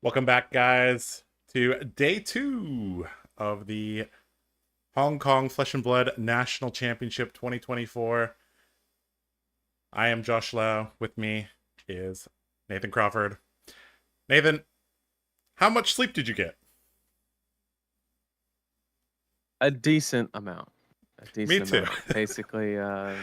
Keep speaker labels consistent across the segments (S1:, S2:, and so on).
S1: Welcome back, guys, to day 2 of the Hong Kong Flesh and Blood National Championship 2024. I am Josh Lau. With me is Nathan Crawford. Nathan, how much sleep did you get?
S2: A decent amount.
S1: Me too.
S2: Basically,
S1: I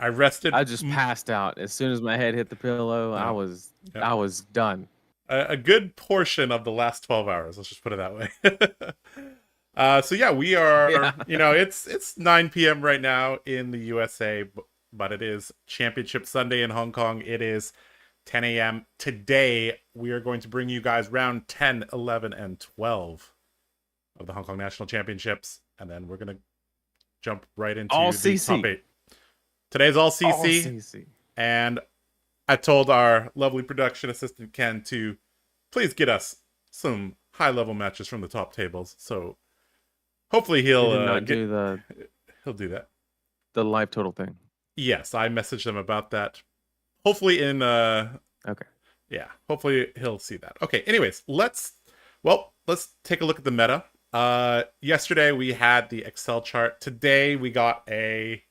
S1: rested.
S2: I just passed out as soon as my head hit the pillow. I was done.
S1: A good portion of the last 12 hours. Let's just put it that way. So yeah, we are.
S2: Yeah.
S1: It's 9 p.m. right now in the USA, but it is Championship Sunday in Hong Kong. It is 10 a.m. Today, we are going to bring you guys round 10, 11, and 12 of the Hong Kong National Championships, and then we're gonna jump right into
S2: All
S1: the
S2: CC.
S1: top 8. Today's all CC.
S2: All CC.
S1: And I told our lovely production assistant Ken to please get us some high-level matches from the top tables. So hopefully he'll
S2: do
S1: that.
S2: The live total thing.
S1: Yes, I messaged him about that. Hopefully in
S2: okay.
S1: Yeah, hopefully he'll see that. Okay, anyways, let's take a look at the meta. Yesterday we had the Excel chart. Today we got a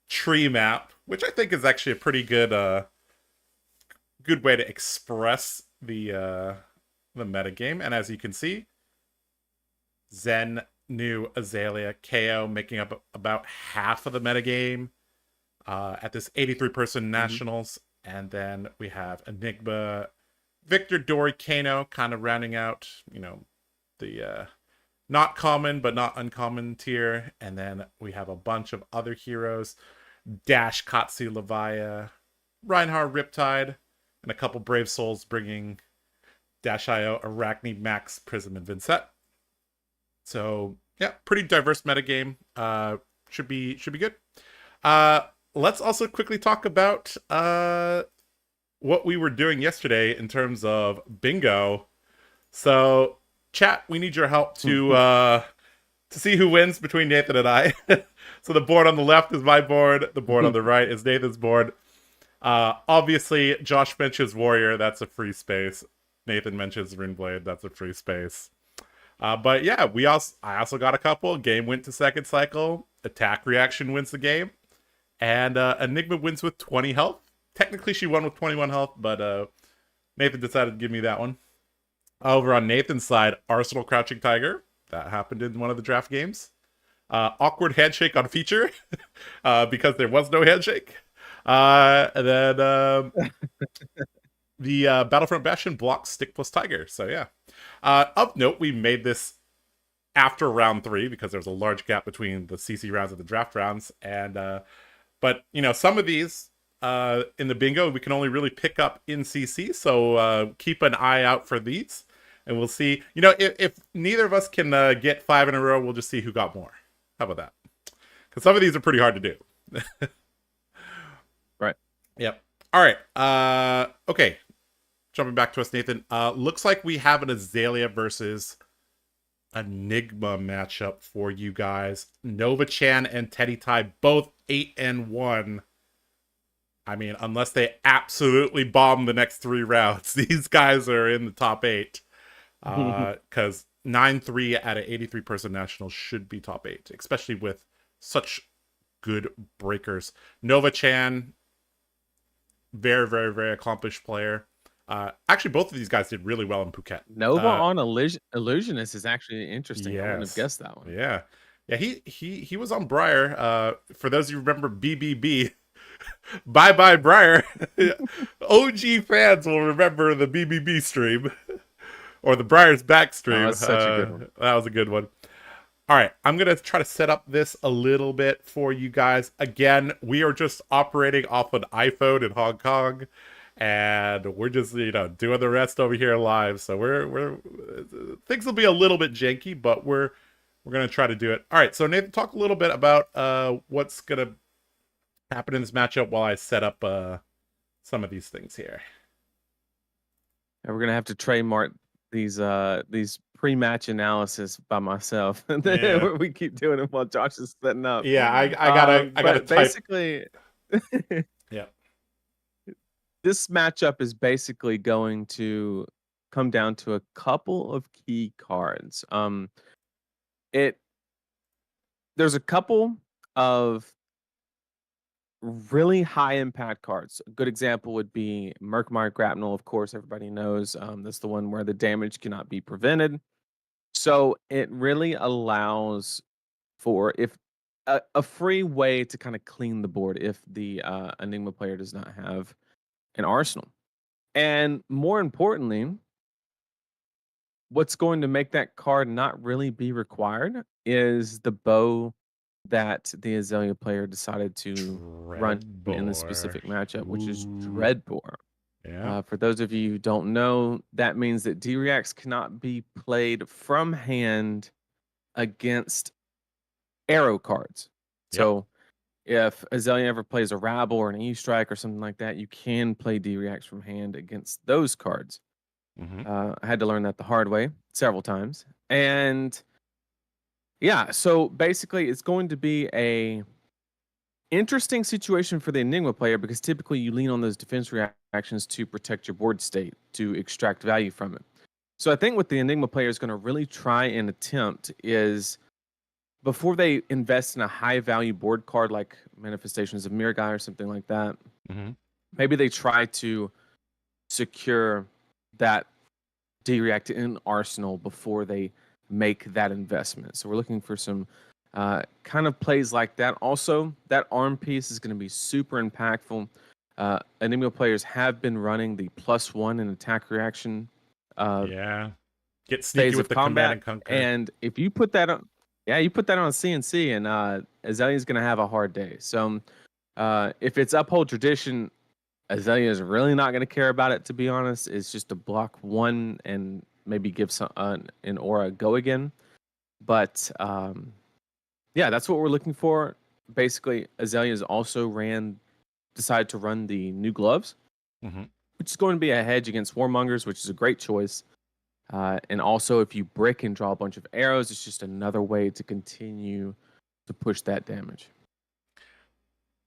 S1: tree map, which I think is actually a pretty good good way to express the metagame. And as you can see, Zen, New, Aelia, KO making up about half of the metagame at this 83-person nationals. And then we have Enigma, Victor, Dory, Kano kind of rounding out, the not common but not uncommon tier. And then we have a bunch of other heroes: Dash, Katsu, Leviah, Reinhardt, Riptide, and a couple Brave Souls bringing Dash.io, Arachne, Max, Prism, and Vincent. So yeah, pretty diverse metagame. Should be good. Let's also quickly talk about what we were doing yesterday in terms of bingo. So chat, we need your help to see who wins between Nathan and I. So the board on the left is my board. The board on the right is Nathan's board. Obviously, Josh mentions Warrior. That's a free space. Nathan mentions Runeblade. That's a free space. But yeah, I also got a couple. Game went to second cycle. Attack Reaction wins the game. And Enigma wins with 20 health. Technically, she won with 21 health, but Nathan decided to give me that one. Over on Nathan's side, Arsenal Crouching Tiger. That happened in one of the draft games. Awkward handshake on feature because there was no handshake. And then the Battlefront Bastion blocks Stick plus Tiger. So yeah. Of note, we made this after round 3 because there was a large gap between the CC rounds and the draft rounds. And but some of these in the bingo we can only really pick up in CC. So keep an eye out for these. And we'll see, if neither of us can get 5 in a row, we'll just see who got more. How about that? Because some of these are pretty hard to do.
S2: Right.
S1: Yep. All right. Okay. Jumping back to us, Nathan. Looks like we have an Aelia versus Enigma matchup for you guys. Nova Chan and Teddy Tai both 8-1. I mean, unless they absolutely bomb the next 3 rounds, these guys are in the top 8. Because 9-3 at an 83-person national should be top 8, especially with such good breakers. Nova Chan, very, very, very accomplished player. Actually, both of these guys did really well in Phuket.
S2: Nova on Illusionist is actually interesting.
S1: Yes.
S2: I wouldn't have guessed that one.
S1: Yeah. He was on Briar. For those of you who remember BBB, bye bye Briar. OG fans will remember the BBB stream. Or the Briar's back stream.
S2: That's such a good one.
S1: That was a good one. All right, I'm going to try to set up this a little bit for you guys. Again, we are just operating off an iPhone in Hong Kong, and we're just, doing the rest over here live. So we're things will be a little bit janky, but we're going to try to do it. All right, so Nathan, talk a little bit about what's going to happen in this matchup while I set up some of these things here.
S2: And we're going to have to trademark these pre-match analysis by myself.
S1: Yeah.
S2: We keep doing it while Josh is setting up.
S1: Yeah, I gotta
S2: basically
S1: yeah.
S2: This matchup is basically going to come down to a couple of key cards. It There's a couple of really high impact cards. A good example would be Murkmire Grapnel. Of course, everybody knows that's the one where the damage cannot be prevented. So it really allows for if a free way to kind of clean the board if the Enigma player does not have an arsenal. And more importantly, what's going to make that card not really be required is the bow that the Aelia player decided to run in the
S1: Dreadbore.
S2: specific matchup, which is
S1: Ooh.
S2: Dreadbore.
S1: Yeah.
S2: For those of you who don't know, that means that D-Reacts cannot be played from hand against arrow cards.
S1: Yep.
S2: So if Aelia ever plays a Rabble or an E-Strike or something like that, you can play D-Reacts from hand against those cards.
S1: Mm-hmm.
S2: I had to learn that the hard way several times. And yeah, so basically it's going to be a interesting situation for the Enigma player because typically you lean on those defense reactions to protect your board state, to extract value from it. So I think what the Enigma player is going to really try and attempt is before they invest in a high value board card like Manifestations of Mirgai or something like that,
S1: Mm-hmm.
S2: maybe they try to secure that D-React in Arsenal before they make that investment. So we're looking for some kind of plays like that. Also, that arm piece is going to be super impactful. Enigma players have been running the +1 in attack reaction
S1: Yeah. Get sneaky
S2: phase
S1: with
S2: of
S1: the command
S2: combat,
S1: and conquer.
S2: and if you put that on, yeah, you put that on CNC, and Azalia's going to have a hard day. So if it's uphold tradition, Aelia is really not going to care about it, to be honest. It's just to block one and maybe give some an aura go again. But yeah, that's what we're looking for. Basically, Azalia's also decided to run the new gloves,
S1: Mm-hmm.
S2: which is going to be a hedge against Warmongers, which is a great choice. And also, if you brick and draw a bunch of arrows, it's just another way to continue to push that damage.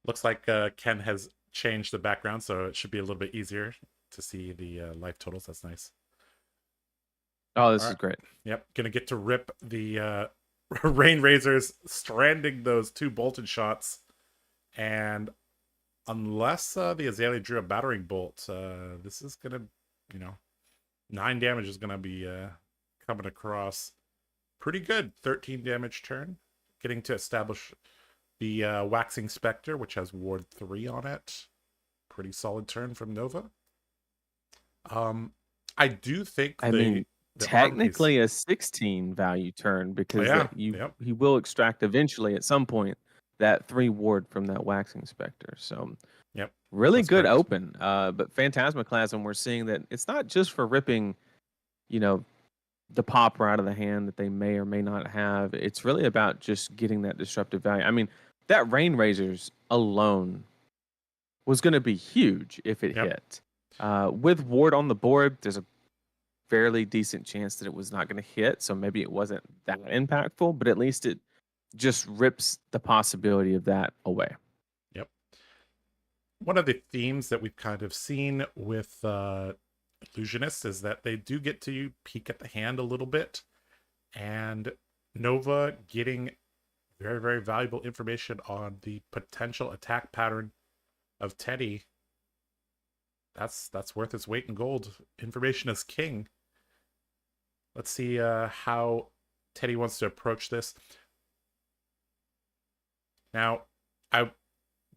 S1: Looks like Ken has changed the background, so it should be a little bit easier to see the life totals. That's nice.
S2: Oh, this
S1: All
S2: is
S1: right.
S2: great.
S1: Yep. Gonna get to rip the Rain Razors, stranding those 2 bolted shots. And unless the Aelia drew a battering bolt, this is gonna, 9 damage is gonna be coming across. Pretty good. 13 damage turn. Getting to establish the Waxing Spectre, which has Ward 3 on it. Pretty solid turn from Nova. I do think
S2: I mean,
S1: the arm piece.
S2: technically a 16 value turn because
S1: Yeah,
S2: that he will extract eventually at some point that 3 ward from that Waxing Spectre. So
S1: Yep.
S2: really
S1: That's
S2: good
S1: correct.
S2: open. But Phantasmaclasm, we're seeing that it's not just for ripping, you know, the popper out of the hand that they may or may not have. It's really about just getting that disruptive value. I mean, that Rain Razors alone was going to be huge if it
S1: Yep.
S2: hit. With Ward on the board, there's a fairly decent chance that it was not going to hit. So maybe it wasn't that impactful, but at least it just rips the possibility of that away.
S1: Yep. One of the themes that we've kind of seen with illusionists is that they do get to peek at the hand a little bit, and Nova getting very, very valuable information on the potential attack pattern of Teddy. That's worth its weight in gold. Information is king. Let's see how Teddy wants to approach this. Now, I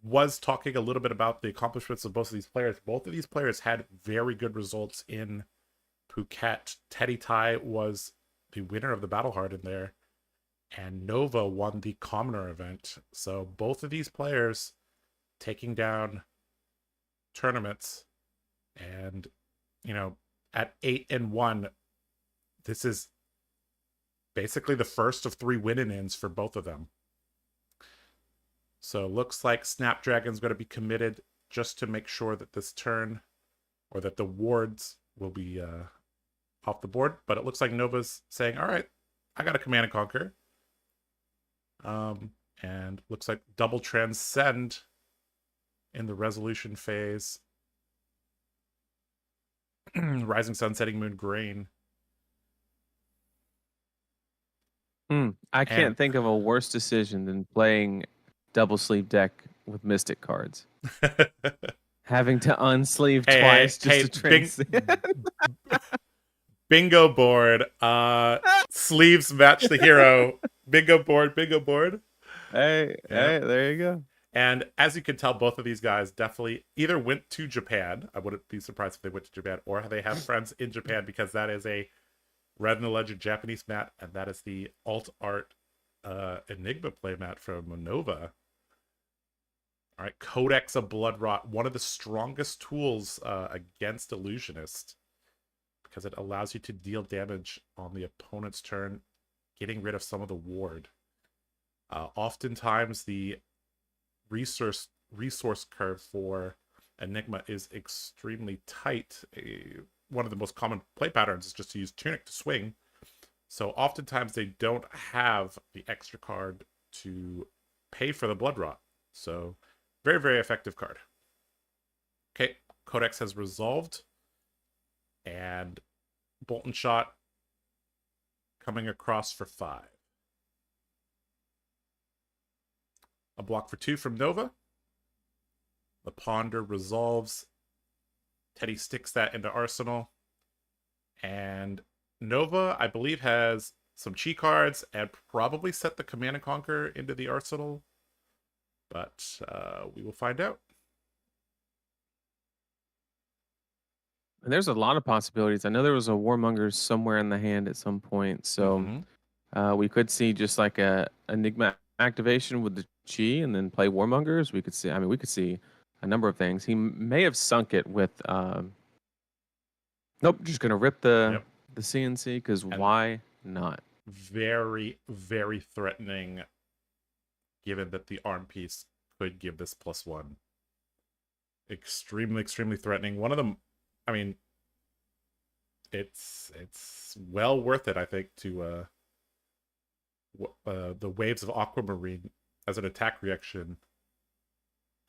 S1: was talking a little bit about the accomplishments of both of these players. Both of these players had very good results in Phuket. Teddy Tai was the winner of the Battle Hardened there, and Nova won the Commoner event. So both of these players taking down tournaments, and at 8-1, this is basically the first of 3 win-ins for both of them. So looks like Snapdragon's going to be committed just to make sure that this turn, or that the wards will be off the board. But it looks like Nova's saying, all right, I got a Command and Conquer. And looks like double Transcend in the resolution phase. Rising Sun, Setting Moon, Grain.
S2: I
S1: And
S2: can't think of a worse decision than playing double sleeve deck with Mystic cards. Having to unsleeve twice just to transcend.
S1: Bingo board. Sleeves match the hero. Bingo board, bingo board.
S2: Hey,
S1: Yeah.
S2: hey, there you go.
S1: And as you can tell, both of these guys definitely either went to Japan. I wouldn't be surprised if they went to Japan, or they have friends in Japan, because that is a Red and the Legend Japanese mat, and that is the alt art Enigma playmat from Nova. All right, Codex of Bloodrot, one of the strongest tools against Illusionist, because it allows you to deal damage on the opponent's turn, getting rid of some of the ward. Oftentimes, the resource curve for Enigma is extremely tight. One of the most common play patterns is just to use Tunic to swing. So oftentimes they don't have the extra card to pay for the Blood Rot. So very, very effective card. Okay, Codex has resolved. And Bolt and Shot coming across for 5. A block for 2 from Nova. The Ponder resolves. Teddy sticks that into Arsenal. And Nova, I believe, has some Chi cards and probably set the Command and Conquer into the Arsenal. But we will find out.
S2: And there's a lot of possibilities. I know there was a Warmonger somewhere in the hand at some point. So we could see just like a Enigma activation with the Chi and then play Warmongers. We could see, I mean, we could see a number of things. He may have sunk it with, nope, just going to rip the CNC, because why not?
S1: Very, very threatening, given that the arm piece could give this +1. Extremely, extremely threatening. One of them, I mean, it's well worth it, I think, to the Waves of Aquamarine as an attack reaction,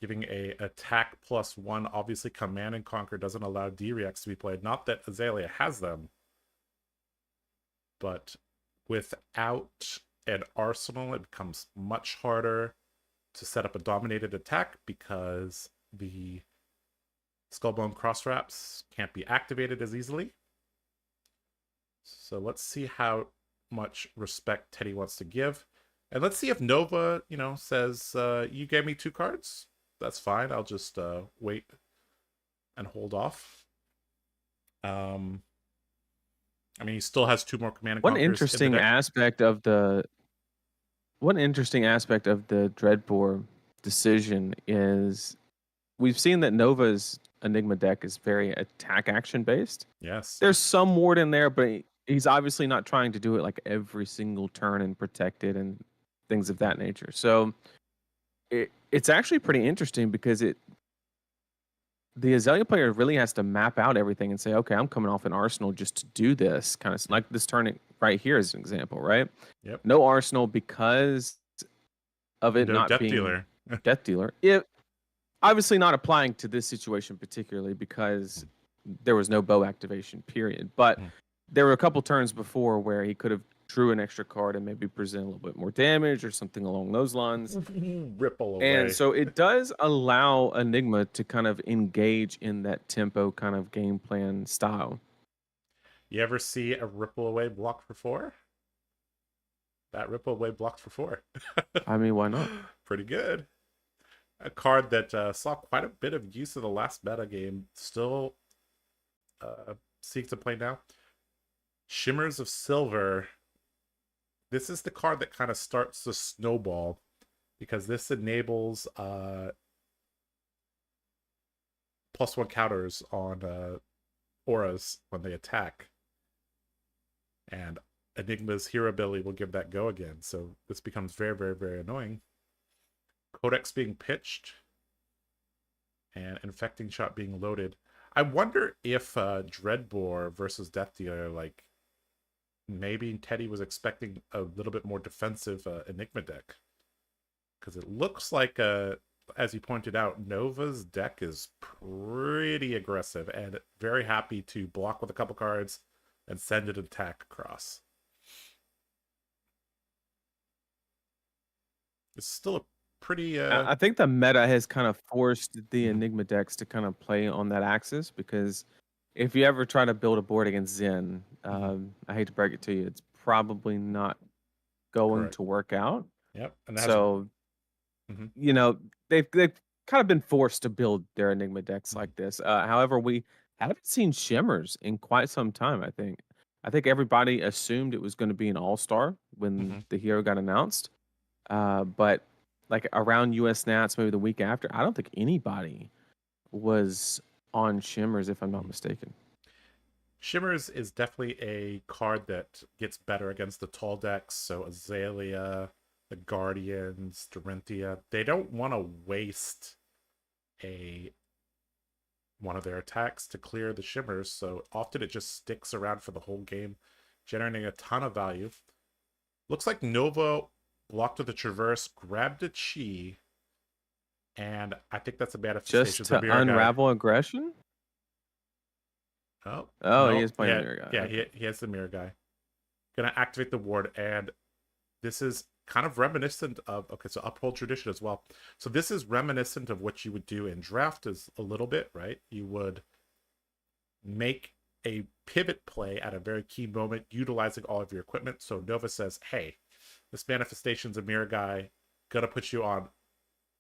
S1: giving a attack +1. Obviously, Command and Conquer doesn't allow D-reacts to be played. Not that Aelia has them, but without an arsenal, it becomes much harder to set up a dominated attack, because the Skullbone Crosswraps can't be activated as easily. So let's see how much respect Teddy wants to give. And let's see if Nova, says, you gave me 2 cards. That's fine. I'll just wait and hold off. I mean, he still has 2 more Command and Conquers.
S2: One interesting aspect of the Dreadbore decision is we've seen that Nova's Enigma deck is very attack action based.
S1: Yes.
S2: There's some ward in there, but he's obviously not trying to do it like every single turn and protect it and things of that nature. So it's actually pretty interesting, because the Aelia player really has to map out everything and say, okay, I'm coming off an arsenal just to do this, kind of like this turn right here as an example, right?
S1: Yep.
S2: No arsenal because of it not
S1: Death
S2: being
S1: Dealer.
S2: Death Dealer. It obviously not applying to this situation particularly, because there was no bow activation, period. But there were a couple turns before where he could have drew an extra card and maybe present a little bit more damage or something along those lines.
S1: Ripple away.
S2: And so it does allow Enigma to kind of engage in that tempo kind of game plan style.
S1: You ever see a Ripple Away blocked for 4? That Ripple Away blocked for 4.
S2: I mean, why not?
S1: Pretty good. A card that saw quite a bit of use in the last meta game. Still seeks to play now. Shimmers of Silver. This is the card that kind of starts the snowball, because this enables +1 counters on auras when they attack. And Enigma's hero ability will give that go again. So this becomes very, very, very annoying. Codex being pitched. And Infecting Shot being loaded. I wonder if Dreadbore versus Death Dealer, like, maybe Teddy was expecting a little bit more defensive Enigma deck. Because it looks like as you pointed out, Nova's deck is pretty aggressive and very happy to block with a couple cards and send an attack across. It's still a pretty
S2: I think the meta has kind of forced the
S1: Mhm.
S2: Enigma decks to kind of play on that axis, because if you ever try to build a board against Zen, I hate to break it to you, it's probably not going
S1: correct.
S2: to work out.
S1: Yep, and it has.
S2: So,
S1: Mhm,
S2: you know, they've kind of been forced to build their Enigma decks
S1: mhm,
S2: like this. However, we haven't seen Shimmers in quite some time, I think. I think everybody assumed it was going to be an all-star when
S1: mhm.
S2: the hero got announced. But like around US Nats, maybe the week after, I don't think anybody was on Shimmers, if I'm not mistaken.
S1: Shimmers is definitely a card that gets better against the tall decks. So Azalea, the Guardians, Dorinthia, they don't want to waste a one of their attacks to clear the Shimmers. So often it just sticks around for the whole game, generating a ton of value. Looks like Nova blocked with a Traverse, grabbed a Chi, and I think that's a
S2: Just
S1: manifestation of
S2: to
S1: Mirror Guy.
S2: unravel aggression?
S1: Oh,
S2: Oh, he
S1: no.
S2: is playing the
S1: Yeah,
S2: mirror guy.
S1: yeah,
S2: Okay.
S1: he has the Mirror Guy. Gonna activate the ward, and this is kind of reminiscent of, okay, so uphold tradition as well. So this is reminiscent of what you would do in draft is a little bit, right? You would make a pivot play at a very key moment, utilizing all of your equipment. So Nova says, hey, this manifestation's a mirror guy, gonna put you on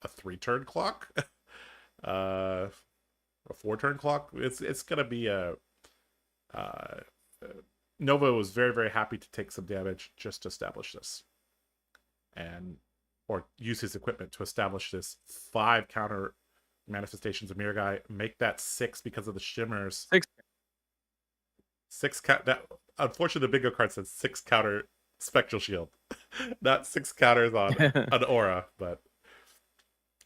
S1: a 3-turn clock, a 4-turn clock. It's gonna be a uh, Nova was very, very happy to take some damage just to establish this, and or use his equipment to establish this 5 counter manifestations of mirror guy, make that 6 because of the shimmers.
S2: 6.
S1: 6 count that, unfortunately the bingo card says 6 counter spectral shield, not 6 counters on an aura, but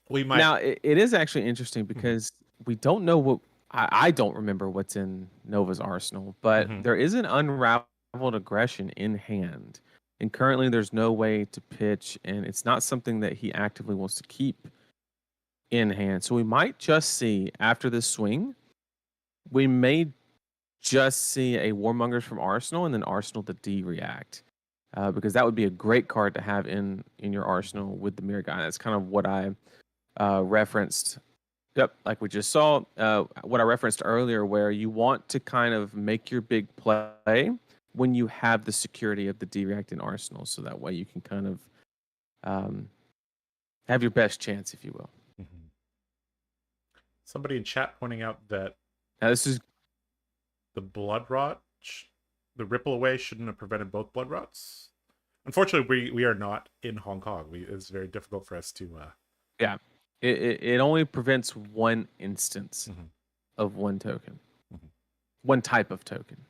S1: we might.
S2: Now, it is actually interesting because we don't know what I don't remember what's in Nova's arsenal, but
S1: Mm-hmm.
S2: there is an unraveled aggression in hand. And currently there's no way to pitch, and it's not something that he actively wants to keep in hand. So we might just see after this swing, we may just see a Warmongers from Arsenal and then Arsenal to D-react. Because that would be a great card to have in your arsenal with the mirror guy. That's kind of what I referenced. Yep, like we just saw, what I referenced earlier, where you want to kind of make your big play when you have the security of the D-react in arsenal, so that way you can kind of have your best chance, if you will.
S1: Mm-hmm. Somebody in chat pointing out that
S2: Now this is
S1: the blood rot, the ripple away shouldn't have prevented both blood rots. Unfortunately, we are not in Hong Kong. It's very difficult for us to.
S2: yeah, it only prevents one instance
S1: Mm-hmm.
S2: of one token,
S1: Mm-hmm.
S2: one type of token.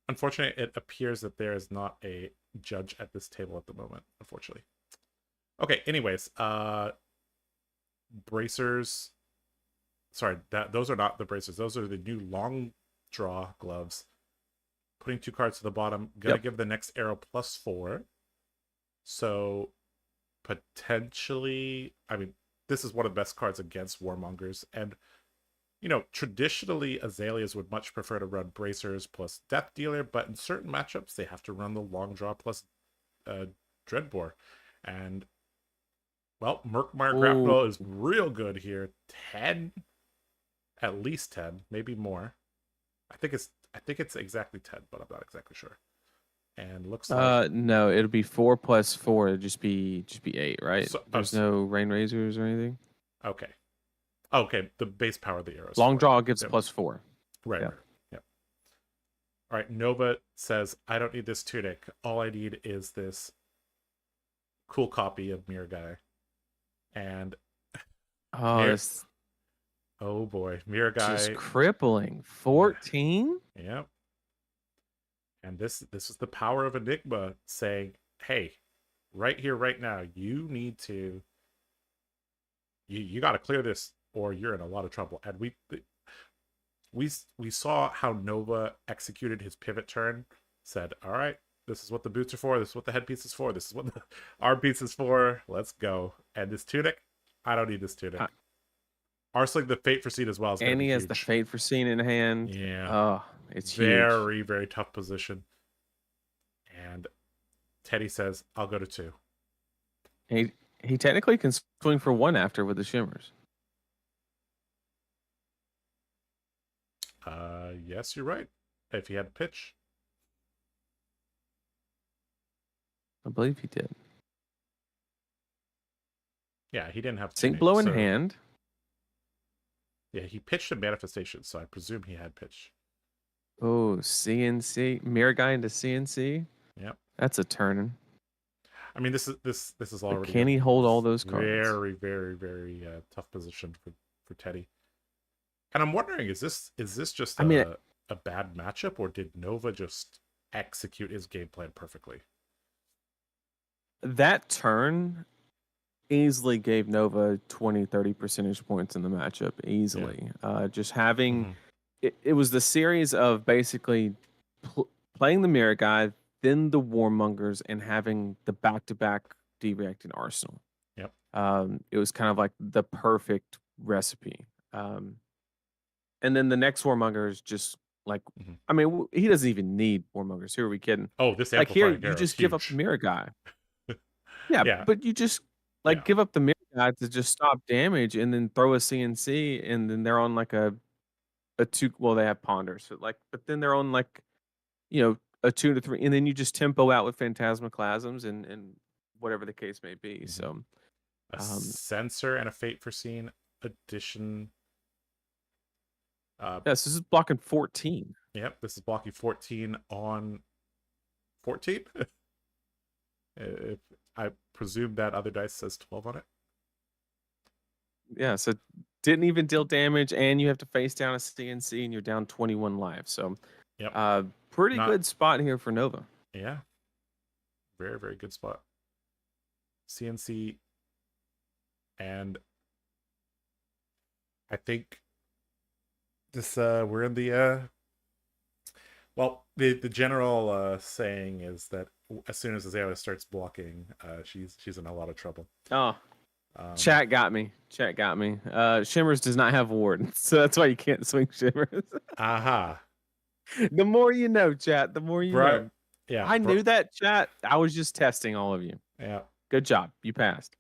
S1: Unfortunately, it appears that there is not a judge at this table at the moment. Unfortunately. Okay. Anyways, bracers. Sorry, those are not the bracers. Those are the new long draw gloves. Putting 2 cards to the bottom. Gonna give the next arrow +4. So potentially, I mean, this is one of the best cards against Warmongers. And, traditionally, Azaleas would much prefer to run Bracers plus Death Dealer, but in certain matchups, they have to run the Long Draw plus Dreadbore. And, well, Murkmire Grapnel is real good here. 10, at least 10, maybe more. I think it's exactly 10, but I'm not exactly sure. And looks like
S2: No, it'll be 4 + 4. It'll just be 8, right?
S1: so,
S2: There's no rain razors or anything.
S1: Okay, the base power of the arrows.
S2: Long draw gives +4.
S1: Right.
S2: Yeah.
S1: Right. Yep. All right. Nova says, "I don't need this tunic. All I need is this cool copy of Mirror Guy." And oh boy, Mirror Guy
S2: just crippling. 14.
S1: Yep. And this is the power of Enigma saying, "Hey, right here, right now, you need to. You got to clear this, or you're in a lot of trouble." And we saw how Nova executed his pivot turn. Said, "All right, this is what the boots are for. This is what the headpiece is for. This is what the arm piece is for. Let's go." And this tunic, I don't need this tunic.
S2: Uh,
S1: Arseling the Fate for Seed as well is going to
S2: And
S1: be
S2: he has
S1: huge.
S2: the Fate for Scene in hand.
S1: Yeah.
S2: Oh, it's huge.
S1: Very, very tough position. And Teddy says, I'll go to 2.
S2: He technically can swing for 1 after with the Shimmers.
S1: Yes, you're right. If he had pitch.
S2: I believe he did.
S1: Yeah, he didn't have
S2: Sync
S1: tunic,
S2: Blow in
S1: so...
S2: hand.
S1: Yeah, he pitched a manifestation, so I presume he had pitch.
S2: Oh, CNC. Mirror Guy into CNC.
S1: Yep.
S2: That's a turn.
S1: I mean, this is already...
S2: But can he hold all those cards?
S1: Very, very, very tough position for Teddy. And I'm wondering, is this just a bad matchup, or did Nova just execute his game plan perfectly?
S2: That turn easily gave Nova 20, 30 percentage points in the matchup. Easily. Yeah. Just having... It was the series of basically playing the Mirror Guy, then the Warmongers, and having the back-to-back D-React and Arsenal.
S1: Yep.
S2: It was kind of like the perfect recipe. And then the next Warmonger is just like, I mean, he doesn't even need Warmongers. Who are we kidding?
S1: Oh, this
S2: like here,
S1: Amplifying
S2: you just give up the Mirror Guy.
S1: Yeah,
S2: but you just give up the Mirror Guy to just stop damage, and then throw a CNC, and then they're on like a 2. Well, they have Ponders, so but then they're on like, a 2 to 3, and then you just tempo out with Phantasmaclasms and whatever the case may be. So
S1: a Censor and a Fate for Scene addition.
S2: Yes, this is blocking 14.
S1: Yep, this is blocking 14 on 14. If I presume that other dice says 12 on it.
S2: Yeah, so didn't even deal damage, and you have to face down a CNC, and you're down 21 lives. So, pretty good spot here for Nova.
S1: Yeah, very, very good spot. CNC, and I think this we're in the the general saying is that as soon as Aelia starts blocking, she's in a lot of trouble.
S2: Oh, chat got me. Shimmers does not have Ward, so that's why you can't swing Shimmers.
S1: Aha.
S2: The more you know, chat. The more you know.
S1: Yeah,
S2: I knew that, chat. I was just testing all of you.
S1: Yeah.
S2: Good job. You passed.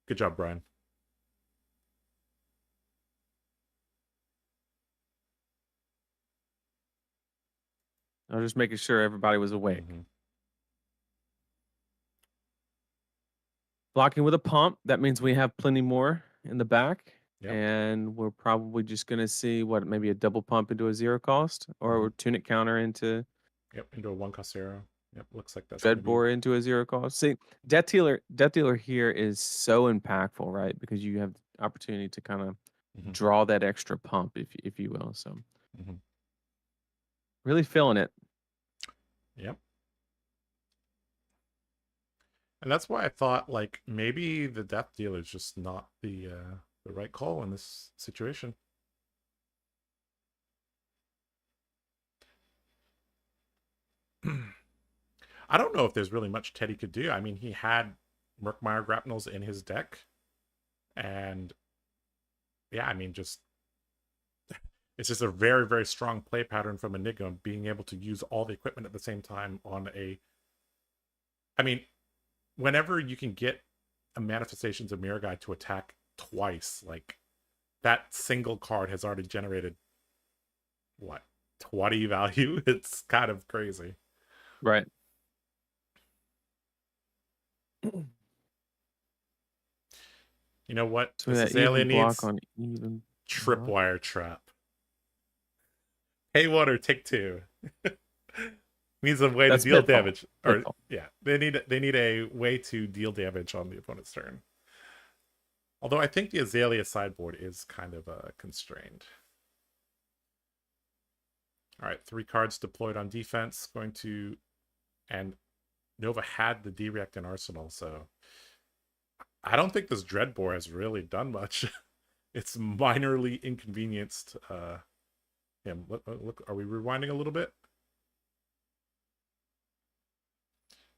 S1: Good job, Brian.
S2: I was just making sure everybody was awake. Blocking with a pump. That means we have plenty more in the back. Yep. And we're probably just going to see maybe a double pump into a 0 cost, or tunic counter into...
S1: Yep, into a 1 cost 0. Yep, looks like that's
S2: Dreadbore into a 0 cost. See, Death Dealer here is so impactful, right? Because you have the opportunity to kind of draw that extra pump, if you will. So, really feeling it.
S1: Yep. And that's why I thought, like, maybe the Death Dealer is just not the right call in this situation. I don't know if there's really much Teddy could do. I mean, he had Murkmire Grapnels in his deck. And yeah, I mean, it's just a very, very strong play pattern from Enigma, being able to use all the equipment at the same time on I mean, whenever you can get a Manifestations of Mirror Guy to attack twice, like, that single card has already generated, what, 20 value? It's kind of crazy.
S2: Right.
S1: You know what?
S2: So this Aelia needs on even
S1: Tripwire Trap. Pay 1 or take 2. Needs a way to deal damage. Or yeah, they need a way to deal damage on the opponent's turn. Although I think the Aelia sideboard is kind of constrained. All right, 3 cards deployed on defense. And Nova had the D-React in Arsenal, so I don't think this Dreadbore has really done much. It's minorly inconvenienced him. Look, are we rewinding a little bit?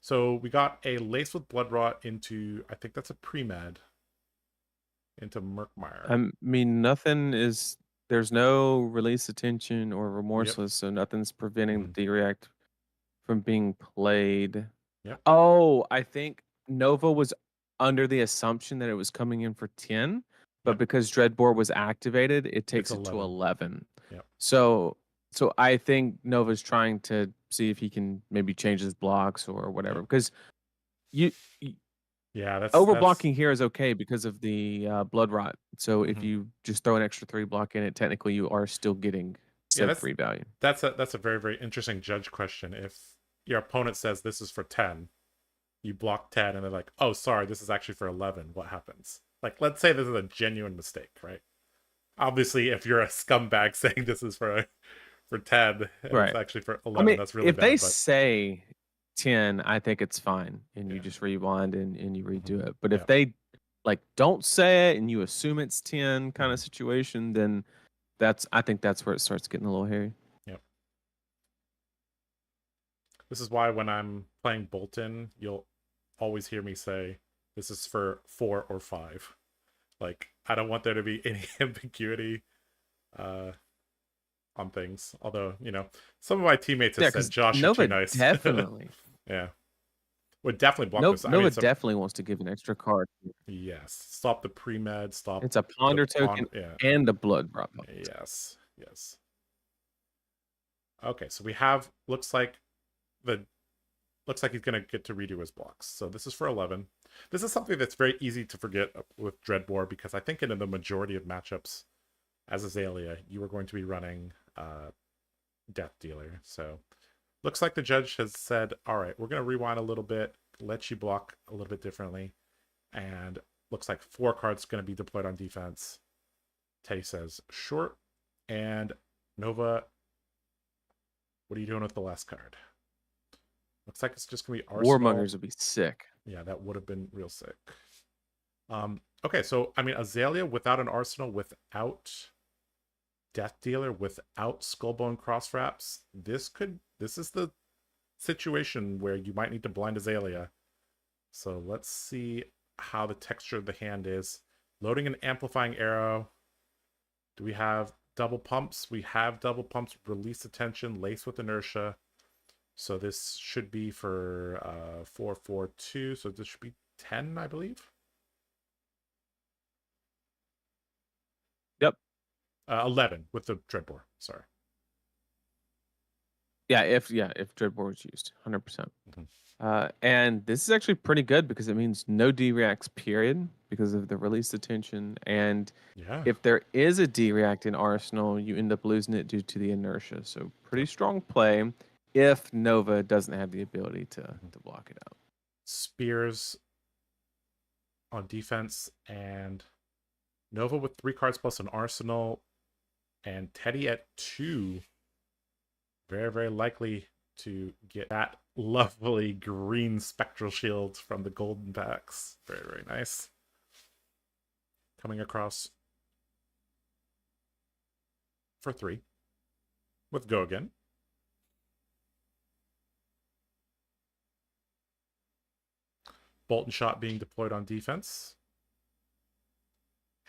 S1: So we got a Lace with Bloodrot into, I think that's a pre-med. into Murkmire.
S2: I mean, nothing is. There's no release attention or
S1: Yep.
S2: remorseless, so nothing's preventing the
S1: Mhm.
S2: D-React from being played.
S1: Yep.
S2: Oh, I think Nova was under the assumption that it was coming in for 10, but
S1: Yep.
S2: because Dreadbore was activated, it
S1: It's
S2: takes it to
S1: 11.
S2: 11.
S1: Yep.
S2: So so I think Nova's trying to see if he can maybe change his blocks or whatever.
S1: Yep.
S2: Because you,
S1: Yeah, that's
S2: overblocking here is okay because of the blood rot. So if
S1: mhm.
S2: you just throw an extra 3 block in it, technically you are still getting
S1: Yeah,
S2: said free value.
S1: that's a very, very interesting judge question. If your opponent says this is for 10, you block 10 and they're like, "Oh, sorry, this is actually for 11." What happens? Like, let's say this is a genuine mistake, right? Obviously, if you're a scumbag saying this is for 10 and it's
S2: Right.
S1: actually for
S2: I
S1: 11,
S2: mean,
S1: that's really
S2: if they
S1: bad, but
S2: say 10, I think it's fine, and you
S1: yeah.
S2: just rewind and you
S1: Mhm.
S2: redo it. But if
S1: Yeah.
S2: they like don't say it and you assume it's 10 kind of
S1: Mhm.
S2: situation, then I think that's where it starts getting a little hairy.
S1: Yep. This is why when I'm playing Bolton, you'll always hear me say this is for 4 or 5. Like, I don't want there to be any ambiguity uh on things. Although, some of my teammates have
S2: Yeah,
S1: said,
S2: because
S1: "Josh, you're too
S2: Nova
S1: nice."
S2: definitely
S1: Yeah. Would definitely block
S2: Nova,
S1: this. I mean,
S2: Nova
S1: it's a
S2: definitely wants to give an extra card.
S1: yes. Stop the pre-med, stop
S2: It's a
S1: the
S2: ponder
S1: pawn.
S2: token
S1: Yeah.
S2: and a blood drop.
S1: Yes. Yes. Okay, so we have the looks like he's gonna get to redo his blocks. So this is for 11. This is something that's very easy to forget with Dreadbore because I think in the majority of matchups as Aelia, you are going to be running Death Dealer. So looks like the judge has said, all right, we're gonna rewind a little bit, let you block a little bit differently, and looks like 4 cards going to be deployed on defense. Teddy says, sure. And Nova, what are you doing with the last card? Looks like it's just going to be Arsenal.
S2: Warmongers would be sick.
S1: Yeah, that would have been real sick. Okay, so, I mean, Aelia without an Arsenal, without Death Dealer, without Skullbone Cross Wraps, this is the situation where you might need to blind Aelia. So let's see how the texture of the hand is. Loading an amplifying arrow. Do we have double pumps? We have double pumps. Release attention, lace with inertia. So this should be for 442. So this should be 10, I believe.
S2: Yep.
S1: 11 with the Dreadbore. Sorry.
S2: Yeah, if Dreadbore was used, 100%.
S1: Mhm.
S2: And this is actually pretty good because it means no D-reacts, period, because of the release attention. And
S1: Yeah.
S2: if there is a D-react in Arsenal, you end up losing it due to the inertia. So pretty strong play if Nova doesn't have the ability to block it out.
S1: Spears on defense and Nova with 3 cards plus an Arsenal and Teddy at 2. Very, very likely to get that lovely green spectral shield from the golden packs. Very, very nice. Coming across for 3 with Go again. Bolton shot being deployed on defense.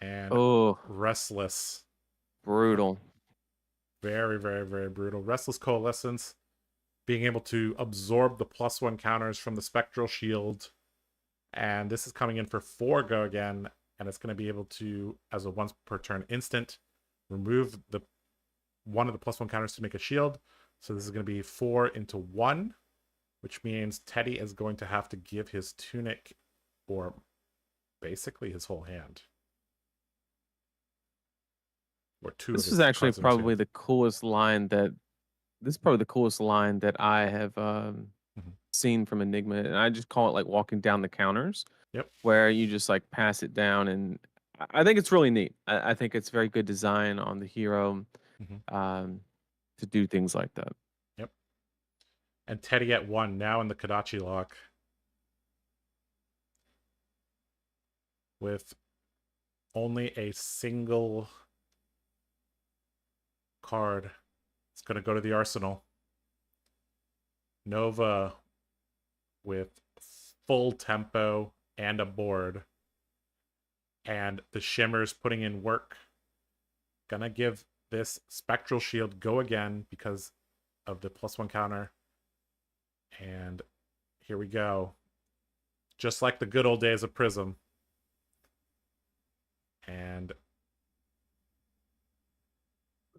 S1: And Restless.
S2: Brutal.
S1: Very, very, very brutal. Restless Coalescence being able to absorb the +1 counters from the spectral shield. And this is coming in for 4 Go again. And it's going to be able to, as a once per turn instant, remove the one of the +1 counters to make a shield. So this is going to be 4 into 1, which means Teddy is going to have to give his tunic, or basically his whole hand. Or 2
S2: This
S1: of
S2: is
S1: his
S2: actually
S1: cards in his
S2: probably
S1: hand.
S2: the coolest line that I have seen from Enigma, and I just call it like walking down the counters.
S1: Yep.
S2: Where you just like pass it down, and I think it's really neat. I think it's very good design on the hero to do things like that.
S1: Yep. And Teddy at 1 now in the Kodachi lock with only a single card. It's going to go to the Arsenal. Nova with full tempo and a board. And the Shimmer's putting in work. Gonna give this Spectral Shield go again because of the +1 counter. And here we go. Just like the good old days of Prism. And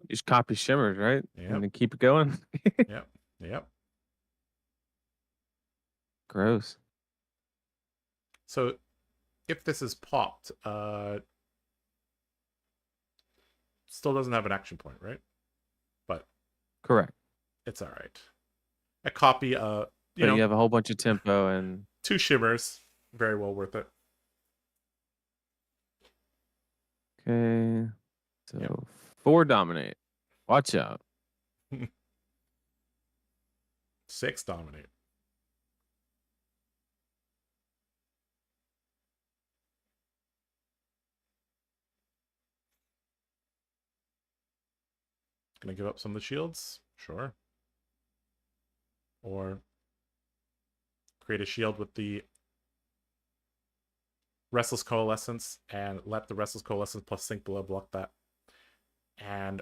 S2: Just copy Shimmers, right?
S1: yep.
S2: And then keep it going.
S1: Yep.
S2: Gross.
S1: So if this is popped, still doesn't have an action point, right? But
S2: Correct.
S1: it's all right. A copy, you
S2: have a whole bunch of tempo and
S1: 2 Shimmers, very well worth it.
S2: okay. So 4 dominate. Watch out.
S1: 6 dominate. Gonna give up some of the shields? Sure. Or create a shield with the Restless Coalescence and let the Restless Coalescence plus Sink Below block that. And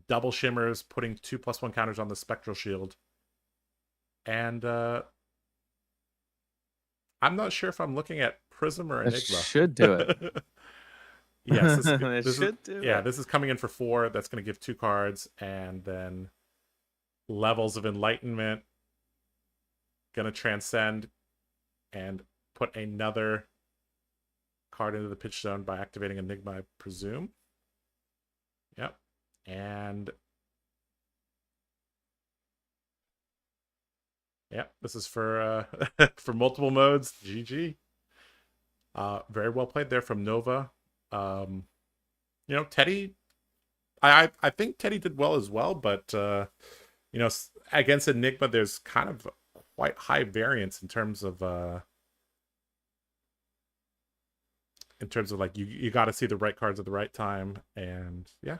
S1: double Shimmers, putting 2 +1 counters on the Spectral Shield. And I'm not sure if I'm looking at Prism or Enigma.
S2: That should do it.
S1: Yes,
S2: this
S1: is coming in for 4. That's going to give 2 cards, and then Levels of Enlightenment. Going to transcend and put another card into the pitch zone by activating Enigma, I presume. Yep. And yeah, this is for for multiple modes. GG. Very well played there from Nova. Teddy, I think Teddy did well as well, but against Enigma, there's kind of quite high variance in terms of like you got to see the right cards at the right time, and yeah.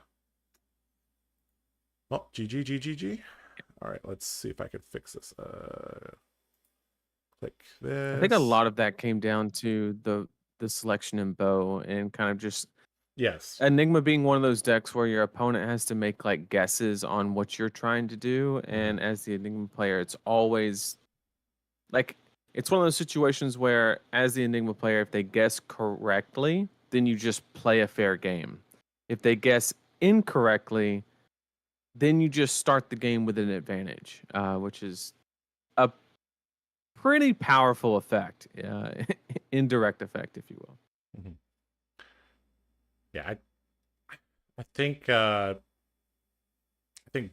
S1: Well, GG. All right, let's see if I could fix this. Click this.
S2: I think a lot of that came down to the selection in bow and kind of just Enigma being one of those decks where your opponent has to make like guesses on what you're trying to do, and as the Enigma player, it's always like it's one of those situations where as the Enigma player, if they guess correctly, then you just play a fair game. If they guess incorrectly, then you just start the game with an advantage, which is a pretty powerful effect, indirect effect, if you will.
S1: Mm-hmm. Yeah, I think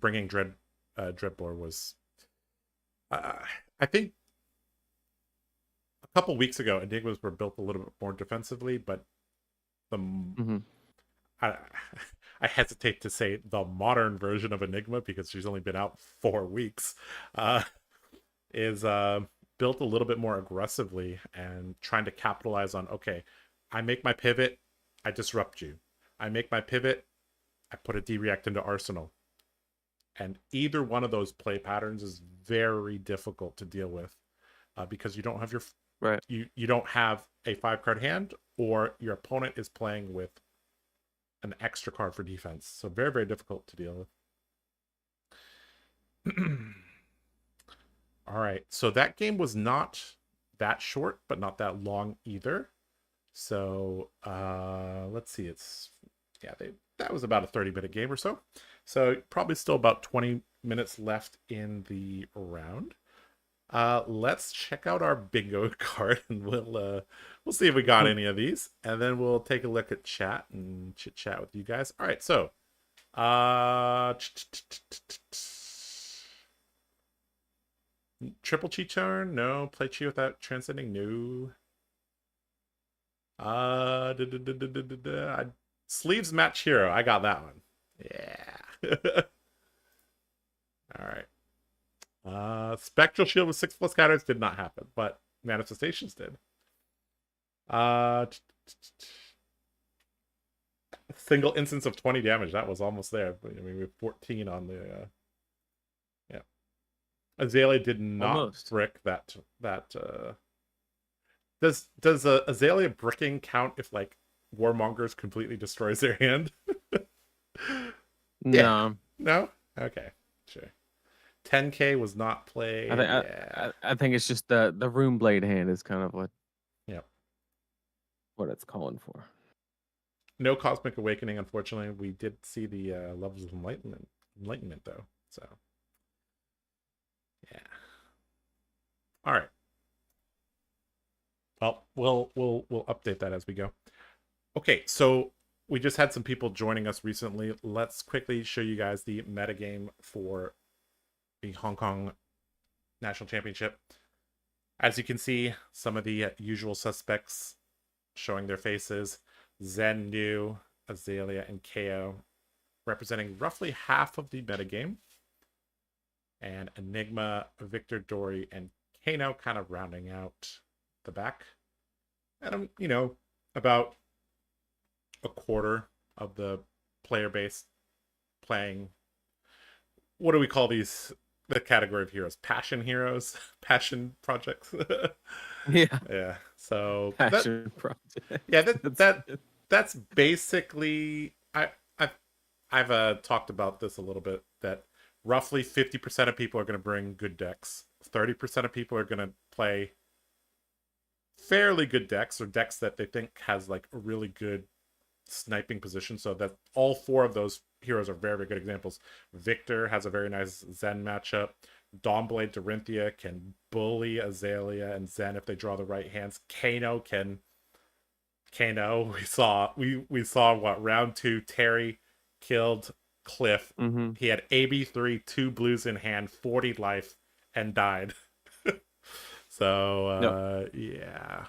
S1: bringing Dreadbore was, I think a couple weeks ago Enigmas were built a little bit more defensively, but I hesitate to say the modern version of Enigma because she's only been out 4 weeks, is built a little bit more aggressively and trying to capitalize on, okay, I make my pivot, I disrupt you. I make my pivot, I put a D-React into Arsenal. And either one of those play patterns is very difficult to deal with because you don't have your you don't have a 5-card hand, or your opponent is playing with an extra card for defense. So very, very difficult to deal with. All right. So that game was not that short, but not that long either. So let's see. That was about a 30-minute game or so. So probably still about 20 minutes left in the round. Let's check out our bingo card, and we'll see if we got any of these, and then we'll take a look at chat and chit chat with you guys. All right, so triple chi turn, no. Play chi without transcending, no. Sleeves match hero, I got that one. Yeah. All right. Spectral Shield with 6+ counters did not happen, but Manifestations did. Single instance of 20 damage. That was almost there. I mean, we have 14 on the. Yeah. Aelia did not frick that Does Azalea bricking count if like Warmongers completely destroys their hand? Yeah.
S2: No,
S1: No? Okay. Sure. 10K was not
S2: I
S1: played.
S2: think
S1: Yeah.
S2: I think it's just the Rune Blade hand is kind of
S1: Yep.
S2: what it's calling for.
S1: No Cosmic Awakening, unfortunately. We did see the levels of enlightenment though. So yeah. All right. Well, we'll update that as we go. Okay, so we just had some people joining us recently. Let's quickly show you guys the metagame for the Hong Kong National Championship. As you can see, some of the usual suspects showing their faces. Zen, New, Azalea, and KO representing roughly half of the metagame. And Enigma, Victor, Dory, and Kano kind of rounding out the back. And, about a quarter of the player base playing, what do we call these, the category of heroes? Passion heroes? Passion projects?
S2: Yeah,
S1: Yeah. So
S2: passion project.
S1: yeah,
S2: That's
S1: that's basically I've talked about this a little bit, that roughly 50% of people are going to bring good decks. 30% of people are going to play fairly good decks, or decks that they think has like a really good sniping position. So that all four of those heroes are very, very good examples. Victor has a very nice Zen matchup. Dawnblade Dorinthia can bully Azalea and Zen if they draw the right hands. Kano, we saw what, round 2, Terry killed Cliff.
S2: mm-hmm.
S1: He had AB3, 2 blues in hand, 40 life, and died. So
S2: Yep.
S1: yeah.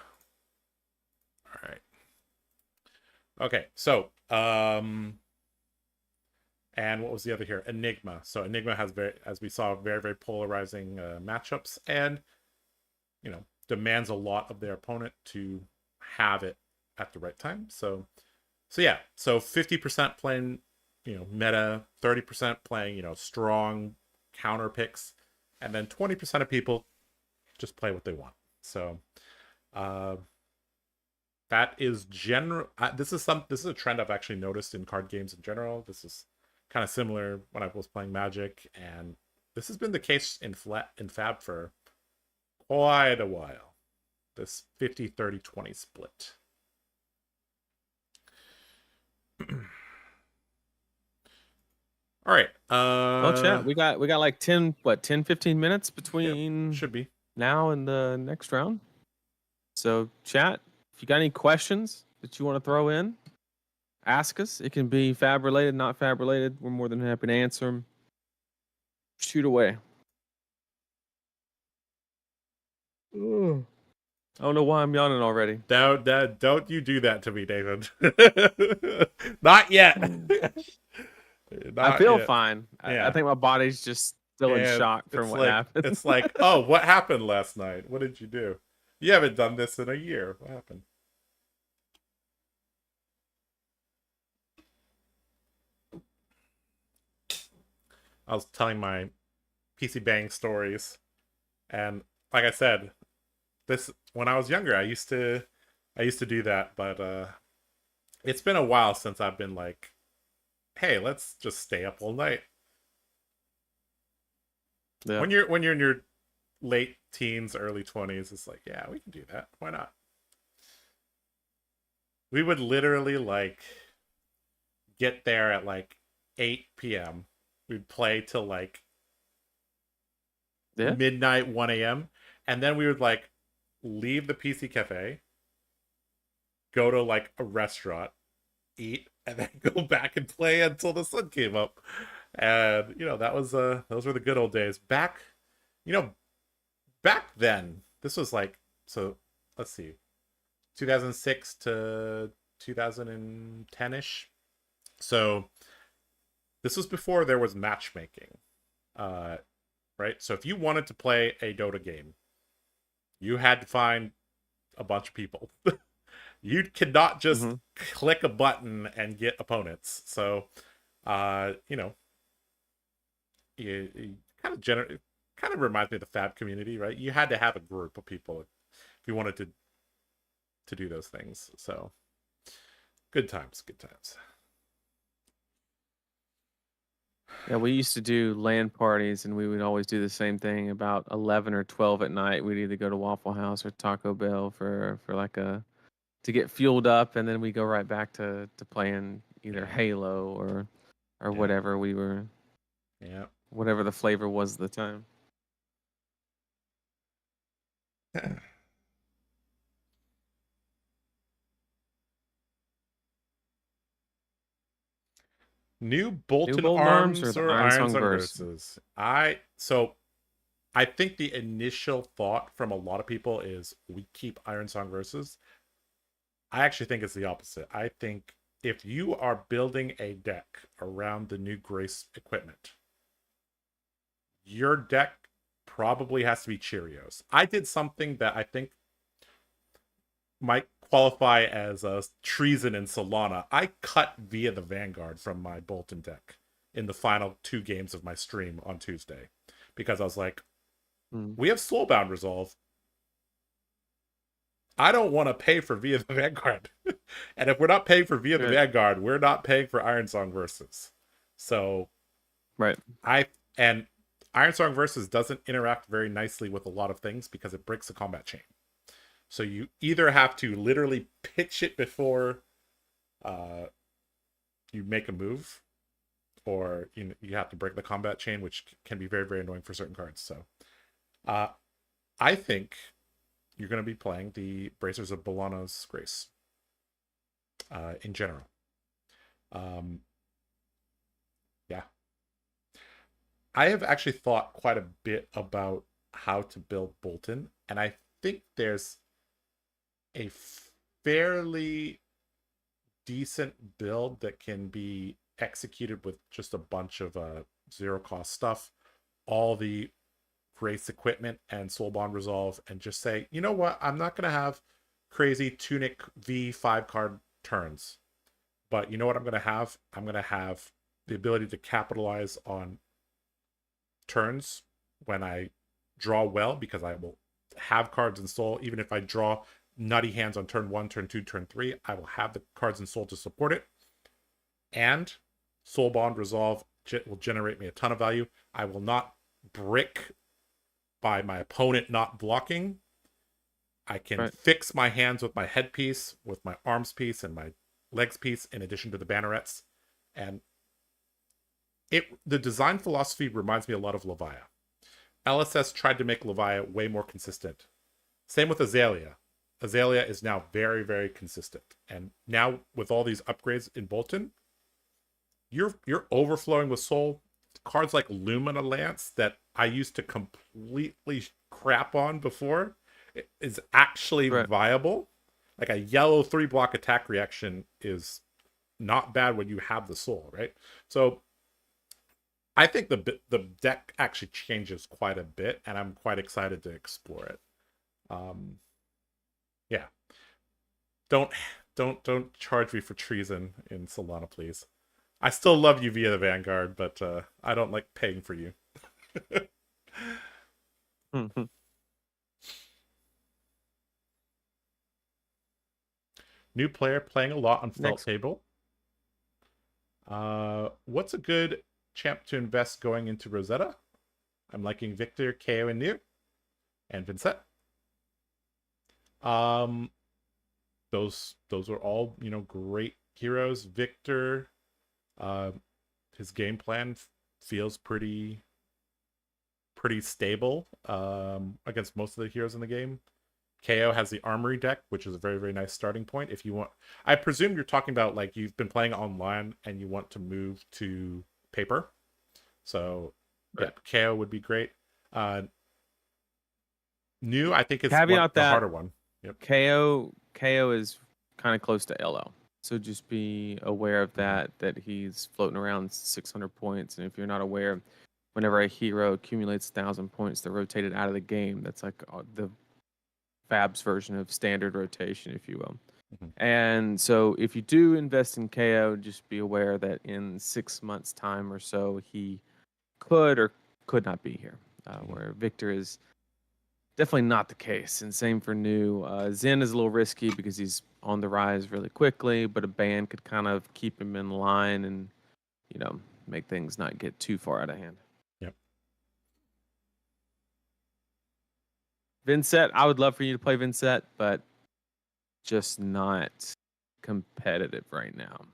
S1: All right. Okay, so and what was the other here? Enigma. So Enigma has, very, as we saw, very, very polarizing matchups, and demands a lot of their opponent to have it at the right time. So yeah. So 50% playing, meta, 30% playing, strong counter picks, and then 20% of people just play what they want. So that is general. This is a trend I've actually noticed in card games in general. This is kind of similar when I was playing Magic, and this has been the case in Fab for quite a while. This 50-30-20 split. All right.
S2: Well, chat. We got like 10, 15 minutes
S1: Yeah,
S2: between
S1: should be.
S2: now and the next round. So, chat, if you got any questions that you want to throw in, ask us. It can be fab related, not fab related. We're more than happy to answer them. Shoot away. Ugh. I don't know why I'm yawning already.
S1: Don't you do that to me, David. Not yet.
S2: I
S1: Not
S2: feel
S1: yet.
S2: fine.
S1: Yeah.
S2: I think my body's just still in shock from what happened.
S1: It's like, oh, what happened last night? What did you do? You haven't done this in a year. What happened? I was telling my PC Bang stories, and like I said, this, when I was younger, I used to do that, but it's been a while since I've been like, hey, let's just stay up all night.
S2: Yeah.
S1: When you're in your late teens, early 20s, it's like, yeah, we can do that. Why not? We would literally like get there at like 8 p.m. We'd play till like midnight, 1 a.m. And then we would like leave the PC cafe, go to like a restaurant, eat, and then go back and play until the sun came up. And that was those were the good old days. Back then, this was like, so let's see, 2006 to 2010ish. So this was before there was matchmaking. Right? So if you wanted to play a Dota game, you had to find a bunch of people. You could not just click a button and get opponents. So, you kind of reminds me of the Fab community, right? You had to have a group of people if you wanted to to do those things. So good times, good times.
S2: Yeah, we used to do LAN parties, and we would always do the same thing about 11 or 12 at night. We'd either go to Waffle House or Taco Bell for like a to get fueled up, and then we go right back to playing either
S1: Yeah.
S2: Halo or
S1: Yeah.
S2: whatever we were,
S1: Yeah.
S2: whatever the flavor was at the time.
S1: New
S2: New
S1: Bolton
S2: Bolton Arms or
S1: Arms
S2: the
S1: or
S2: Iron
S1: Iron
S2: Song
S1: Song
S2: verse?
S1: versus? I think the initial thought from a lot of people is we keep Iron Song versus. I actually think it's the opposite. I think if you are building a deck around the new Grace equipment, your deck probably has to be Cheerios. I did something that I think might qualify as a treason in Solana. I cut via the Vanguard from my Bolton deck in the final 2 games of my stream on Tuesday because I was like, we have Soulbound Resolve. I don't want to pay for via the Vanguard. And if we're not paying for via the Vanguard, we're not paying for Iron Song versus. So
S2: right.
S1: And Iron Song versus doesn't interact very nicely with a lot of things because it breaks the combat chain. So you either have to literally pitch it before you make a move, or you have to break the combat chain, which can be very, very annoying for certain cards. So I think you're going to be playing the Bracers of Bolano's Grace in general. Yeah. I have actually thought quite a bit about how to build Bolton, and I think there's a fairly decent build that can be executed with just a bunch of zero cost stuff, all the Grace equipment and Soul Bond Resolve, and just say, you know what, I'm not going to have crazy Tunic V5 card turns, but you know what I'm going to have? I'm going to have the ability to capitalize on turns when I draw well, because I will have cards in Soul. Even if I draw nutty hands on turn 1, turn 2, turn 3, I will have the cards in Soul to support it. And Soul Bond Resolve will generate me a ton of value. I will not brick by my opponent not blocking. I can fix my hands with my headpiece, with my arms piece, and my legs piece, in addition to the bannerets. And the design philosophy reminds me a lot of Levia. LSS tried to make Levia way more consistent. Same with Aelia. Aelia is now very, very consistent. And now with all these upgrades in Bolton, you're overflowing with Soul. Cards like Lumina Lance that I used to completely crap on before is actually viable. Like a yellow 3-block attack reaction is not bad when you have the Soul, right? So I think the deck actually changes quite a bit, and I'm quite excited to explore it. Yeah. Don't charge me for treason in Solana, please. I still love you via the Vanguard, but I don't like paying for you. New player playing a lot on Felt Table. What's a good champ to invest going into Rosetta? I'm liking Victor, KO, and New, and Vincent. Those are all, great heroes. Victor, his game plan feels pretty stable against most of the heroes in the game. KO has the Armory deck, which is a very, very nice starting point. If you want, I presume you're talking about like you've been playing online and you want to move to paper. So yeah, KO would be great. New, I think, is the harder one. Yep.
S2: KO is kind of close to LL. So just be aware of that he's floating around 600 points. And if you're not aware, whenever a hero accumulates 1,000 points, they're rotated out of the game. That's like the Fab's version of standard rotation, if you will. And so if you do invest in KO, just be aware that in 6 months' time or so, he could or could not be here. Where Victor is definitely not the case. And same for new. Zen is a little risky because he's on the rise really quickly, but a ban could kind of keep him in line and, make things not get too far out of hand.
S1: Yep.
S2: Vincent, I would love for you to play Vincent, but just not competitive right now.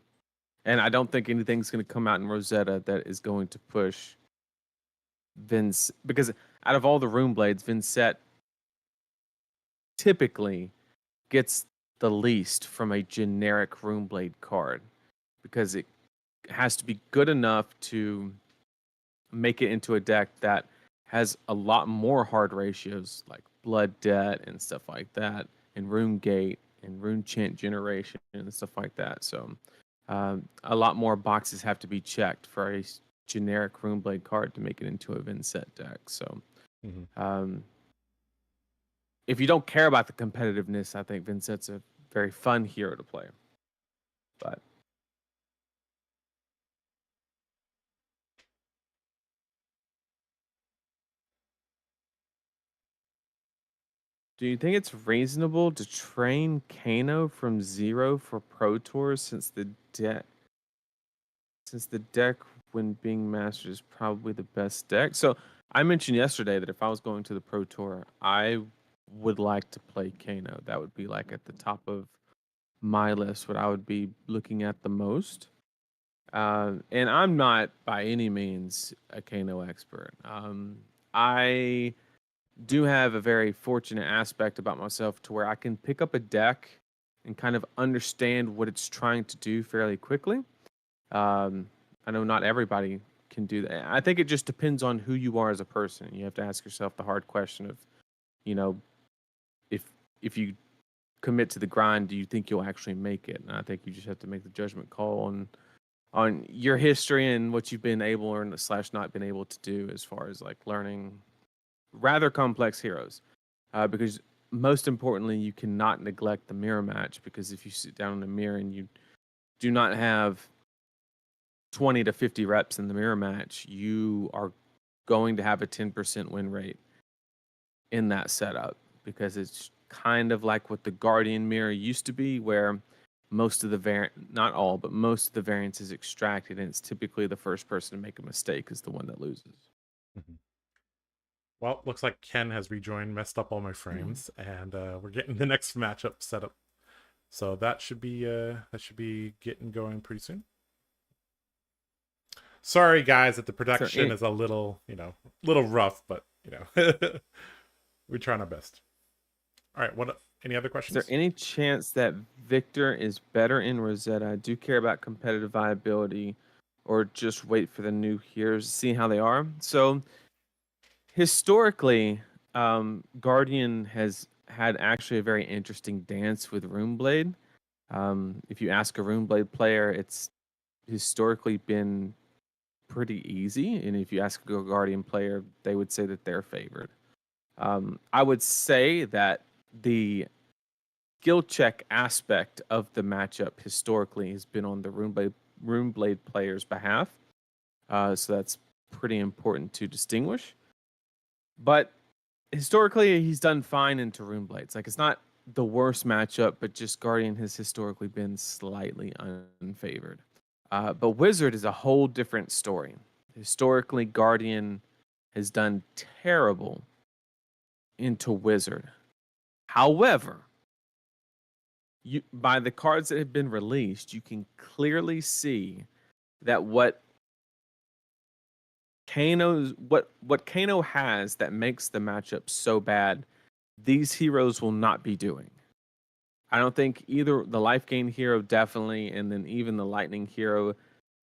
S2: And I don't think anything's going to come out in Rosetta that is going to push Vince, because out of all the Rune Blades, Vincent typically gets the least from a generic Rune Blade card, because it has to be good enough to make it into a deck that has a lot more hard ratios like Blood Debt and stuff like that, and Rune Gate and Rune Chant Generation and stuff like that. So a lot more boxes have to be checked for a generic Runeblade card to make it into a Vincent deck. So if you don't care about the competitiveness, I think Vincent's a very fun hero to play. But do you think it's reasonable to train Kano from 0 for Pro Tours since the deck when being mastered is probably the best deck? So I mentioned yesterday that if I was going to the Pro Tour, I would like to play Kano. That would be like at the top of my list, what I would be looking at the most. And I'm not by any means a Kano expert. I do have a very fortunate aspect about myself to where I can pick up a deck and kind of understand what it's trying to do fairly quickly. I know not everybody can do that. I think it just depends on who you are as a person. You have to ask yourself the hard question of, if you commit to the grind, do you think you'll actually make it? And I think you just have to make the judgment call on your history and what you've been able or / not been able to do as far as like learning rather complex heroes. Because most importantly, you cannot neglect the mirror match, because if you sit down in a mirror and you do not have 20 to 50 reps in the mirror match, you are going to have a 10% win rate in that setup, because it's kind of like what the Guardian mirror used to be, where most of the not all, but most of the variance is extracted, and it's typically the first person to make a mistake is the one that loses.
S1: Well, looks like Ken has rejoined, messed up all my frames, and we're getting the next matchup set up. So that should be getting going pretty soon. Sorry guys that the production is a little, little rough, but we're trying our best. All right, any other questions?
S2: Is there any chance that Victor is better in Rosetta? I do care about competitive viability, or just wait for the new heroes to see how they are. So historically, Guardian has had actually a very interesting dance with Runeblade. If you ask a Runeblade player, it's historically been pretty easy, and if you ask a Guardian player, they would say that they're favored. I would say that the skill check aspect of the matchup historically has been on the Runeblade player's behalf, so that's pretty important to distinguish. But historically, he's done fine into Runeblades. Like, it's not the worst matchup, but just Guardian has historically been slightly unfavored. But Wizard is a whole different story. Historically, Guardian has done terrible into Wizard. However, by the cards that have been released, you can clearly see that what Kano has that makes the matchup so bad, these heroes will not be doing. I don't think either the life gain hero definitely, and then even the lightning hero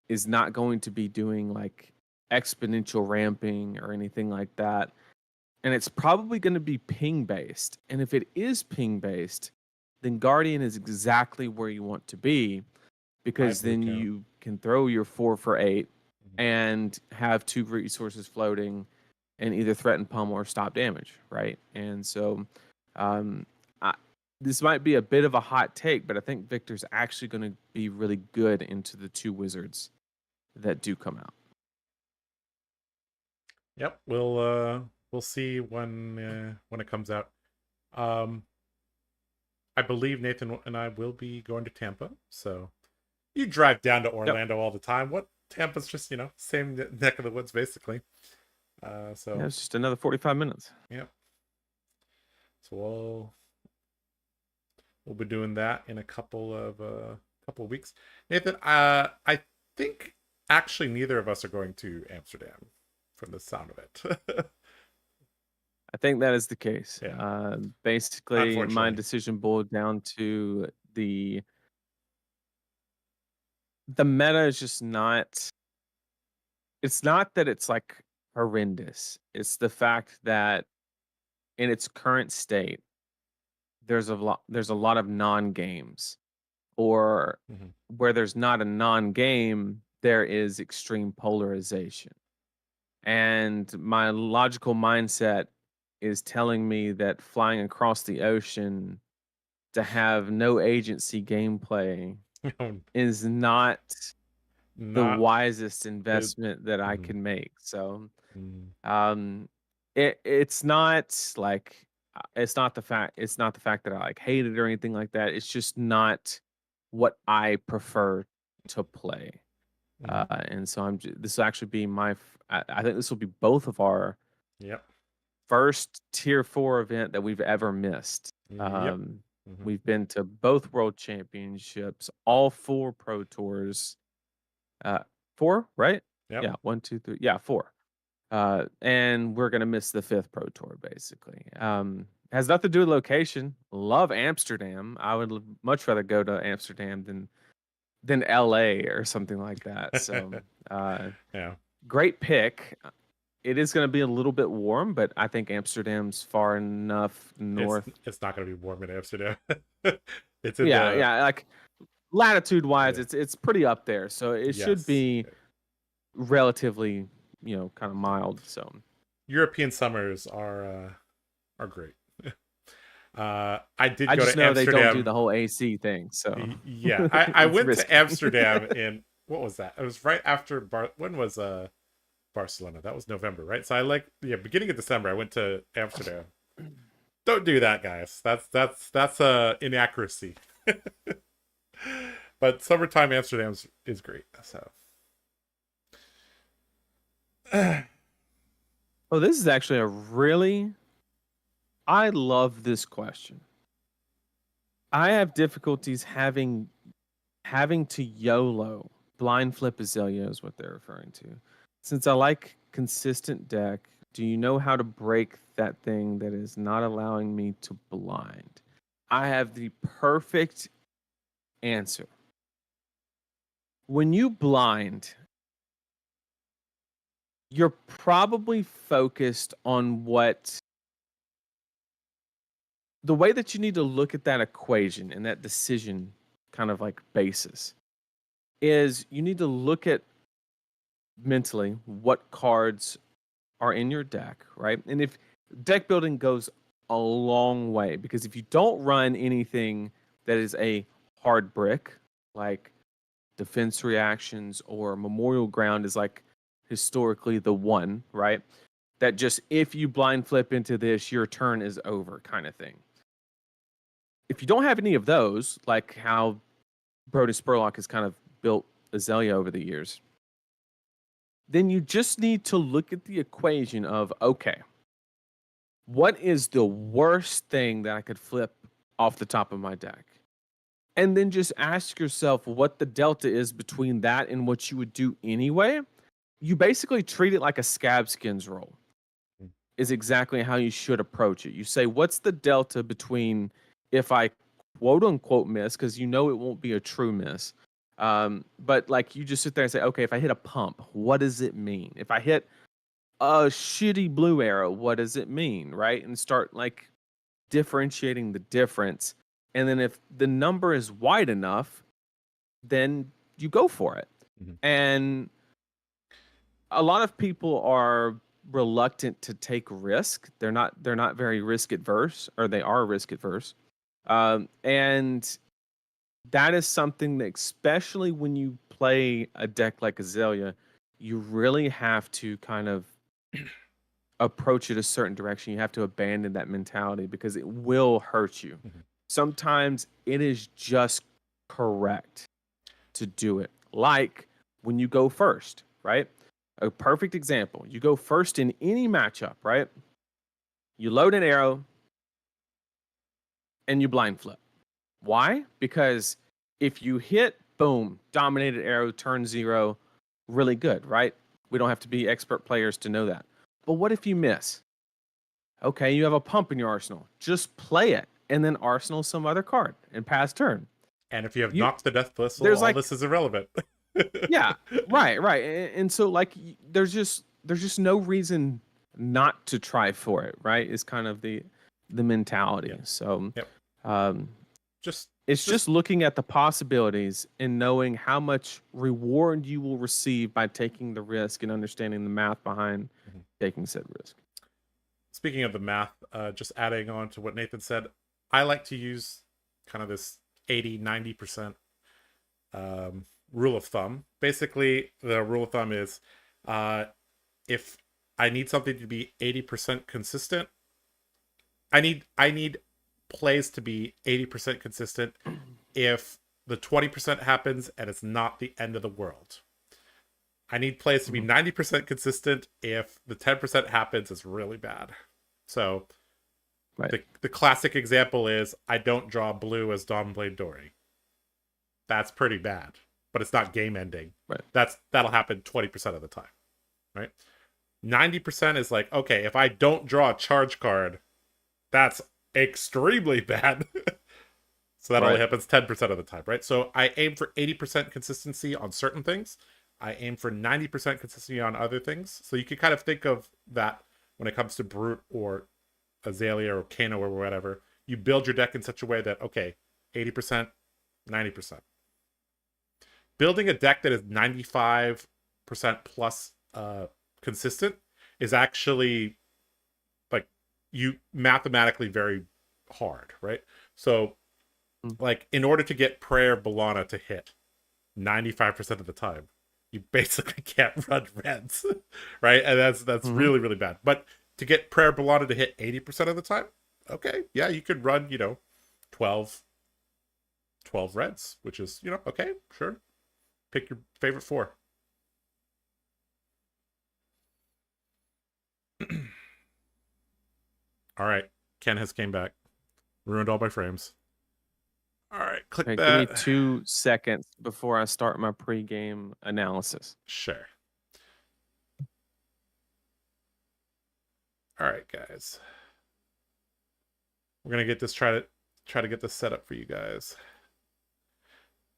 S2: is not going to be doing like exponential ramping or anything like that. And it's probably going to be ping based. And if it is ping based, then Guardian is exactly where you want to be, because then you can throw your 4 for 8 and have 2 resources floating and either threaten pummel or stop damage, right? And so this might be a bit of a hot take, but I think Victor's actually going to be really good into the 2 wizards that do come out.
S1: Yep, we'll we'll see when it comes out. Um, I believe Nathan and I will be going to Tampa, so you drive down to
S2: Yep.
S1: Orlando all the time. What Tampa's just same neck of the woods basically. So
S2: Yeah, it's just another 45 minutes.
S1: yeah. So we'll be doing that in a couple of weeks. Nathan, I think actually neither of us are going to Amsterdam, from the sound of it.
S2: I think that is the case.
S1: Yeah.
S2: Basically, my
S1: Unfortunately.
S2: decision boiled down to the meta is just not. It's not that it's like horrendous. It's the fact that in its current state, there's a lot of non-games, or
S1: Mhm.
S2: where there's not a non-game, there is extreme polarization. And my logical mindset is telling me that flying across the ocean to have no agency gameplay is not the
S1: Not
S2: wisest
S1: it.
S2: investment that I
S1: Mhm.
S2: can make. So,
S1: Mm.
S2: um, it's not like it's not the fact that I like hate it or anything like that. It's just not what I prefer to play.
S1: Mhm.
S2: And so this will actually be I think this will be both of our
S1: Yep.
S2: first tier 4 event that we've ever missed.
S1: Yep. Mhm.
S2: We've been to both world championships, all 4 pro tours. 4, right?
S1: Yep.
S2: Yeah, 1, 2, 3. Yeah, 4. And we're gonna miss the 5th pro tour basically. Has nothing to do with location. Love Amsterdam. I would much rather go to Amsterdam than LA or something like that. So,
S1: Yeah.
S2: great pick. It is going to be a little bit warm, but I think Amsterdam's far enough
S1: It's
S2: north.
S1: it's not gonna be warm in Amsterdam. It's in
S2: Yeah,
S1: the
S2: yeah, like latitude wise,
S1: yeah.
S2: it's pretty up there, so it should
S1: Yes.
S2: be relatively, kind of mild. So
S1: European summers are great. I did
S2: I
S1: go
S2: just
S1: to
S2: know they don't do the
S1: Amsterdam.
S2: whole AC thing, so
S1: Yeah, I
S2: it's
S1: went to
S2: risky.
S1: Amsterdam in what was that? It was right after when was Barcelona? That was November, right? So beginning of December I went to Amsterdam. Don't do that, guys. That's inaccuracy. But summertime Amsterdam is great. So
S2: Oh, this is actually I love this question. I have difficulties having to YOLO. Blind flip Azealia is what they're referring to. Since I like consistent deck, do you know how to break that thing that is not allowing me to blind? I have the perfect answer. When you blind, you're probably focused on the way that you need to look at that equation and that decision kind of like basis is you need to look at mentally what cards are in your deck, right? And if deck building goes a long way, because if you don't run anything that is a hard brick, like defense reactions or memorial ground is like historically the one, right? That just if you blind flip into this, your turn is over kind of thing. If you don't have any of those, like how Brody Spurlock has kind of built Azealia over the years, then you just need to look at the equation of, okay, what is the worst thing that I could flip off the top of my deck? And then just ask yourself what the delta is between that and what you would do anyway. You basically treat it like a scab skins roll, is exactly how you should approach it. You say, what's the delta between if I quote unquote miss, because you know it won't be a true miss. But like you just sit there and say, okay, if I hit a pump, what does it mean? If I hit a shitty blue arrow, what does it mean? Right. And start like differentiating the difference. And then if the number is wide enough, then you go for it.
S1: Mhm.
S2: And a lot of people are reluctant to take risk. They're not very risk adverse, or they are risk adverse. And that is something that, especially when you play a deck like Azealia, you really have to kind of approach it a certain direction. You have to abandon that mentality because it will hurt you.
S1: Mhm.
S2: Sometimes it is just correct to do it. Like when you go first, right? A perfect example. You go first in any matchup, right? You load an arrow and you blind flip. Why? Because if you hit, boom, dominated arrow, turn 0, really good, right? We don't have to be expert players to know that. But what if you miss? Okay, you have a pump in your arsenal. Just play it and then arsenal some other card and pass turn.
S1: And if you have
S2: You
S1: knocked the death whistle,
S2: there's
S1: all
S2: like
S1: this is irrelevant.
S2: yeah, right. And so like there's just no reason not to try for it, right? Is kind of the mentality.
S1: Yep.
S2: So
S1: Yep.
S2: um
S1: Just
S2: it's just looking at the possibilities and knowing how much reward you will receive by taking the risk and understanding the math behind taking said risk.
S1: Speaking of the math, just adding on to what Nathan said, I like to use kind of this 80-90% rule of thumb. Basically, the rule of thumb is if I need something to be 80% consistent, I need plays to be 80% consistent if the 20% happens and it's not the end of the world. I need plays to be 90% consistent if the 10% happens is really bad. So
S2: right.
S1: the classic example is I don't draw blue as Dawnblade Dory. That's pretty bad, but it's not game ending.
S2: Right.
S1: That'll happen 20% of the time, right? 90% is like, okay, if I don't draw a charge card, that's extremely bad. So that only happens 10% of the time, right? So I aim for 80% consistency on certain things. I aim for 90% consistency on other things. So you can kind of think of that when it comes to Brute or Aelia or Kano or whatever. You build your deck in such a way that, okay, 80%, 90%. Building a deck that is 95% plus consistent is actually like you mathematically very hard, right? So like in order to get Prayer Bellana to hit 95% of the time, you basically can't run reds, right? And that's really, really bad. But to get Prayer Bellana to hit 80% of the time, okay, yeah, you could run, 12 reds, which is, okay, sure. Pick your favorite 4. All right, Ken has came back. Ruined all my frames. All right, click that.
S2: Give me 2 seconds before I start my pregame analysis.
S1: Sure. All right, guys. We're gonna get this try to get this set up for you guys.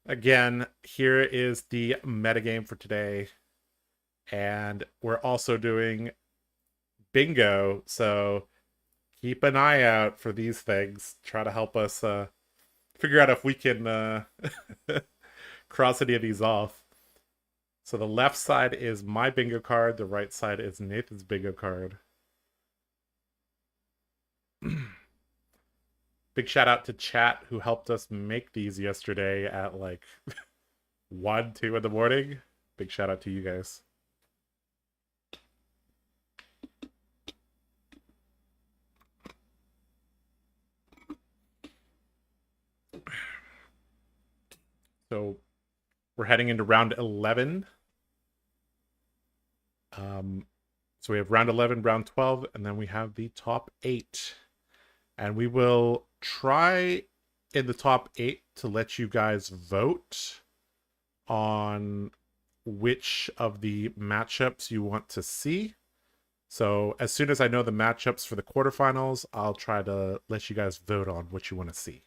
S1: Again, here is the metagame for today, and we're also doing bingo. So keep an eye out for these things. Try to help us figure out if we can cross any of these off. So the left side is my bingo card. The right side is Nathan's bingo card. Big shout out to chat who helped us make these yesterday at like 1, 2 in the morning. Big shout out to you guys. So we're heading into round 11. So we have round 11, round 12, and then we have the top 8. And we will try in the top 8 to let you guys vote on which of the matchups you want to see. So as soon as I know the matchups for the quarterfinals, I'll try to let you guys vote on what you want to see,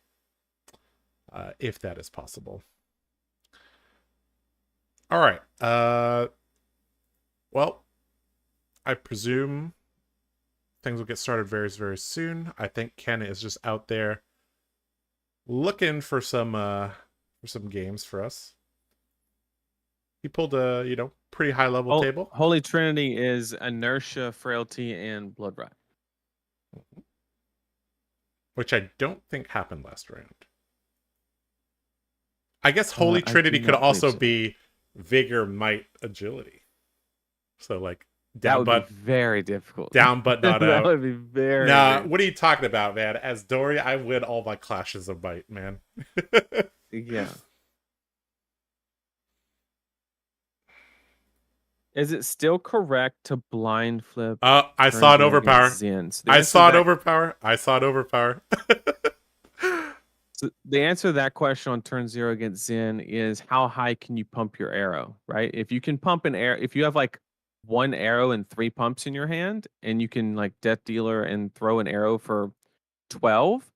S1: if that is possible. All right. Well, I presume things will get started very, very soon. I think Ken is just out there looking for some games for us. He pulled a pretty high level table.
S2: Holy Trinity is Inertia, Frailty, and Blood Rat.
S1: Which I don't think happened last round. I guess Holy Trinity could also be Vigor, Might, Agility. So like
S2: That
S1: Down
S2: would be
S1: but
S2: very difficult.
S1: down but not
S2: That
S1: out.
S2: would be very,
S1: Nah,
S2: very
S1: what are you talking about, man? As Dory, I win all my clashes of might, man.
S2: yeah. Is it still correct to blind flip
S1: I
S2: turn
S1: saw it
S2: 0 against
S1: overpower.
S2: Zen? So
S1: I saw it overpower. I saw it overpower.
S2: So the answer to that question on turn 0 against Zen is how high can you pump your arrow, right? If you can pump an arrow, if you have like 1 arrow and 3 pumps in your hand, and you can like Death Dealer and throw an arrow for 12,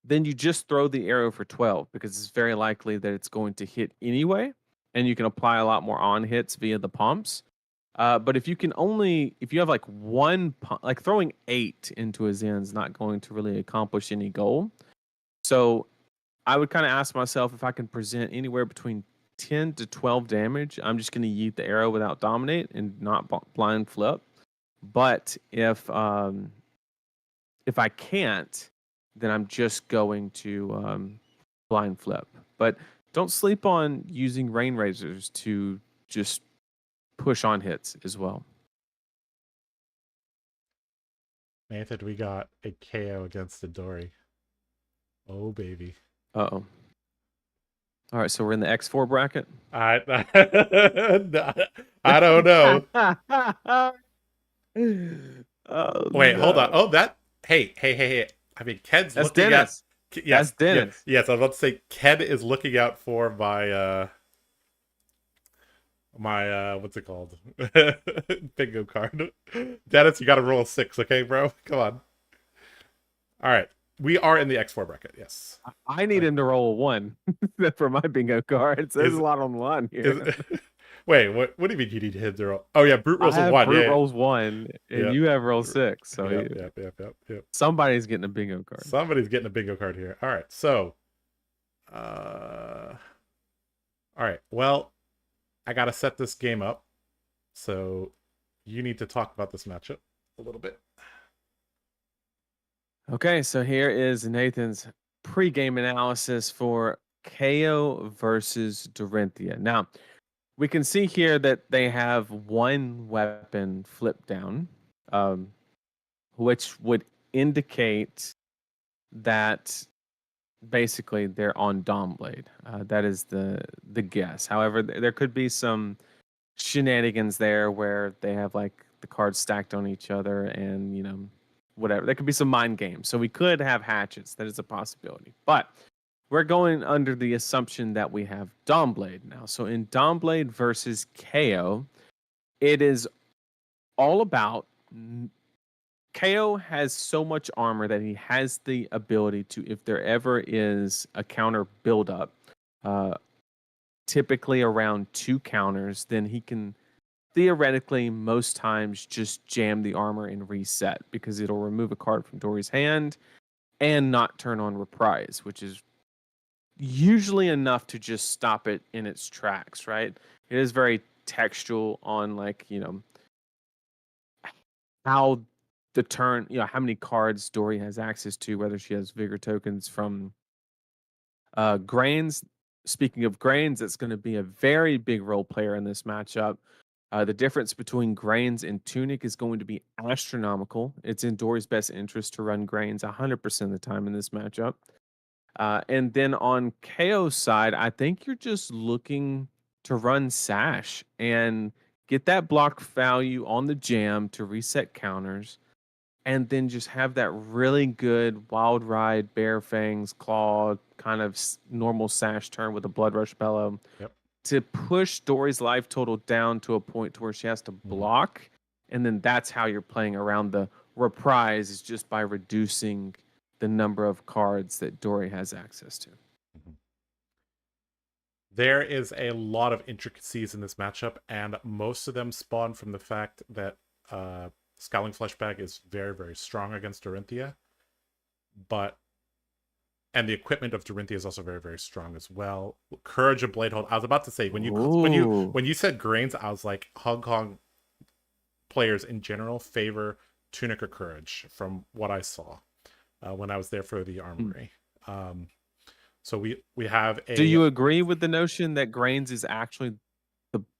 S2: then you just throw the arrow for 12 because it's very likely that it's going to hit anyway, and you can apply a lot more on hits via the pumps. But if you have like one pump, like throwing 8 into a Zen is not going to really accomplish any goal. So I would kind of ask myself if I can present anywhere between 10 to 12 damage. I'm just going to yeet the arrow without dominate and not blind flip. But if I can't, then I'm just going to blind flip. But don't sleep on using rain razors to just push on hits as well.
S1: Nathan, we got a KO against the Dory. Oh, baby.
S2: Uh-oh. All right, so we're in the X4 bracket.
S1: I don't know.
S2: Oh,
S1: Wait,
S2: no.
S1: hold on. Oh, that. Hey. I mean, Ked's
S2: That's
S1: looking
S2: Dennis.
S1: at. Yes,
S2: That's Dennis.
S1: Yes, I was about to say Ked is looking out for my what's it called? Bingo card. Dennis, you got to roll a 6, okay, bro? Come on. All right. We are in the X4 bracket, yes.
S2: I need him to roll a 1 for my bingo card. So there's a lot on the line here.
S1: Wait, what do you mean you need him to roll? Oh, yeah, Brute rolls a 1.
S2: Brute rolls 1, and
S1: Yep.
S2: you have roll 6. So
S1: Yep.
S2: somebody's getting a bingo card.
S1: Somebody's getting a bingo card here. All right, so... all right, well, I got to set this game up. So you need to talk about this matchup a little bit.
S2: Okay, so here is Nathan's pregame analysis for KO versus Dorinthia. Now, we can see here that they have 1 weapon flipped down, which would indicate that basically they're on Dawnblade. That is the guess. However, there could be some shenanigans there where they have like the cards stacked on each other and whatever. There could be some mind games. So we could have hatchets. That is a possibility. But we're going under the assumption that we have Dawnblade now. So in Dawnblade versus KO, it is all about KO has so much armor that he has the ability to, if there ever is a counter buildup, typically around 2 counters, then he can theoretically most times just jam the armor and reset because it'll remove a card from Dory's hand and not turn on reprise, which is usually enough to just stop it in its tracks, right? It is very textual on how the turn, how many cards Dory has access to, whether she has vigor tokens from Grains. Speaking of Grains, it's going to be a very big role player in this matchup. The difference between Grains and Tunic is going to be astronomical. It's in Dory's best interest to run Grains 100% of the time in this matchup. And then on KO's side, I think you're just looking to run Sash and get that block value on the jam to reset counters, and then just have that really good Wild Ride, Bear Fangs, Claw, kind of normal Sash turn with a Blood Rush Bellow.
S1: Yep.
S2: To push Dory's life total down to a point to where she has to block. And then that's how you're playing around the reprise, is just by reducing the number of cards that Dory has access to.
S1: There is a lot of intricacies in this matchup, and most of them spawn from the fact that Scowling Fleshbag is very, very strong against Dorinthia. And the equipment of Dorinthia is also very, very strong as well. Courage and Bladehold. I was about to say when you said Grains, I was like, Hong Kong players in general favor Tunic or Courage from what I saw when I was there for the Armory. So we have a.
S2: Do you agree with the notion that Grains is actually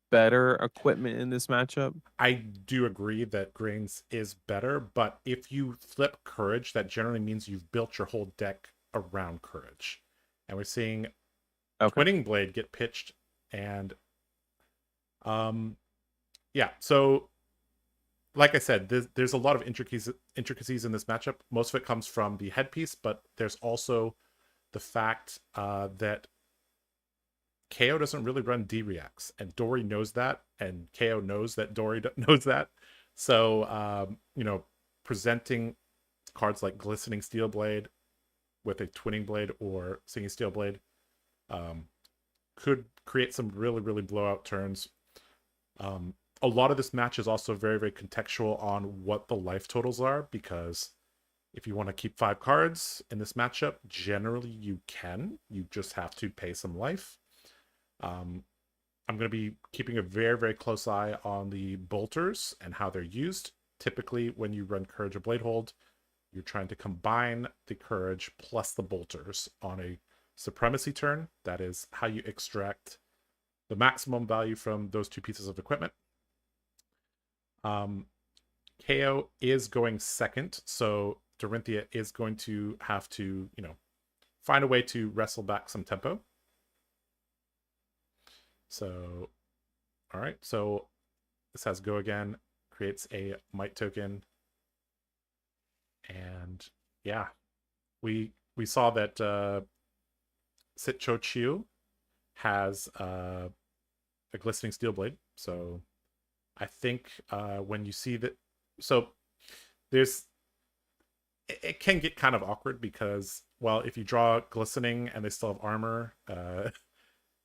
S2: better equipment in this matchup?
S1: I do agree that Grains is better, but if you flip Courage, that generally means you've built your whole deck around Courage. And we're seeing
S2: Okay.
S1: Twinning Blade get pitched, and yeah, so like I said, there's a lot of intricacies in this matchup. Most of it comes from the headpiece, but there's also the fact that KO doesn't really run D reacts, and Dory knows that, and KO knows that Dory knows that. So, presenting cards like Glistening Steel Blade with a Twinning Blade or Singing Steel Blade could create some really, really blowout turns. A lot of this match is also very, very contextual on what the life totals are, because if you want to keep 5 cards in this matchup, generally you can. You just have to pay some life. I'm going to be keeping a very, very close eye on the bolters and how they're used. Typically, when you run Courage or Bladehold, you're trying to combine the Courage plus the bolters on a Supremacy turn. That is how you extract the maximum value from those 2 pieces of equipment. KO is going second, so Dorinthia is going to have to, find a way to wrestle back some tempo. So, all right, so this has Go Again, creates a Might token, and yeah, we saw that Sitcho Chiu has a Glistening Steel Blade, so I think when you see that, so it can get kind of awkward because, well, if you draw Glistening and they still have armor,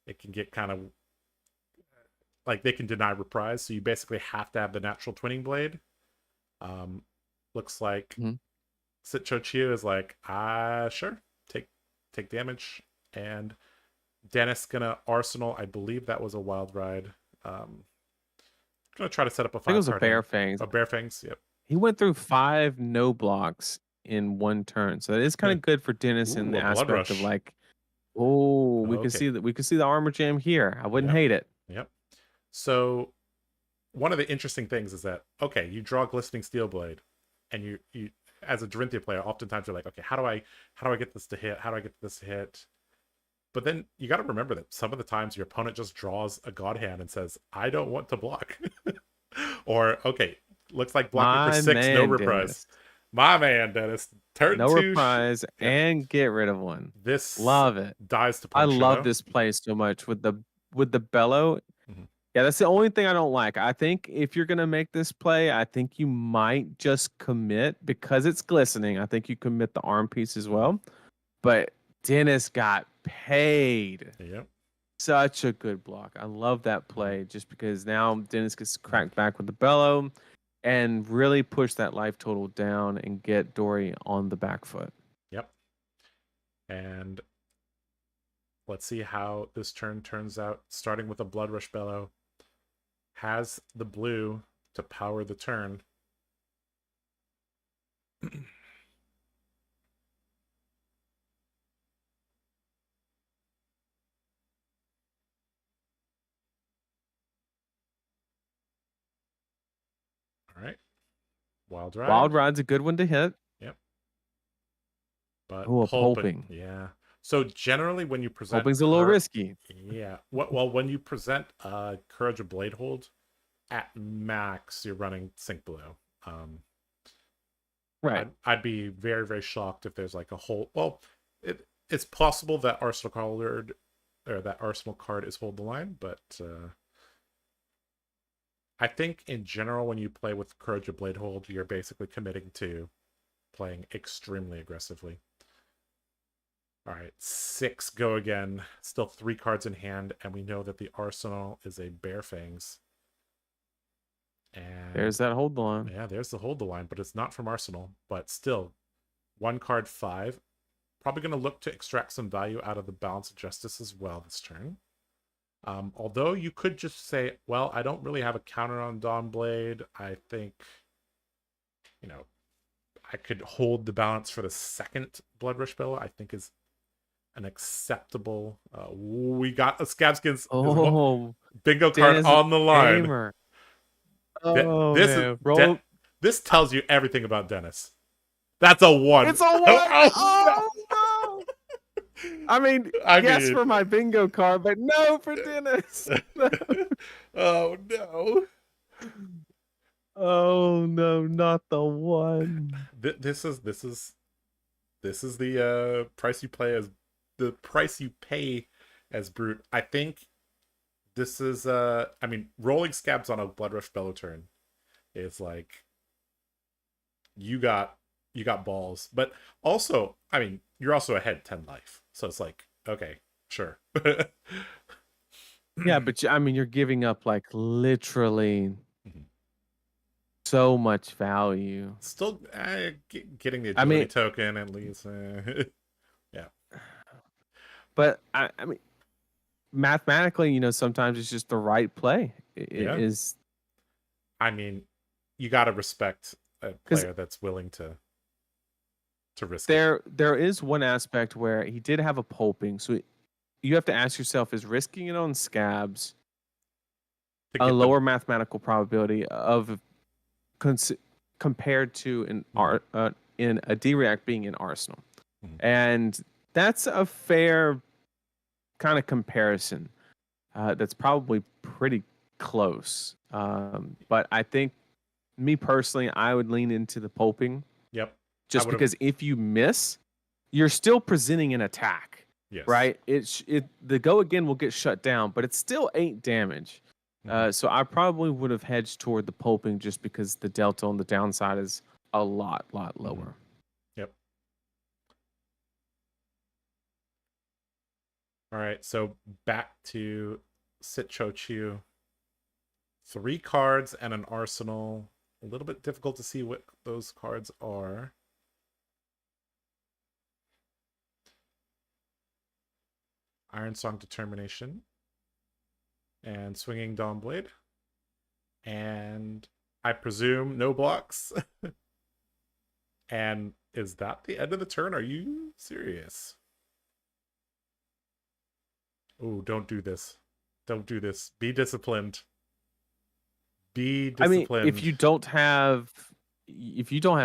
S1: it can get kind of like they can deny reprise. So you basically have to have the natural Twinning Blade. Looks like Sitcho Chiu is like, sure, take damage. And Dennis gonna Arsenal. I believe that was a Wild Ride. Gonna try to set up a 5
S2: I think it was a
S1: card
S2: Bear
S1: hand.
S2: Fangs.
S1: A Bear Fangs, yep.
S2: He went through 5 no blocks in one turn, so that is kind of good for Dennis in the
S1: a Blood
S2: aspect of
S1: Rush.
S2: like, we could
S1: Okay.
S2: see that, we could see the armor jam here. I wouldn't
S1: Yep.
S2: hate it.
S1: Yep. So one of the interesting things is that, okay, you draw Glistening Steel Blade, and you as a Dorinthia player, oftentimes you're like, okay, how do I get this to hit? How do I get this to hit? But then you got to remember that some of the times your opponent just draws a God Hand and says, I don't want to block. Or, okay, looks like blocking for 6, no reprise.
S2: Dennis.
S1: My man, Dennis. Turn
S2: no
S1: 2.
S2: reprise and get rid of one.
S1: This
S2: love it.
S1: Dies to
S2: I
S1: punch.
S2: love this play so much with the bellow. Yeah, that's the only thing I don't like. I think if you're gonna make this play, I think you might just commit because it's glistening. I think you commit the arm piece as well. But Dennis got paid.
S1: Yep.
S2: Such a good block. I love that play just because now Dennis gets cracked back with the bellow and really push that life total down and get Dory on the back foot.
S1: Yep. And let's see how this turn turns out. Starting with a Blood Rush Bellow. Has the blue to power the turn. All right. Wild Ride.
S2: Wild Ride's a good one to hit.
S1: Yep. But
S2: pulping.
S1: Yeah. So generally when you present
S2: pulping's a little risky.
S1: Yeah. Well, when you present Courage of Bladehold, at max you're running Sink Below.
S2: Right.
S1: I'd be very, very shocked if there's like a whole, well, it's possible that Arsenal card is Hold the Line, but I think in general when you play with Courage of Bladehold, you're basically committing to playing extremely aggressively. All right, 6 Go Again. Still 3 cards in hand, and we know that the Arsenal is a Bear Fangs. And
S2: there's that Hold the Line.
S1: Yeah, there's the Hold the Line, but it's not from Arsenal. But still, 1 card 5. Probably going to look to extract some value out of the Balance of Justice as well this turn. Although you could just say, well, I don't really have a counter on Dawnblade. I think, I could hold the balance for the second Blood Rush Bellow. I think is an acceptable. We got a Scabskins. Bingo card
S2: Dennis
S1: on the line.
S2: Gamer.
S1: Th-
S2: Oh
S1: This is
S2: man,
S1: De-
S2: roll.
S1: this tells you everything about Dennis. That's a 1.
S2: It's a one.
S1: Oh, no.
S2: Oh no! I mean,
S1: I
S2: yes
S1: mean,
S2: for my bingo card, but no for Dennis. No.
S1: oh no.
S2: Oh no, not the one.
S1: This is the price you play as the price you pay as Brute. I think this is I mean, rolling scabs on a Blood Rush Bellaturn is like you got balls. But also, I mean, you're also ahead 10 life. So it's like, okay, sure.
S2: Yeah, but I mean, you're giving up like literally
S1: Mhm.
S2: so much value.
S1: Still getting the
S2: I
S1: agility
S2: mean,
S1: token at least. Yeah.
S2: but I mean, mathematically, sometimes it's just the right play.
S1: Yeah.
S2: Is
S1: I mean, you got to respect a
S2: because
S1: player that's willing to risk it.
S2: there is one aspect where he did have a pulping, so you have to ask yourself: is risking it on scabs
S1: To
S2: a
S1: get the
S2: lower mathematical probability of compared to in a D-React being in Arsenal?
S1: Mhm.
S2: And that's a fair kind of comparison. That's probably pretty close. But I think, me personally, I would lean into the pulping
S1: Yep.
S2: just because if you miss, you're still presenting an attack,
S1: Yes.
S2: right? The go again will get shut down, but it's still 8 damage. So I probably would have hedged toward the pulping just because the delta on the downside is a lot lower.
S1: Yep. All right, so back to Sitchochu. 3 cards and an arsenal. A little bit difficult to see what those cards are. Iron Song Determination. And Swinging Dawnblade. And I presume no blocks. And is that the end of the turn? Are you serious? Oh, don't do this. Don't do this. Be disciplined. Be disciplined.
S2: I mean, if you don't have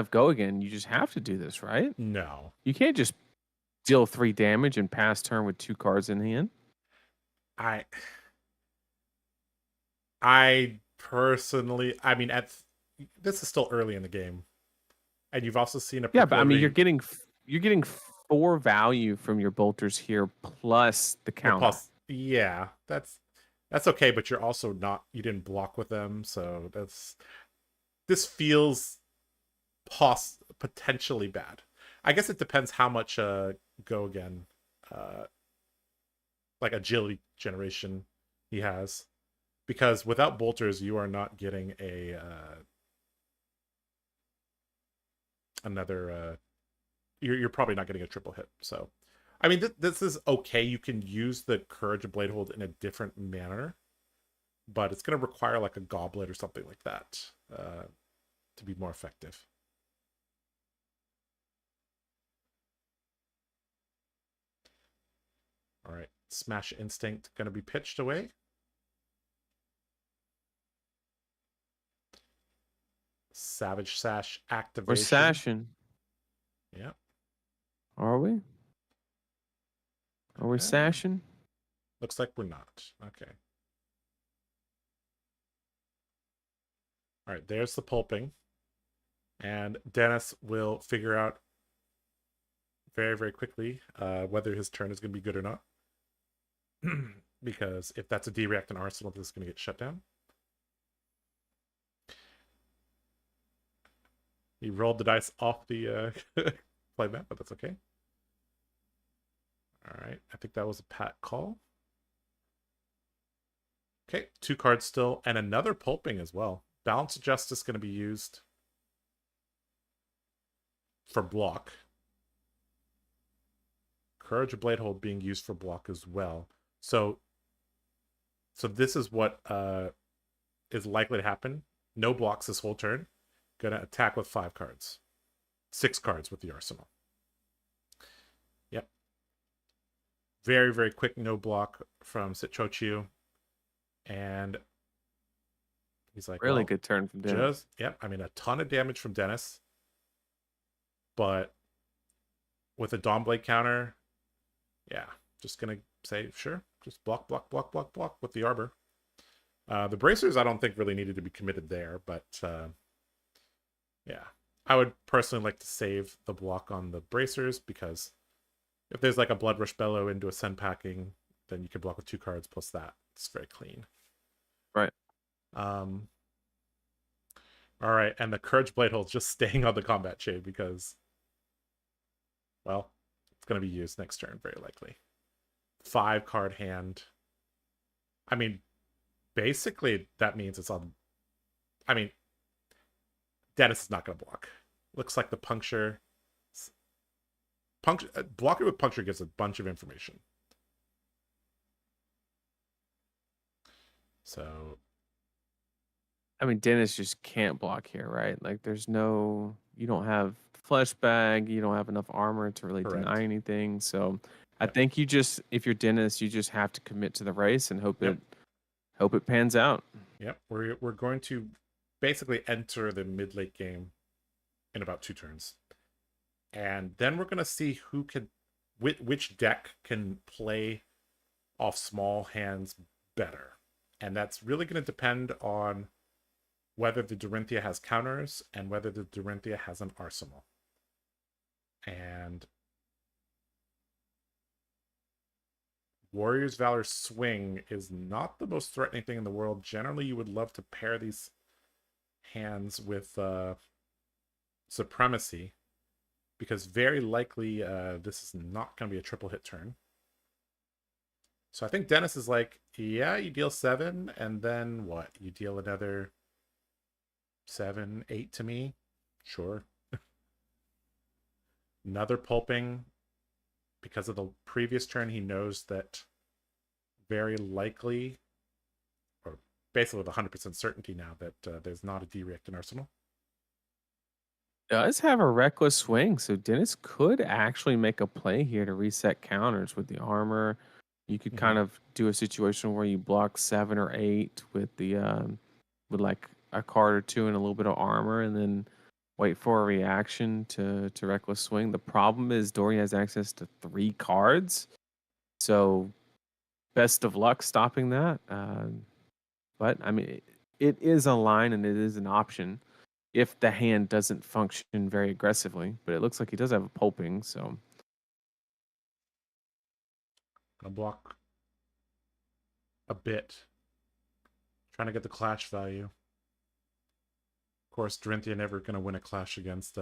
S2: go again, you just have to do this, right?
S1: No.
S2: You can't just deal 3 damage and pass turn with 2 cards in hand.
S1: I personally, I mean, this is still early in the game, and you've also seen a
S2: Yeah, but I mean, you're getting 4 value from your bolters here plus the counter.
S1: Yeah, that's okay, but you're also not, you didn't block with them, so this feels potentially bad. I guess it depends how much go again, like agility generation he has, because without bolters you are not getting a another you're probably not getting a triple hit. So I mean, this is okay. You can use the Courage of Bladehold in a different manner, but it's going to require like a goblet or something like that to be more effective. All right, Smash Instinct going to be pitched away. Savage Sash activation.
S2: We're sashing.
S1: Yeah.
S2: Are we? Are we sashing?
S1: Looks like we're not. Okay. All right, there's the pulping. And Dennis will figure out very, very quickly whether his turn is going to be good or not. Because if that's a D-React and Arsenal, this is going to get shut down. He rolled the dice off the play mat, but that's okay. All right, I think that was a pat call. Okay, 2 cards still, and another pulping as well. Balance of Justice going to be used for block. Courage of Bladehold being used for block as well. So this is what is likely to happen. No blocks this whole turn. Gonna attack with 5 cards. 6 cards with the arsenal. Yep. Very, very quick no block from Sitchochu. And he's like,
S2: Really
S1: well,
S2: good turn from Dennis.
S1: just, yep, I mean, a ton of damage from Dennis. But with a Dawn Blade counter, yeah, just going to say, sure, just block, block, block, block, block with the Arbor. The bracers, I don't think really needed to be committed there, but yeah. I would personally like to save the block on the bracers because if there's like a Blood Rush Bellow into a Send Packing, then you can block with 2 cards plus that. It's very clean.
S2: Right.
S1: All right, and the Courage Blade Hole just staying on the combat shade because, well, it's going to be used next turn, very likely. 5-card hand. I mean, basically, that means it's on. I mean, Dennis is not going to block. Looks like the puncture. Blocking with puncture gives a bunch of information. So,
S2: I mean, Dennis just can't block here, right? Like, there's no, you don't have flesh bag, you don't have enough armor to really
S1: correct.
S2: deny anything. So, I
S1: Yep.
S2: think you just, if you're Dennis, you just have to commit to the race and hope
S1: Yep.
S2: it pans out.
S1: Yep. We're going to basically enter the mid late game in about 2 turns, and then we're going to see who can, which deck can play off small hands better, and that's really going to depend on whether the Dorinthia has counters and whether the Dorinthia has an arsenal. And Warrior's Valor Swing is not the most threatening thing in the world. Generally, you would love to pair these hands with Supremacy, because very likely this is not going to be a triple hit turn. So I think Dennis is like, yeah, you deal 7, and then what? You deal another 7, 8 to me? Sure. Another pulping. Because of the previous turn, he knows that very likely, or basically with 100% certainty now, that there's not a D-React in Arsenal.
S2: Does have a reckless swing, so Dennis could actually make a play here to reset counters with the armor. You could kind of do a situation where you block 7 or 8 with the with like a card or 2 and a little bit of armor, and then wait for a reaction to reckless swing. The problem is Dory has access to 3 cards, so best of luck stopping that. But I mean, it is a line and it is an option if the hand doesn't function very aggressively. But it looks like he does have a pulping, so
S1: Gonna block a bit. Trying to get the clash value. Of course, Dorinthia never gonna win a clash against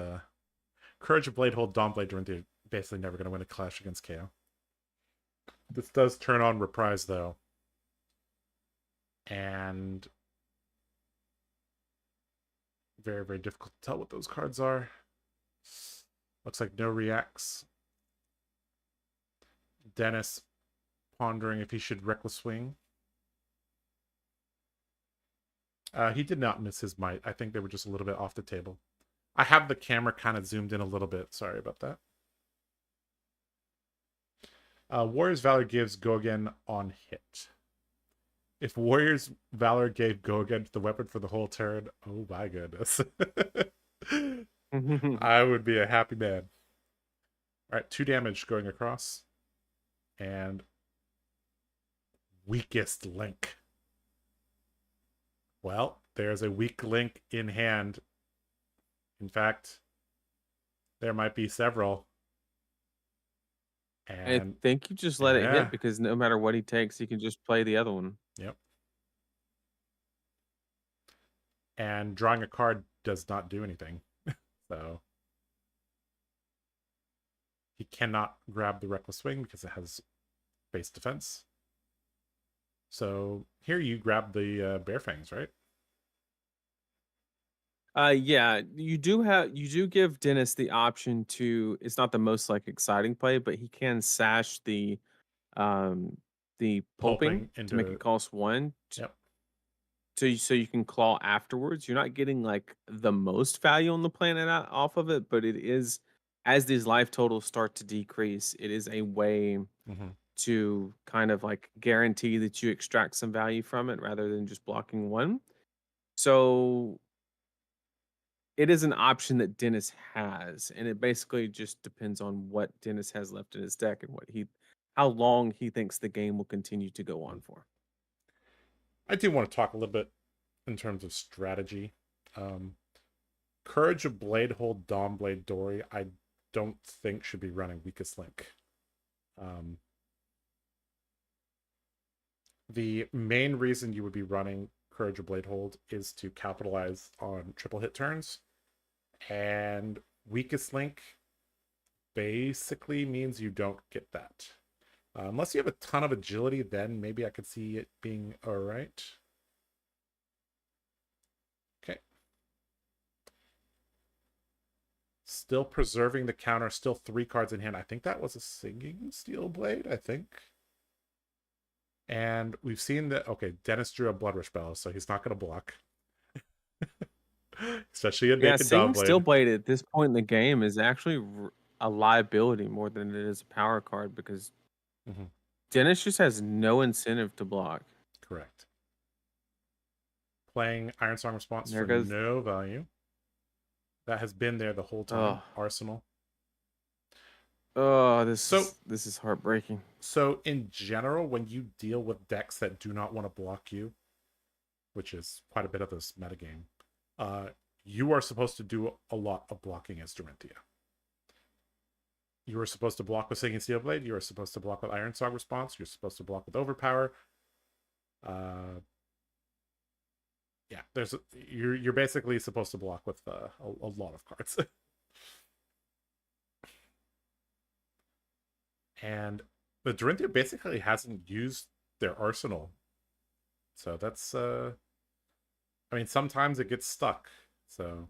S1: Courage of Blade Hold, Dawnblade Dorinthia basically never gonna win a clash against KO. This does turn on Reprise though. And very, very difficult to tell what those cards are. Looks like no reacts. Dennis pondering if he should Reckless Swing. He did not miss his might. I think they were just a little bit off the table. I have the camera kind of zoomed in a little bit. Sorry about that. Warrior's Valor gives Go Again on hit. If Warrior's Valor gave Go Again the weapon for the whole turn, oh my goodness. I would be a happy man. All right, 2 damage going across. And weakest link. Well, there's a weak link in hand. In fact, there might be several.
S2: I
S1: And
S2: think you just let it
S1: yeah.
S2: hit because no matter what he takes, he can just play the other one.
S1: Yep. And drawing a card does not do anything. So he cannot grab the Reckless Swing because it has base defense. So here you grab the Bear Fangs, right?
S2: Yeah, you do give Dennis the option to, it's not the most like exciting play, but he can sash um the pulping to make
S1: into
S2: it cost 1
S1: yep.
S2: so you can claw afterwards. You're not getting like the most value on the planet off of it, but it is, as these life totals start to decrease, it is a way to kind of like guarantee that you extract some value from it rather than just blocking one. So it is an option that Dennis has, and it basically just depends on what Dennis has left in his deck and how long he thinks the game will continue to go on for.
S1: I do want to talk a little bit in terms of strategy. Courage of Bladehold, Dawnblade, Dory, I don't think should be running Weakest Link. The main reason you would be running Courage of Bladehold is to capitalize on triple hit turns, and Weakest Link basically means you don't get that. Unless you have a ton of agility, then maybe I could see it being all right. Okay. Still preserving the counter, still 3 cards in hand. I think that was a Singing Steel Blade, I think. And we've seen that, okay, Dennis drew a Blood Rush Bellow, so he's not going to block. Especially a naked
S2: Singing
S1: Dawnblade.
S2: Steel Blade at this point in the game is actually a liability more than it is a power card because Dennis just has no incentive to block.
S1: Correct. Playing Iron Song Response for no value. That has been there the whole time. Arsenal.
S2: Oh, this is heartbreaking.
S1: So in general, when you deal with decks that do not want to block you, which is quite a bit of this metagame, you are supposed to do a lot of blocking as Dorinthia. You are supposed to block with Singing Steel Blade. You are supposed to block with Iron Song Response. You're supposed to block with Overpower. Yeah, you're basically supposed to block with a lot of cards. And the Dorinthia basically hasn't used their arsenal. So that's I mean, sometimes it gets stuck. So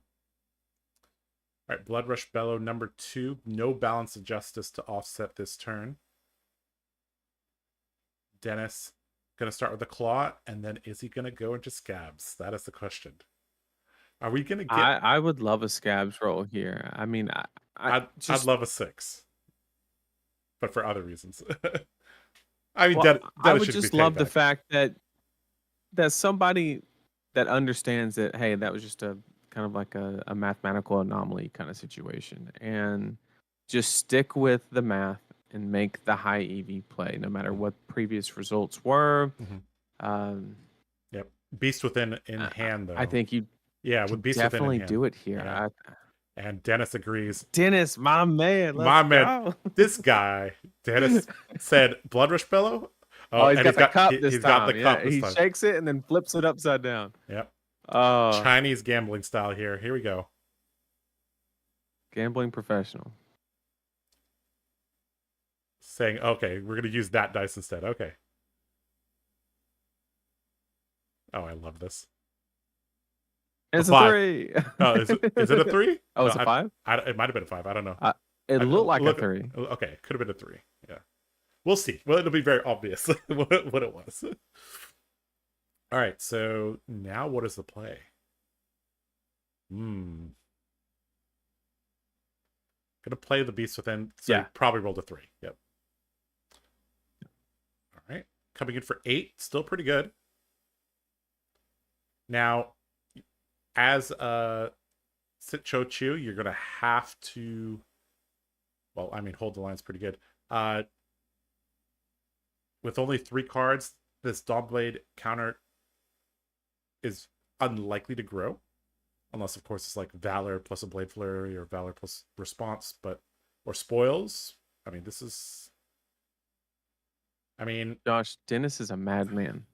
S1: all right, Blood Rush Bellow number 2. No Balance of Justice to offset this turn. Dennis going to start with the Claw, and then is he going to go into Scabs? That is the question. Are we going to get...
S2: I would love a Scabs roll here. I mean,
S1: I'd love a 6. But for other reasons. I mean,
S2: I would just love the fact that somebody that understands that, hey, that was just a kind of like a mathematical anomaly kind of situation, and just stick with the math and make the high EV play, no matter what previous results were.
S1: Yep, Beast Within in hand, though.
S2: I think you,
S1: with Beast
S2: definitely
S1: Within in hand.
S2: do it here.
S1: Yeah. And Dennis agrees.
S2: Dennis, my man.
S1: This guy. Dennis said, Blood Rush Bellow?
S2: He's got the cup this time.
S1: Got the cup this
S2: time. He shakes it and then flips it upside down.
S1: Yep. Chinese gambling style here. Here we go.
S2: Gambling professional.
S1: Saying, okay, we're going to use that dice instead. Okay. Oh, I love this.
S2: It's a 3.
S1: Oh, is it a 3?
S2: Oh, it's a 5?
S1: It might have been a 5. I don't know.
S2: It looked like a 3.
S1: Okay, it could have been a 3. Yeah. We'll see. Well, it'll be very obvious what it was. All right, so now what is the play? Gonna play the Beast Within. So you probably rolled a 3. Yep. All right. Coming in for 8. Still pretty good. Now, as Sit Cho Chu, you're gonna have to, well, I mean, hold the line's pretty good. With only 3 cards, this Dawnblade counter is unlikely to grow, unless of course it's like Valor plus a Blade Flurry or Valor plus Response, or Spoils. I mean,
S2: Josh, Dennis is a madman.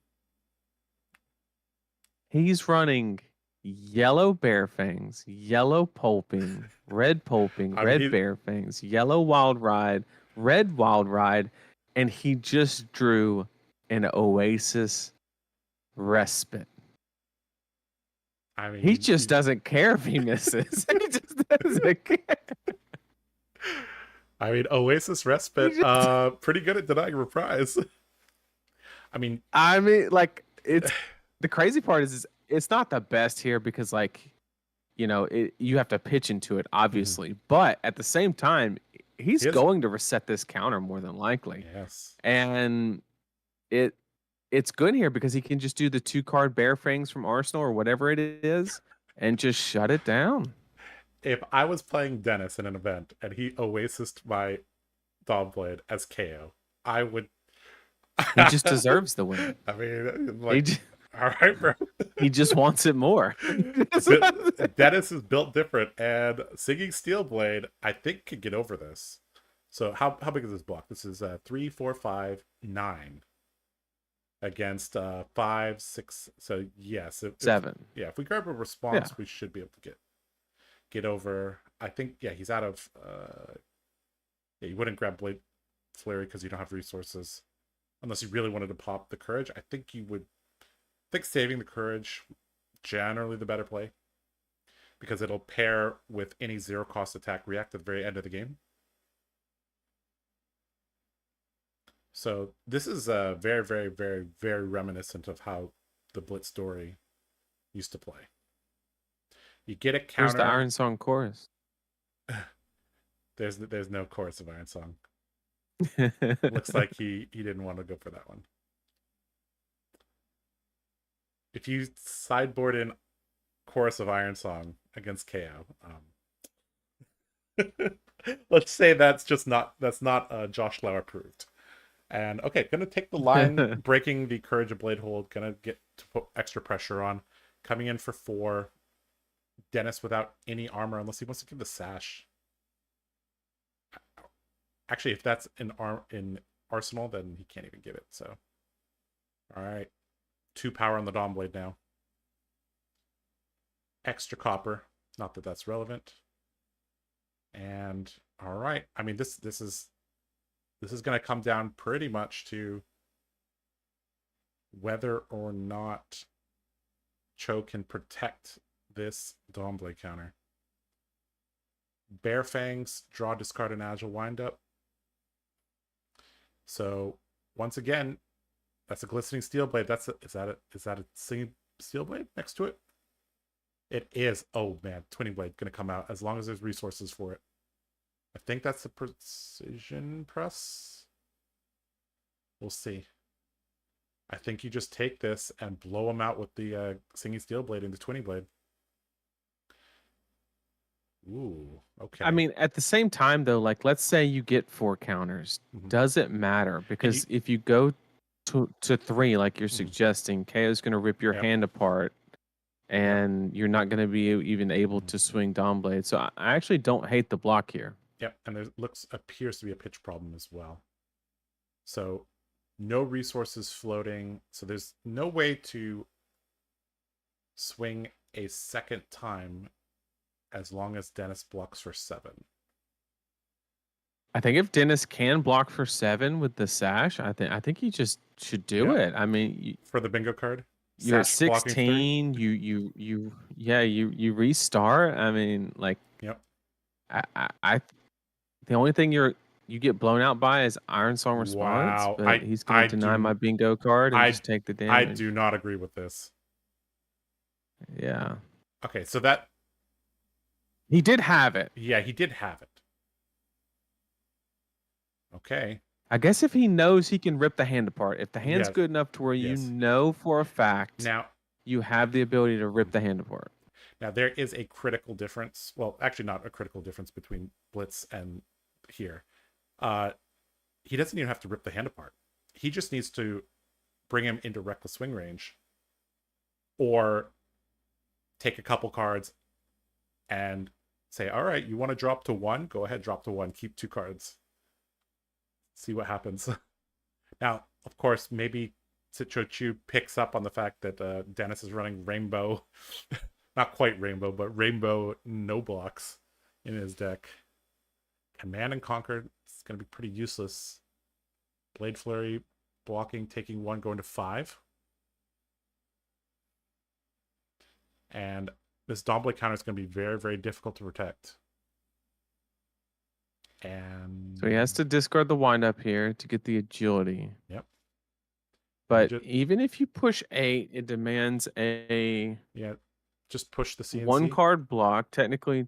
S2: He's running yellow Bear Fangs, yellow Pulping, red Pulping, red Bear Fangs, yellow Wild Ride, red Wild Ride, and he just drew an Oasis Respite.
S1: I mean,
S2: he just doesn't care if he misses. He just doesn't care.
S1: I mean, Oasis Respite, pretty good at denying reprise. I mean,
S2: like, it's the crazy part is it's not the best here because, like, you know, you have to pitch into it, obviously. But at the same time, he's
S1: His
S2: going to reset this counter more than likely.
S1: yes.
S2: And it's good here because he can just do the 2-card Bear Fangs from Arsenal or whatever it is and just shut it down.
S1: If I was playing Dennis in an event and he oasised my Dawnblade as KO, I would.
S2: He just deserves the win.
S1: I mean,
S2: He
S1: like,
S2: just,
S1: all right, bro.
S2: he just wants it more.
S1: Dennis is built different, and Singing Steel Blade, I think, could get over this. So how big is this block? This is 3, 4, 5, 9 against 5, 6. So yes,
S2: 7.
S1: Yeah, if we grab a response, we should be able to get over. I think he's out of. You wouldn't grab Blade Flurry because you don't have resources, unless you really wanted to pop the Courage. I think you would. I think saving the Courage generally the better play, because it'll pair with any 0-cost attack react at the very end of the game. So this is very, very, very, very reminiscent of how the Blitz Dory used to play. You get a counter.
S2: Where's the Iron Song chorus?
S1: There's no chorus of Iron Song. Looks like he didn't want to go for that one. If you sideboard in chorus of Iron Song against KO, let's say that's not Josh Lau approved. And okay, gonna take the line, breaking the Courage of Blade Hold, gonna get to put extra pressure on, coming in for 4. Dennis without any armor, unless he wants to give the Sash. Actually, if that's in Arsenal, then he can't even give it. So, all right, 2 power on the Dawnblade now. Extra copper. Not that that's relevant. And all right, I mean this is going to come down pretty much to whether or not Cho can protect this Dawnblade counter. Bear Fangs, draw, discard, and Agile Windup. So once again, that's a Glistening Steel Blade. Is that a Singing Steel Blade next to it? It is. Oh man, Twinning Blade gonna come out as long as there's resources for it. I think that's the Precision Press. We'll see. I think you just take this and blow them out with the Singing Steel Blade into Twinning Blade. Ooh, okay.
S2: I mean, at the same time, though, like, let's say you get 4 counters. Does it matter? Because if you go to 3, like you're suggesting, KO's going to rip your hand apart, and you're not going to be even able to swing Dawnblade. So I actually don't hate the block here.
S1: Yep, and there appears to be a pitch problem as well. So no resources floating. So there's no way to swing a second time as long as Dennis blocks for 7.
S2: I think if Dennis can block for 7 with the Sash, I think he just should do it. I mean,
S1: for the bingo card,
S2: you're at 16. You restart. I mean, like, I the only thing you get blown out by is Iron Song response.
S1: Wow,
S2: but he's going to deny my bingo card and just take the damage.
S1: I do not agree with this.
S2: Yeah.
S1: Okay, so that
S2: he did have it.
S1: Yeah, he did have it. Okay.
S2: I guess if he knows he can rip the hand apart, if the hand's good enough to where you know for a fact
S1: now
S2: you have the ability to rip the hand apart.
S1: Now there is a critical difference. Well, actually not a critical difference between Blitz and here. He doesn't even have to rip the hand apart. He just needs to bring him into reckless swing range, or take a couple cards and say, all right, you want to drop to 1? Go ahead, drop to 1. Keep 2 cards. See what happens. Now, of course, maybe Citrochu picks up on the fact that Dennis is running Rainbow. Not quite Rainbow, but Rainbow no blocks in his deck. Command and Conquer is going to be pretty useless. Blade Flurry, blocking, taking 1, going to 5. And this Dawnblade counter is going to be very, very difficult to protect. And
S2: so he has to discard the windup here to get the agility.
S1: Yep.
S2: But even if you push 8, it demands a
S1: just push the CNC.
S2: 1-card block. Technically,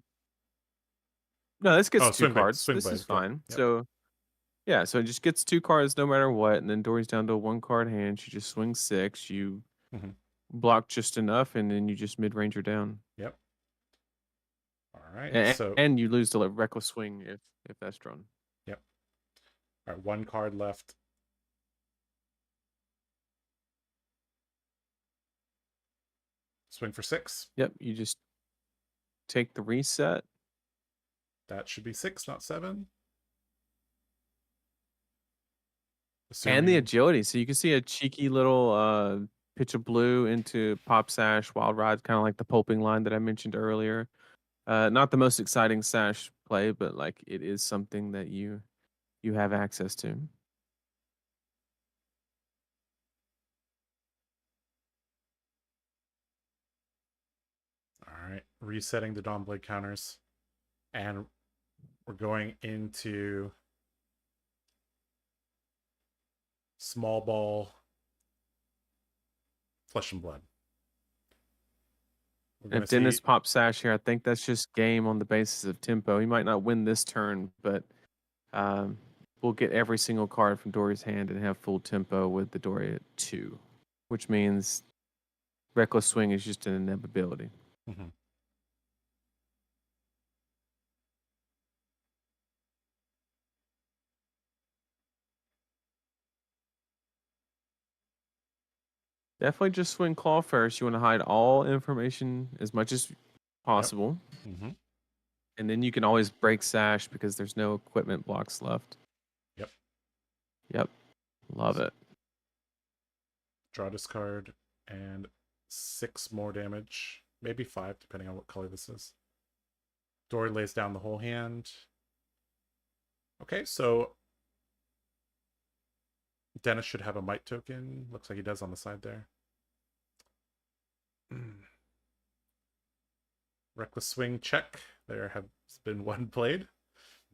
S2: No, this gets
S1: Oh,
S2: two
S1: swing blade.
S2: cards.
S1: Swing
S2: This
S1: blade.
S2: is fine.
S1: Yep.
S2: So yeah, so it just gets 2 cards no matter what, and then Dory's down to a 1-card hand. She just swings 6. You
S1: Mm-hmm.
S2: block just enough, and then you just mid-range her down.
S1: Yep. All right.
S2: And,
S1: So
S2: and you lose the reckless swing if that's drawn.
S1: yep. All right. 1 card left. Swing for 6.
S2: Yep, you just take the reset.
S1: That should be 6, not 7.
S2: And the
S1: Assuming.
S2: agility. So you can see a cheeky little pitch of blue into pop sash, wild ride, kind of like the pulping line that I mentioned earlier. Not the most exciting sash play, but like it is something that you have access to.
S1: All right. Resetting the Dawn Blade counters. And we're going into small ball Flesh and Blood.
S2: If Dennis pops sash here, I think that's just game on the basis of tempo. He might not win this turn, but we'll get every single card from Dory's hand and have full tempo with the Dory at 2, which means reckless swing is just an inevitability.
S1: Mm-hmm.
S2: Definitely just swing claw first. You want to hide all information as much as possible.
S1: Yep. Mm-hmm.
S2: And then you can always break sash because there's no equipment blocks left.
S1: Yep.
S2: Yep. Love it.
S1: Draw discard and 6 more damage. Maybe 5, depending on what color this is. Dory lays down the whole hand. Okay, so Dennis should have a might token. Looks like he does on the side there. Reckless swing check. There has been 1 played.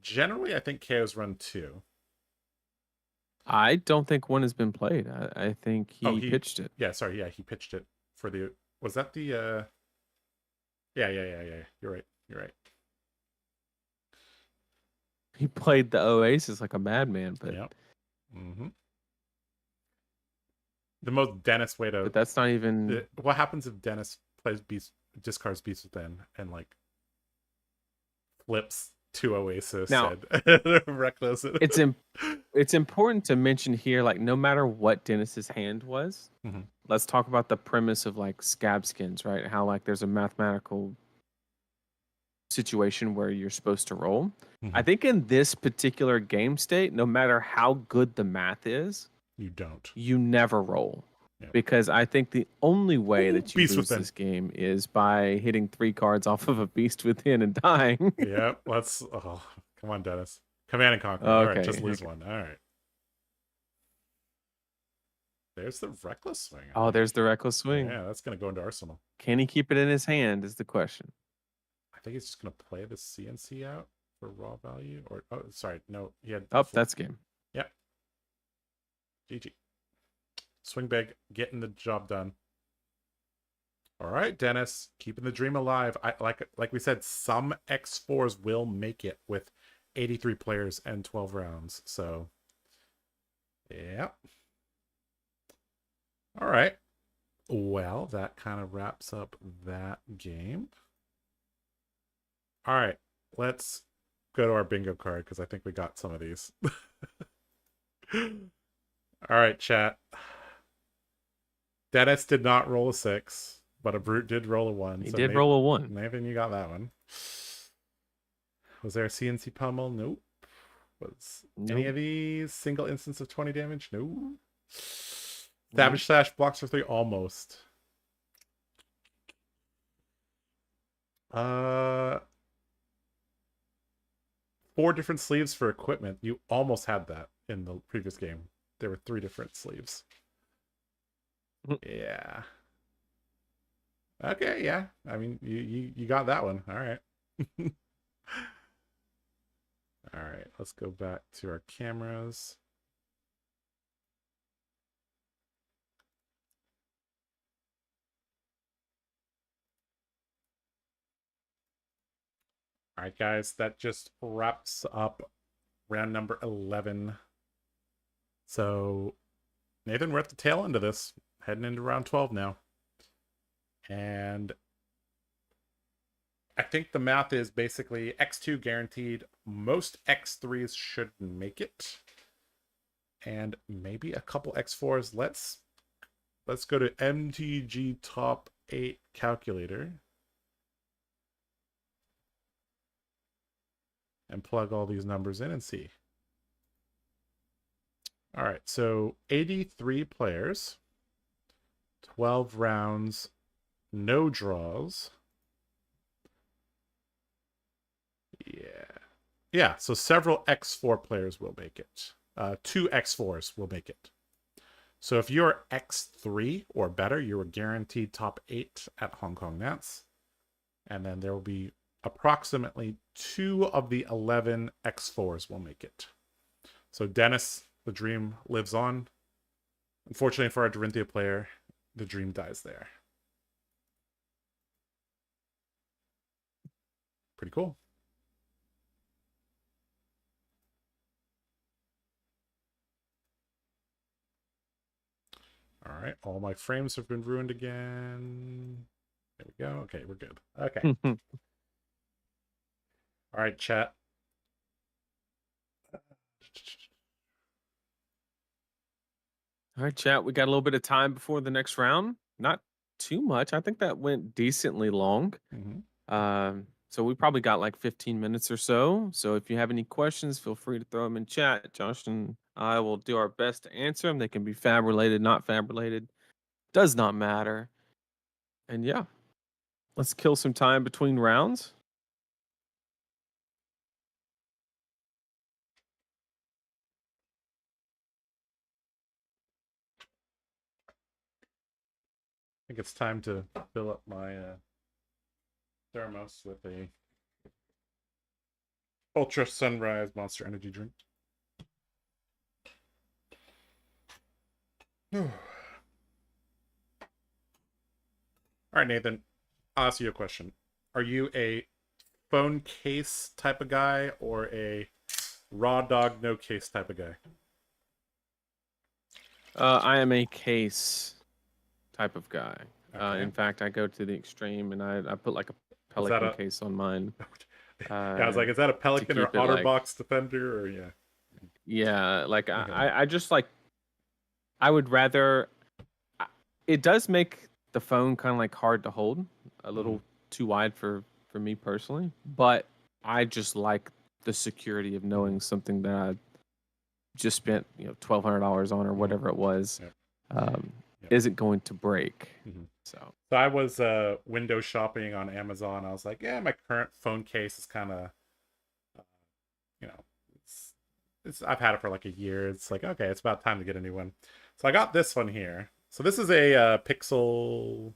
S1: Generally, I think KOs run 2.
S2: I don't think one has been played. I think he pitched it.
S1: Yeah, sorry. Yeah, he pitched it for the. Was that the? Yeah. You're right. You're right.
S2: He played the Oasis like a madman, but
S1: Yep. Mm-hmm. The most Dennis way to.
S2: But that's not even.
S1: What happens if Dennis plays Beast, discards Beast Within, and like flips 2 Oasis
S2: Now,
S1: and Reckless?
S2: It's important to mention here, like no matter what Dennis's hand was,
S1: mm-hmm.
S2: Let's talk about the premise of like scab skins, right? How like there's a mathematical situation where you're supposed to roll.
S1: Mm-hmm.
S2: I think in this particular game state, no matter how good the math is, you never roll. Yep. Because I think the only way that you lose this game is by hitting 3 cards off of a Beast Within and dying.
S1: Yep. Come on, Dennis. Command and Conquer. All right, just lose one. All right. There's the Reckless Swing.
S2: There's the Reckless Swing.
S1: Yeah, that's going to go into Arsenal.
S2: Can he keep it in his hand is the question.
S1: I think he's just going to play the CNC out for raw value. No. He had.
S2: That's game.
S1: Yep. GG. Swing big, getting the job done. All right, Dennis, keeping the dream alive. Like we said, some X4s will make it with 83 players and 12 rounds. So, yeah. All right. Well, that kind of wraps up that game. All right, let's go to our bingo card because I think we got some of these. All right, chat. Dennis did not roll a 6, but a brute did roll a 1.
S2: He did roll a 1.
S1: Nathan, you got that one. Was there a CNC pummel? Nope. Any of these single instance of 20 damage? No. Savage Slash blocks for 3, almost. 4 different sleeves for equipment. You almost had that in the previous game. There were 3 different sleeves. Yeah. Okay, yeah. I mean, you got that one. All right. All right, let's go back to our cameras. All right, guys, that just wraps up round number 11. So, Nathan, we're at the tail end of this, heading into round 12 now. And I think the math is basically X2 guaranteed. Most X3s should make it. And maybe a couple X4s. Let's go to MTG top 8 calculator. And plug all these numbers in and see. All right, so 83 players, 12 rounds, no draws. Yeah, so several X4 players will make it. 2 X4s will make it. So if you're X3 or better, you're guaranteed top 8 at Hong Kong Nats. And then there will be approximately 2 of the 11 X4s will make it. So Dennis, the dream lives on. Unfortunately for our Dorinthia player, the dream dies there. Pretty cool. All right, all my frames have been ruined again. There we go. Okay, we're good. Okay. All right, chat.
S2: All right, chat. We got a little bit of time before the next round. Not too much. I think that went decently long. So we probably got like 15 minutes or so. So if you have any questions, feel free to throw them in chat. Josh and I will do our best to answer them. They can be fab related, not fab related. Does not matter. And yeah, let's kill some time between rounds.
S1: I think it's time to fill up my thermos with a Ultra Sunrise Monster Energy drink. All right, Nathan, I'll ask you a question. Are you a phone case type of guy or a raw dog, no case type of guy?
S2: I am a case type of guy.
S1: Okay.
S2: In fact, I go to the extreme and I put like a Pelican case on mine.
S1: Yeah, I was like, is that a Pelican or OtterBox
S2: like,
S1: Defender or yeah?
S2: Yeah, like I just like I would rather. It does make the phone kind of like hard to hold, a little too wide for me personally. But I just like the security of knowing something that I just spent $1,200 on or whatever it was isn't going to break. So
S1: I was window shopping on Amazon. I was like, yeah, my current phone case is kind of, it's I've had it for like a year. It's like, okay, it's about time to get a new one. So I got this one here. So this is a Pixel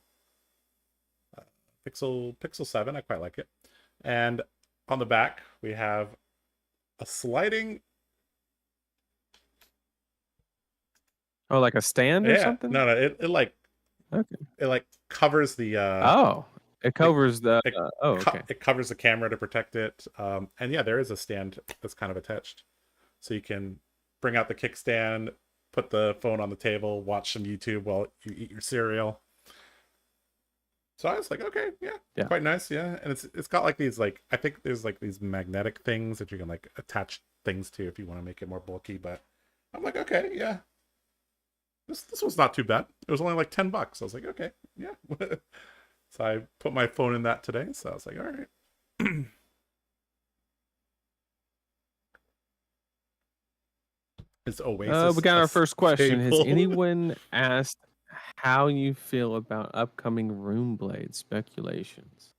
S1: 7. I quite like it. And on the back we have a sliding.
S2: Oh, like a stand or something?
S1: No, it like it like covers the
S2: it covers
S1: it covers the camera to protect it. And yeah, there is a stand that's kind of attached. So you can bring out the kickstand, put the phone on the table, watch some YouTube while you eat your cereal. So I was like, okay, yeah. Quite nice, yeah. And it's got like these like I think there's like these magnetic things that you can like attach things to if you want to make it more bulky. But I'm like, okay, yeah. This was not too bad. It was only like $10. I was like, okay, yeah. So I put my phone in that today. So I was like, all right. Is Oasis
S2: we got our first question.
S1: staple?
S2: Has anyone asked how you feel about upcoming Runeblade speculations?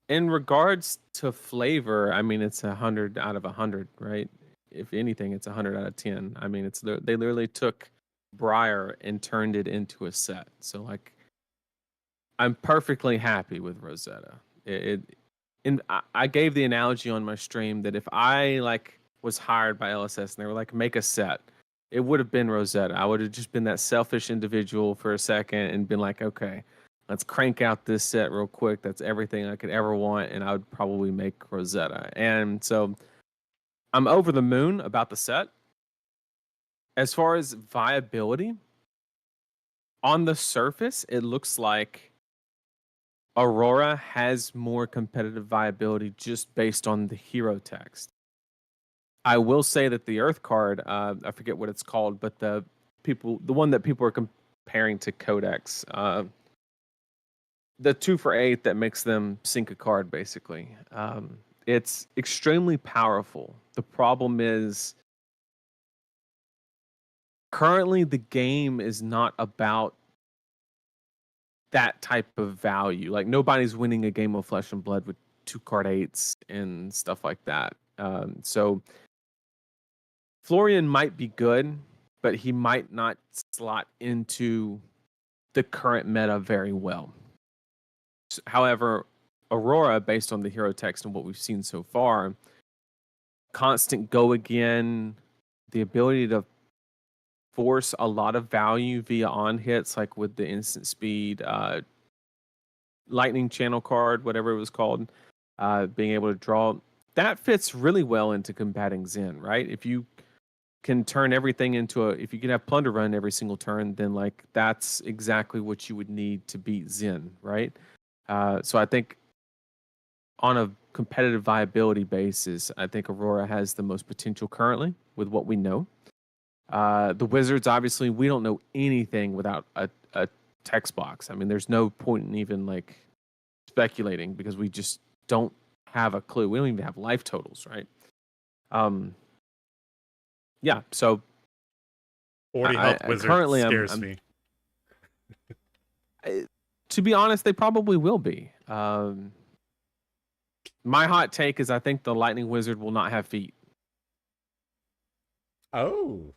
S2: In regards to flavor, I mean, it's 100 out of 100, right? If anything, it's 100 out of 10. I mean, they literally took Briar and turned it into a set. So like, I'm perfectly happy with Rosetta. And I gave the analogy on my stream that if I like was hired by LSS and they were like, make a set, it would have been Rosetta. I would have just been that selfish individual for a second and been like, okay, let's crank out this set real quick. That's everything I could ever want, and I would probably make Rosetta. And so I'm over the moon about the set. As far as viability, on the surface, it looks like Aurora has more competitive viability just based on the hero text. I will say that the Earth card, I forget what it's called, but the one that people are comparing to Codex, the 2 for 8 that makes them sink a card, basically. It's extremely powerful. The problem is currently the game is not about that type of value. Like nobody's winning a game of Flesh and Blood with 2 card 8s and stuff like that. So Florian might be good, but he might not slot into the current meta very well. However, Aurora, based on the hero text and what we've seen so far, constant go again, the ability to force a lot of value via on hits, like with the instant speed, lightning channel card, whatever it was called, being able to draw, that fits really well into combating Zen, right? If you can turn everything into if you can have Plunder Run every single turn, then like that's exactly what you would need to beat Zen, right? So I think on a competitive viability basis, I think Aurora has the most potential currently with what we know. The Wizards, obviously, we don't know anything without a text box. I mean, there's no point in even like speculating because we just don't have a clue. We don't even have life totals, right? Yeah. So
S1: 40 health wizard
S2: currently,
S1: scares me.
S2: To be honest, they probably will be. My hot take is I think the Lightning Wizard will not have feet.
S1: Oh.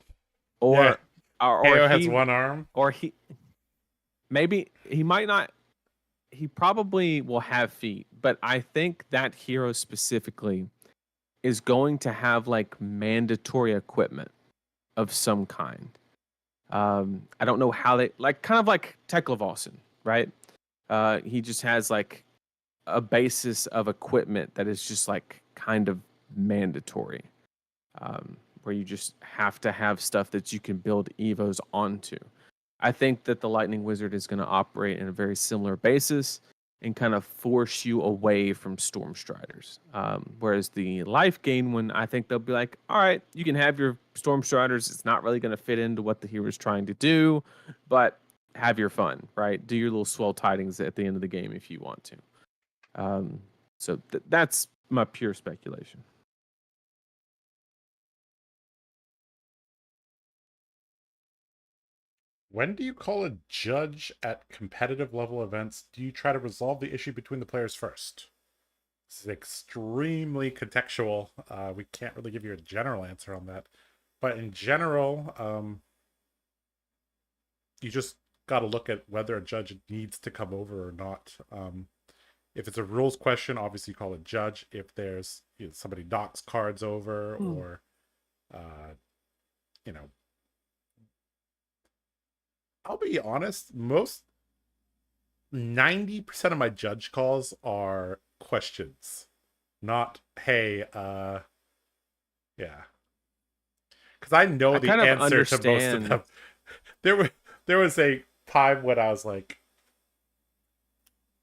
S2: Or
S1: yeah.
S2: or
S1: has one arm.
S2: Or maybe he might not. He probably will have feet, but I think that hero specifically is going to have like mandatory equipment of some kind. I don't know how they like, kind of like Tekla, right? He just has like a basis of equipment that is just like kind of mandatory, where you just have to have stuff that you can build evos onto. I think that the Lightning Wizard is going to operate in a very similar basis and kind of force you away from Storm Striders. Whereas the life gain one, I think they'll be like, all right, you can have your Storm Striders. It's not really going to fit into what the hero's trying to do, but have your fun, right? Do your little swell tidings at the end of the game if you want to. So that's my pure speculation.
S1: When do you call a judge at competitive level events? Do you try to resolve the issue between the players first? This is extremely contextual. We can't really give you a general answer on that. But in general, you just got to look at whether a judge needs to come over or not. If it's a rules question, obviously you call a judge. If there's somebody knocks cards over or, I'll be honest, 90% of my judge calls are questions, not hey, yeah, because I know the answer to most of them. There was a time when I was like,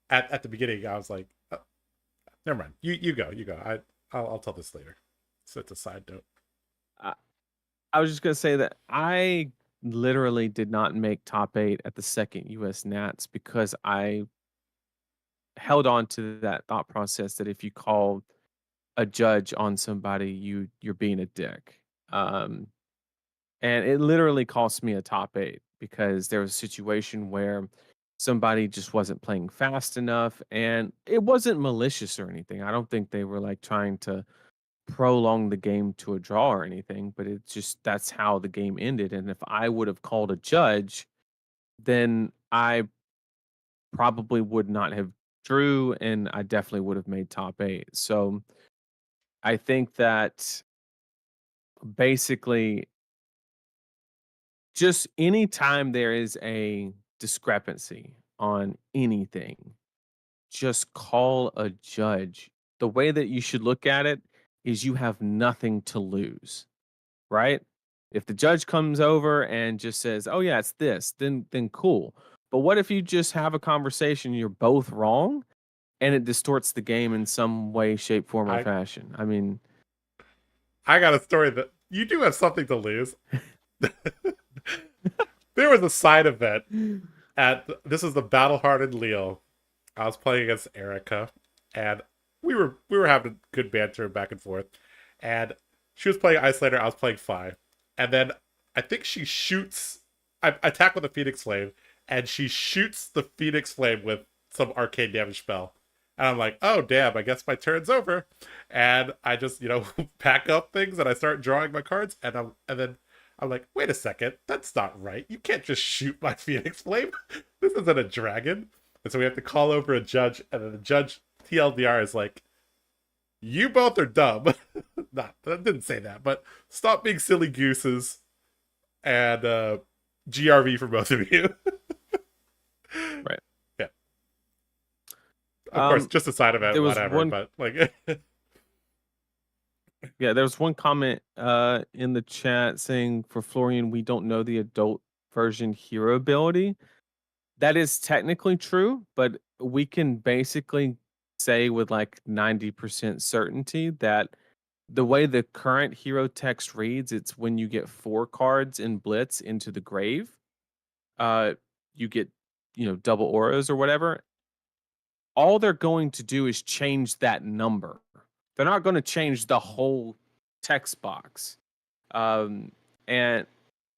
S1: at the beginning, I was like, oh, never mind, you go. I'll tell this later. So it's a side note.
S2: I was just gonna say that I literally did not make top 8 at the second US Nats because I held on to that thought process that if you call a judge on somebody, you're being a dick. And it literally cost me a top 8 because there was a situation where somebody just wasn't playing fast enough, and it wasn't malicious or anything. I don't think they were like trying to prolong the game to a draw or anything, but it's just that's how the game ended. And if I would have called a judge, then I probably would not have drew, and I definitely would have made top 8. So I think that basically just anytime there is a discrepancy on anything, just call a judge. The way that you should look at it is you have nothing to lose, right? If the judge comes over and just says, "Oh yeah, it's this," then cool. But what if you just have a conversation, you're both wrong, and it distorts the game in some way, shape, form, or
S1: I
S2: fashion? I mean,
S1: I got a story that you do have something to lose. There was a side event at this is the Battle Hardened Leo. I was playing against Erica, and we were having good banter back and forth. And she was playing Isolator, I was playing Fi. And then I think she shoots. I attack with a Phoenix Flame, and she shoots the Phoenix Flame with some arcane damage spell. And I'm like, oh damn, I guess my turn's over. And I just, pack up things and I start drawing my cards, and then I'm like, wait a second, that's not right. You can't just shoot my Phoenix Flame. This isn't a dragon. And so we have to call over a judge, and then the judge TLDR is like, you both are dumb. Not that didn't say that, but stop being silly gooses, and GRV for both of you.
S2: right.
S1: Yeah. Of course, just a side event,
S2: there was
S1: whatever.
S2: one
S1: But like,
S2: Yeah, there was one comment in the chat saying for Florian, we don't know the adult version hero ability. That is technically true, but we can basically say with like 90% certainty that the way the current hero text reads, it's when you get 4 cards in Blitz into the grave, you get, double auras or whatever. All they're going to do is change that number. They're not going to change the whole text box. And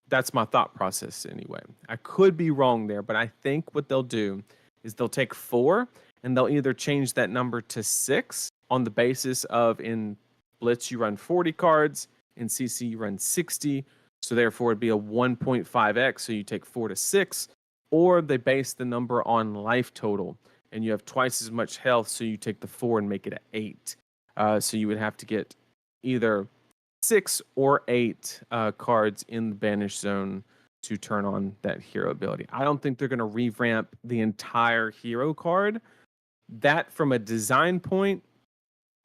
S2: that's my thought process anyway. I could be wrong there, but I think what they'll do is they'll take 4 and they'll either change that number to 6 on the basis of in Blitz you run 40 cards, in CC you run 60, so therefore it'd be a 1.5x, so you take 4 to 6, or they base the number on life total and you have twice as much health, so you take the 4 and make it an 8. So you would have to get either 6 or 8 cards in the banish zone to turn on that hero ability. I don't think they're going to revamp the entire hero card. That, from a design point,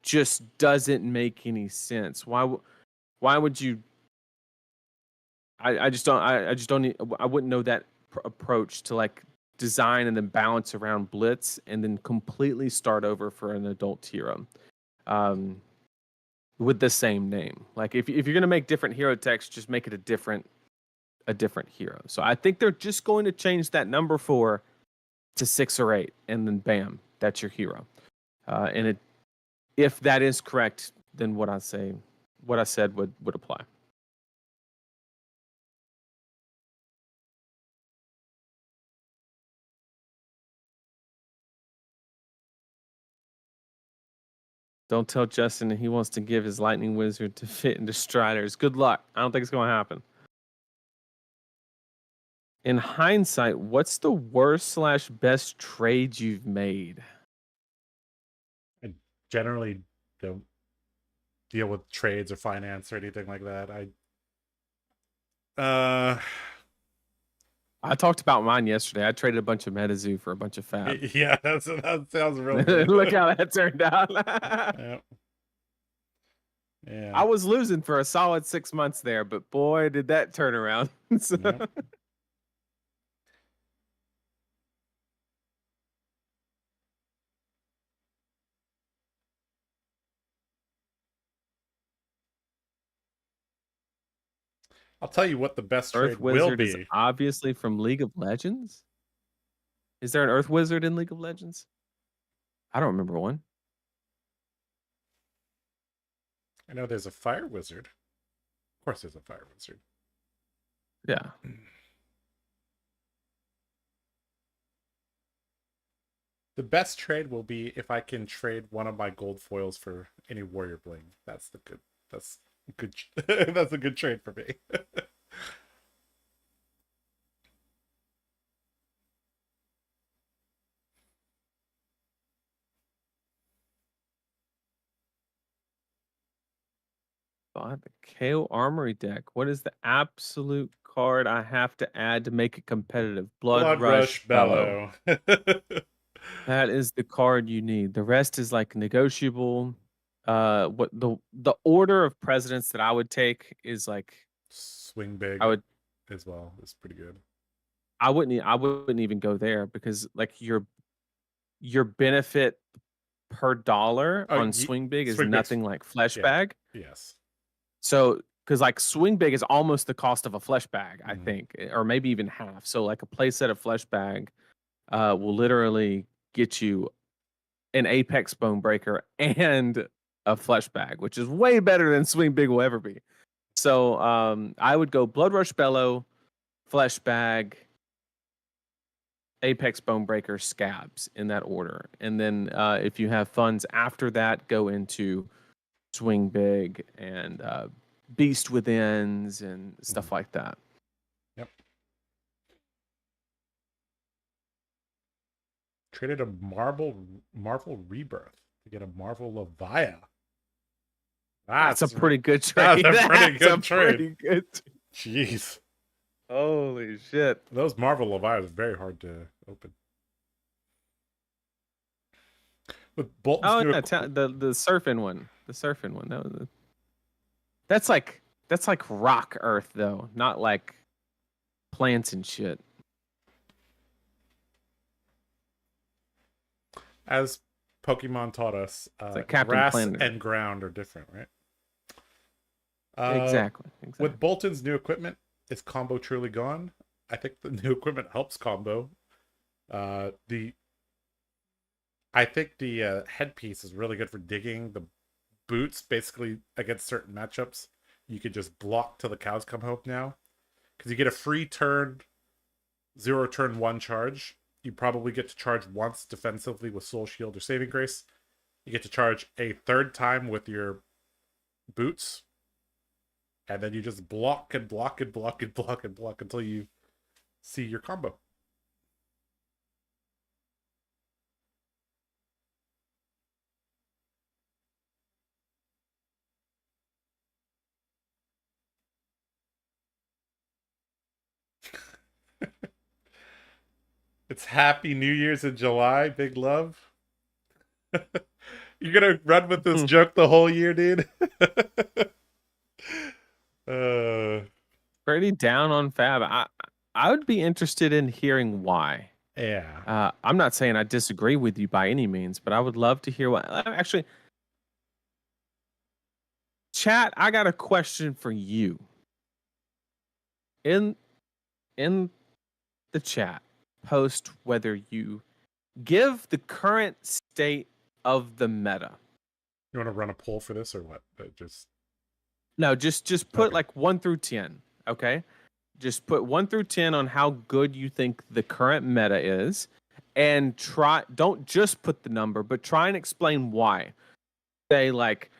S2: just doesn't make any sense. Why would you? I just don't. I just don't. I wouldn't know that approach to like design and then balance around Blitz and then completely start over for an adult hero. With the same name. Like if you're gonna make different hero text, just make it a different hero. So I think they're just going to change that number 4 to 6 or 8, and then bam, that's your hero. If that is correct, then what I said would apply. Don't tell Justin that he wants to give his lightning wizard to fit into Striders. Good luck. I don't think it's going to happen. In hindsight, what's the worst / best trade you've made?
S1: I generally don't deal with trades or finance or anything like that.
S2: I talked about mine yesterday. I traded a bunch of MetaZoo for a bunch of Fab.
S1: Yeah, that sounds real good.
S2: Look how that turned out.
S1: Yeah.
S2: I was losing for a solid 6 months there, but boy, did that turn around.
S1: Yep. I'll tell you what the best
S2: Earth
S1: trade will
S2: Wizard is
S1: be.
S2: obviously from League of Legends. Is there an Earth Wizard in League of Legends? I don't remember one.
S1: I know there's a Fire Wizard. Of course there's a Fire Wizard.
S2: Yeah.
S1: The best trade will be if I can trade one of my gold foils for any Warrior Bling. That's good. That's a good trade for me.
S2: Bought the KO Armory deck. What is the absolute card I have to add to make it competitive. Blood
S1: Blood
S2: Rush Bellow.
S1: Bellow.
S2: That is the card you need. The rest is like negotiable. What the order of presidents that I would take is like
S1: Swing Big
S2: I would
S1: as well is pretty good.
S2: I wouldn't even go there because like your benefit per dollar on Swing Big is
S1: Swing Big's-
S2: nothing like Flesh
S1: yeah.
S2: Bag.
S1: Yes.
S2: So because like Swing Big is almost the cost of a Flesh Bag, I
S1: Mhm.
S2: think, or maybe even half. So like a playset of Flesh Bag will literally get you an Apex Bone Breaker and a Flesh Bag, which is way better than Swing Big will ever be. So I would go Blood Rush Bellow, Flesh Bag, Apex Bone Breaker, Scabs in that order. And then if you have funds after that, go into Swing Big and Beast Withins and stuff like that.
S1: Yep. Traded a Marvel Rebirth to get a Marvel Levia.
S2: That's a pretty good trade.
S1: That's a pretty good trade.
S2: Pretty good.
S1: Jeez.
S2: Holy shit.
S1: Those Marvel Levias are very hard to open. With Bolton's
S2: Oh,
S1: new
S2: yeah, the surfing one. The surfing one. That's like rock earth though, not like plants and shit.
S1: as Pokemon taught us,
S2: like Captain
S1: grass
S2: Planet.
S1: and ground are different, right?
S2: Exactly.
S1: With Bolton's new equipment, is combo truly gone? I think the new equipment helps combo. I think the headpiece is really good for digging. The boots, basically against certain matchups, you could just block till the cows come home now, because you get a free turn, 0 turn 1 charge. You probably get to charge once defensively with Soul Shield or Saving Grace. You get to charge a third time with your boots. And then you just block and block and block and block and block until you see your combo. It's Happy New Year's in July, big love. You're gonna run with this joke the whole year, dude?
S2: Pretty down on Fab. I would be interested in hearing why.
S1: Yeah.
S2: I'm not saying I disagree with you by any means, but I would love to hear what. Actually, chat, I got a question for you. In the chat, post whether you give the current state of the meta.
S1: You want to run a poll for this or what?
S2: No, just put
S1: Okay.
S2: like 1 through 10. Okay, just put 1 through 10 on how good you think the current meta is, and don't just put the number, but try and explain why. Say like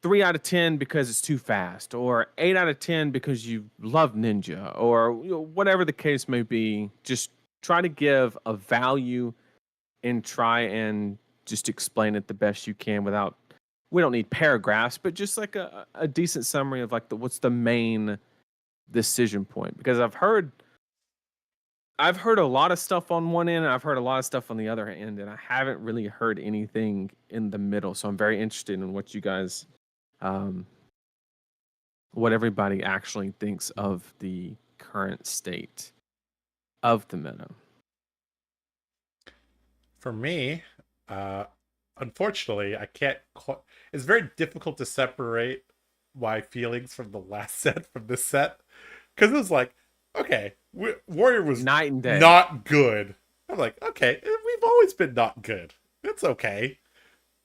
S2: 3 out of 10 because it's too fast, or 8 out of 10 because you love Ninja, or whatever the case may be. Just try to give a value and try and just explain it the best you can without. We don't need paragraphs, but just like a decent summary of like what's the main decision point. Because I've heard a lot of stuff on one end, and I've heard a lot of stuff on the other end, and I haven't really heard anything in the middle. So I'm very interested in what you guys, what everybody actually thinks of the current state of the meta.
S1: For me, unfortunately, I can't. It's very difficult to separate my feelings from the last set from this set, because it was like, okay, Warrior was
S2: Night and day.
S1: not good. I'm like, okay, we've always been not good. It's okay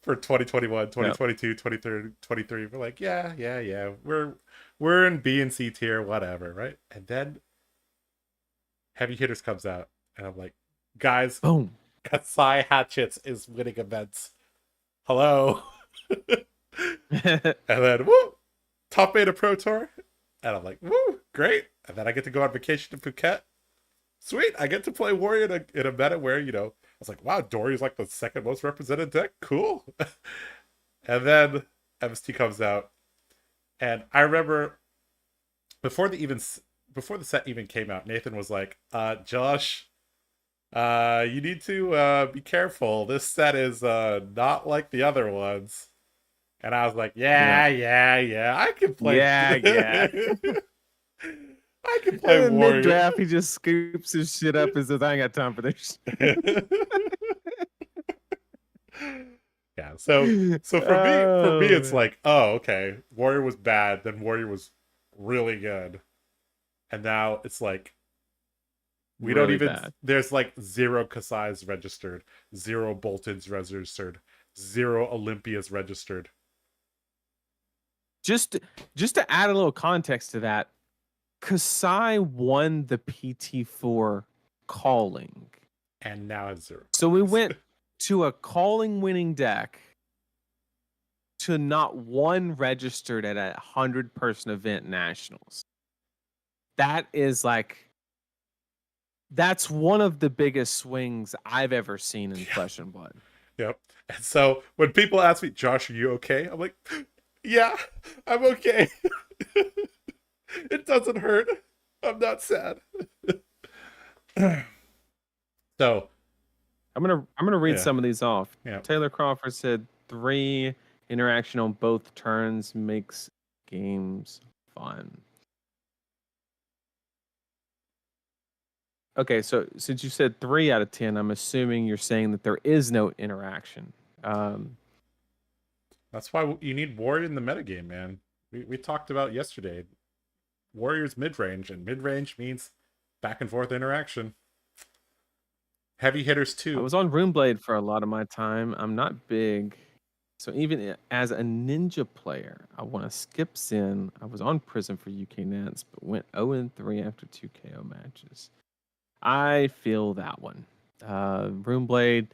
S1: for 2021, 2022, 2023. We're like, yeah. We're in B and C tier, whatever, right? And then Heavy Hitters comes out, and I'm like, guys,
S2: boom.
S1: Kasai Hatchets is winning events. Hello. And then, woo, top beta Pro Tour. And I'm like, woo, great. And then I get to go on vacation to Phuket. Sweet. I get to play Warrior in a meta where, I was like, wow, Dory is like the second most represented deck. Cool. And then MST comes out. And I remember before before the set even came out, Nathan was like, Josh, you need to be careful. This set is not like the other ones. And I was like,
S2: Yeah.
S1: yeah, I can play.
S2: Yeah.
S1: I can
S2: And
S1: play
S2: then
S1: Warrior.
S2: mid-draft, he just scoops his shit up and says, I ain't got time for this.
S1: Yeah, so for me, it's
S2: man.
S1: like, oh, okay, Warrior was bad, then Warrior was really good, and now it's like we don't
S2: Really
S1: even.
S2: bad.
S1: There's like 0 Kasai's registered, 0 Boltons registered, 0 Olympias registered.
S2: Just to add a little context to that, Kasai won the PT4 calling.
S1: And now it's 0.
S2: So we went to a calling winning deck to not one registered at a 100-person event nationals. That is like, that's one of the biggest swings I've ever seen in Flesh and Blood.
S1: Yep. And so when people ask me, Josh, are you okay? I'm like, yeah, I'm okay. It doesn't hurt. I'm not sad. So
S2: I'm gonna read some of these off.
S1: Yeah.
S2: Taylor Crawford said 3 interaction on both turns makes games fun. Okay, so since you said 3 out of 10, I'm assuming you're saying that there is no interaction.
S1: That's why you need Warrior in the metagame, man. We talked about yesterday. Warrior's mid-range, and mid-range means back and forth interaction. Heavy hitters too.
S2: I was on Runeblade for a lot of my time. I'm not big. So even as a ninja player, I want to skip Sin. I was on Prism for UK Nets, but went 0-3 after 2 KO matches. I feel that one. Runeblade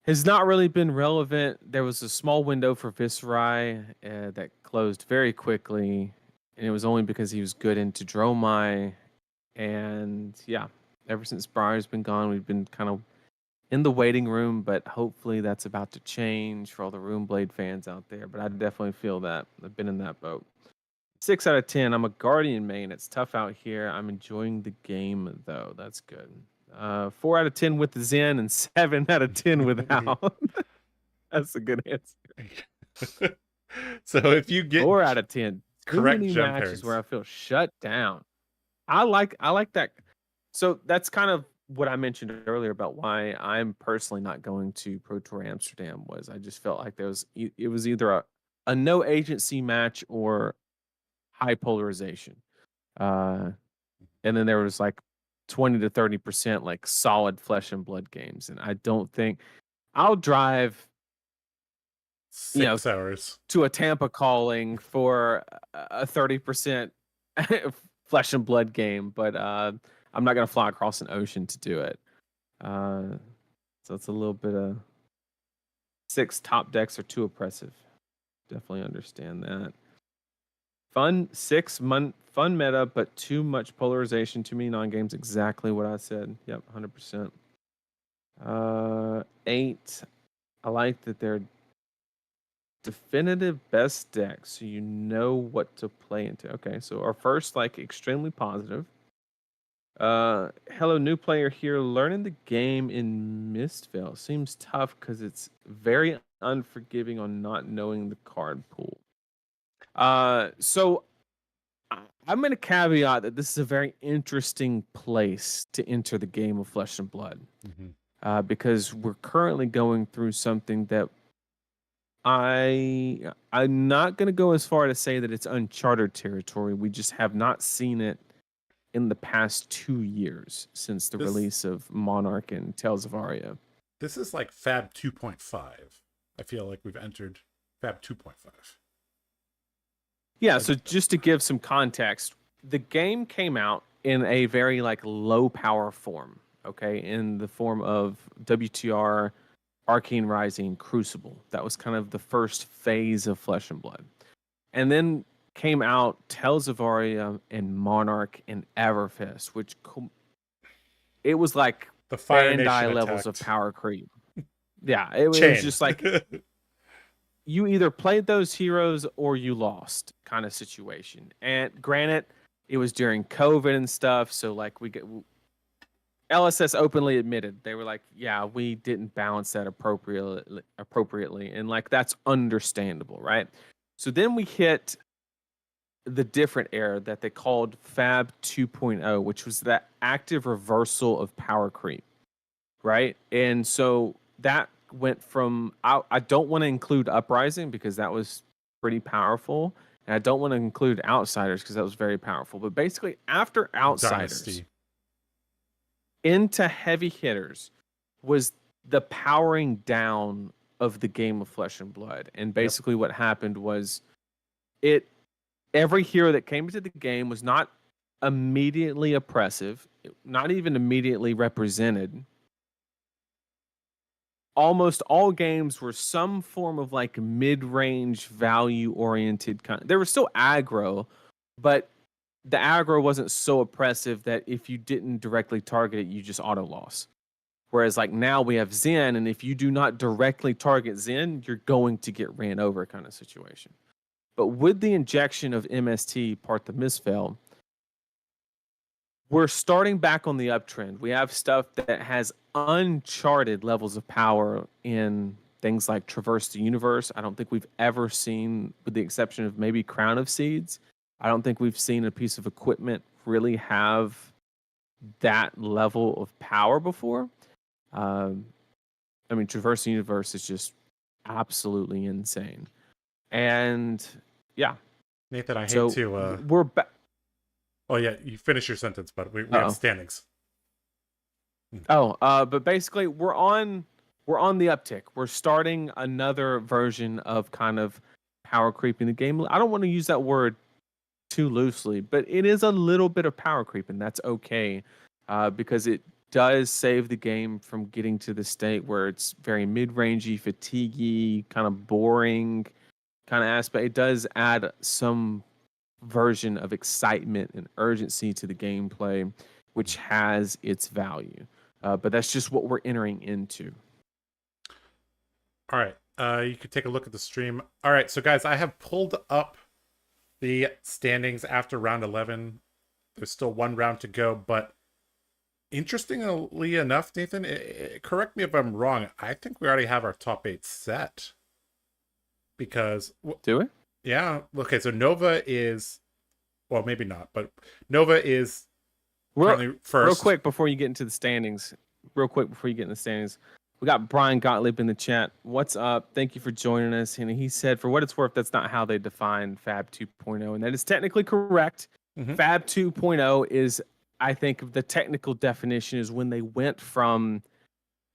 S2: has not really been relevant. There was a small window for Viscerai that closed very quickly, and it was only because he was good into Dromai. And yeah, ever since Briar's been gone, we've been kind of in the waiting room, but hopefully that's about to change for all the Runeblade fans out there. But I definitely feel that. I've been in that boat. 6 out of 10. I'm a Guardian main. It's tough out here. I'm enjoying the game, though. That's good. 4 out of 10 with the Zen and 7 out of 10 without. That's a good answer.
S1: So if you get
S2: 4 out of 10.
S1: correct
S2: many
S1: gem
S2: matches
S1: pairings.
S2: where I feel shut down. I like that. So that's kind of what I mentioned earlier about why I'm personally not going to Pro Tour Amsterdam. Was I just felt like it was either a no agency match or high polarization. And then there was like 20 to 30% like solid Flesh and Blood games. And I don't think I'll drive
S1: 6 hours
S2: to a Tampa calling for a 30% Flesh and Blood game, but I'm not going to fly across an ocean to do it. So it's a little bit of 6 top decks are too oppressive. Definitely understand that. Fun fun meta, but too much polarization, too many non-games. Exactly what I said. Yep, 100%. 8. I like that they're definitive best decks, so you know what to play into. Okay, so our first, like, extremely positive. Hello, new player here. Learning the game in Mistvale seems tough because it's very unforgiving on not knowing the card pool. So I'm going to caveat that this is a very interesting place to enter the game of Flesh and Blood, because we're currently going through something that I'm not going to go as far to say that it's uncharted territory. We just have not seen it in the past 2 years since the release of Monarch and Tales of Aelia.
S1: This is like Fab 2.5. I feel like we've entered Fab 2.5.
S2: Yeah, so just to give some context, the game came out in a very like low power form, okay, in the form of WTR, Arcane Rising, Crucible. That was kind of the first phase of Flesh and Blood. And then came out Tales of Aelia and Monarch and Everfest, which it was like
S1: the Fire
S2: Bandai
S1: Nation
S2: levels
S1: attacked.
S2: of power creep. Yeah, it was just like you either played those heroes or you lost kind of situation. And granted, it was during COVID and stuff. So like LSS openly admitted they were like, yeah, we didn't balance that appropriately, and like that's understandable, right? So then we hit the different era that they called Fab 2.0, which was that active reversal of power creep, right? And so that went from I don't want to include Uprising because that was pretty powerful, and I don't want to include Outsiders because that was very powerful. But basically, after Outsiders,
S1: Dynasty.
S2: into heavy hitters was the powering down of the game of Flesh and Blood. And basically what happened was every hero that came into the game was not immediately oppressive, not even immediately represented. Almost all games were some form of like mid-range value oriented kind. There was still aggro, but the aggro wasn't so oppressive that if you didn't directly target it, you just auto loss. Whereas like now we have Zen, and if you do not directly target Zen, you're going to get ran over kind of situation. But with the injection of MST, part the misfail, we're starting back on the uptrend. We have stuff that has uncharted levels of power in things like Traverse the Universe. I don't think we've ever seen, with the exception of maybe Crown of Seeds, I don't think we've seen a piece of equipment really have that level of power before. I mean, Traverse the Universe is just absolutely insane. And yeah.
S1: Nathan, I hate to...
S2: We're back.
S1: Oh, yeah, you finish your sentence, but we have standings.
S2: But basically, we're on the uptick. We're starting another version of kind of power creeping the game. I don't want to use that word too loosely, but it is a little bit of power creep, and that's okay, because it does save the game from getting to the state where it's very mid-rangey, fatiguey, kind of boring kind of aspect. It does add some version of excitement and urgency to the gameplay, which has its value. But that's just what we're entering into.
S1: All right. You could take a look at the stream. All right. So, guys, I have pulled up the standings after round 11. There's still one round to go. But interestingly enough, Nathan, correct me if I'm wrong. I think we already have our top 8 set. Because...
S2: Do we?
S1: Yeah. Okay, so Nova is... Well, maybe not, but Nova is currently first.
S2: Real quick before you get into the standings. We got Brian Gottlieb in the chat. What's up? Thank you for joining us. And he said, for what it's worth, that's not how they define Fab 2.0. And that is technically correct. Mm-hmm. Fab 2.0 is, I think, the technical definition is when they went from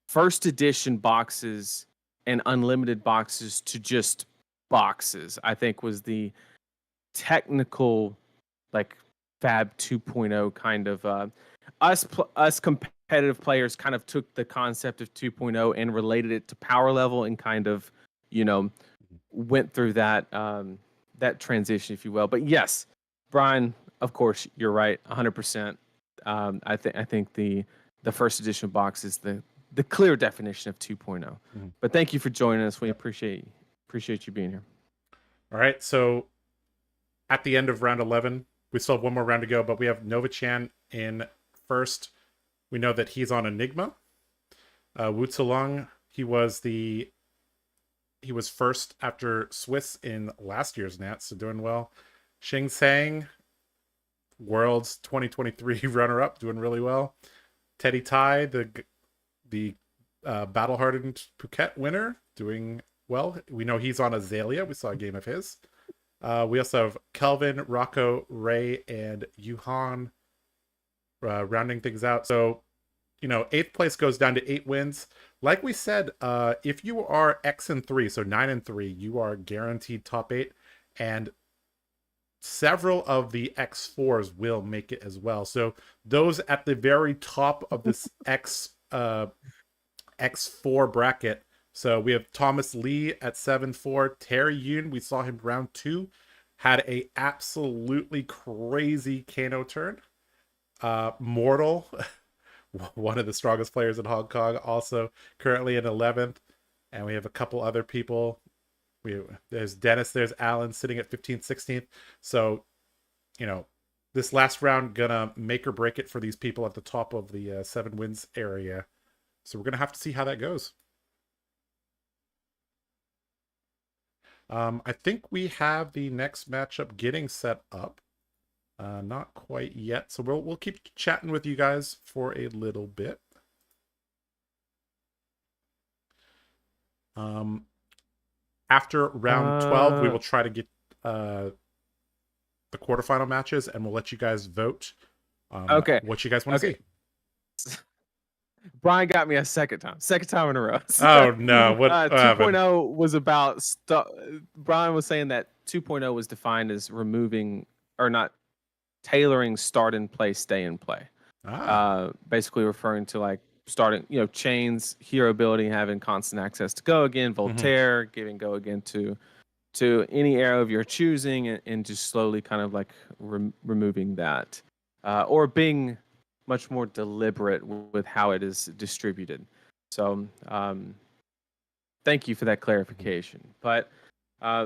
S2: first edition boxes and unlimited boxes to just boxes, I think was the technical, like, Fab 2.0 kind of. Us competitive players kind of took the concept of 2.0 and related it to power level and kind of, went through that that transition, if you will. But yes, Brian, of course, you're right, 100%. I think the first edition box is the clear definition of 2.0. Mm-hmm. But thank you for joining us. We appreciate you being here.
S1: All right, so at the end of round 11, we still have one more round to go, but we have Nova Chan in first. We know that he's on Enigma. Wu Tsulong, he was first after Swiss in last year's Nats, so doing well. Xing Sang, Worlds 2023 runner-up, doing really well. Teddy Tai, the battle-hardened Phuket winner, doing well. We know he's on Aelia. We saw a game of his. We also have Kelvin, Rocco, Ray, and Yuhan rounding things out. So, 8th place goes down to 8 wins. Like we said, if you are X and 3, so 9 and 3, you are guaranteed top 8. And several of the X4s will make it as well. So those at the very top of this X4 bracket. So we have Thomas Lee at 7-4. Terry Yoon, we saw him round 2, had a absolutely crazy Kano turn. Mortal, one of the strongest players in Hong Kong, also currently in 11th. And we have a couple other people. There's Dennis, there's Alan sitting at 15th, 16th. So, this last round gonna make or break it for these people at the top of the 7 wins area. So we're gonna have to see how that goes. I think we have the next matchup getting set up. Not quite yet, so we'll keep chatting with you guys for a little bit. After round 12, we will try to get the quarterfinal matches, and we'll let you guys vote
S2: Okay.
S1: what you guys want to see.
S2: Brian got me a second time in a row.
S1: Oh no, what
S2: 2.0 was about Brian was saying that 2.0 was defined as removing or not tailoring start and play, stay and play. Basically referring to like starting, chains, hero ability, having constant access to go again, Voltaire, giving go again to any arrow of your choosing, and just slowly kind of like removing that, or being much more deliberate with how it is distributed. So thank you for that clarification. But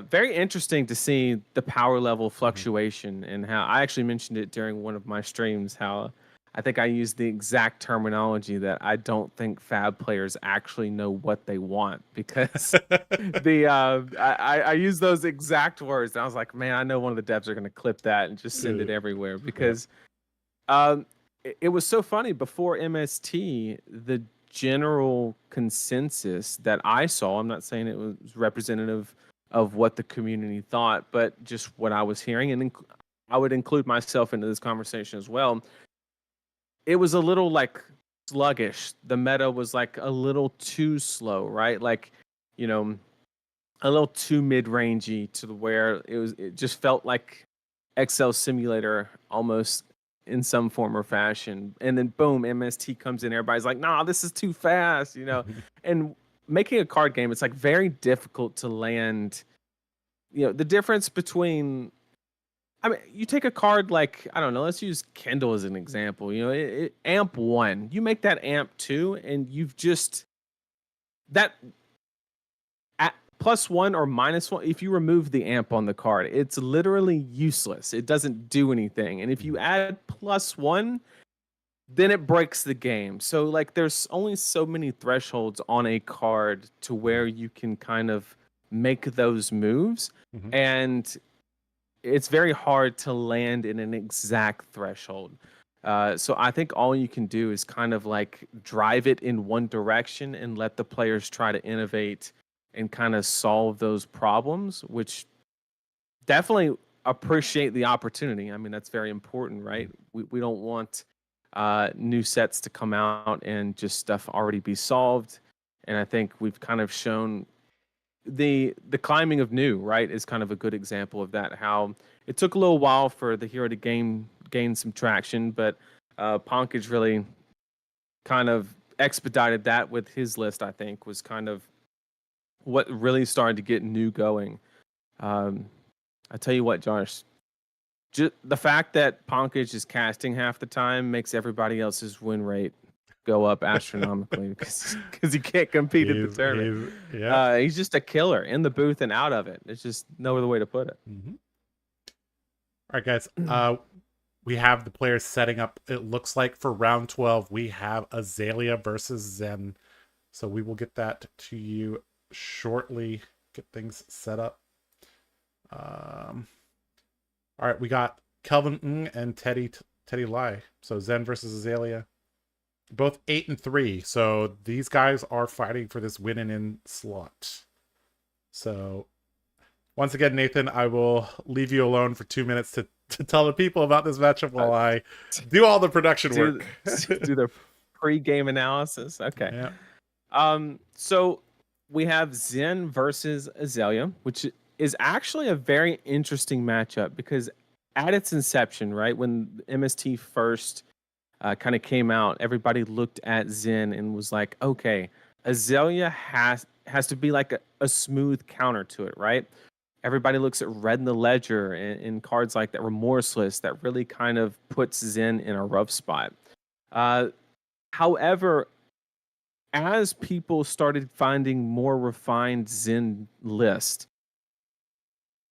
S2: very interesting to see the power level fluctuation and how I actually mentioned it during one of my streams, how I think I used the exact terminology that I don't think Fab players actually know what they want, because I use those exact words. And I was like, man, I know one of the devs are going to clip that and just send it everywhere, because it was so funny. Before MST, the general consensus that I saw, I'm not saying it was representative of what the community thought, but just what I was hearing, and I would include myself into this conversation as well. It was a little like sluggish. The meta was like a little too slow, right? Like, a little too mid-rangey to where it just felt like Excel Simulator almost in some form or fashion. And then boom, MST comes in, everybody's like, nah, this is too fast, And making a card game, it's like very difficult to land, the difference between, I mean, you take a card like, I don't know, let's use Kindle as an example. Amp 1, you make that Amp 2, and you've just, that at +1 or -1, if you remove the amp on the card, it's literally useless. It doesn't do anything. And if you add +1, then it breaks the game. So like there's only so many thresholds on a card to where you can kind of make those moves. And it's very hard to land in an exact threshold. So I think all you can do is kind of like drive it in one direction and let the players try to innovate and kind of solve those problems, which definitely appreciate the opportunity. I mean, that's very important, right? We don't want new sets to come out and just stuff already be solved. And I think we've kind of shown the climbing of new, right, is kind of a good example of that. How it took a little while for the hero to gain some traction, but Ponkage really kind of expedited that with his list. I think was kind of what really started to get new going. I tell you what, Josh, just the fact that Ponkage is casting half the time makes everybody else's win rate go up astronomically because he can't compete at the tournament. He's just a killer in the booth and out of it. It's just no other way to put it.
S1: All right, guys. We have the players setting up. It looks like for round 12, we have Aelia versus Zen. So we will get that to you shortly. Get things set up. All right, we got Kelvin Ng and Teddy Lai. So Zen versus Aelia. Both 8 and 3. So these guys are fighting for this win and in slot. So once again, Nathan, I will leave you alone for 2 minutes to tell the people about this matchup while I do all the production work.
S2: Do the pre-game analysis. Okay. Yeah. So we have Zen versus Aelia, which is actually a very interesting matchup because at its inception, right, when MST first kind of came out, everybody looked at Zen and was like, okay, Aelia has to be like a smooth counter to it, right? Everybody looks at Red in the Ledger and cards like that, Remorseless, that really kind of puts Zen in a rough spot. However, as people started finding more refined Zen list,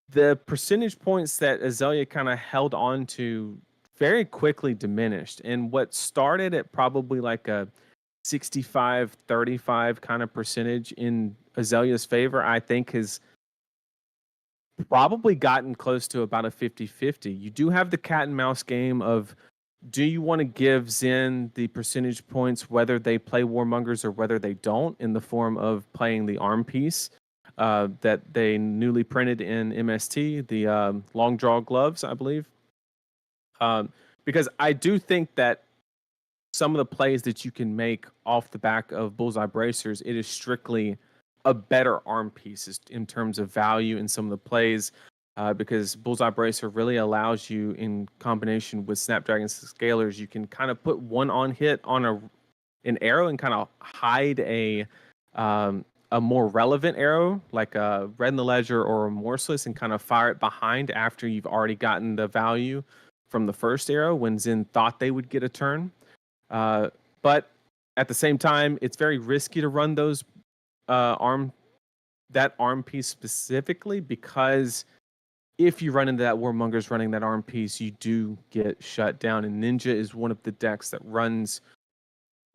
S2: the percentage points that Aelia kind of held on to very quickly diminished. And what started at probably like a 65-35 kind of percentage in Azalea's favor, I think has probably gotten close to about a 50-50. You do have the cat and mouse game of, do you want to give Zen the percentage points whether they play Warmongers or whether they don't, in the form of playing the arm piece that they newly printed in MST, the long draw gloves, I believe. Because I do think that some of the plays that you can make off the back of Bullseye Bracers, it is strictly a better arm piece in terms of value in some of the plays, because Bullseye Bracer really allows you, in combination with Snapdragon Scalers, you can kind of put one on hit on an arrow and kind of hide a more relevant arrow, like a Red in the Ledger or a Remorseless, and kind of fire it behind after you've already gotten the value from the first arrow when Zen thought they would get a turn. But at the same time, it's very risky to run those arm piece specifically, because if you run into that Warmongers running that arm piece, you do get shut down. And Ninja is one of the decks that runs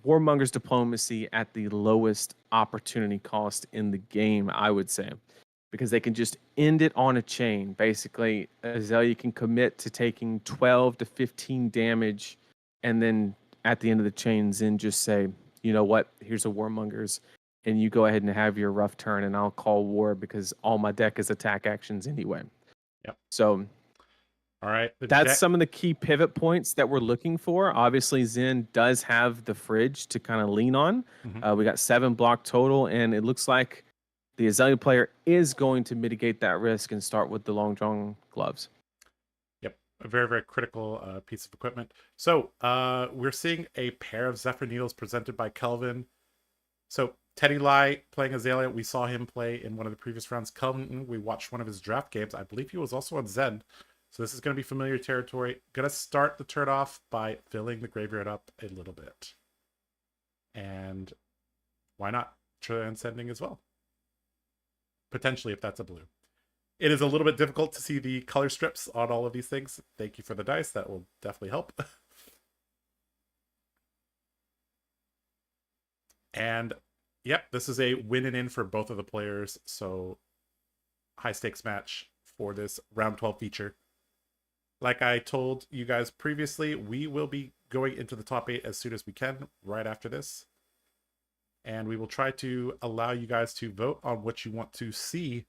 S2: Warmongers Diplomacy at the lowest opportunity cost in the game, I would say, because they can just end it on a chain. Basically, Aelia can commit to taking 12 to 15 damage, and then at the end of the chain, Zen just say, you know what, here's a Warmongers, and you go ahead and have your rough turn, and I'll call war because all my deck is attack actions anyway.
S1: Yep.
S2: So,
S1: all right,
S2: that's some of the key pivot points that we're looking for. Obviously, Zen does have the fridge to kind of lean on. We got 7 block total, and it looks like the Aelia player is going to mitigate that risk and start with the long drawn gloves.
S1: A very, very critical piece of equipment. So we're seeing a pair of Zephyr Needles presented by Kelvin. So Teddy Lai playing Aelia. We saw him play in one of the previous rounds. Kelvin, we watched one of his draft games. I believe he was also on Zen. So this is going to be familiar territory. Going to start the turn off by filling the graveyard up a little bit. And why not transcending as well? Potentially, if that's a blue. It is a little bit difficult to see the color strips on all of these things. Thank you for the dice. That will definitely help. And, yep, this is a win and in for both of the players. So, high stakes match for this round 12 feature. Like I told you guys previously, we will be going into the top 8 as soon as we can right after this. And we will try to allow you guys to vote on what you want to see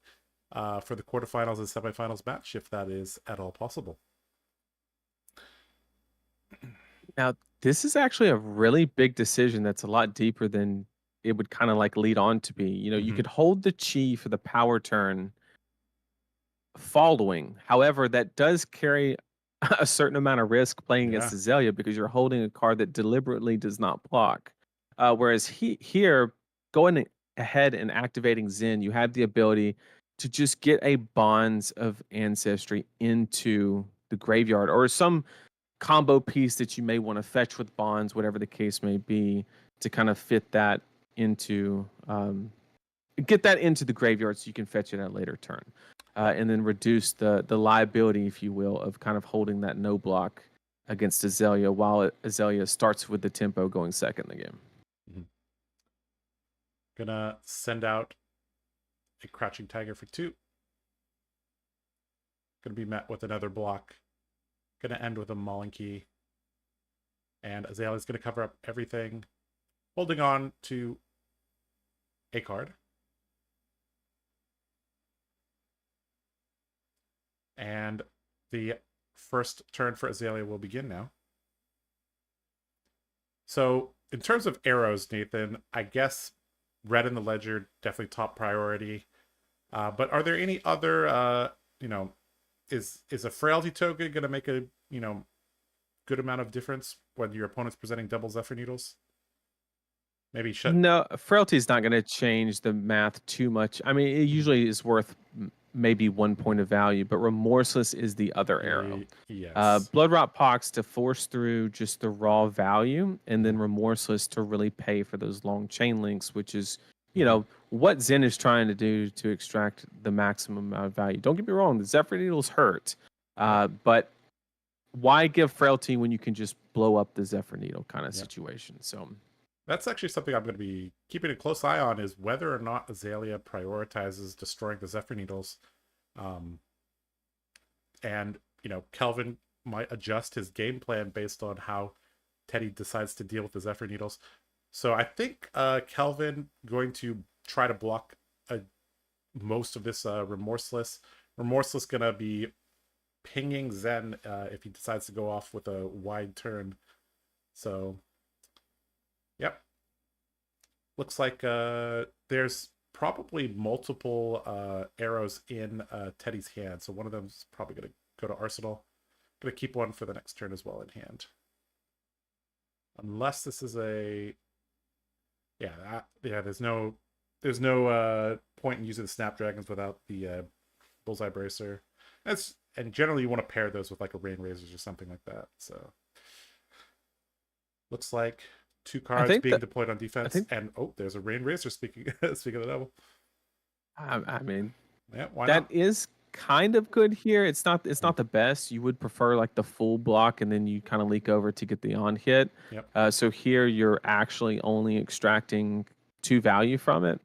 S1: for the quarterfinals and semifinals match, if that is at all possible.
S2: Now, this is actually a really big decision that's a lot deeper than it would kind of like lead on to be. You know, you could hold the chi for the power turn following. However, that does carry a certain amount of risk playing against Aelia, because you're holding a card that deliberately does not block. Whereas here, going ahead and activating Zen, you have the ability to just get a Bonds of Ancestry into the graveyard, or some combo piece that you may want to fetch with Bonds, whatever the case may be, to kind of fit that into get that into the graveyard so you can fetch it at a later turn. And then reduce the liability, if you will, of kind of holding that no block against Aelia while Aelia starts with the tempo going second in the game.
S1: Gonna send out a Crouching Tiger for 2. Gonna be met with another block. Gonna end with a Mauling Key. And Aelia's gonna cover up everything, holding on to a card. And the first turn for Aelia will begin now. So, in terms of arrows, Nathan, I guess Red in the Ledger, definitely top priority. But are there any other, is a Frailty Token going to make a, good amount of difference when your opponent's presenting double Zephyr Needles? Maybe
S2: No, Frailty is not going to change the math too much. I mean, it usually is worth maybe 1 point of value, but Remorseless is the other arrow.
S1: Yes.
S2: Bloodrot Pox to force through just the raw value, and then Remorseless to really pay for those long chain links, which is, what Zen is trying to do to extract the maximum amount of value. Don't get me wrong, the Zephyr Needles hurt, but why give frailty when you can just blow up the Zephyr Needle kind of
S1: Yep.
S2: situation? So
S1: That's actually something I'm going to be keeping a close eye on, is whether or not Aelia prioritizes destroying the Zephyr Needles. Um, and, Kelvin might adjust his game plan based on how Teddy decides to deal with the Zephyr Needles. So I think Kelvin going to try to block most of this Remorseless. Remorseless going to be pinging Zen if he decides to go off with a wide turn. So, yep. Looks like there's probably multiple arrows in Teddy's hand. So one of them's probably going to go to Arsenal. Going to keep one for the next turn as well in hand. Unless this is a... Yeah, there's no point in using the Snapdragons without the Bullseye Bracer. And generally you want to pair those with like a Rain Razors or something like that. So looks like 2 cards being deployed on defense. And there's a Rain Razor speaking of the devil.
S2: I mean,
S1: yeah, why
S2: that
S1: not?
S2: is kind of good here. It's not the best. You would prefer like the full block and then you kind of leak over to get the on hit.
S1: Yep.
S2: So here you're actually only extracting 2 value from it.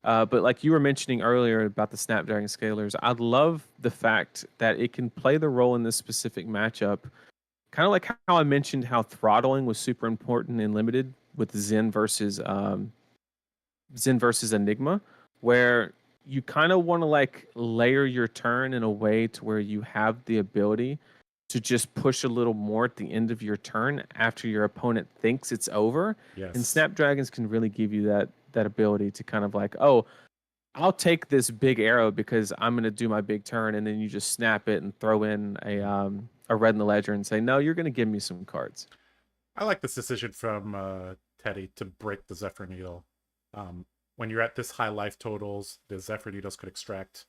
S2: But like you were mentioning earlier about the Snapdragon Scalers, I love the fact that it can play the role in this specific matchup. Kind of like how I mentioned how throttling was super important and limited with Zen versus Enigma, where you kind of want to like layer your turn in a way to where you have the ability to just push a little more at the end of your turn after your opponent thinks it's over.
S1: Yes.
S2: And Snapdragons can really give you that ability to kind of like, oh, I'll take this big arrow because I'm going to do my big turn, and then you just snap it and throw in a red in the ledger and say, no, you're going to give me some cards.
S1: I like this decision from Teddy to break the Zephyr Needle. When you're at this high life totals, the Zephyr Needles could extract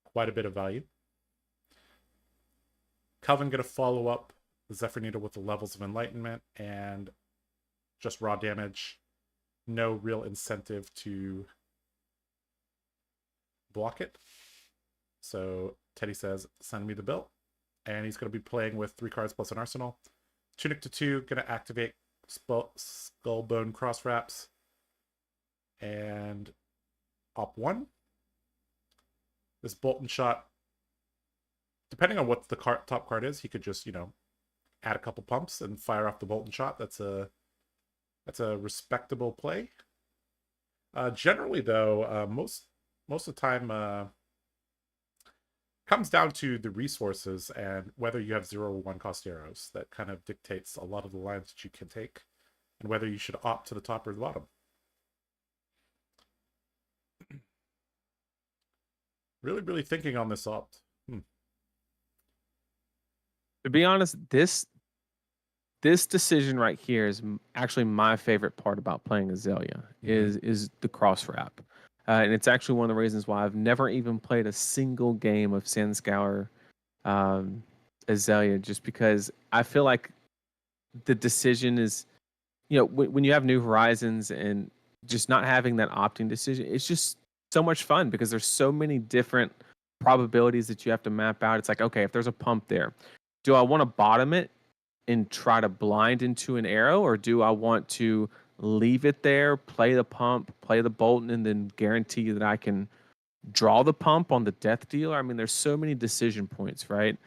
S1: quite a bit of value. Calvin going to follow up the Zephyr Needle with the Levels of Enlightenment and just raw damage. No real incentive to block it. So Teddy says, send me the bill. And he's going to be playing with 3 cards plus an arsenal. Tunic to 2, going to activate Skullbone Cross Wraps. And op 1. This Bolt and Shot, depending on what the top card is, he could just, add a couple pumps and fire off the Bolt and Shot. That's a respectable play. Generally, though, most of the time comes down to the resources and whether you have 0 or 1 cost arrows. That kind of dictates a lot of the lines that you can take and whether you should opt to the top or the bottom. Really thinking on this opt.
S2: To be honest, this decision right here is actually my favorite part about playing Aelia is the cross wrap. And it's actually one of the reasons why I've never even played a single game of Sandscour Aelia, just because I feel like the decision is, when you have New Horizons and just not having that opting decision, it's just so much fun because there's so many different probabilities that you have to map out. It's like, okay, if there's a pump there, do I want to bottom it and try to blind into an arrow, or do I want to leave it there, play the pump, play the bolt, and then guarantee that I can draw the pump on the death dealer? I mean, there's so many decision points, right?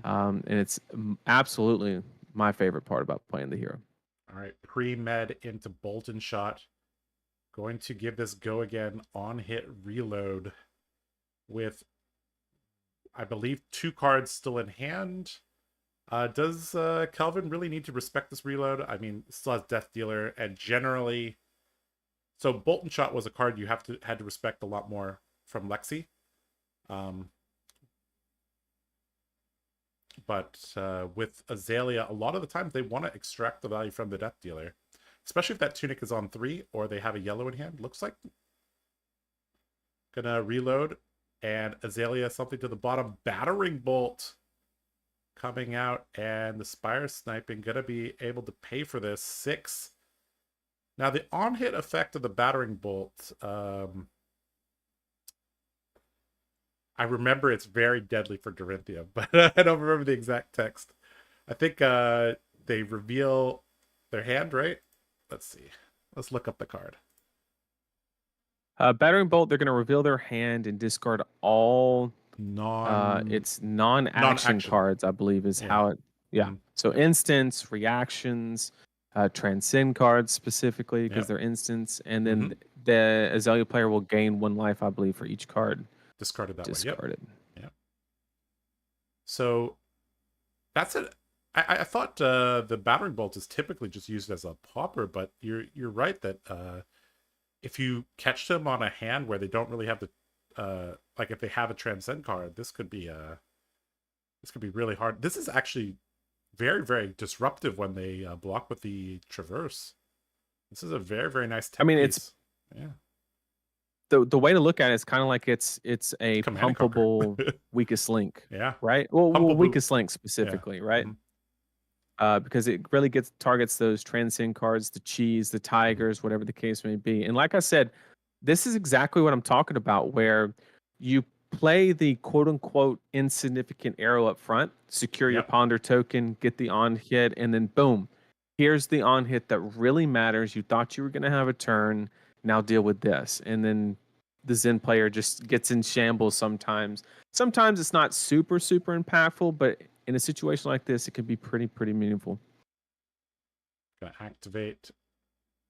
S2: And it's absolutely my favorite part about playing the hero.
S1: All right, pre-med into Bolt and Shot. Going to give this go again on hit reload with, I believe, 2 cards still in hand. Does Kelvin really need to respect this reload? I mean, still has Death Dealer, and generally, so Bolt and Shot was a card you had to respect a lot more from Lexi. But with Aelia, a lot of the times they want to extract the value from the Death Dealer, especially if that Tunic is on 3 or they have a yellow in hand. Looks like gonna reload, and Aelia something to the bottom. Battering Bolt coming out, and the Spire Sniping gonna be able to pay for this 6. Now the on-hit effect of the Battering Bolt, I remember it's very deadly for Dorinthia, but I don't remember the exact text. I think they reveal their hand, right? Let's see. Let's look up the card.
S2: Battering Bolt, they're going to reveal their hand and discard all it's non-action
S1: non-action.
S2: cards, I believe, is how it. Yeah.
S1: Mhm.
S2: So instants, reactions, transcend cards specifically because
S1: Yep.
S2: they're instants, and then the Aelia player will gain 1 life, I believe, for each card
S1: Discarded that way.
S2: discarded.
S1: Yep. So that's it. I thought the battering bolt is typically just used as a popper, but you're right that if you catch them on a hand where they don't really have the like if they have a transcend card, this could be really hard. This is actually very, very disruptive when they block with the traverse. This is a very, very nice tech piece.
S2: It's the way to look at it is kind of like it's a
S1: Command
S2: pumpable weakest link.
S1: Yeah.
S2: Right. Well, weakest link specifically, right? Because it really targets those transcend cards, the cheese, the tigers, whatever the case may be. And like I said, this is exactly what I'm talking about, where you play the quote unquote insignificant arrow up front, secure your ponder token, get the on hit, and then boom, here's the on hit that really matters. You thought you were going to have a turn. Now deal with this. And then the Zen player just gets in shambles sometimes. Sometimes it's not super, super impactful, but in a situation like this, it can be pretty, pretty meaningful.
S1: Gonna activate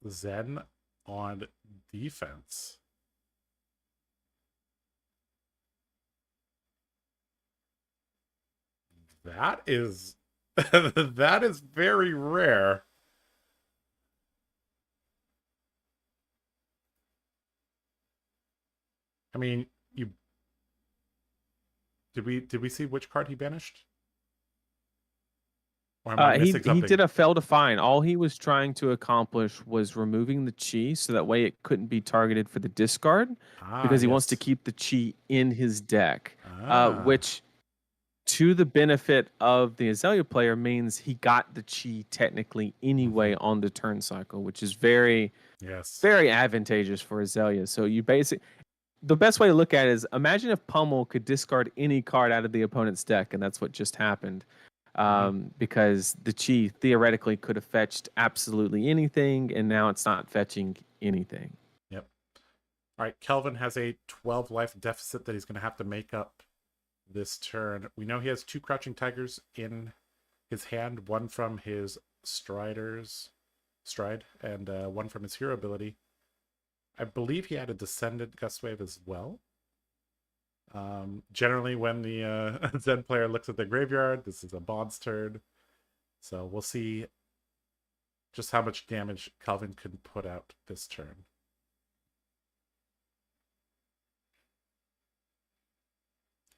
S1: Zen on defense. That is that is very rare. I mean, did we see which card he banished? Or am I
S2: He
S1: missing something?
S2: did a fail to find. All he was trying to accomplish was removing the chi, so that way it couldn't be targeted for the discard, because he wants to keep the chi in his deck, which, to the benefit of the Aelia player, means he got the chi technically anyway on the turn cycle, which is very advantageous for Aelia. So the best way to look at it is, imagine if Pummel could discard any card out of the opponent's deck, and that's what just happened. Because the chi theoretically could have fetched absolutely anything, and now it's not fetching anything.
S1: Yep. All right, Kelvin has a 12 life deficit that he's going to have to make up this turn. We know he has 2 Crouching Tigers in his hand, one from his stride, and one from his hero ability. I believe he had a Descendant Gust Wave as well. Generally, when the Zen player looks at the graveyard, this is a Bond's turn. So we'll see just how much damage Calvin can put out this turn.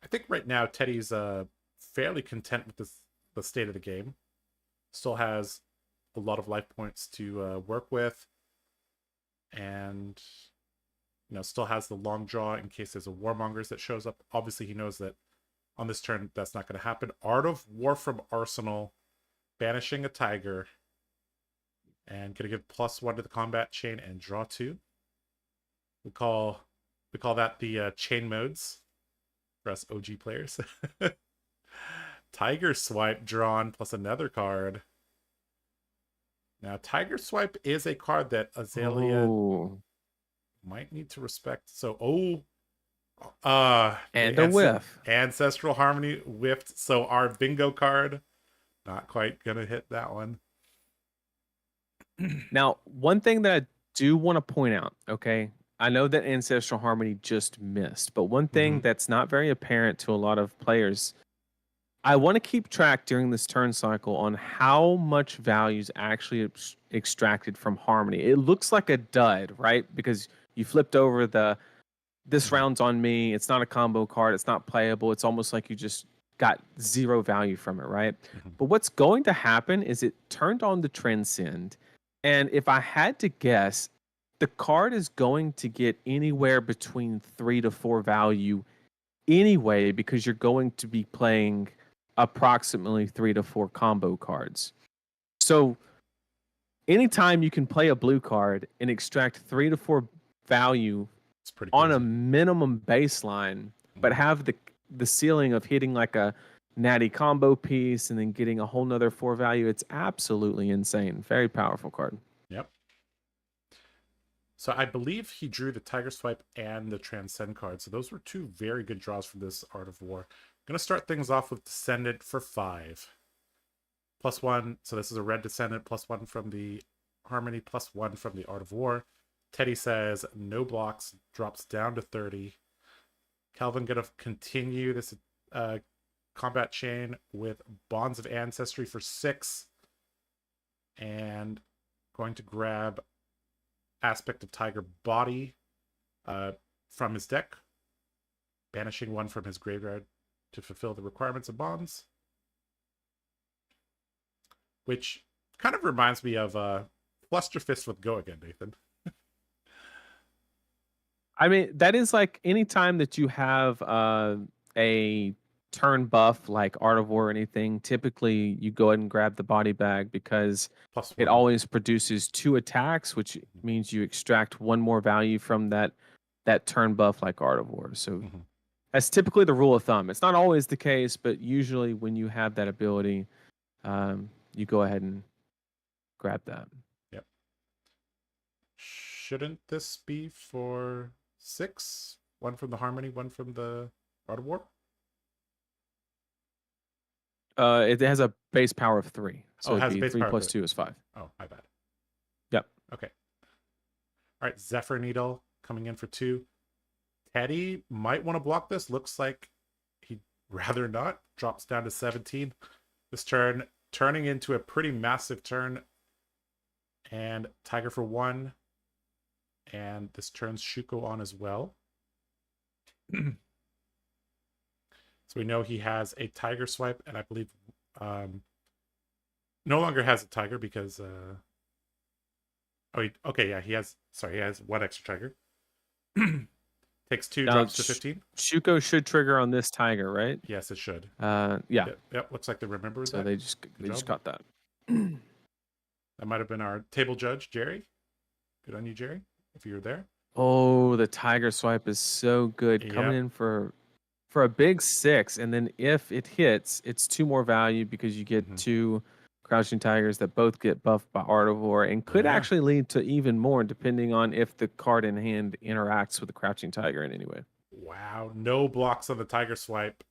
S1: I think right now Teddy's fairly content with the state of the game. Still has a lot of life points to work with, and still has the long draw in case there's a Warmongers that shows up. Obviously, he knows that on this turn that's not going to happen. Art of War from Arsenal, banishing a tiger, and going to give +1 to the combat chain and draw 2. We call that the chain modes for us OG players. Tiger Swipe drawn plus another card. Now, Tiger Swipe is a card that Aelia might need to respect. So,
S2: and a whiff.
S1: Ancestral Harmony whiffed. So our bingo card, not quite gonna hit that one.
S2: Now, one thing that I do want to point out, okay, I know that Ancestral Harmony just missed, but one thing that's not very apparent to a lot of players, I want to keep track during this turn cycle on how much value is actually extracted from Harmony. It looks like a dud, right? Because you flipped over this round's on me. It's not a combo card. It's not playable. It's almost like you just got 0 value from it, right? But what's going to happen is it turned on the Transcend. And if I had to guess, the card is going to get anywhere between 3 to 4 value anyway, because you're going to be playing approximately 3 to 4 combo cards. So anytime you can play a blue card and extract 3 to 4 value on a minimum baseline, but have the ceiling of hitting like a natty combo piece and then getting a whole nother 4 value. It's absolutely insane. Very powerful card.
S1: Yep. So I believe he drew the Tiger Swipe and the Transcend card. So those were two very good draws from this Art of War. I'm going to start things off with Descendant for 5. +1. So this is a red Descendant, +1 from the Harmony, +1 from the Art of War. Teddy says no blocks, drops down to 30. Kelvin going to continue this combat chain with Bonds of Ancestry for 6. And going to grab Aspect of Tiger Body from his deck, banishing 1 from his graveyard to fulfill the requirements of Bonds, which kind of reminds me of Flusterfist with Go Again, Nathan.
S2: I mean, that is like anytime that you have a turn buff like Art of War or anything, typically you go ahead and grab the body bag because
S1: +1.
S2: it always produces 2 attacks, which means you extract 1 more value from that turn buff like Art of War. So that's typically the rule of thumb. It's not always the case, but usually when you have that ability, you go ahead and grab that.
S1: Yep. Shouldn't this be for 6? 1 from the Harmony, 1 from the Art of War?
S2: It has a base power of 3. So
S1: it has
S2: it'd
S1: a
S2: be
S1: base
S2: 3
S1: power
S2: plus
S1: of
S2: 2 is 5.
S1: Oh, my bad.
S2: Yep.
S1: Okay. All right, Zephyr Needle coming in for 2. Teddy might want to block this. Looks like he'd rather not. Drops down to 17. This turn turning into a pretty massive turn. And Tiger for 1. And this turns Shuko on as well. So we know he has a Tiger Swipe, and I believe no longer has a Tiger because he has 1 extra Tiger. Takes 2,
S2: Now,
S1: drops to 15.
S2: Shuko should trigger on this Tiger, right?
S1: Yes, it should.
S2: Yeah.
S1: Yep. Looks like they remembered
S2: So
S1: that.
S2: they just got that.
S1: That might have been our table judge, Jerry. Good on you, Jerry, if you were there.
S2: Oh, the Tiger Swipe is so good. Coming in for a big 6, and then if it hits, it's 2 more value because you get 2 Crouching Tigers that both get buffed by Art of War, and could actually lead to even more depending on if the card in hand interacts with the Crouching Tiger in any way.
S1: Wow, no blocks on the Tiger Swipe.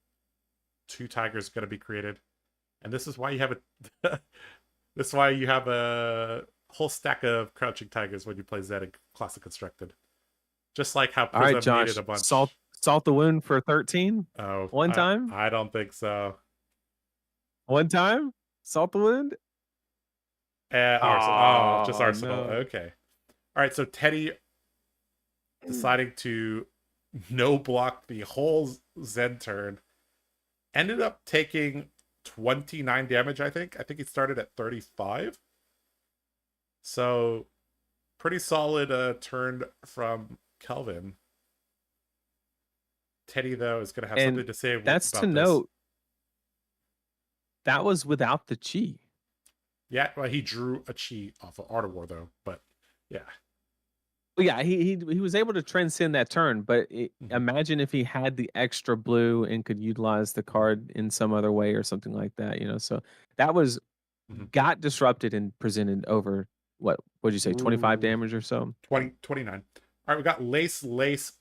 S1: 2 Tigers going to be created, and this is why you have this is why you have a whole stack of Crouching Tigers when you play Zed and Classic Constructed. Just like how Prism needed a bunch.
S2: Salt the Wound for 13?
S1: Oh,
S2: One time?
S1: I don't think so.
S2: One time? Salt the Wound?
S1: Just Arsenal.
S2: No.
S1: Okay. All right, so Teddy deciding to no block the whole Zed turn. Ended up taking 29 damage, I think. I think he started at 35. So, pretty solid turn from Kelvin. Teddy, though, is going to have something to say
S2: that's
S1: about
S2: to
S1: this.
S2: note. That was without the chi.
S1: Yeah, well, he drew a chi off of Art of War, though. But, yeah.
S2: Well, yeah, he was able to transcend that turn, but imagine if he had the extra blue and could utilize the card in some other way or something like that, So that was got disrupted and presented over what'd you say, 25 damage or so?
S1: 29. All right, we got Lace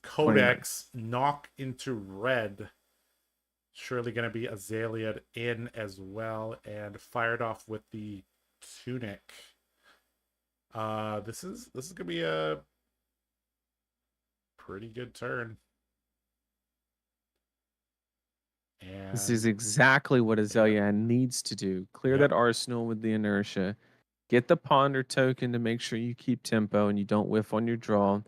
S1: Codex, 29. Knock into red. Surely going to be Aelia in as well, and fired off with the Tunic. This is going to be a pretty good turn. And
S2: this is exactly what Aelia needs to do. Clear that arsenal with the inertia. Get the Ponder token to make sure you keep tempo and you don't whiff on your draw.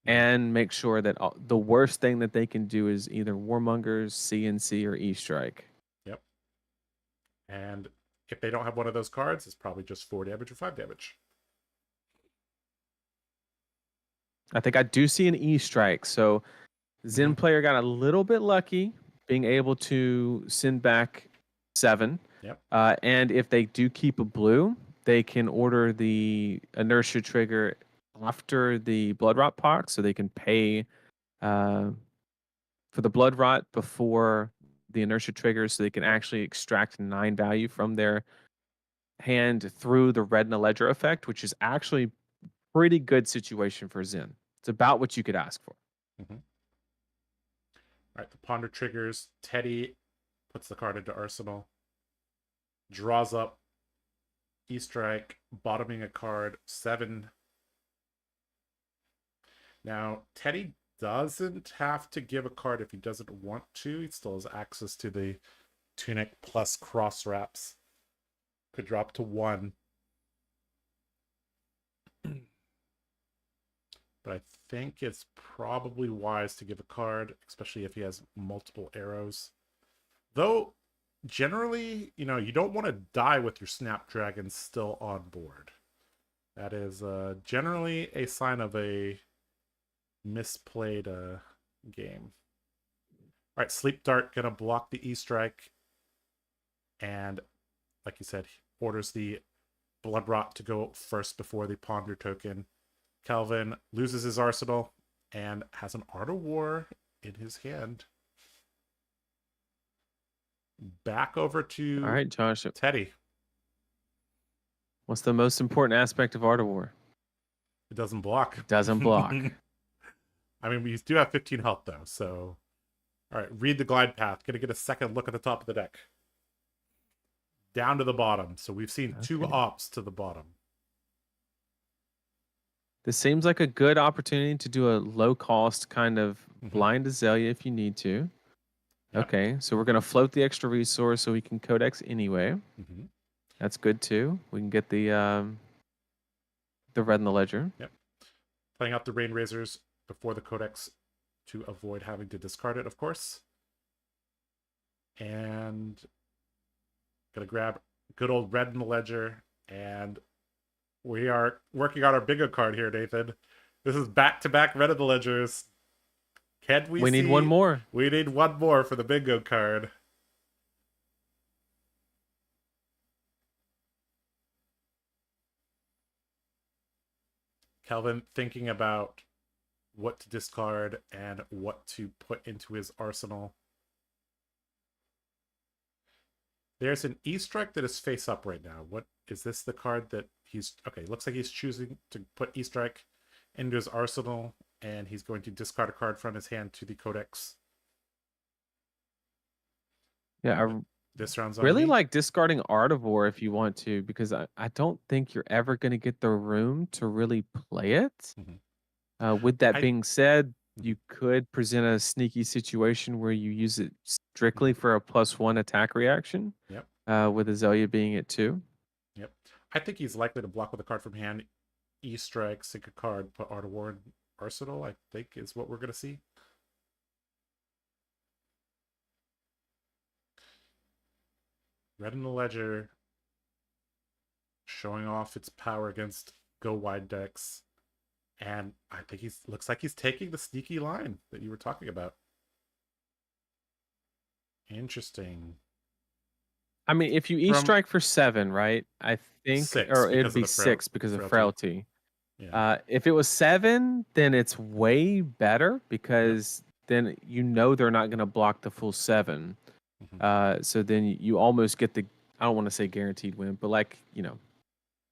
S2: And make sure that the worst thing that they can do is either Warmongers, CNC, or E-Strike.
S1: Yep. And if they don't have one of those cards, it's probably just 4 damage or 5 damage.
S2: I think I do see an E-Strike. So Zen player got a little bit lucky being able to send back 7.
S1: Yep.
S2: And if they do keep a blue, they can order the inertia trigger after the Blood Rot Pox, so they can pay for the Blood Rot before the inertia trigger so they can actually extract 9 value from their hand through the red in the ledger effect, which is actually pretty good situation for Zen. It's about what you could ask for.
S1: Mm-hmm. All right, the ponder triggers. Teddy puts the card into arsenal, draws up E-Strike, bottoming a card, 7. Now, Teddy doesn't have to give a card if he doesn't want to. He still has access to the Tunic plus cross wraps. Could drop to 1. But I think it's probably wise to give a card, especially if he has multiple arrows. Though, generally, you don't want to die with your Snapdragon still on board. That is generally a sign of a misplayed game. All right, Sleep Dart gonna block the E-Strike. And, like you said, orders the Blood Rot to go first before the Ponder token. Calvin loses his arsenal and has an Art of War in his hand. Back over to
S2: All right, Josh.
S1: Teddy.
S2: What's the most important aspect of Art of War?
S1: It doesn't block.
S2: It doesn't block.
S1: I mean, we do have 15 health, though, so... All right, read the glide path. Gonna get a second look at the top of the deck. Down to the bottom. So we've seen 2 ops to the bottom.
S2: This seems like a good opportunity to do a low-cost kind of blind Aelia if you need to. Yep. Okay, so we're going to float the extra resource so we can codex anyway. That's good, too. We can get the red in the ledger.
S1: Yep. Playing out the Rain Razors before the codex to avoid having to discard it, of course. And going to grab good old red in the ledger, and we are working on our bingo card here, Nathan. This is back-to-back red in the ledgers. Can we
S2: need one more.
S1: We need one more for the bingo card. Calvin thinking about what to discard and what to put into his arsenal. There's an E-Strike that is face up right now. What is this? The card that he's... Okay, looks like he's choosing to put E-Strike into his arsenal, and he's going to discard a card from his hand to the codex.
S2: Yeah,
S1: this round's on
S2: really
S1: me.
S2: like discarding Art of War if you want to, because I don't think you're ever going to get the room to really play it. With that being said, you could present a sneaky situation where you use it strictly for a +1 attack reaction.
S1: Yep.
S2: With Aelia being it too.
S1: Yep. I think he's likely to block with a card from hand, E-Strike, sink a card, put Art of War in arsenal, I think is what we're going to see. Red in the ledger, showing off its power against go wide decks. And I think looks like he's taking the sneaky line that you were talking about. Interesting.
S2: I mean, if you E-Strike for 7, right? I think,
S1: 6,
S2: or it'd be 6 because of frailty.
S1: Yeah.
S2: If it was 7, then it's way better because then they're not going to block the full 7. So then you almost get the, I don't want to say guaranteed win, but like,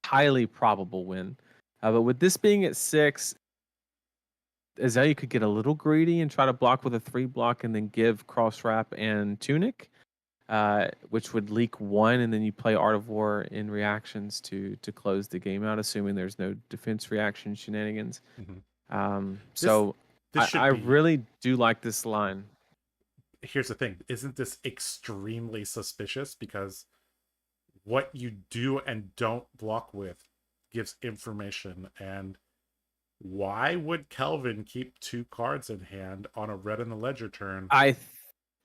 S2: highly probable win. But with this being at 6, Aelia could get a little greedy and try to block with a 3 block and then give cross wrap and tunic, which would leak 1, and then you play Art of War in reactions to close the game out, assuming there's no defense reaction shenanigans. So I really do like this line.
S1: Here's the thing. Isn't this extremely suspicious? Because what you do and don't block with gives information. And why would Kelvin keep 2 cards in hand on a red in the ledger turn?
S2: I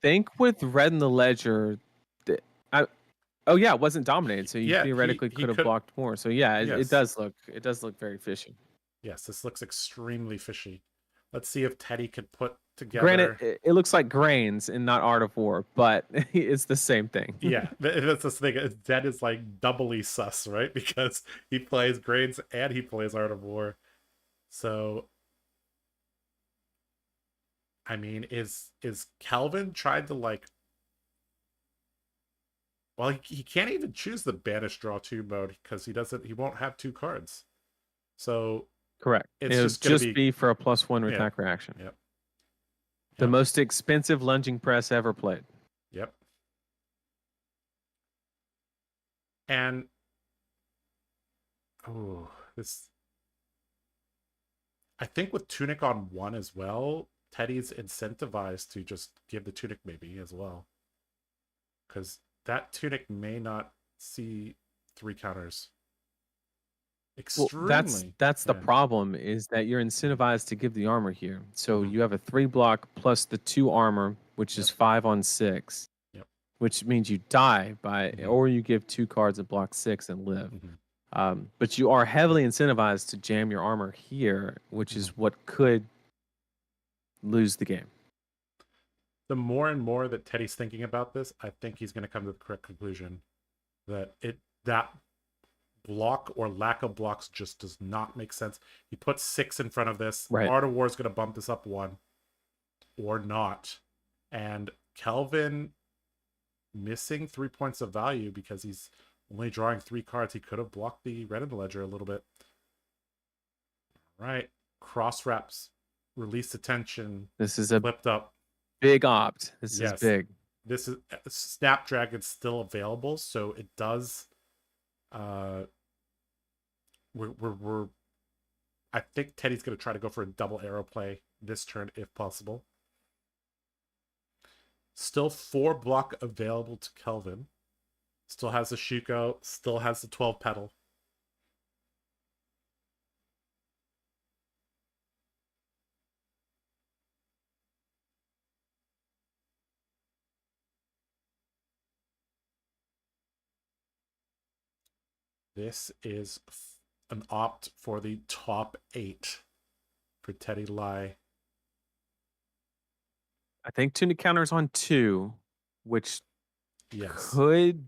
S2: think with red in the ledger, it wasn't dominated, so you theoretically could have blocked more. So yes. it does look very fishy.
S1: Yes, this looks extremely fishy. Let's see if Teddy could put together.
S2: Granted, it looks like grains and not Art of War, but it's the same thing.
S1: Yeah, that's the thing. Dead is like doubly sus, right? Because he plays grains and he plays Art of War. So, I mean, is Calvin trying to like Well, he can't even choose the banish draw 2 mode because he won't have 2 cards. So
S2: Correct.
S1: it's
S2: It'll
S1: just gonna
S2: just
S1: be
S2: be for a +1
S1: yeah,
S2: attack reaction.
S1: yep,
S2: The
S1: yep,
S2: most expensive lunging press ever played.
S1: yep. And oh, this I think with Tunic on 1 as well, Teddy's incentivized to just give the Tunic maybe as well. Because that Tunic may not see 3 counters.
S2: Well,
S1: Extremely.
S2: that's the
S1: Yeah.
S2: problem is that you're incentivized to give the armor here. So
S1: Mhm.
S2: you have a 3 block plus the 2 armor, which
S1: Yep.
S2: is 5 on 6,
S1: Yep.
S2: which means you die by,
S1: Mhm.
S2: or you give 2 cards and block 6 and live.
S1: Mhm.
S2: But you are heavily incentivized to jam your armor here, which
S1: Mhm.
S2: is what could lose the game.
S1: The more and more that Teddy's thinking about this, I think he's going to come to the correct conclusion that block or lack of blocks just does not make sense. He puts 6 in front of this.
S2: Right.
S1: Art of War is going to bump this up 1 or not. And Kelvin missing 3 points of value because he's only drawing 3 cards. He could have blocked the red in the ledger a little bit. Right. Cross wraps, release attention,
S2: This is a
S1: flipped up.
S2: big opt. This is big.
S1: This is Snapdragon's still available, so it does. We're I think Teddy's gonna try to go for a double arrow play this turn if possible. Still 4 block available to Kelvin. Still has the Shuko. Still has the 12 petal. This is an opt for the top 8 for Teddy Lai.
S2: I think Tunic counters on 2, which
S1: Yes.
S2: could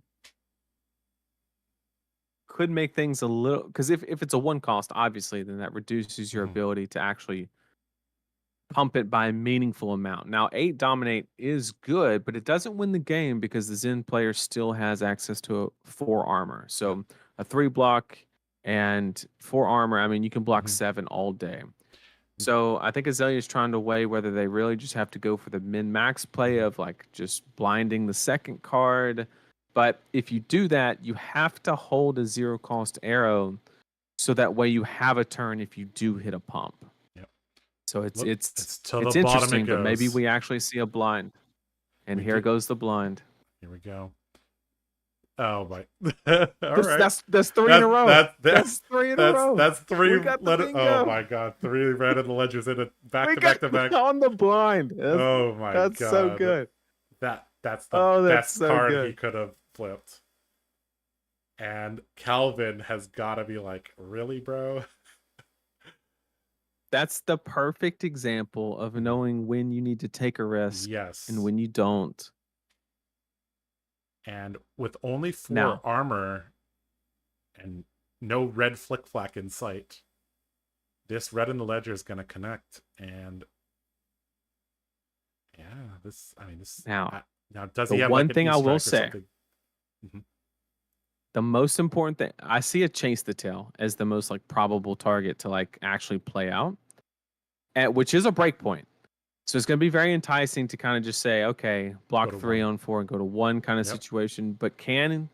S2: make things a little, because if it's a 1 cost, obviously, then that reduces your ability to actually pump it by a meaningful amount. Now, 8 dominate is good, but it doesn't win the game because the Zen player still has access to a 4 armor. So a 3 block and 4 armor, I mean, you can block 7 all day. So I think Aelia is trying to weigh whether they really just have to go for the min-max play of like just blinding the second card. But if you do that, you have to hold a 0 cost arrow so that way you have a turn if you do hit a pump.
S1: Yep.
S2: So it's
S1: to
S2: it's
S1: the bottom
S2: interesting,
S1: it
S2: but maybe
S1: goes.
S2: we actually see a blind. And here goes the blind.
S1: Here we go. Oh my! All right,
S2: that's 3 in a row.
S1: That's
S2: 3 in a row.
S1: That's 3.
S2: We got the bingo.
S1: Oh my god! 3 red in the ledgers in it back to back to back
S2: on the blind.
S1: Oh my god!
S2: That's so good.
S1: That's the best
S2: so
S1: card
S2: good.
S1: he could have flipped. And Calvin has got to be like, really, bro?
S2: That's the perfect example of knowing when you need to take a risk
S1: Yes.
S2: and when you don't.
S1: And with only 4
S2: Now.
S1: armor and no red flick flack in sight, this red in the ledger is going to connect. And yeah, this
S2: Now
S1: does he have
S2: one
S1: like
S2: thing I will say, the most important thing, I see a chase the tail as the most like probable target to like actually play out, which is a break point. So it's going to be very enticing to kind of just say, okay, block 3 on 4 and go to 1 kind of situation. But can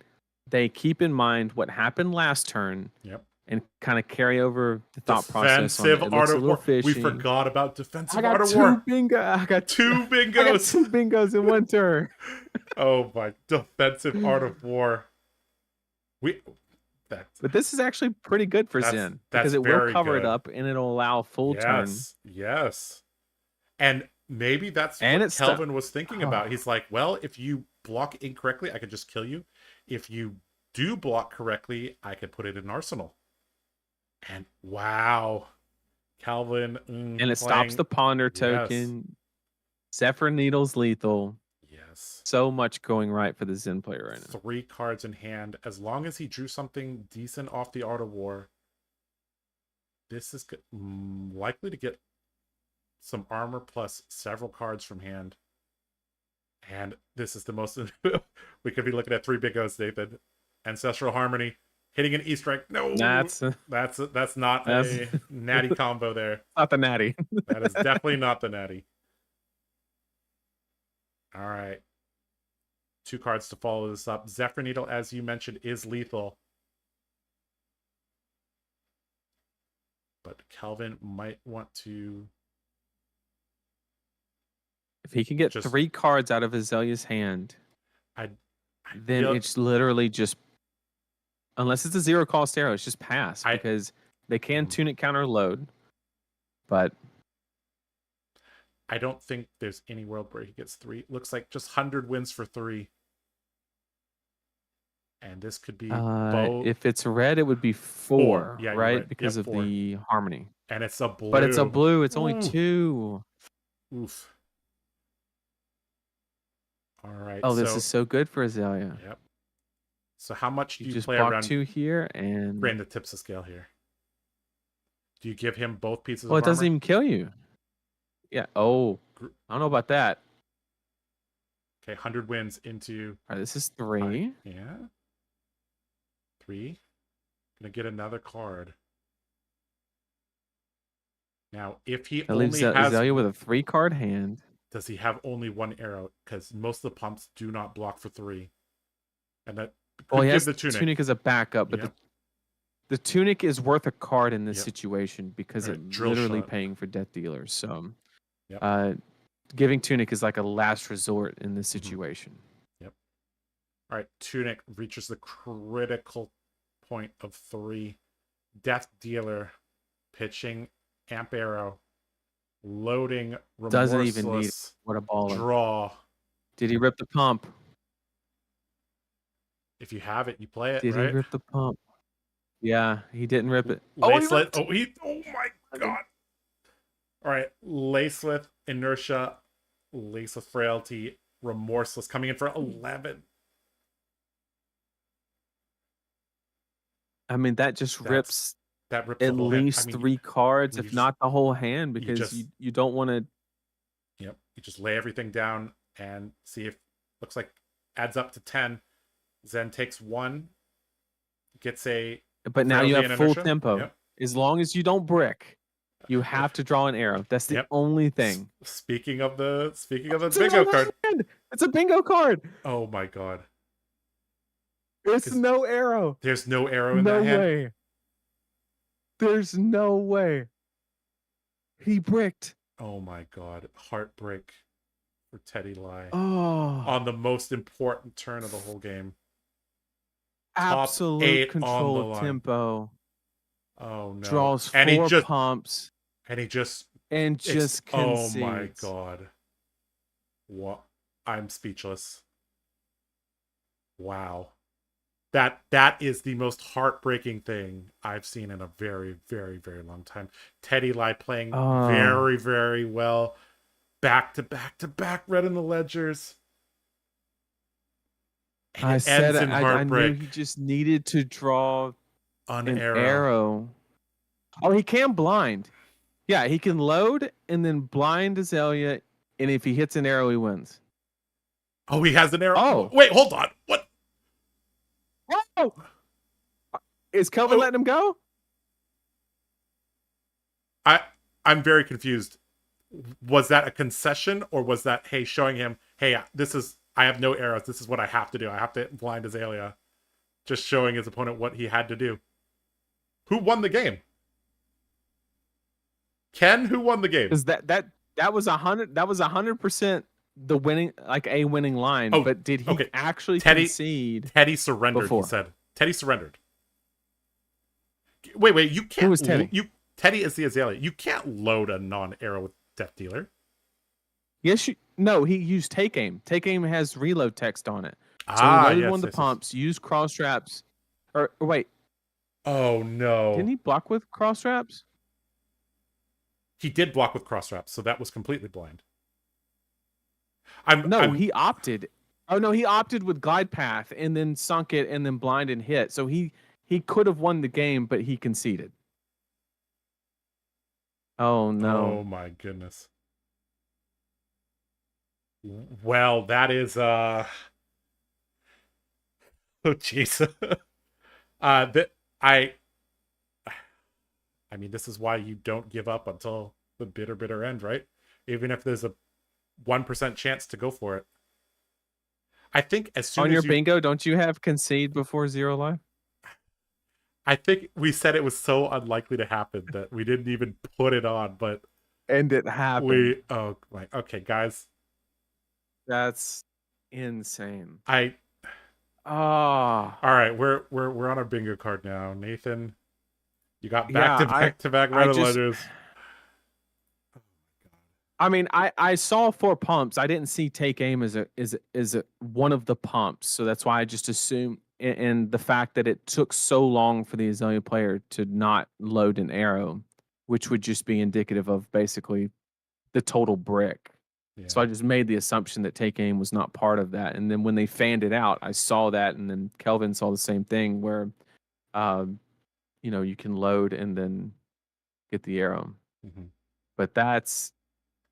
S2: they keep in mind what happened last turn? And kind of carry over the thought process on it. It looks a little fishy.
S1: We forgot about defensive art of war.
S2: I got
S1: 2 bingos.
S2: I got 2 bingos in 1 turn.
S1: Oh my! Defensive art of war.
S2: But this is actually pretty good for Zen because it will cover it up and it'll allow a full turn.
S1: Yes. And maybe that's what Kelvin was thinking about. He's like, well, if you block incorrectly, I could just kill you. If you do block correctly, I could put it in arsenal. And wow, Calvin.
S2: And it stops the ponder token. Zephyr Needle's lethal.
S1: Yes.
S2: So much going right for the Zen player right now.
S1: 3 cards in hand. As long as he drew something decent off the Art of War, this is likely to get some armor plus several cards from hand. And this is the most we could be looking at 3 big O's, Nathan. Ancestral Harmony hitting an E strike. No,
S2: That's
S1: not
S2: that's
S1: a natty combo there.
S2: not the natty.
S1: That is definitely not the natty. All right. 2 cards to follow this up. Zephyr Needle, as you mentioned, is lethal. But Kelvin might want to...
S2: If he can get 3 cards out of Azalea's hand, then it's literally just... Unless it's a 0-cost arrow, it's just pass. Because they can Tunic counter load. But...
S1: I don't think there's any world where he gets 3. Looks like just 100 wins for 3. And this could be both.
S2: If it's red, it would be 4,
S1: yeah,
S2: right? Because of 4. The harmony.
S1: And it's a blue.
S2: But it's a blue. It's only 2.
S1: Oof. All right.
S2: Oh, this is so good for Aelia.
S1: Yep. So how much do you
S2: just
S1: play
S2: block
S1: around
S2: 2 here and...
S1: Bring the tips of scale here. Do you give him both pieces of
S2: Well, it doesn't
S1: armor?
S2: even kill you. Yeah. Oh, I don't know about that.
S1: Okay, 100 wins into...
S2: All right, this is 3.
S1: Yeah. 3. Gonna get another card. Now, if he
S2: That leaves
S1: only has...
S2: Aelia with a 3-card hand.
S1: Does he have only 1 arrow? Because most of the pumps do not block for 3. And that
S2: could give the tunic as a backup, but the tunic is worth a card in this situation because it's literally paying for death dealers. So giving tunic is like a last resort in this situation.
S1: Yep. All right, tunic reaches the critical point of 3. Death dealer pitching amp arrow, loading remorseless.
S2: Doesn't even need it. What a baller.
S1: Draw.
S2: Did he rip the pump?
S1: If you have it, you play it.
S2: Did
S1: right?
S2: he rip the pump? Yeah, he didn't rip it.
S1: Lacelith. Oh my god. All right, Lacelith, Inertia, Lacelith Frailty, Remorseless coming in for 11.
S2: I mean, that just rips
S1: at
S2: least 3 cards, if not the whole hand, because you don't want to...
S1: Yep, you just lay everything down and see if... Looks like adds up to 10. Zen takes 1, gets a...
S2: But now you have full tempo. Yep. As long as you don't brick, you have to draw an arrow. That's the only thing.
S1: Speaking of the bingo card.
S2: It's a bingo card.
S1: Oh my god.
S2: There's no arrow.
S1: There's no arrow in that hand?
S2: No way. There's no way. He bricked.
S1: Oh my god. Heartbreak for Teddy Lai.
S2: Oh.
S1: On the most important turn of the whole game.
S2: Absolute control of tempo.
S1: Oh no.
S2: Draws 4 pumps.
S1: And he just
S2: concedes.
S1: Oh my god. What? I'm speechless. Wow. That is the most heartbreaking thing I've seen in a very, very, very long time. Teddy Lai playing very, very well. Back to back to back, red in the ledgers. And
S2: I said I knew he just needed to draw an arrow. Oh, he can blind. Yeah, he can load and then blind Aelia, and if he hits an arrow, he wins.
S1: Oh, he has an arrow? Oh. Wait, hold on. What?
S2: Oh! Is Kelvin letting him go?
S1: I'm very confused. Was that a concession, or was that, hey, showing him, hey, I have no arrows. This is what I have to do. I have to blind Aelia. Just showing his opponent what he had to do. Who won the game? Ken, who won the game?
S2: Because that was 100. That was 100% the winning, like a winning line. Oh, but did he actually concede?
S1: Teddy surrendered. Before? He said Teddy surrendered. Wait. You can't.
S2: Who was Teddy?
S1: Teddy is the Aelia. You can't load a non-arrow with Death Dealer.
S2: Yes, no. He used Take Aim. Take Aim has reload text on it. So he loaded one of the pumps. Used cross traps. Or wait.
S1: Oh no!
S2: Didn't he block with cross traps?
S1: He did block with cross traps, so that was completely blind.
S2: He opted. Oh no, he opted with glide path and then sunk it and then blind and hit. So he could have won the game, but he conceded. Oh no!
S1: Oh my goodness! Well, that is oh jeez. That I I mean, this is why you don't give up until the bitter end, right? Even if there's a 1% chance to go for it. I think as soon
S2: On your
S1: as you
S2: bingo, don't you have concede before 0 life?
S1: I think we said it was so unlikely to happen that we didn't even put it on, but
S2: And it happened.
S1: oh my okay, guys.
S2: That's insane.
S1: I
S2: Ah,
S1: all right, we're on our bingo card now. Nathan, you got back
S2: yeah,
S1: to back to back
S2: I
S1: red
S2: just
S1: ledgers.
S2: I mean, I saw 4 pumps. I didn't see take aim as a one of the pumps. So that's why I just assumed and the fact that it took so long for the Azelia player to not load an arrow, which would just be indicative of basically the total brick. So
S1: Yeah.
S2: I just made the assumption that take aim was not part of that. And then when they fanned it out, I saw that, and then Kelvin saw the same thing where, um, you can load and then get the arrow.
S1: Mm-hmm.
S2: But that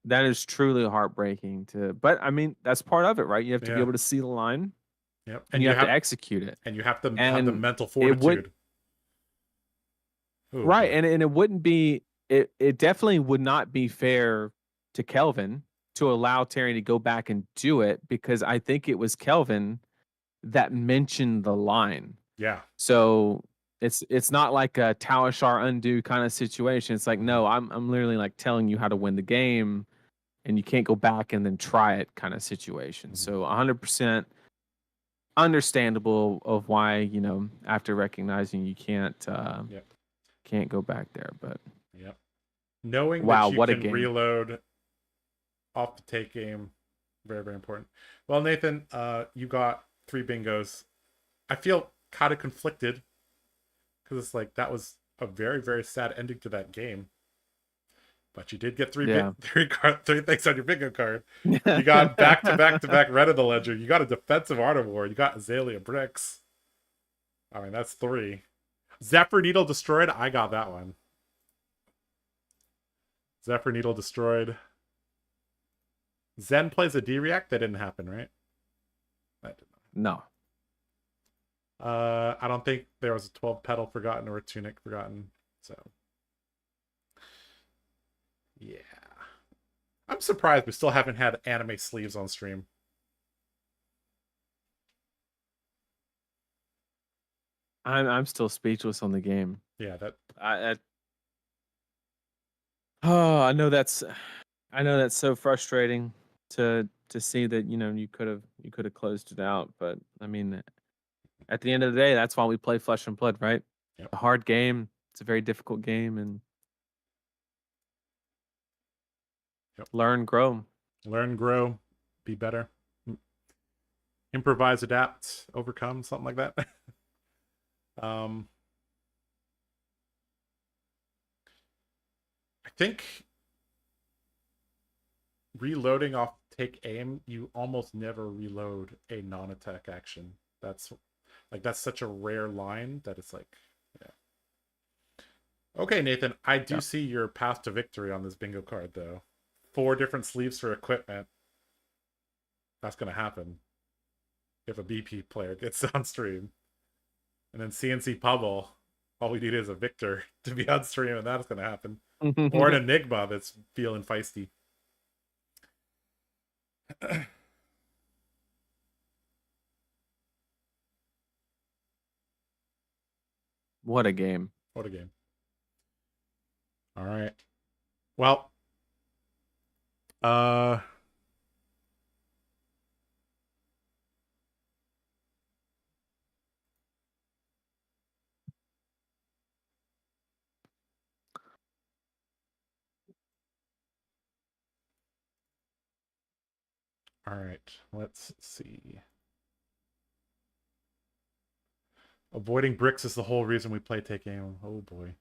S2: is truly heartbreaking to. But I mean, that's part of it, right? You have to be
S1: Yeah.
S2: able to see the line,
S1: Yep.
S2: and you have to execute it.
S1: and you have to have the
S2: And
S1: mental
S2: it would
S1: fortitude. Oh
S2: right,
S1: boy.
S2: and it wouldn't be it definitely would not be fair to Kelvin to allow Terry to go back and do it, because I think it was Kelvin that mentioned the line.
S1: Yeah.
S2: So it's not like a Talishar undo kind of situation. It's like, no, I'm literally like telling you how to win the game, and you can't go back and then try it kind of situation.
S1: Mm-hmm.
S2: So 100% understandable of why, after recognizing you
S1: Yep.
S2: can't go back there. But
S1: Yep. Knowing
S2: wow,
S1: that you
S2: what a
S1: can
S2: game.
S1: reload off the take game, very, very important. Well, Nathan, you got 3 bingos. I feel kind of conflicted because it's like that was a very, very sad ending to that game. But you did get
S2: Yeah.
S1: three things on your bingo card. You got back to back to back red of the ledger. You got a defensive art of war. You got Azelia bricks. I mean, that's 3. Zephyr Needle destroyed. I got that one. Zephyr Needle destroyed. Zen plays a D-React. That didn't happen, right? That did
S2: No.
S1: not. I don't think there was a 12 petal forgotten or a tunic forgotten. So, yeah. I'm surprised we still haven't had anime sleeves on stream.
S2: I'm still speechless on the game.
S1: Yeah, that.
S2: Oh, I know that's so frustrating to see that, you could have closed it out, but I mean, at the end of the day, that's why we play Flesh and Blood, right?
S1: Yep.
S2: A hard game. It's a very difficult game, and learn, grow.
S1: Learn, grow, be better. Improvise, adapt, overcome, something like that. I think reloading off take aim, you almost never reload a non-attack action. That's such a rare line that it's like, yeah. Okay, Nathan, I do see your path to victory on this bingo card though. 4 different sleeves for equipment. That's gonna happen if a BP player gets on stream. And then CNC Pummel, all we need is a Victor to be on stream, and that's gonna happen. Or an Enigma that's feeling feisty.
S2: What a game.
S1: What a game. All right. Well, all right. Let's see. Avoiding bricks is the whole reason we play take aim. Oh boy.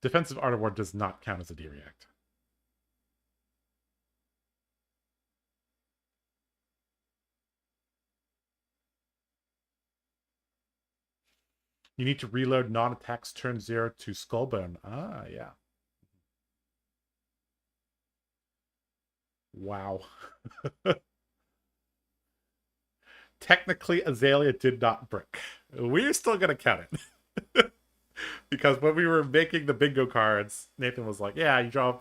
S1: Defensive Art of War does not count as a D-React. You need to reload non-attacks turn 0 to Skullbone. Ah, yeah. Wow. Technically, Aelia did not brick. We're still gonna count it. Because when we were making the bingo cards, Nathan was like, yeah, you draw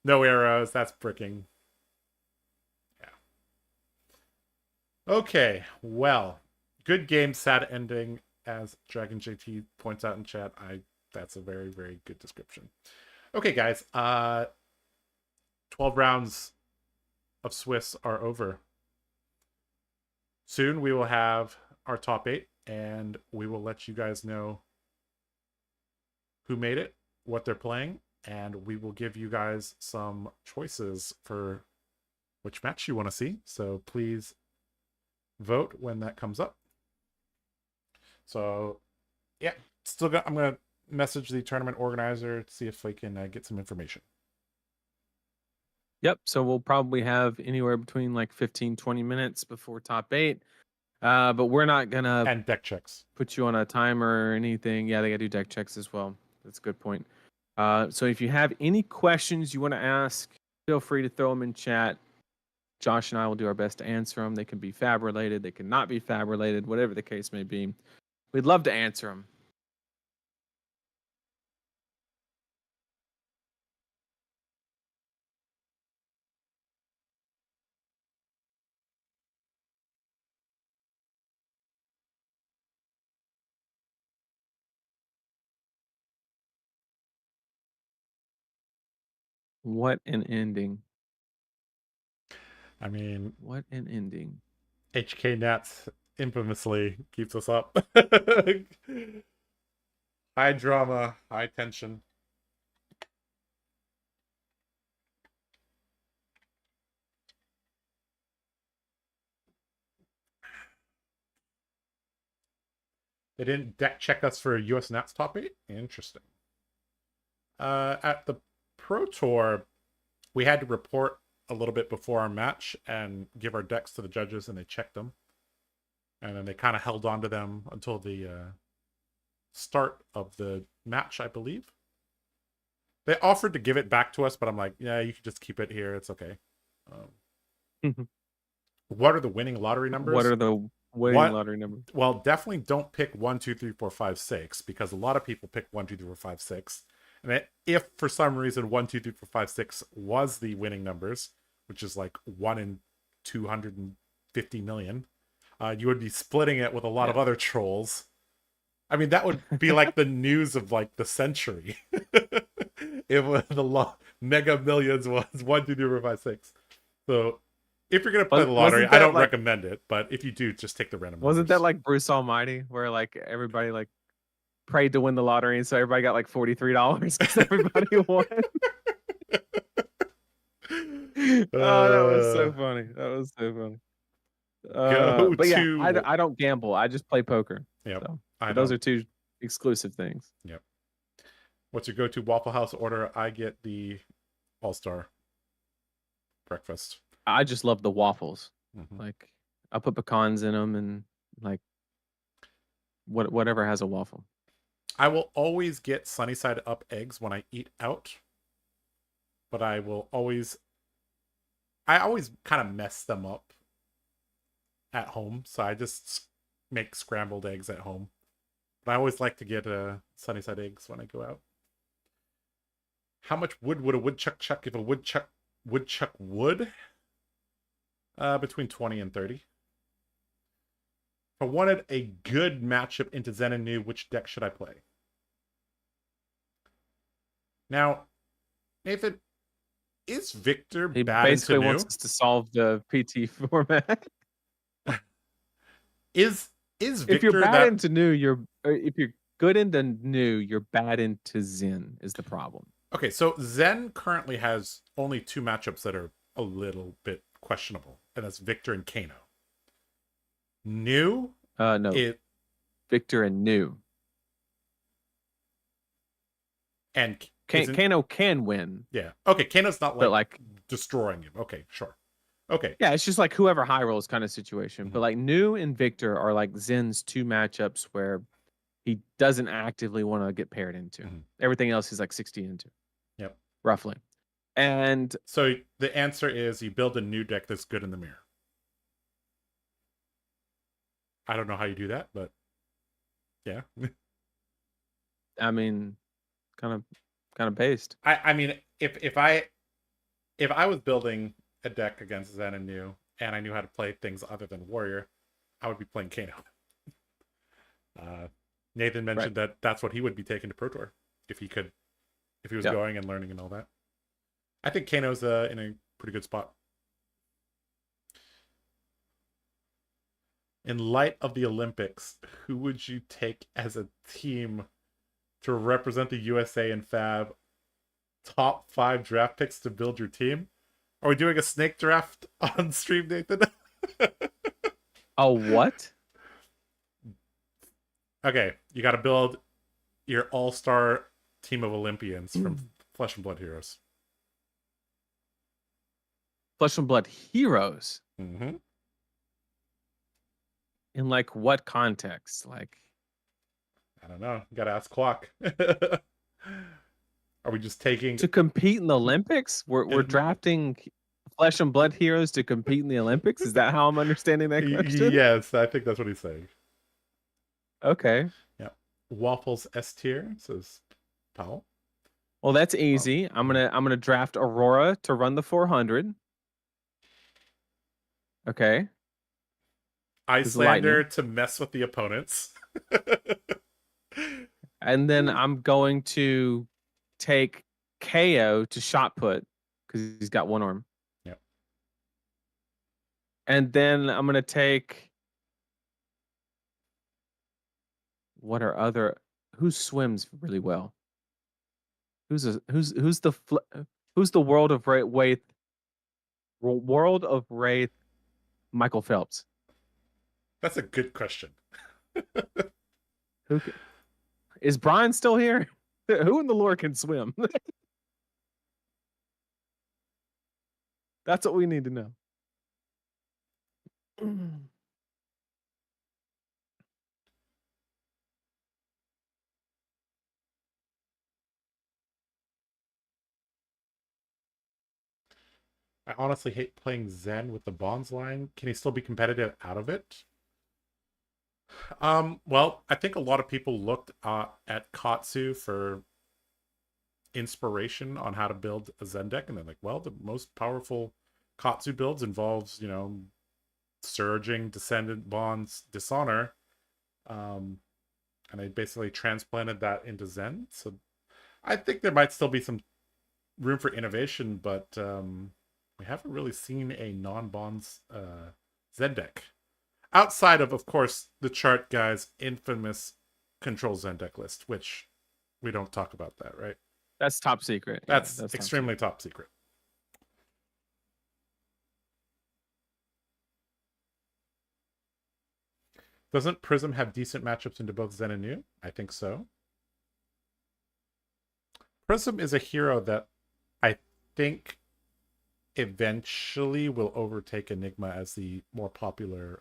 S1: no arrows, that's bricking. Yeah. Okay, well, good game, sad ending, as Dragon JT points out in chat. That's a very, very good description. Okay, guys, 12 rounds of Swiss are over. Soon we will have our top 8, and we will let you guys know who made it, what they're playing, and we will give you guys some choices for which match you want to see. So please vote when that comes up. So yeah, I'm gonna message the tournament organizer to see if we can get some information.
S2: Yep. So we'll probably have anywhere between like 15-20 minutes before top 8. But we're not gonna
S1: And deck checks.
S2: put you on a timer or anything. Yeah, they gotta do deck checks as well. That's a good point. So if you have any questions you want to ask, feel free to throw them in chat. Josh and I will do our best to answer them. They can be fab related, they can not be fab related, whatever the case may be. We'd love to answer them. What an ending.
S1: I mean,
S2: what an ending.
S1: HK Nats infamously keeps us up. High drama, high tension. They didn't deck check us for US Nats top 8? Interesting. At the Pro Tour, we had to report a little bit before our match and give our decks to the judges, and they checked them. And then they kind of held on to them until the start of the match, I believe. They offered to give it back to us, but I'm like, yeah, you can just keep it here. It's okay. What are the winning lottery numbers?
S2: What are the winning lottery numbers?
S1: Well, definitely don't pick 1, 2, 3, 4, 5, 6, because a lot of people pick 1, 2, 3, 4, 5, 6. And if for some reason 1, 2, 3, 4, 5, 6 was the winning numbers, which is like 1 in 250 million, you would be splitting it with a lot of other trolls. I mean, that would be like the news of like the century. If the Mega Millions was 1, 2, 3, 4, 5, 6. So if you're gonna play the lottery, I don't recommend it. But if you do, just take the random.
S2: Wasn't that like Bruce Almighty, where like everybody like prayed to win the lottery, and so everybody got like $43 because everybody won? Oh, that was so funny. That was so funny. But yeah, I don't gamble. I just play poker.
S1: Yeah,
S2: so, those are two exclusive things.
S1: Yep. What's your go-to Waffle House order? I get the All-Star breakfast.
S2: I just love the waffles. Like I'll put pecans in them and like whatever has a waffle.
S1: I will always get sunny side up eggs when I eat out, but I always kind of mess them up at home, so I just make scrambled eggs at home. But I always like to get sunny side eggs when I go out. How much wood would a woodchuck chuck if a woodchuck would? Between 20 and 30. If I wanted a good matchup into Zen and Nu, which deck should I play? Now, Nathan, is Victor bad into Nu? He
S2: basically wants us to solve the PT format.
S1: Is Victor,
S2: if you're bad into Nu, if you're good into Nu, you're bad into Zen is the problem.
S1: Okay, so Zen currently has only 2 matchups that are a little bit questionable, and that's Victor and Kano. Nu?
S2: No. Victor and Nu.
S1: And
S2: Kano can win.
S1: Yeah. Okay, Kano's not like destroying him. Okay, sure. Okay.
S2: Yeah, it's just like whoever high rolls kind of situation. But like Nu and Victor are like Zen's 2 matchups where he doesn't actively want to get paired into. Everything else he's like 60 into.
S1: Yep.
S2: Roughly. And
S1: So the answer is you build a new deck that's good in the mirror. I don't know how you do that, but yeah.
S2: I mean, kind of based.
S1: I mean, if I was building a deck against Zen and New, and I knew how to play things other than Warrior, I would be playing Kano. Uh, Nathan
S2: Right.
S1: mentioned that that's what he would be taking to Pro Tour if he could, if he was
S2: Yep.
S1: going and learning and all that. I think Kano's in a pretty good spot. In light of the Olympics, who would you take as a team to represent the USA and Fab? Top 5 draft picks to build your team? Are we doing a snake draft on stream, Nathan?
S2: Oh, what?
S1: Okay, you got to build your all-star team of Olympians from Flesh and Blood Heroes.
S2: Flesh and Blood Heroes.
S1: Mm-hmm.
S2: In like what context? Like,
S1: I don't know. You got to ask Quack. Are we just taking
S2: to compete in the Olympics? We're drafting Flesh and Blood Heroes to compete in the Olympics? Is that how I'm understanding that question?
S1: Yes, I think that's what he's saying.
S2: Okay.
S1: Yeah. Waffles S tier, says Powell.
S2: Well, that's easy. I'm gonna draft Aurora to run the 400. Okay.
S1: Icelander to mess with the opponents.
S2: And then I'm going to take KO to shot put because he's got one arm.
S1: Yep.
S2: And then I'm gonna take who swims really well? Who's the World of Wraith Michael Phelps?
S1: That's a good question.
S2: Is Brian still here? Who in the lore can swim? That's what we need to know.
S1: I honestly hate playing Zen with the Bonds line. Can he still be competitive out of it? Well, I think a lot of people looked at Katsu for inspiration on how to build a Zen deck, and they're like, well, the most powerful Katsu builds involves, Surging, Descendant, Bonds, Dishonor. And I basically transplanted that into Zen. So I think there might still be some room for innovation, but we haven't really seen a non-bonds Zen deck. Outside of course, the TheCardGuyz infamous control Zen deck list, which we don't talk about that, right?
S2: That's top secret.
S1: That's extremely top secret. Doesn't Prism have decent matchups into both Zen and New? I think so. Prism is a hero that I think eventually will overtake Enigma as the more popular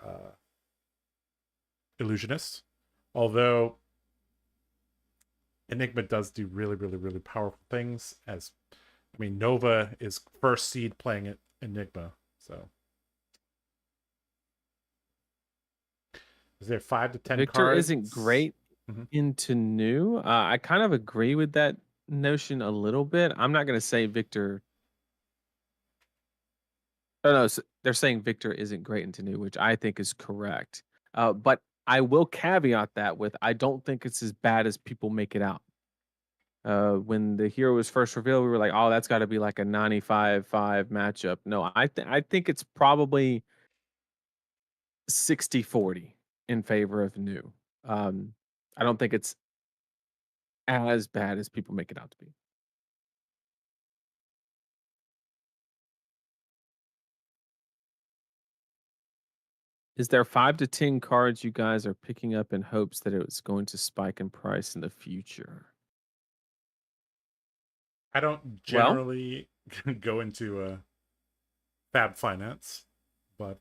S1: illusionist. Although Enigma does do really, really, really powerful things. Nova is first seed playing Enigma, so. Is there 5 to 10
S2: Victor
S1: cards?
S2: isn't great into New. I kind of agree with that notion a little bit. I'm not going to say Victor. Oh no, they're saying Victor isn't great into New, which I think is correct. But I will caveat that with I don't think it's as bad as people make it out. When the hero was first revealed, we were like, "Oh, that's got to be like a 95-5 matchup." No, I think it's probably 60-40 in favor of New. I don't think it's as bad as people make it out to be. Is there 5 to 10 cards you guys are picking up in hopes that it's going to spike in price in the future?
S1: I don't generally go into fab finance, but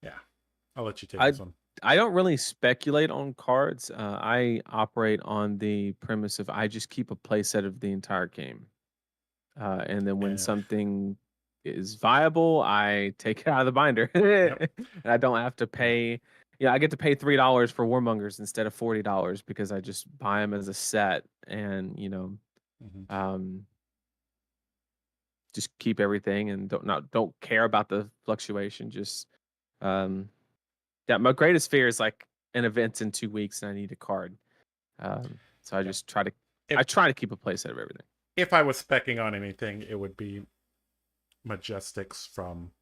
S1: yeah, I'll let you take this one.
S2: I don't really speculate on cards. I operate on the premise of I just keep a playset of the entire game. And then when
S1: Yeah.
S2: something is viable, I take it out of the binder.
S1: Yep.
S2: And I don't have to pay. I get to pay $3 for Warmongers instead of $40 because I just buy them as a set and
S1: Mhm.
S2: um, just keep everything and don't care about the fluctuation. Just um, yeah, my greatest fear is like an event's in 2 weeks and I need a card. So I
S1: Yeah.
S2: just try to
S1: If
S2: I try to keep a playset of everything.
S1: if I was specking on anything, it would be Majestics from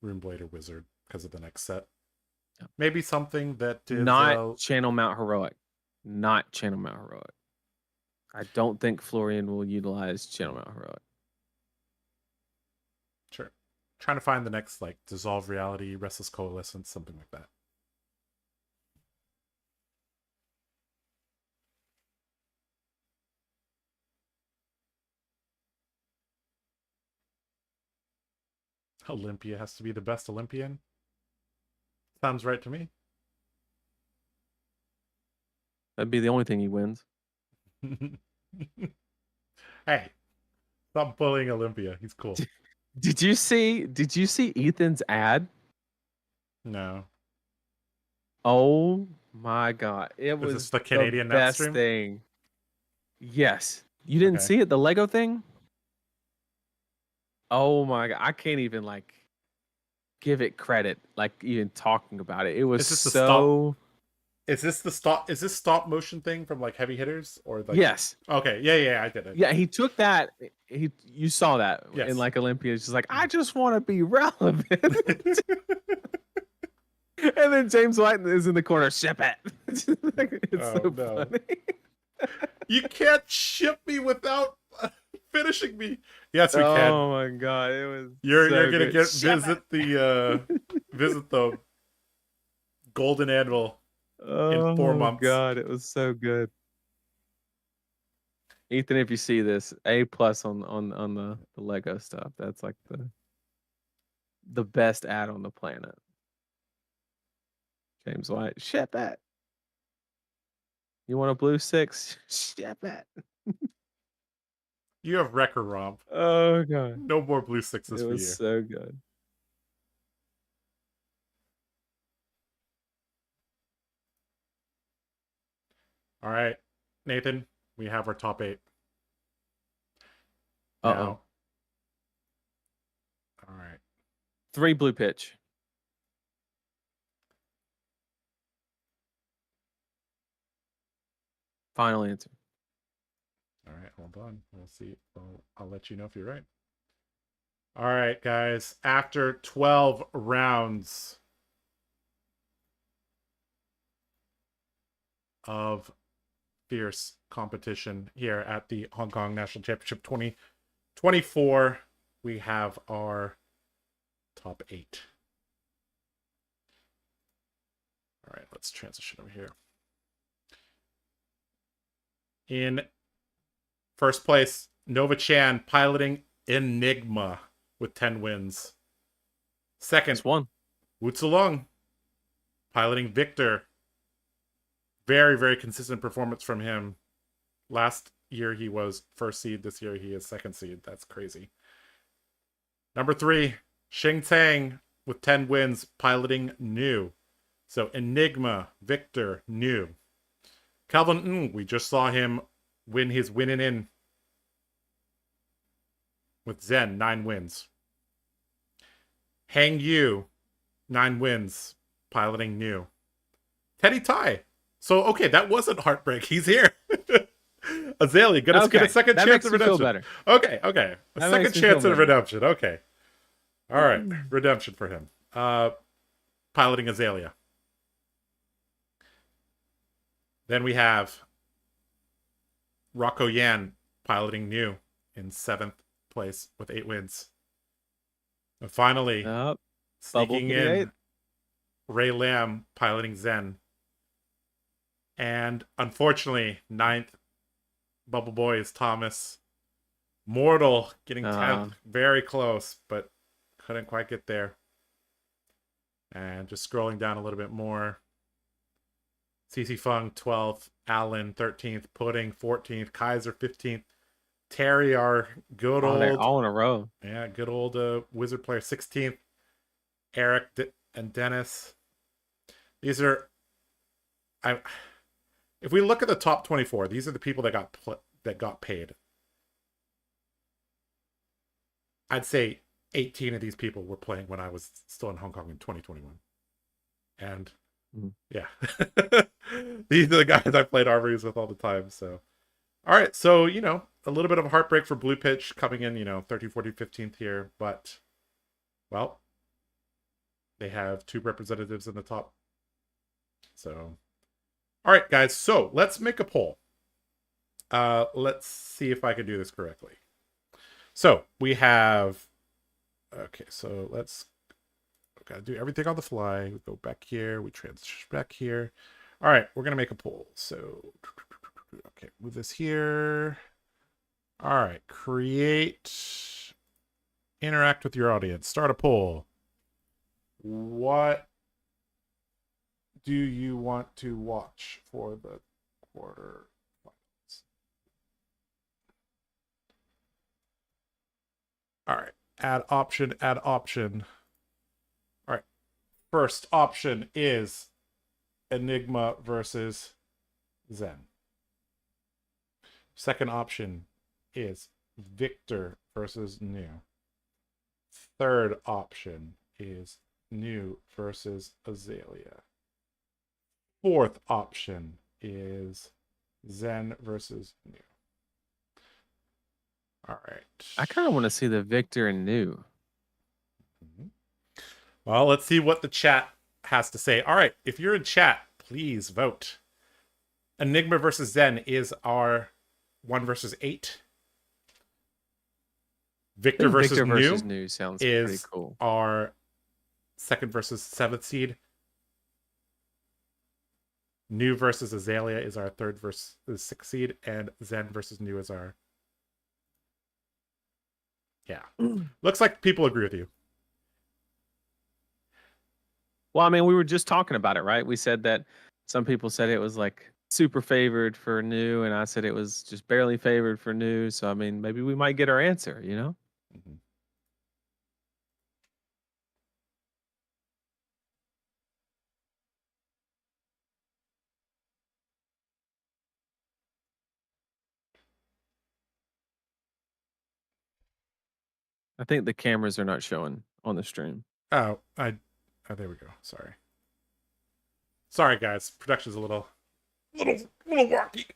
S1: Runeblader Wizard because of the next set.
S2: Yep.
S1: Maybe something that is
S2: Not Channel Mount Heroic. Not Channel Mount Heroic. I don't think Florian will utilize Channel Mount Heroic.
S1: sure. Trying to find the next like Dissolve Reality, Restless Coalescence, something like that. Olympia has to be the best Olympian. Sounds right to me.
S2: That'd be the only thing he wins.
S1: Hey, stop bullying Olympia. He's cool.
S2: Did you see Ethan's ad?
S1: No.
S2: Oh my god. It
S1: Is
S2: was
S1: this the
S2: the
S1: Canadian net
S2: best
S1: stream?
S2: thing. Yes. You didn't
S1: Okay.
S2: see it, the Lego thing? Oh my god. I can't even like give it credit, like even talking about it. It was
S1: Is this the stop?
S2: so
S1: Is this the stop? Is this stop motion thing from like Heavy Hitters or like?
S2: yes.
S1: Okay. Yeah. I did it.
S2: Yeah, he took that. You saw that
S1: Yes.
S2: in like Olympia. It's just like, I just want to be relevant. And then James White is in the corner, ship it. It's so funny.
S1: You can't ship me without finishing me. Yes, we can.
S2: Oh my god, it was.
S1: You're
S2: so
S1: gonna
S2: good.
S1: visit the Golden Anvil in 4 months.
S2: God, it was so good. Ethan, if you see this, A+ on the Lego stuff. That's like the best ad on the planet. James White, ship it. You want a blue 6? Ship it.
S1: You have Wrecker Romp.
S2: Oh god.
S1: No more blue 6s
S2: It
S1: for you.
S2: was so good.
S1: All right, Nathan, we have our top 8.
S2: Uh-oh.
S1: Now, all right.
S2: 3 blue pitch. Final answer.
S1: All right, hold on. We'll see. I'll let you know if you're right. All right, guys. After 12 rounds of fierce competition here at the Hong Kong National Championship 2024, we have our top 8. All right, let's transition over here. In first place, Nova Chan piloting Enigma with 10 wins. Second, Wu Tsulong piloting Victor. Very, very consistent performance from him. Last year he was first seed. This year he is second seed. That's crazy. Number 3, Xing Tang with 10 wins piloting New. So Enigma, Victor, New. Calvin Ng, we just saw him win his winning in with Zen, 9 wins. Hang Yu, 9 wins, piloting New. Teddy Tai. So, okay, that wasn't heartbreak. He's here. Aelia, get a second chance of redemption.
S2: Better.
S1: Okay. A second chance of redemption. Okay. All right. Redemption for him. Piloting Aelia. Then we have Rocco Yan piloting New in 7th place with 8 wins. And finally, sneaking in, Ray Lam piloting Zen. And unfortunately, 9th, Bubble Boy is Thomas. Mortal getting 10th, very close, but couldn't quite get there. And just scrolling down a little bit more. CC Fung 12th, Allen 13th, Pudding 14th, Kaiser 15th, Terry, our good
S2: Oh, they're
S1: old,
S2: all in a row.
S1: yeah, good old wizard player 16th, Eric and Dennis. These are, I. If we look at the top 24, these are the people that got paid. I'd say 18 of these people were playing when I was still in Hong Kong in 2021. And yeah, these are the guys I played armories with all the time. So, all right. So, a little bit of a heartbreak for Blue Pitch coming in, 13, 14, 15th here. But, well, they have 2 representatives in the top. So, all right, guys. So let's make a poll. Let's see if I can do this correctly. So we have, okay, so let's, gotta do everything on the fly. We go back here, we transition back here. All right, we're gonna make a poll. So, okay, move this here. All right, create, interact with your audience, start a poll. What do you want to watch for the quarter? All right, add option, add option. All right, first option is Enigma versus Zen. Second option is Victor versus New. Third option is New versus Aelia. Fourth option is Zen versus New. All right.
S2: I kind of want to see the Victor and New.
S1: Well, let's see what the chat has to say. All right, if you're in chat, please vote. Enigma versus Zen is our 1 versus 8. Victor versus New
S2: sounds
S1: is
S2: pretty cool.
S1: Our 2nd versus 7th seed. New versus Aelia is our 3rd versus 6th seed, and Zen versus New is our. Yeah, looks like people agree with you.
S2: Well, I mean, we were just talking about it, right? We said that some people said it was like super favored for New, and I said it was just barely favored for New. So, I mean, maybe we might get our answer,
S1: Mm-hmm.
S2: I think the cameras are not showing on the stream.
S1: Oh, there we go. Sorry, guys. Production's a little wonky.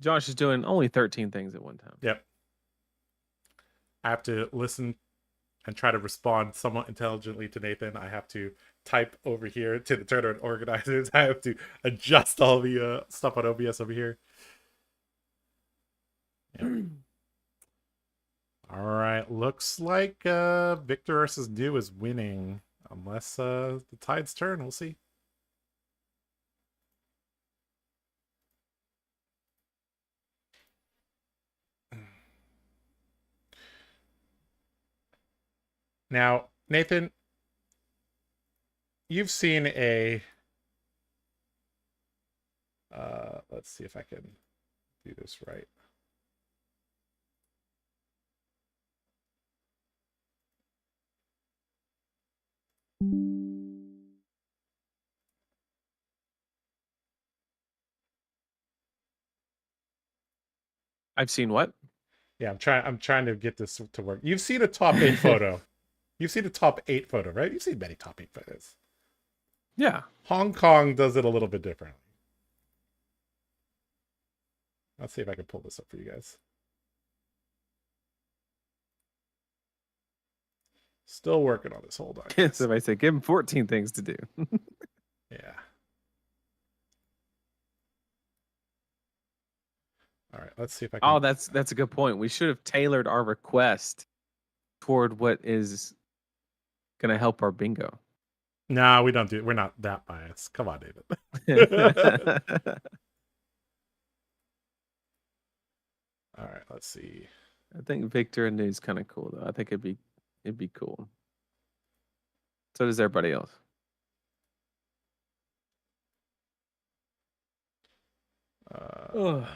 S2: Josh is doing only 13 things at one time.
S1: Yep. I have to listen and try to respond somewhat intelligently to Nathan. I have to type over here to the tournament organizers. I have to adjust all the stuff on OBS over here. Yep. All right. Looks like Victor versus New is winning. Unless the tides turn. We'll see. Now, Nathan, you've seen a... let's see if I can do this right.
S2: I've seen what?
S1: Yeah, I'm trying to get this to work. You've seen a top 8 photo. You've seen a top 8 photo, right? You've seen many top 8 photos.
S2: Yeah.
S1: Hong Kong does it a little bit differently. Let's see if I can pull this up for you guys. Still working on this. Hold on.
S2: Somebody said, give him 14 things to do.
S1: Yeah. All right, let's see if I can.
S2: Oh, that's a good point. We should have tailored our request toward what is going to help our bingo.
S1: Nah, we don't do. We're not that biased. Come on, David. All right, let's see.
S2: I think Victor and New's kind of cool though. I think it'd be cool. So does everybody else. Ugh.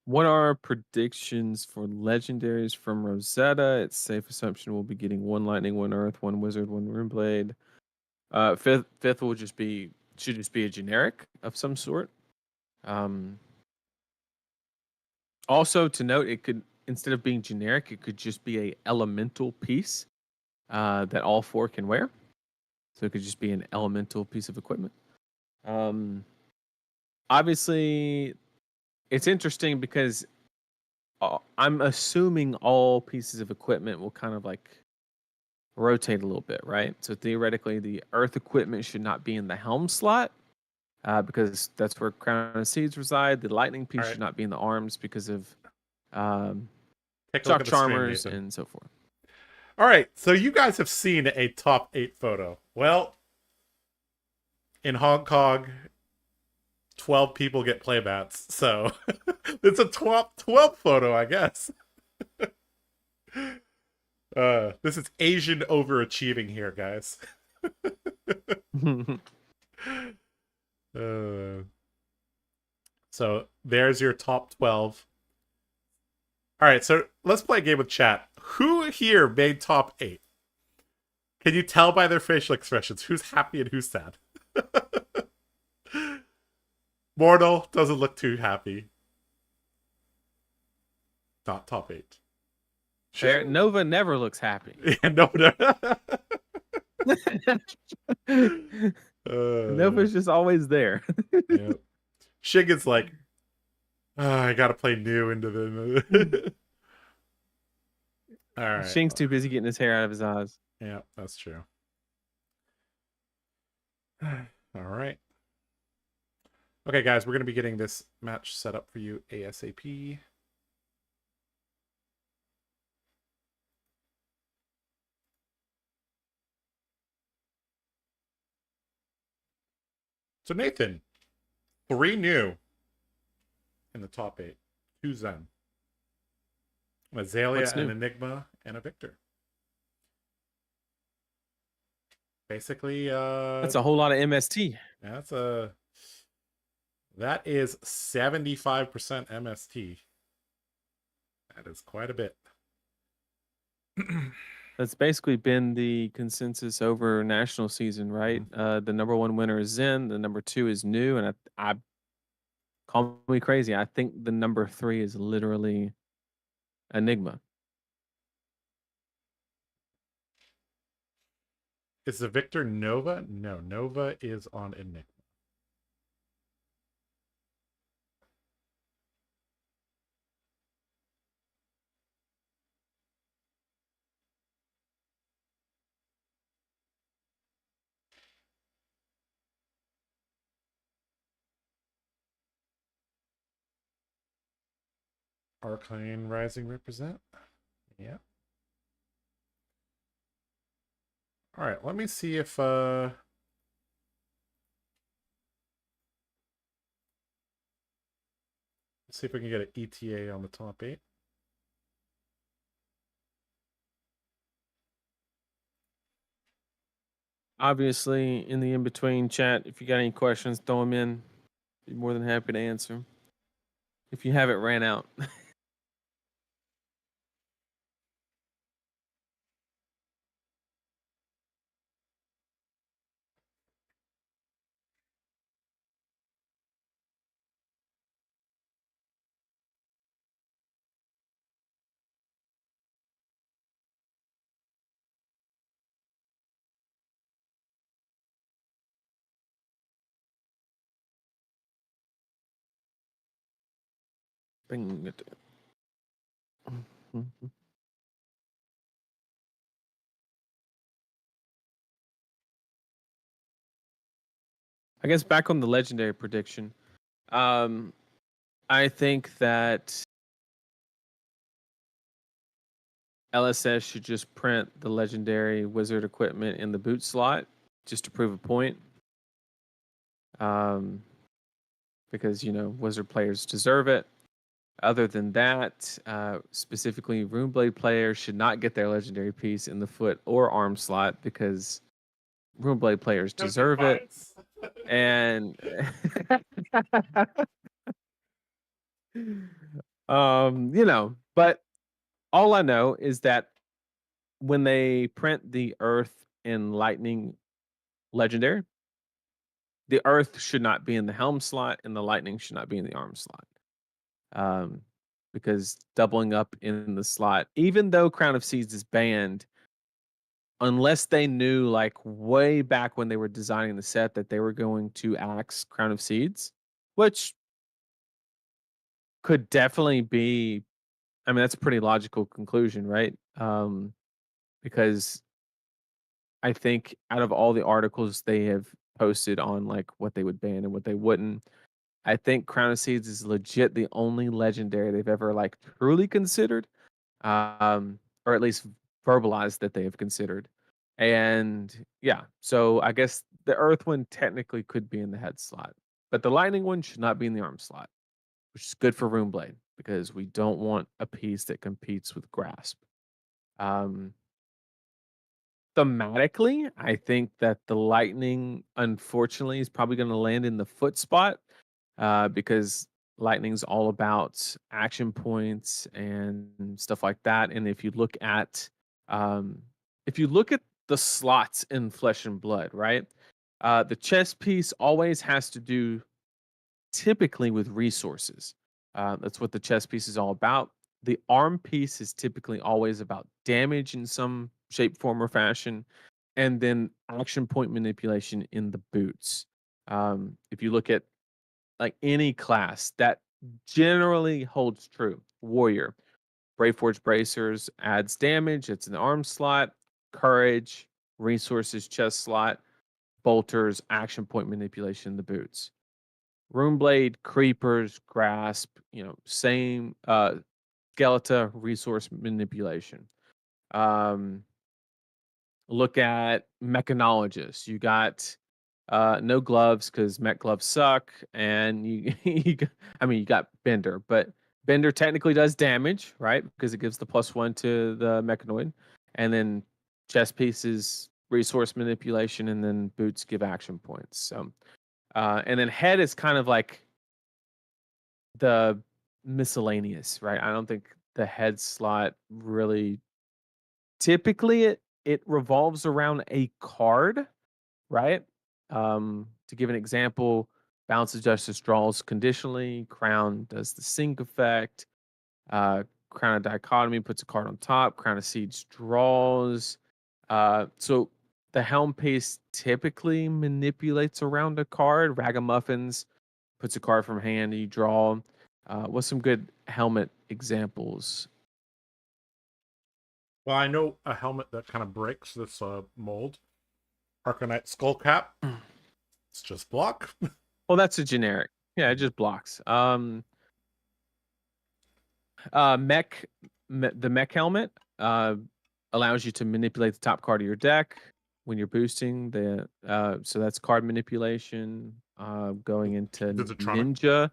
S2: What are predictions for legendaries from Rosetta? It's safe assumption we'll be getting one lightning, one earth, one wizard, one runeblade. Fifth will should just be a generic of some sort. Also to note, it could, instead of being generic, it could just be a elemental piece that all four can wear. So it could just be an elemental piece of equipment. Obviously, it's interesting because I'm assuming all pieces of equipment will kind of like rotate a little bit, right? So theoretically, the earth equipment should not be in the helm slot because that's where Crown of Seeds reside. The lightning piece should not be in the arms because of
S1: Take a
S2: shock
S1: look at the stream,
S2: charmers
S1: Nathan.
S2: and so forth.
S1: All right, so you guys have seen a top 8 photo. Well, in Hong Kong, 12 people get playbats, so it's a 12 photo, I guess. This is Asian overachieving here, guys. So there's your top 12. All right, so let's play a game with chat. Who here made top 8? Can you tell by their facial expressions who's happy and who's sad? Mortal doesn't look too happy. Not top 8.
S2: Sure. Nova never looks happy.
S1: Yeah, no.
S2: Nova's just always there.
S1: Yeah. Shigen's like, I gotta play new into the. All right.
S2: Shing's too busy getting his hair out of his eyes.
S1: Yeah, that's true. All right. Okay, guys, we're gonna be getting this match set up for you ASAP. So Nathan, 3 new in the top 8. 2 Zen. An Aelia, an Enigma, and a Victor. Basically,
S2: that's a whole lot of MST.
S1: That is 75% MST. That is quite a bit.
S2: That's basically been the consensus over national season, right? The number 1 winner is Zen, the number 2 is New, and I call me crazy. I think the number 3 is literally Enigma.
S1: Is the Victor Nova? No, Nova is on Enigma. Arcane Rising represent? Yeah. All right, let me see if let's see if we can get an ETA on the top 8.
S2: Obviously, in the in-between chat, if you got any questions, throw them in. Be more than happy to answer. If you have it ran out. Bring it. I guess back on the legendary prediction. I think that LSS should just print the legendary wizard equipment in the boot slot just to prove a point. Because, wizard players deserve it. Other than that, specifically, Runeblade players should not get their legendary piece in the foot or arm slot because Runeblade players
S1: No
S2: deserve it.
S1: defiance.
S2: And but all I know is that when they print the Earth and Lightning legendary, the Earth should not be in the helm slot and the Lightning should not be in the arm slot. Because doubling up in the slot, even though Crown of Seeds is banned, unless they knew like way back when they were designing the set that they were going to axe Crown of Seeds, which could definitely be, I mean, that's a pretty logical conclusion, right? Because I think out of all the articles they have posted on like what they would ban and what they wouldn't, I think Crown of Seeds is legit the only legendary they've ever like truly considered, or at least verbalized that they have considered. And yeah, so I guess the Earth one technically could be in the head slot, but the Lightning one should not be in the arm slot, which is good for Runeblade because we don't want a piece that competes with Grasp. Um, Thematically, I think that the Lightning, unfortunately, is probably going to land in the foot spot because Lightning's all about action points and stuff like that. And um, if you look at the slots in Flesh and Blood, right, the chess piece always has to do typically with resources. That's what the chess piece is all about. The arm piece is typically always about damage in some shape, form, or fashion, and then action point manipulation in the boots. If you look at like any class, that generally holds true. Warrior, Braveforge Bracers adds damage. It's an arm slot. Courage, resources, chest slot. Bolters, action point manipulation in the boots. Runeblade, Creepers, Grasp, same Skeleton, resource manipulation. Um, Look at Mechanologist. You got no gloves because mech gloves suck, and you got Bender, but Bender technically does damage, right? Because it gives the +1 to the Mechanoid, and then chess pieces, resource manipulation, and then boots give action points. So, and then head is kind of like the miscellaneous, right? I don't think the head slot really typically it revolves around a card, right? To give an example, Balance of Justice draws conditionally, Crown does the sync effect, Crown of Dichotomy puts a card on top, Crown of Seeds draws. So the helm piece typically manipulates around a card. Ragamuffins puts a card from hand, you draw. What's some good helmet examples?
S1: Well, I know a helmet that kind of breaks this mold. Arcanite Skullcap. It's just block.
S2: Well, that's a generic. Yeah, it just blocks. The mech helmet allows you to manipulate the top card of your deck when you're boosting the. So that's card manipulation. Going into
S1: Does it
S2: ninja.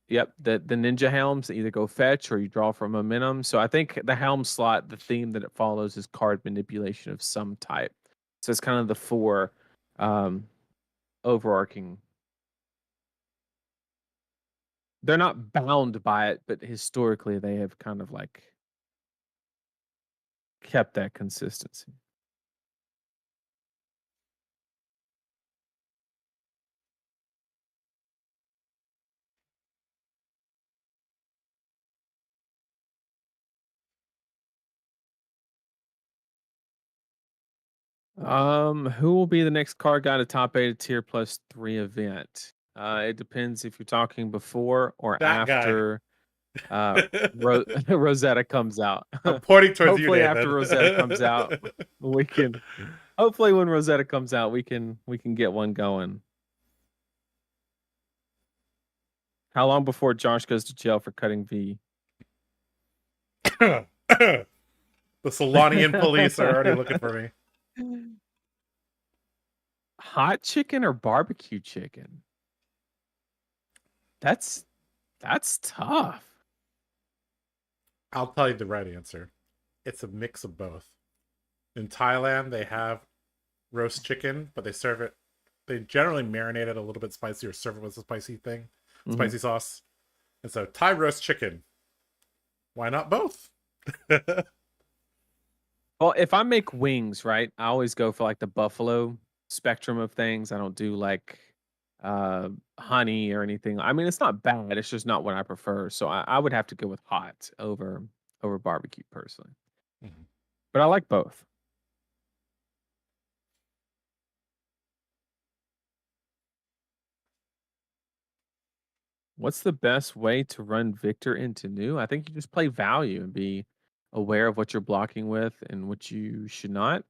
S2: Yep, the ninja helms either go fetch or you draw for momentum. So I think the helm slot, the theme that it follows is card manipulation of some type. So it's kind of the four overarching. They're not bound by it, but historically they have kind of like kept that consistency. Who will be the next card guy to top 8 tier +3 event? It depends if you're talking before or
S1: That guy.
S2: after Rosetta comes out.
S1: I'm pointing towards you,
S2: Hopefully
S1: Nathan.
S2: after Rosetta comes out, we can hopefully when Rosetta comes out, we can get one going. How long before Josh goes to jail for cutting V?
S1: The Solanian police are already looking for me.
S2: Hot chicken or barbecue chicken? That's tough.
S1: I'll tell you the right answer. It's a mix of both. In Thailand, they have roast chicken, but they serve it. They generally marinate it a little bit spicy or serve it with a spicy thing,
S2: Mhm.
S1: spicy sauce. And so Thai roast chicken. Why not both?
S2: Well, if I make wings, right, I always go for like the buffalo spectrum of things. I don't do like honey or anything. I mean, it's not bad. It's just not what I prefer. So I would have to go with hot over barbecue personally.
S1: Mhm.
S2: But I like both. What's the best way to run Victor into new? I think you just play value and be aware of what you're blocking with and what you should not.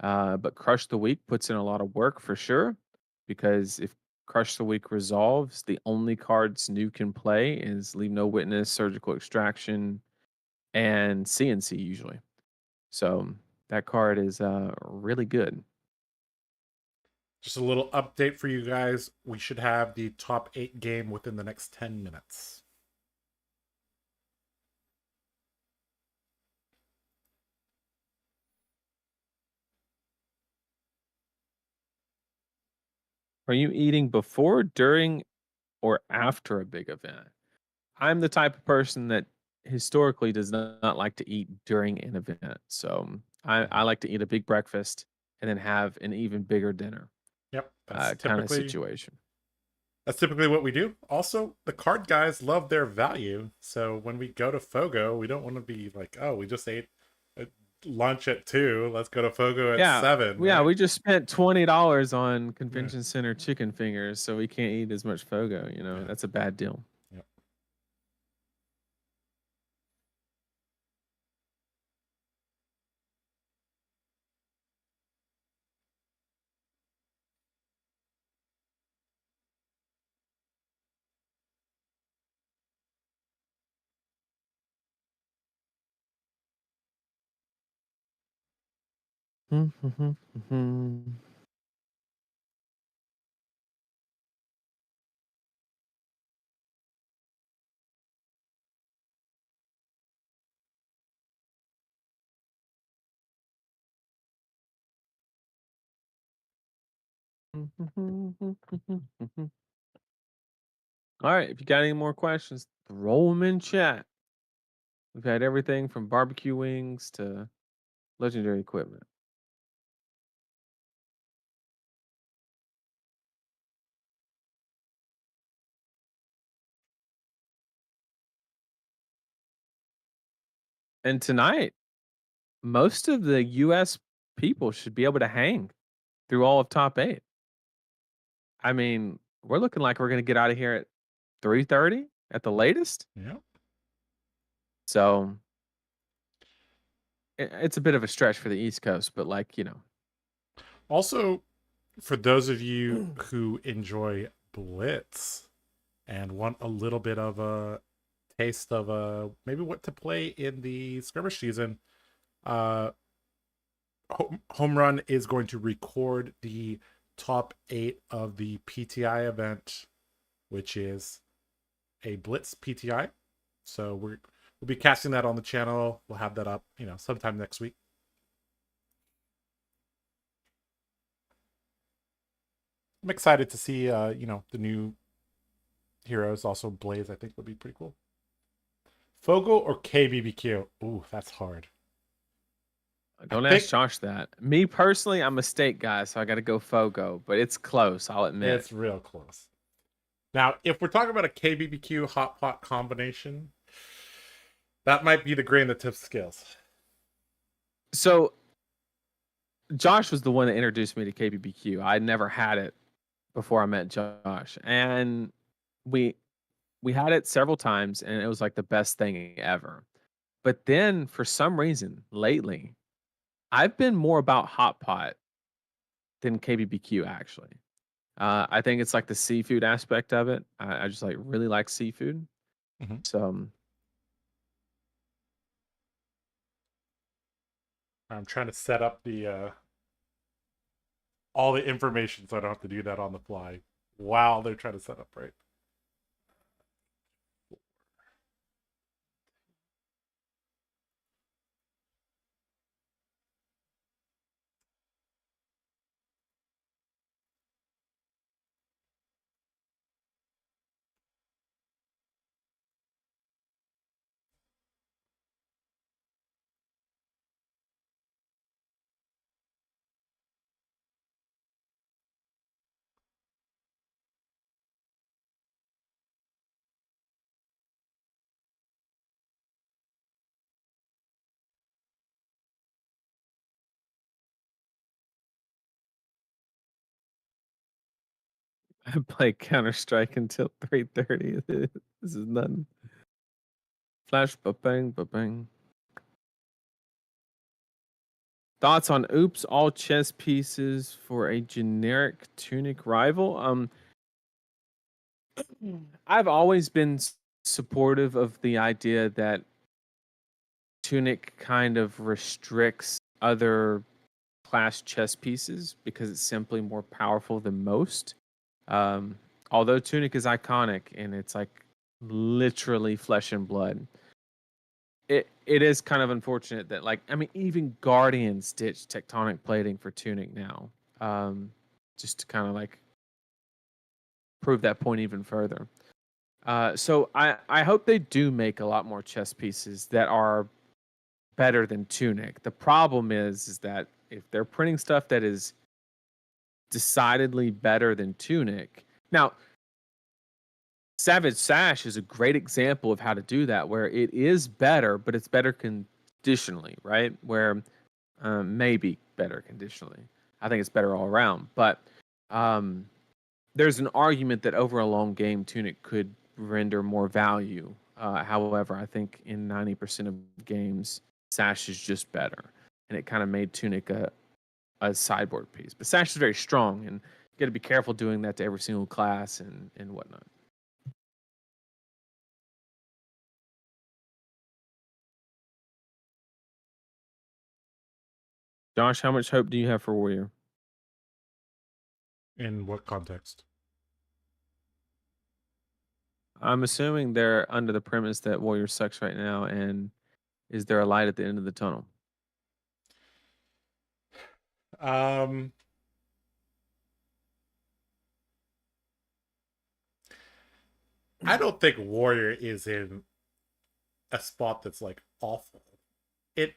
S2: But Crush the Week puts in a lot of work for sure, because if Crush the Week resolves, the only cards new can play is Leave No Witness, Surgical Extraction, and CNC usually. So that card is really good.
S1: Just a little update for you guys. We should have the top 8 game within the next 10 minutes.
S2: Are you eating before, during, or after a big event? I'm the type of person that historically does not like to eat during an event. So I
S1: Mhm.
S2: like to eat a big breakfast and then have an even bigger dinner
S1: Yep,
S2: kind of situation.
S1: that's typically what we do. Also, the card guys love their value, so when we go to Fogo, we don't want to be like, oh, we just ate lunch at 2. Let's go to Fogo at
S2: Yeah.
S1: 7,
S2: Yeah,
S1: right?
S2: we just spent $20 on
S1: Yeah.
S2: convention center chicken fingers, so we can't eat as much Fogo,
S1: Yeah.
S2: That's a bad deal.
S1: Yep.
S2: All right, if you got any more questions, throw them in chat. We've had everything from barbecue wings to legendary equipment. And tonight, most of the US people should be able to hang through all of top 8. I mean, we're looking like we're going to get out of here at 3:30 at the latest.
S1: Yeah.
S2: So, it's a bit of a stretch for the East Coast, but
S1: Also, for those of you who enjoy Blitz and want a little bit of a taste of maybe what to play in the skirmish season, uh Home Run is going to record the top 8 of the PTI event, which is a Blitz PTI. So we'll be casting that on the channel. We'll have that up, sometime next week. I'm excited to see the new heroes. Also Blaze, I think, would be pretty cool. Fogo or KBBQ? Ooh, that's hard. I
S2: don't ask
S1: think
S2: Josh that. Me personally, I'm a state guy, so I got to go Fogo, but it's close, I'll admit.
S1: it's real close. Now, if we're talking about a KBBQ hot pot combination, that might be the grain that tips scales.
S2: So, Josh was the one that introduced me to KBBQ. I never had it before I met Josh, and we we had it several times, and it was like the best thing ever. But then, for some reason, lately, I've been more about hot pot than KBBQ actually. I think it's like the seafood aspect of it. I just like really like seafood.
S1: Mhm.
S2: So
S1: I'm trying to set up the all the information so I don't have to do that on the fly while they're trying to set up, right?
S2: I play Counter-Strike until 3:30. This is nothing. Flash, ba-bang, ba-bang. Thoughts on oops, all chess pieces for a generic Tunic rival? I've always been supportive of the idea that Tunic kind of restricts other class chess pieces because it's simply more powerful than most. Um, Although Tunic is iconic and it's like literally flesh and blood, it is kind of unfortunate that, like, I mean, even Guardians ditch tectonic plating for Tunic now, just to kind of like prove that point even further. So I hope they do make a lot more chess pieces that are better than Tunic. The problem is that if they're printing stuff that is decidedly better than Tunic, now Savage Sash is a great example of how to do that, where it is better, but it's better conditionally, right? Where maybe better conditionally. I think it's better all around. But um, there's an argument that over a long game, Tunic could render more value. However, I think in 90% of games, Sash is just better. And it kind of made Tunic a sideboard piece. But Sash is very strong, and you got to be careful doing that to every single class and whatnot. Josh, how much hope do you have for Warrior?
S1: In what context?
S2: I'm assuming they're under the premise that Warrior sucks right now, and is there a light at the end of the tunnel?
S1: Um, I don't think Warrior is in a spot that's like awful. It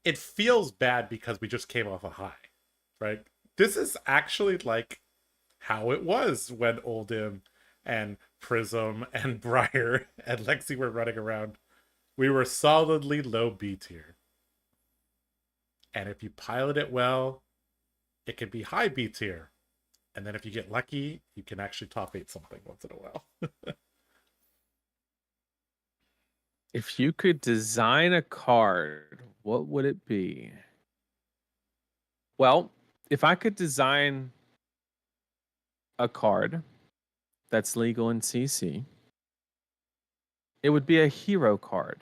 S1: it feels bad because we just came off a high, right? This is actually like how it was when Oldhim and Prism and Briar and Lexi were running around. We were solidly low B tier. And if you pilot it well, it can be high B tier. And then if you get lucky, you can actually top 8 something once in a while.
S2: If you could design a card, what would it be? Well, if I could design a card that's legal in CC, it would be a hero card.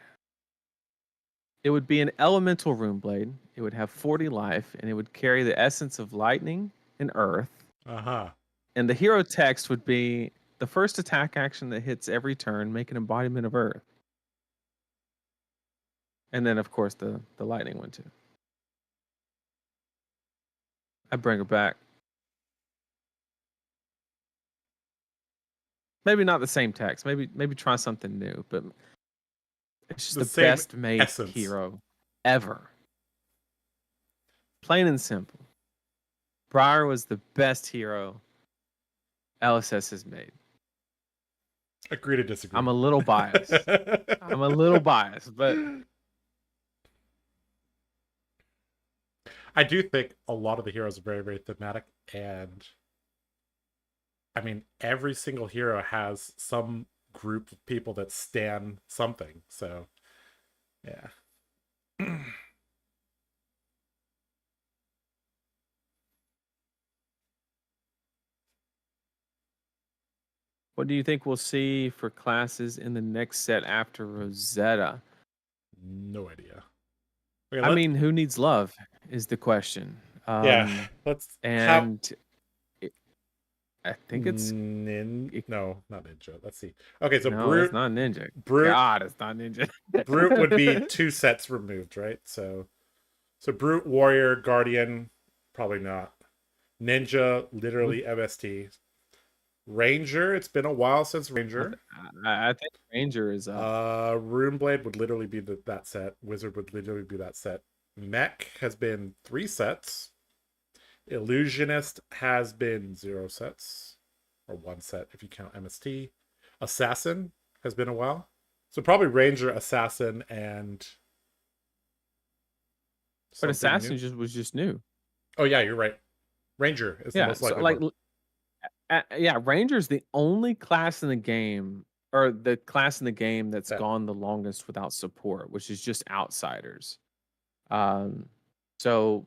S2: It would be an elemental rune blade. It would have 40 life, and it would carry the essence of lightning and earth.
S1: Uh-huh.
S2: And the hero text would be the first attack action that hits every turn, make an embodiment of earth. And then, of course, the lightning one too. I bring her back. Maybe not the same text. Maybe try something new. But it's just
S1: The
S2: the
S1: same
S2: best made
S1: essence.
S2: hero ever. Plain and simple. Briar was the best hero LSS has made.
S1: Agree to disagree.
S2: I'm a little biased. I'm a little biased, but
S1: I do think a lot of the heroes are very, very thematic, and I mean, every single hero has some group of people that stan something. So, yeah.
S2: what do you think we'll see for classes in the next set after Rosetta?
S1: No idea. Okay,
S2: I mean, who needs love is the question.
S1: Yeah, let's
S2: and I think it's
S1: no, not ninja. Let's see. Okay, so
S2: no,
S1: Brute,
S2: it's not ninja.
S1: Brute,
S2: God, it's not ninja.
S1: Brute would be 2 sets removed, right? So Brute, Warrior, Guardian, probably not. Ninja, literally MST. Ranger, it's been a while since Ranger.
S2: I think Ranger is
S1: Runeblade would literally be that set. Wizard would literally be that set. Mech has been 3 sets. Illusionist has been 0 sets. Or 1 set if you count MST. Assassin has been a while. So probably Ranger, Assassin, and
S2: but Assassin was just new.
S1: Oh yeah, you're right. Ranger is the most likely one.
S2: Yeah, Ranger's the only class in the game, or the class in the game that's
S1: Yeah.
S2: gone the longest without support, which is just outsiders. Um, so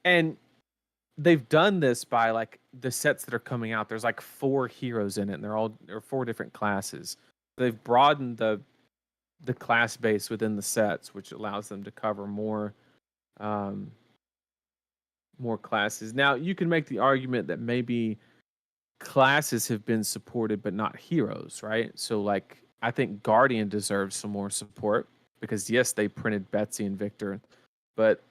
S2: and they've done this by like the sets that are coming out. There's like 4 heroes in it, and they're 4 different classes. They've broadened the class base within the sets, which allows them to cover um, more classes. Now, you can make the argument that maybe classes have been supported, but not heroes, right? So, like, I think Guardian deserves some more support because, yes, they printed Betsy and Victor, but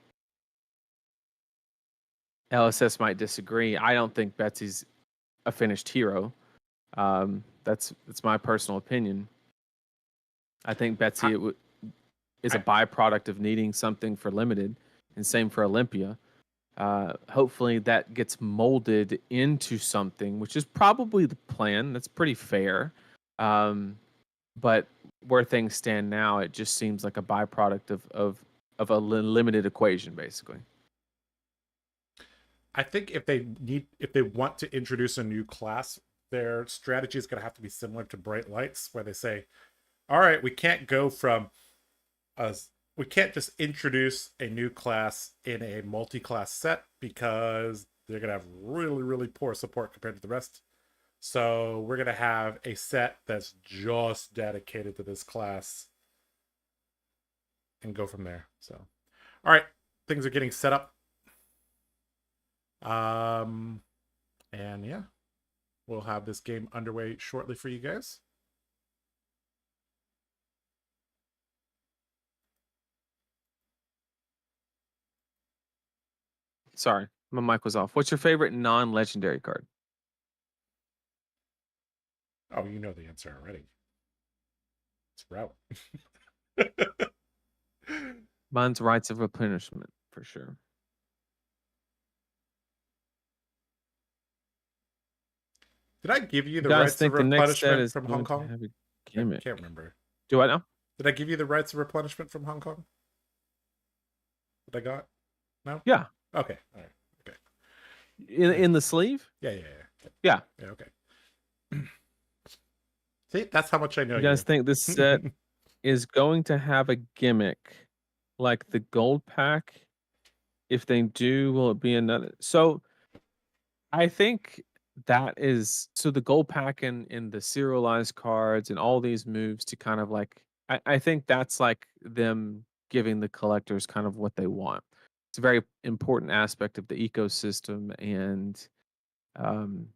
S2: LSS might disagree. I don't think Betsy's a finished hero. That's my personal opinion. I think Betsy is a byproduct of needing something for limited, and same for Olympia. Hopefully that gets molded into something, which is probably the plan. That's pretty fair. But where things stand now, it just seems like a byproduct of a limited equation, basically.
S1: I think if they want to introduce a new class, their strategy is going to have to be similar to Bright Lights, where they say, "All right, we can't go from we can't just introduce a new class in a multi-class set because they're going to have really, really poor support compared to the rest. So we're going to have a set that's just dedicated to this class and go from there." So, all right, things are getting set up. And yeah, we'll have this game underway shortly for you guys.
S2: Sorry, my mic was off. What's your favorite non-legendary card?
S1: Oh, you know the answer already. It's Route.
S2: Mine's Rites of Replenishment, for sure.
S1: Did I give you the
S2: guys
S1: Rites of
S2: think the next set
S1: Replenishment
S2: is
S1: from
S2: going
S1: Hong
S2: to
S1: Kong?
S2: have a
S1: I
S2: gimmick?
S1: can't remember.
S2: Do I know?
S1: Did I give you the Rites of Replenishment from Hong Kong? That I got? No?
S2: Yeah.
S1: Okay. All right. Okay.
S2: In the sleeve?
S1: Yeah.
S2: Yeah.
S1: Yeah, okay. See, that's how much I know
S2: You guys think this set is going to have a gimmick like the gold pack? If they do, will it be another? So I think that is so the gold pack and the serialized cards and all these moves to kind of like I think that's like them giving the collectors kind of what they want. It's a very important aspect of the ecosystem, and um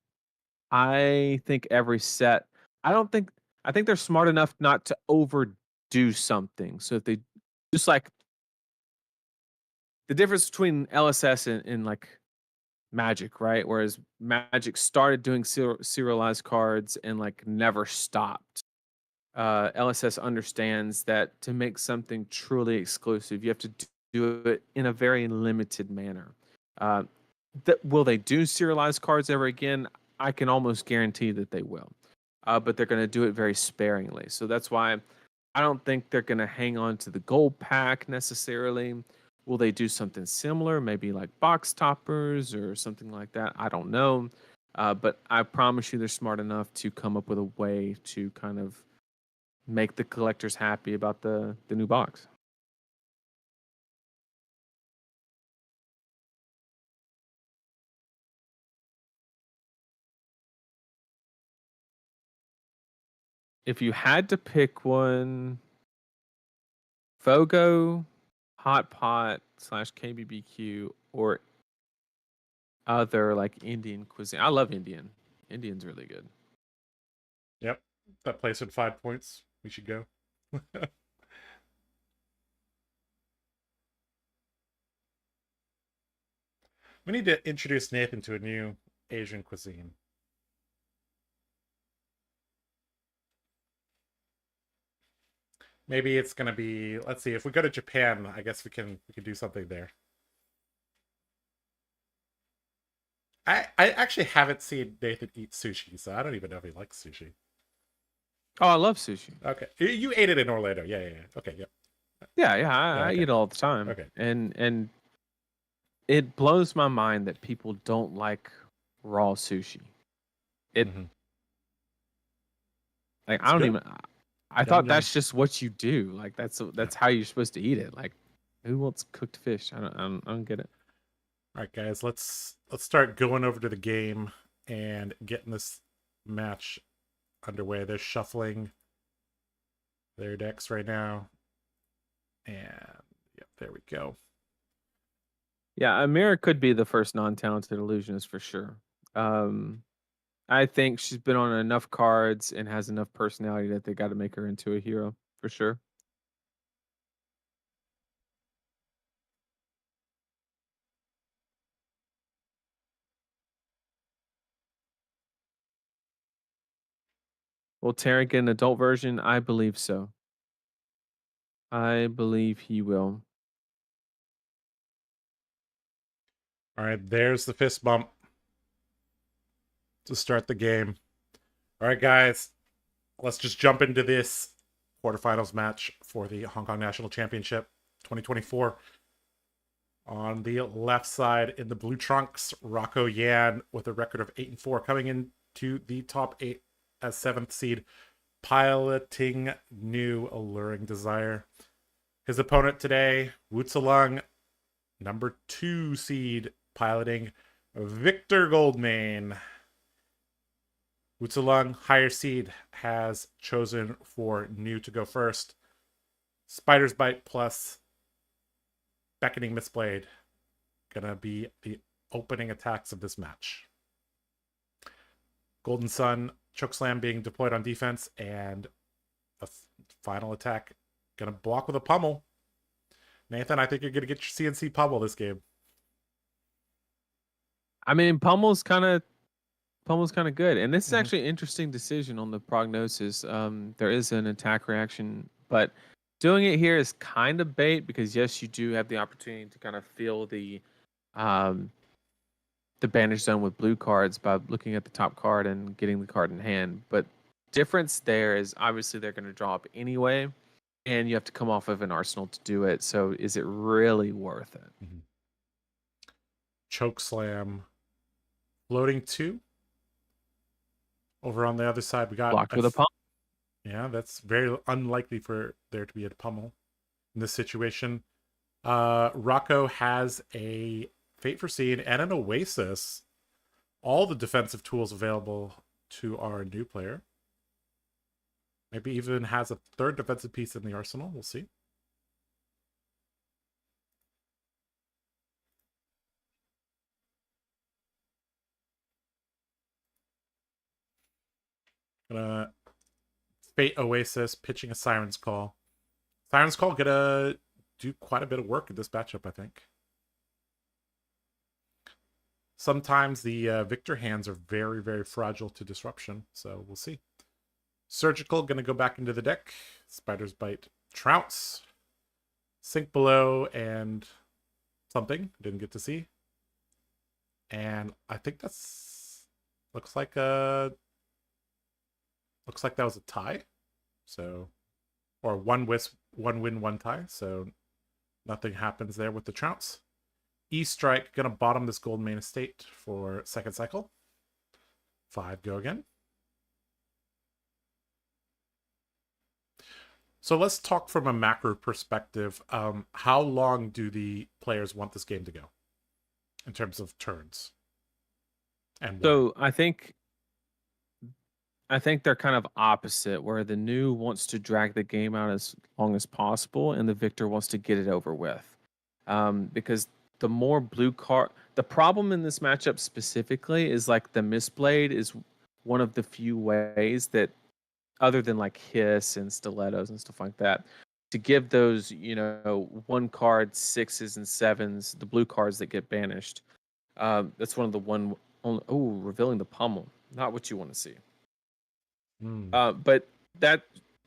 S2: I think every set I don't think I think they're smart enough not to overdo something. So if they just like the difference between LSS and like Magic, right? Whereas Magic started doing serialized cards and like never stopped. LSS understands that to make something truly exclusive, you have to do it in a very limited manner. Uh, will they do serialized cards ever again? I can almost guarantee that they will, but they're going to do it very sparingly. So that's why I don't think they're going to hang on to the gold pack necessarily. Will they do something similar? Maybe like box toppers or something like that? I don't know. But I promise you they're smart enough to come up with a way to kind of make the collectors happy about the new box. If you had to pick one, Fogo, Hot Pot / KBBQ, or other like Indian cuisine. I love Indian. Indian's really good.
S1: Yep. That place at 5 points. We should go. We need to introduce Nathan to a new Asian cuisine. Maybe it's gonna be, let's see, if we go to Japan, I guess we can do something there. I actually haven't seen Nathan eat sushi, so I don't even know if he likes sushi.
S2: Oh, I love sushi.
S1: Okay. You ate it in Orlando. Yeah. Okay, yeah.
S2: Yeah, I
S1: Okay.
S2: eat it all the time.
S1: Okay.
S2: And it blows my mind that people don't like raw sushi. It
S1: Mhm.
S2: like
S1: It's
S2: I don't
S1: good.
S2: even. I
S1: Yum
S2: thought
S1: yum.
S2: that's just what you do. Like
S1: Yeah.
S2: that's how you're supposed to eat it. Like who wants cooked fish? I don't get it.
S1: All right, guys. Let's start going over to the game and getting this match underway. They're shuffling their decks right now, and yep, there we go.
S2: Yeah, Amira could be the first non-talented illusionist for sure. Um, I think she's been on enough cards and has enough personality that they got to make her into a hero for sure. Will Tarek get an adult version? I believe so. I believe he will.
S1: All right, there's the fist bump to start the game. All right, guys, let's just jump into this quarterfinals match for the Hong Kong National Championship 2024. On the left side, in the blue trunks, Rocco Yan with a record of 8-4, coming into the top 8 as 7th seed, piloting New Alluring Desire. His opponent today, Wu Tselung, number 2 seed, piloting Victor Goldmane. Wu Tselung, higher seed, has chosen for New to go first. Spider's Bite plus Beckoning Mistblade gonna be the opening attacks of this match. Golden Sun, Chokeslam being deployed on defense, and a final attack gonna block with a pummel. Nathan, I think you're gonna get your CNC pummel this game.
S2: I mean, Pummel's kind of good, and this is actually an interesting decision on the prognosis. There is an attack reaction, but doing it here is kind of bait because yes, you do have the opportunity to kind of feel um, the banish zone with blue cards by looking at the top card and getting the card in hand. But difference there is obviously they're going to draw up anyway, and you have to come off of an arsenal to do it. So is it really worth it?
S1: Mm-hmm. Chokeslam, floating 2. Over on the other side, we got
S2: Blocked with a pump.
S1: Yeah, that's very unlikely for there to be a pummel in this situation. Rocco has a Fate Foreseen and an Oasis. All the defensive tools available to our new player. Maybe even has a third defensive piece in the arsenal. We'll see. Gonna Fate Oasis, pitching a Siren's Call. Siren's Call gonna do quite a bit of work in this matchup, I think. Sometimes the Victor hands are very, very fragile to disruption, so we'll see. Surgical gonna go back into the deck. Spider's Bite, Trounce, Sink Below, and something didn't get to see. And I think that's looks like that was a tie. So, or one win, one tie. So nothing happens there with the Trounce. E-Strike gonna bottom this Goldmane estate for second cycle. 5 go again. So let's talk from a macro perspective. How long do the players want this game to go in terms of turns? And why?
S2: So I think they're kind of opposite, where the new wants to drag the game out as long as possible, and the victor wants to get it over with. Because the more blue card, the problem in this matchup specifically is like the Mistblade is one of the few ways that, other than like Hiss and Stilettos and stuff like that, to give those, one card 6s and 7s, the blue cards that get banished. That's one of the revealing the pummel. Not what you want to see. But that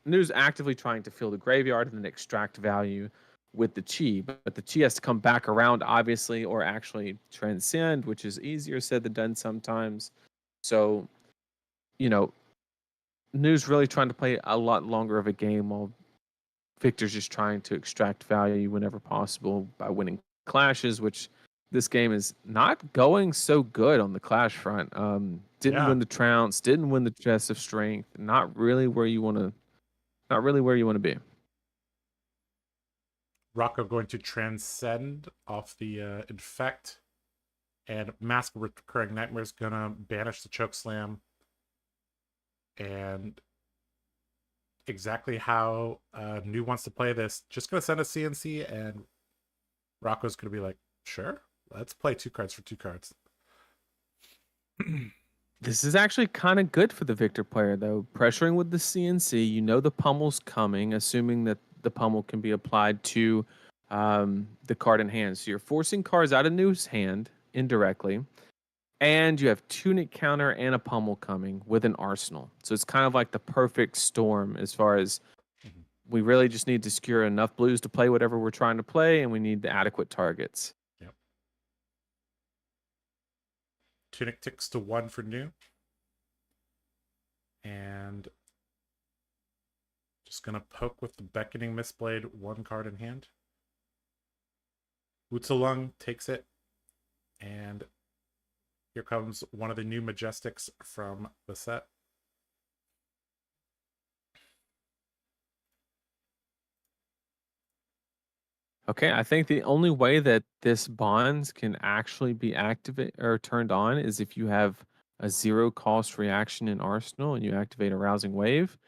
S2: New's actively trying to fill the graveyard and then extract value with the chi, but the chi has to come back around, obviously, or actually transcend, which is easier said than done sometimes. So, New's really trying to play a lot longer of a game while Victor's just trying to extract value whenever possible by winning clashes, which this game is not going so good on the clash front. Didn't
S1: Yeah.
S2: win the trounce, didn't win the chest of strength. Not really where you want to be.
S1: Rocco going to transcend off the infect, and Mask of Recurring Nightmares gonna banish the choke slam. And exactly how New wants to play this, just gonna send a CNC, and Rocco's gonna be like, sure, let's play 2 cards for 2 cards.
S2: This is actually kind of good for the Victor player, though. Pressuring with the CNC, you know the pummel's coming, assuming that the pummel can be applied to the card in hand. So you're forcing cards out of New's hand indirectly, and you have Tunic counter and a pummel coming with an arsenal. So it's kind of like the perfect storm as far as we really just need to secure enough blues to play whatever we're trying to play, and we need the adequate targets.
S1: Yep. Tunic ticks to 1 for New. And just gonna poke with the Beckoning Mistblade, 1 card in hand. Wutalung takes it. And here comes one of the new Majestics from the set.
S2: Okay, I think the only way that this bonds can actually be activated or turned on is if you have a 0 cost reaction in Arsenal and you activate a Rousing Wave.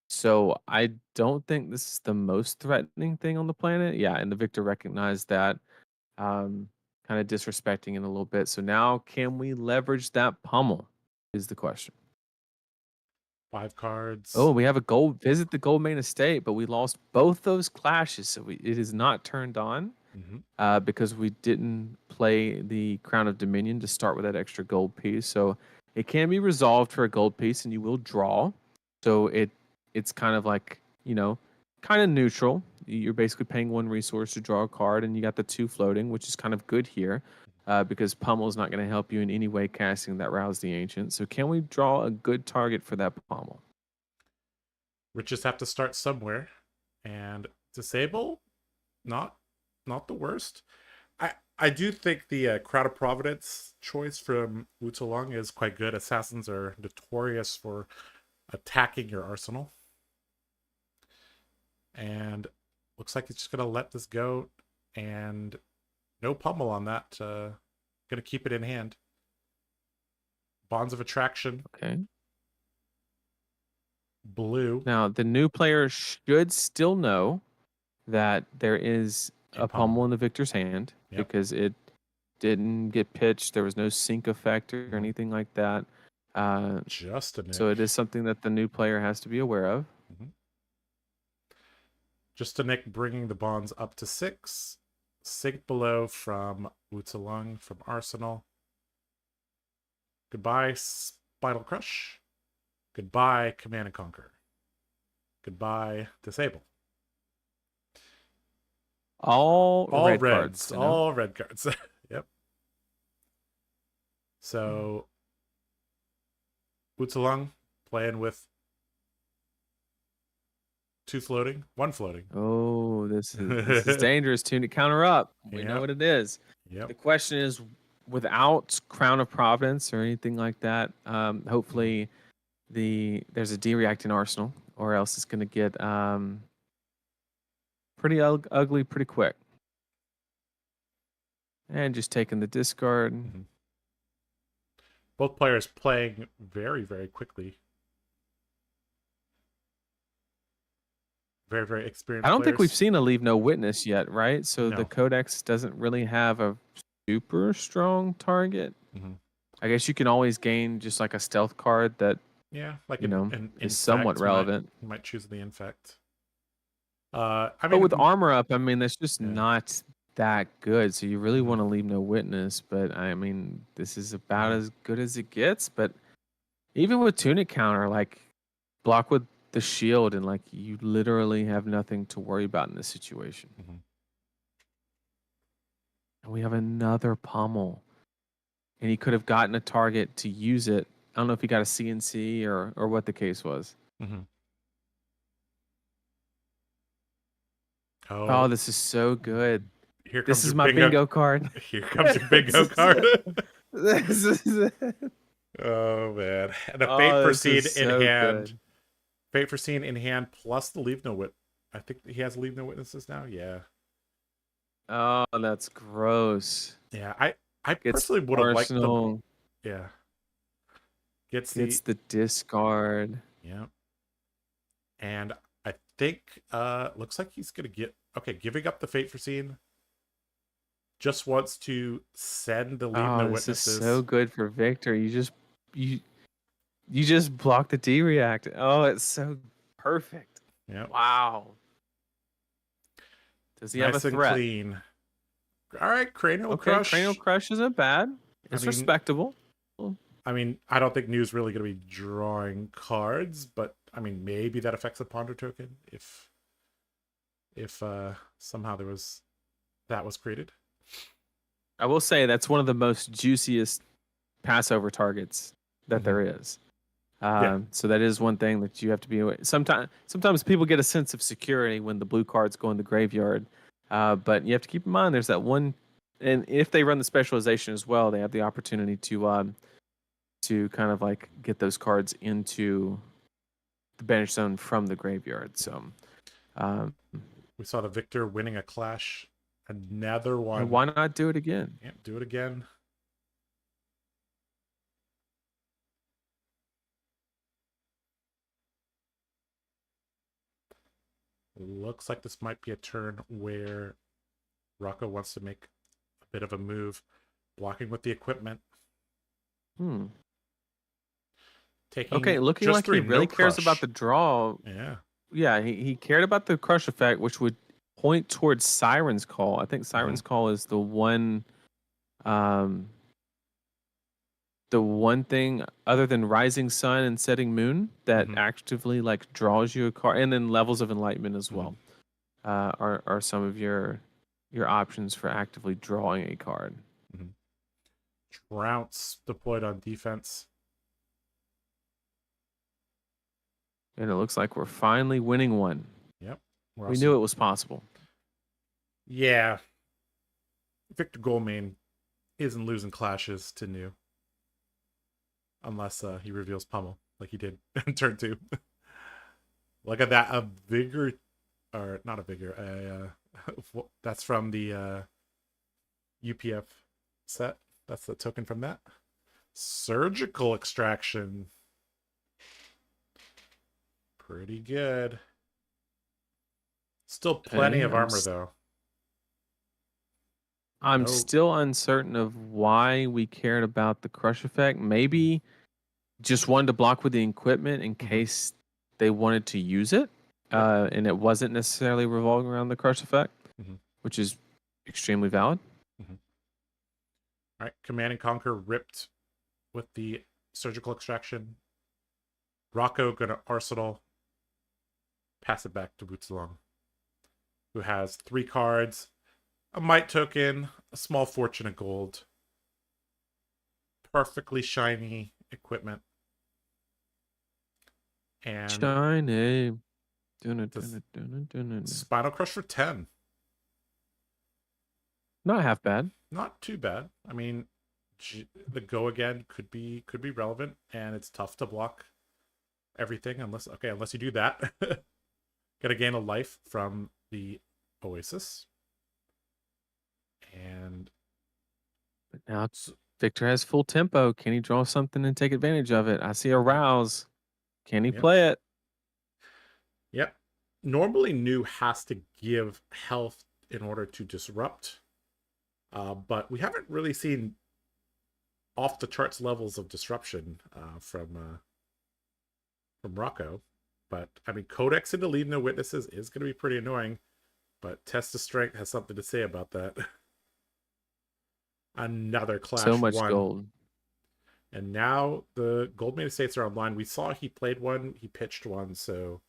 S2: So I don't think this is the most threatening thing on the planet. Yeah, and the Victor recognized that, kind of disrespecting it a little bit. So now, can we leverage that pummel? Is the question.
S1: 5 cards.
S2: Oh, we have a gold visit the gold main estate, but we lost both those clashes, so it is not turned on because we didn't play the Crown of Dominion to start with that extra gold piece. So it can be resolved for a gold piece, and you will draw. So it's kind of like, kind of neutral. You're basically paying 1 resource to draw a card, and you got the 2 floating, which is kind of good here because Pummel is not going to help you in any way casting that Rouse the Ancient. So can we draw a good target for that Pummel?
S1: Riches have to start somewhere, and Disable, not the worst. I do think the Crowd of Providence choice from Wutalung is quite good. Assassins are notorious for attacking your arsenal. And looks like it's just going to let this go, and no pummel on that. Going to keep it in hand. Bonds of Attraction.
S2: Okay.
S1: Blue.
S2: Now, the new player should still know that there is a pummel in the Victor's hand because it didn't get pitched. There was no sync effect or anything like that.
S1: Just a nick.
S2: So it is something that the new player has to be aware of.
S1: Just a nick, bringing the bonds up to 6. Sink below from Wutalung from Arsenal. Goodbye, Spinal Crush. Goodbye, Command and Conquer. Goodbye, Disable.
S2: All red
S1: reds.
S2: Cards,
S1: all red cards. Yep. So, Wutalung playing with 2 floating, 1 floating.
S2: Oh, this is dangerous. Tunic counter up. We know what it is.
S1: Yep.
S2: The question is, without Crown of Providence or anything like that, hopefully there's a D-react in Arsenal, or else it's going to get pretty ugly pretty quick. And just taking the discard.
S1: Both players playing very, very quickly. Very, very experienced
S2: I don't
S1: players.
S2: think we've seen a Leave No Witness yet, right? So the Codex doesn't really have a super strong target. I guess you can always gain just like a stealth card that is somewhat relevant.
S1: You might choose the Infect.
S2: But with armor up, I mean, that's just not that good. So you really want to Leave No Witness. But I mean, this is about as good as it gets. But even with Tunic counter, like block with the shield, and like you literally have nothing to worry about in this situation. And we have another pummel, and he could have gotten a target to use it. I don't know if he got a CNC or what the case was. Oh, this is so good.
S1: Here comes
S2: This
S1: your
S2: is my bingo card.
S1: Here comes your bingo card.
S2: This is it.
S1: Oh man. And a Fate
S2: Oh,
S1: for
S2: this
S1: Scene
S2: is
S1: in
S2: so
S1: hand.
S2: good.
S1: Fate for Scene in hand plus the Leave No Wit. I think he has Leave No Witnesses now. Yeah.
S2: Oh, that's gross.
S1: Yeah. I
S2: Gets
S1: personally would have liked the
S2: Arsenal.
S1: yeah. Gets
S2: Gets
S1: the
S2: the discard.
S1: yeah. And I think looks like he's gonna get giving up the Fate for Scene. Just wants to send the Leave No
S2: This is
S1: Witnesses.
S2: so good for Victor. You just block the D react. Oh, it's so perfect.
S1: Yeah.
S2: Wow. Does he have a
S1: Nice and
S2: threat?
S1: clean. All right, Cranial
S2: Okay,
S1: Crush.
S2: Cranial Crush isn't bad. It's
S1: mean,
S2: respectable.
S1: I mean, I don't think New's really going to be drawing cards, but I mean, maybe that affects a Ponder token if somehow that was created.
S2: I will say that's one of the most juiciest passover targets that there is. So that is one thing that you have to be aware. Sometimes people get a sense of security when the blue cards go in the graveyard, but you have to keep in mind there's that one. And if they run the specialization as well, they have the opportunity to kind of like get those cards into the banish zone from the graveyard. So
S1: we saw the Victor winning a clash. Another one.
S2: why not do it again?
S1: Yeah, do it again. Looks like this might be a turn where Rocco wants to make a bit of a move, blocking with the equipment.
S2: Okay, looking like he really cares about the draw. Yeah, he cared about the crush effect, which would point towards Siren's Call. I think Siren's Call is the one thing other than Rising Sun and Setting Moon that actively like draws you a card, and then Levels of Enlightenment as well are some of your options for actively drawing a card.
S1: Trounce deployed on defense.
S2: And it looks like we're finally winning one.
S1: Yep.
S2: We knew it was possible.
S1: Yeah. Victor Goldmain isn't losing clashes to New. Unless he reveals Pummel, like he did in turn 2. Look at that. A Vigor, or not a Vigor. That's from the UPF set. That's the token from that. Surgical Extraction. Pretty good. Still plenty of armor, though.
S2: I'm still uncertain of why we cared about the crush effect. Maybe just wanted to block with the equipment in case they wanted to use it. And it wasn't necessarily revolving around the crush effect, which is extremely valid.
S1: All right, Command and Conquer ripped with the Surgical Extraction. Rocco gonna Arsenal. Pass it back to Bootsalong, who has 3 cards, a Might token, a small fortune of gold, perfectly shiny equipment, and
S2: shiny.
S1: Spinal Crush for 10.
S2: Not half bad.
S1: Not too bad. I mean, the go again could be relevant, and it's tough to block everything unless you do that. Gotta gain a life from the Oasis.
S2: But now Victor has full tempo. Can he draw something and take advantage of it? I see a Rouse. Can he play it?
S1: Yep. Normally New has to give health in order to disrupt. But we haven't really seen off the charts levels of disruption from Rocco. But I mean, Codex into Leave No Witnesses is going to be pretty annoying. But Test of Strength has something to say about that. Another Clash 1.
S2: So much gold.
S1: And now the Goldmain Estates are online. We saw he played one, he pitched one, so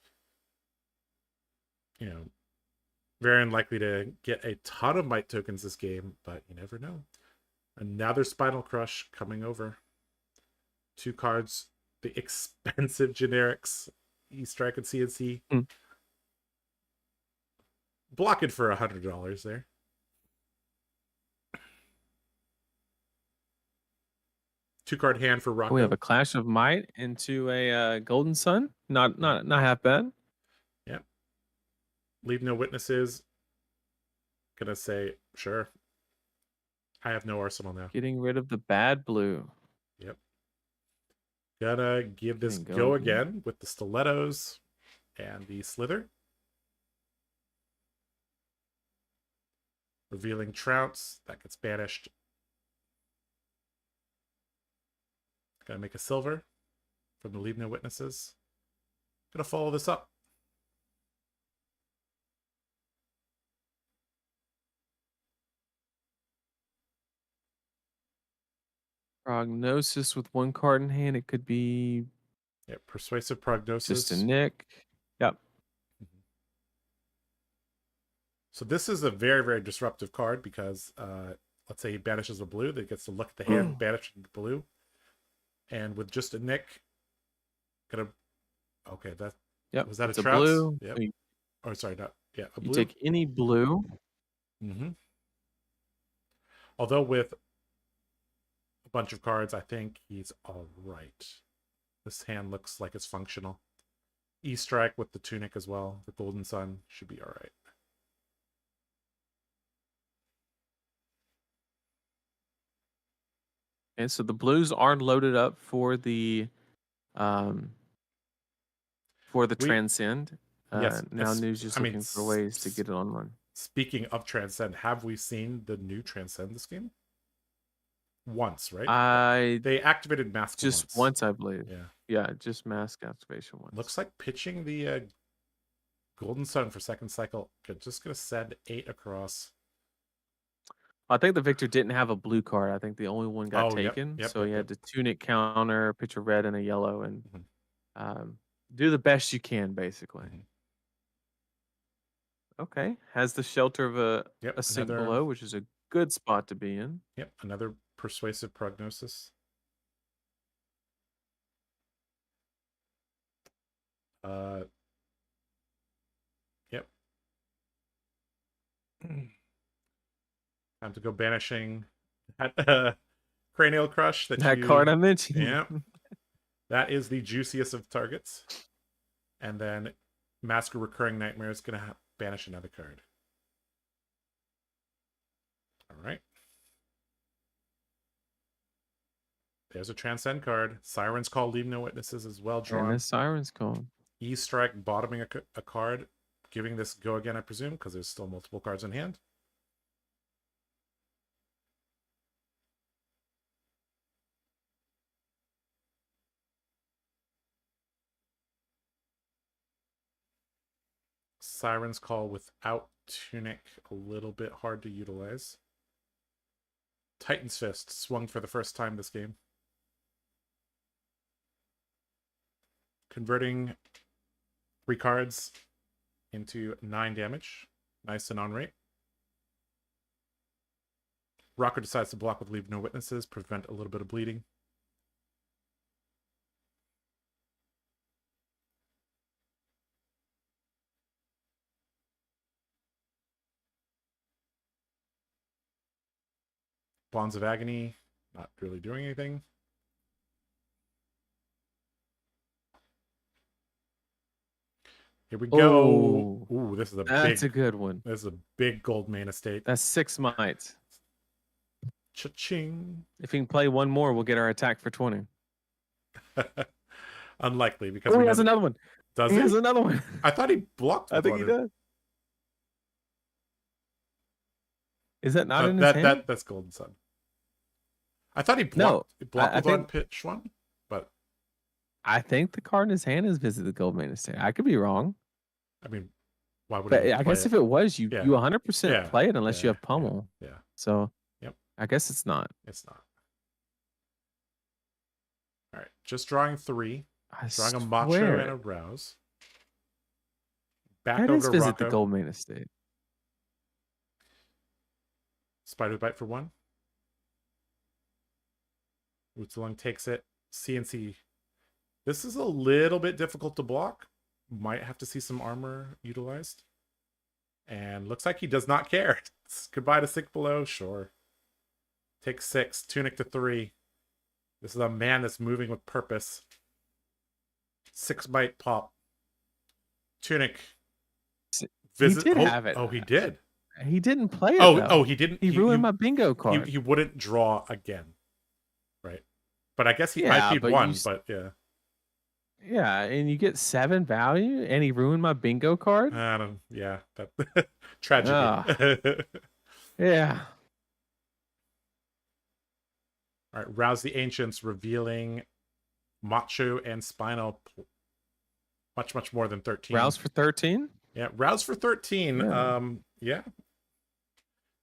S1: very unlikely to get a ton of Might tokens this game, but you never know. Another Spinal Crush coming over. 2 cards, the expensive generics, E-Strike and CNC. Block it for $100 there. 2-card hand for Rocco.
S2: We have a Clash of Might into a Golden Sun. Not half bad.
S1: Yep. Leave no witnesses. Gonna say sure. I have no arsenal now.
S2: Getting rid of the bad blue.
S1: Yep. Gonna give this go again with the stilettos and the slither. Revealing Trounce. That gets banished. Gonna make a silver from the Leave No Witnesses. Gonna follow this up.
S2: Prognosis with 1 card in hand. It could be
S1: Persuasive Prognosis.
S2: just a nick. Yep.
S1: So this is a very, very disruptive card because let's say he banishes a blue, that gets to look at the hand, banish the blue. And with just a nick, gonna that was that
S2: it's
S1: a Trounce?
S2: Blue.
S1: Yep. Oh, sorry, not a blue.
S2: You take any blue.
S1: Although with a bunch of cards, I think he's all right. This hand looks like it's functional. E-Strike with the Tunic as well. The Golden Sun should be all right.
S2: And so the blues are loaded up for the Transcend.
S1: Yes.
S2: Now News just looking for ways to get it on one.
S1: Speaking of Transcend, have we seen the new Transcend this game? Once, right? They activated Mask
S2: just once, I believe.
S1: Yeah,
S2: just Mask activation once.
S1: Looks like pitching the Golden Sun for second cycle. Just gonna send 8 across.
S2: I think the Victor didn't have a blue card. I think the only one got taken. So he had to Tunic counter, pitch a red and a yellow, and do the best you can, basically. Okay. Has the shelter of a sink below, which is a good spot to be in.
S1: Yep, another Persuasive Prognosis. Yep. Time to go banishing that Cranial Crush.
S2: That card I mentioned.
S1: Yeah. That is the juiciest of targets. And then Mask of Recurring Nightmare is going to banish another card. All right. There's a Transcend card. Siren's Call, Leave No Witnesses as well drawn.
S2: And a Siren's Call.
S1: E-Strike, bottoming a card. Giving this go again, I presume, because there's still multiple cards in hand. Siren's Call without Tunic, a little bit hard to utilize. Titan's Fist, swung for the first time this game. Converting 3 cards into 9 damage. Nice and on rate. Rocker decides to block with Leave No Witnesses, prevent a little bit of bleeding. Bonds of Agony, not really doing anything. Here we go. Ooh, this is
S2: That's a good one.
S1: This is a big gold main estate.
S2: That's 6 mites.
S1: Cha-ching.
S2: If he can play one more, we'll get our attack for 20.
S1: Unlikely because
S2: he has another one.
S1: Does he?
S2: He has another one.
S1: I thought he blocked.
S2: I think he does. Is that not in his hand?
S1: That's Golden Sun. I thought he blocked. No, blocked with on pitch one, but
S2: I think the card in his hand is Visit the Gold Main Estate. I could be wrong.
S1: I mean, why would?
S2: But I guess if it was, you 100% play it unless you have Pummel.
S1: Yeah.
S2: So I guess it's not.
S1: It's not. All right, just drawing 3. Drawing a Macho and a Rouse. Back over to
S2: Visit
S1: Rocco.
S2: the Gold Main Estate.
S1: Spider Bite for 1. Utzalung takes it. CNC. This is a little bit difficult to block. Might have to see some armor utilized. And looks like he does not care. Goodbye to Sink Below. Sure. Take 6. Tunic to 3. This is a man that's moving with purpose. 6 bite pop. Tunic.
S2: He
S1: Visit.
S2: did have it.
S1: Oh, he did.
S2: He didn't play it though.
S1: He didn't.
S2: He ruined my bingo card.
S1: He wouldn't draw again, right? But I guess he IP'd
S2: but
S1: one. But yeah.
S2: Yeah, and you get 7 value, and he ruined my bingo card.
S1: I don't. Yeah, that tragedy.
S2: Yeah.
S1: All right, Rouse the Ancients, revealing Macho and Spinal. Much more than 13.
S2: Rouse for 13.
S1: Yeah, Rouse for 13.
S2: Yeah.
S1: Yeah.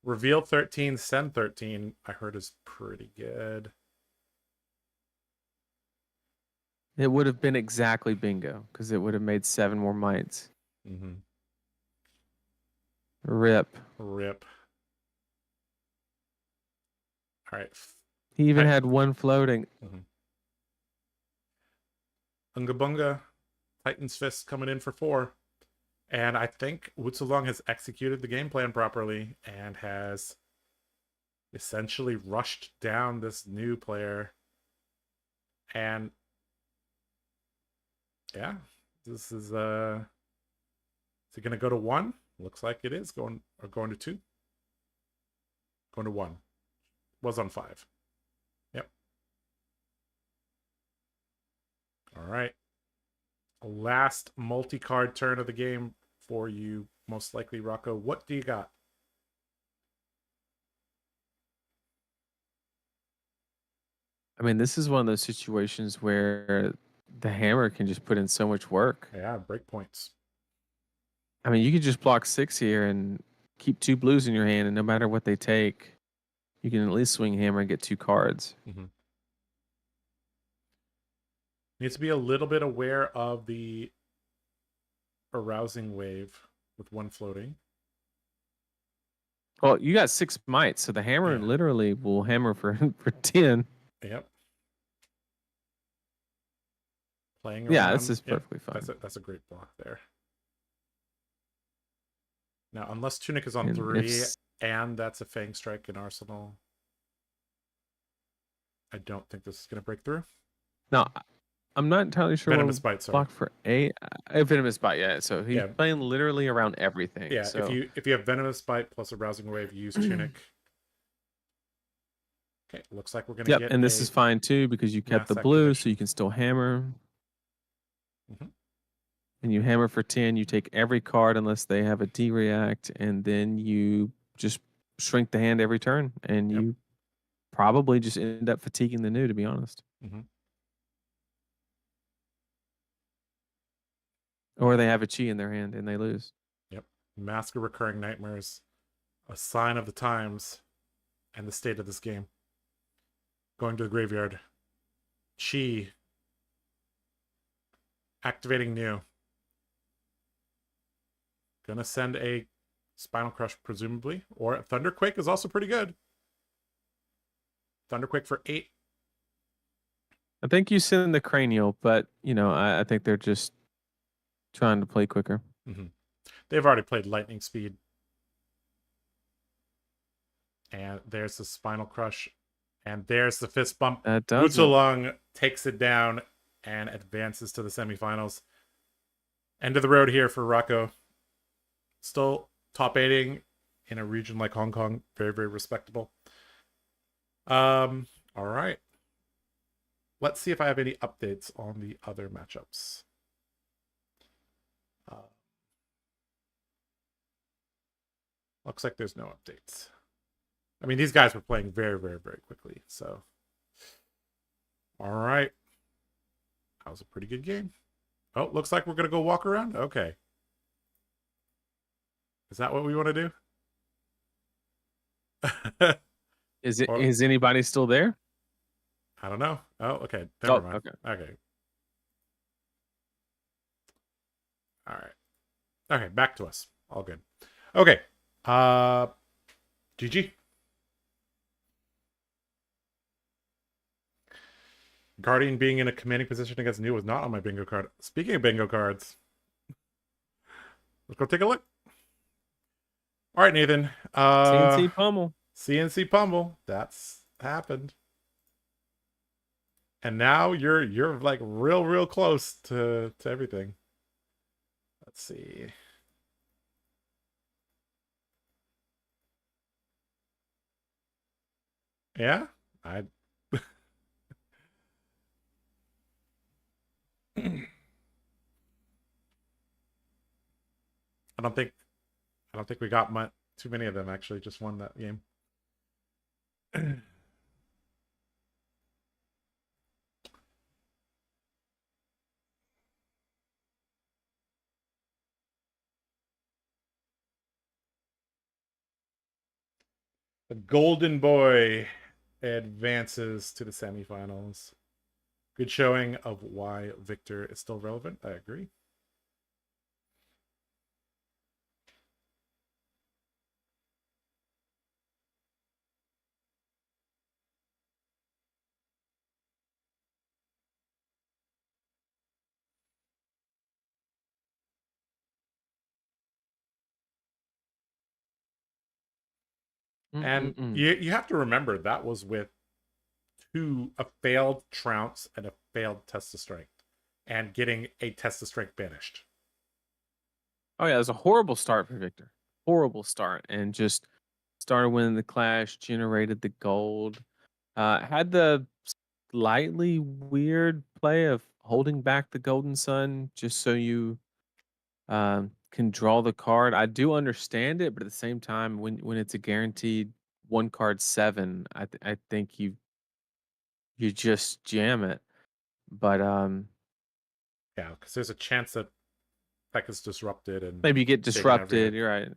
S1: Reveal 13, send 13. I heard is pretty good.
S2: It would have been exactly bingo because it would have made 7 more mites.
S1: Mm-hmm.
S2: Rip.
S1: All right.
S2: He even had 1 floating.
S1: Unga Bunga, Titan's Fist coming in for 4. And I think Wutsulong has executed the game plan properly and has essentially rushed down this new player. And yeah, this is it gonna go to 1? Looks like it is going to 2. Going to 1. Was on 5. Yep. All right. Last multi-card turn of the game for you, most likely, Rocco. What do you got?
S2: I mean, this is one of those situations where the hammer can just put in so much work.
S1: Yeah, breakpoints.
S2: I mean, you could just block 6 here and keep 2 blues in your hand, and no matter what they take, you can at least swing hammer and get 2 cards.
S1: Mm-hmm. Needs to be a little bit aware of the arousing wave with 1 floating.
S2: Well, you got 6 mites, so the hammer literally will hammer for 10.
S1: Yep. Playing around.
S2: Yeah, this is perfectly fine.
S1: That's a great block there. Now, unless Tunic is on 3 and that's a Fang Strike in Arsenal, I don't think this is going to break through.
S2: No, I'm not entirely sure.
S1: Venomous Bite, sorry.
S2: Block for a Venomous Bite, yeah. So he's playing literally around everything.
S1: Yeah,
S2: so.
S1: if you have Venomous Bite plus a Rousing Wave, use Tunic. Okay, looks like we're going to get.
S2: And this is fine too because you kept the blue, so you can still hammer.
S1: Mm-hmm.
S2: And you hammer for 10. You take every card unless they have a D react, and then you just shrink the hand every turn, and you probably just end up fatiguing the new. To be honest.
S1: Mm-hmm.
S2: Or they have a chi in their hand and they lose.
S1: Yep. Mask of Recurring Nightmares. A sign of the times and the state of this game. Going to the graveyard. Chi. Activating new. Gonna send a Spinal Crush, presumably. Or a Thunderquake is also pretty good. Thunderquake for 8.
S2: I think you send the Cranial, but, I think they're just trying to play quicker.
S1: Mm-hmm. They've already played Lightning Speed. And there's the Spinal Crush. And there's the Fist Bump. Wutsulong takes it down and advances to the semifinals. End of the road here for Rocco. Still top 8ing in a region like Hong Kong. Very, very respectable. All right. Let's see if I have any updates on the other matchups. Looks like there's no updates. I mean, these guys were playing very, very, very quickly. So, all right. That was a pretty good game. Oh, looks like we're going to go walk around. Okay. Is that what we want to do?
S2: Is anybody still there?
S1: I don't know. Oh, okay. Never mind. Okay. All right. Okay, back to us. All good. Okay. GG. Guardian being in a commanding position against New was not on my bingo card. Speaking of bingo cards, let's go take a look. All right, Nathan.
S2: CNC Pummel.
S1: CNC Pummel. That's happened. And now you're like real close to everything. Let's see. Yeah, I I don't think we got too many of them actually. Just won that game. The Golden Boy advances to the semifinals. Good showing of why Victor is still relevant. I agree. And
S2: Mm-mm-mm.
S1: you have to remember that was with a failed trounce and a failed test of strength, and getting a test of strength banished.
S2: Oh yeah, it was a horrible start for Victor. Horrible start, and just started winning the clash, generated the gold. Had the slightly weird play of holding back the Golden Sun just so you can draw the card. I do understand it, but at the same time, when it's a guaranteed one card 7, I think you just jam it. But
S1: Yeah, because there's a chance that that gets disrupted and
S2: maybe you get
S1: taken over your
S2: disrupted.
S1: head.
S2: You're right.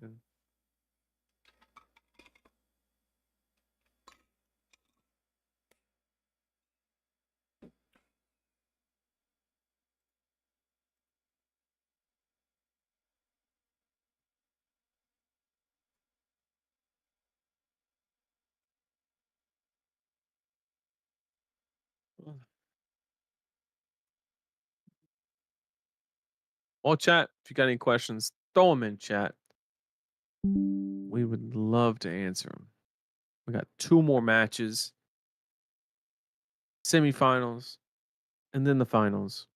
S2: Well, chat, if you got any questions, throw them in chat. We would love to answer them. We got 2 more matches, semifinals, and then the finals.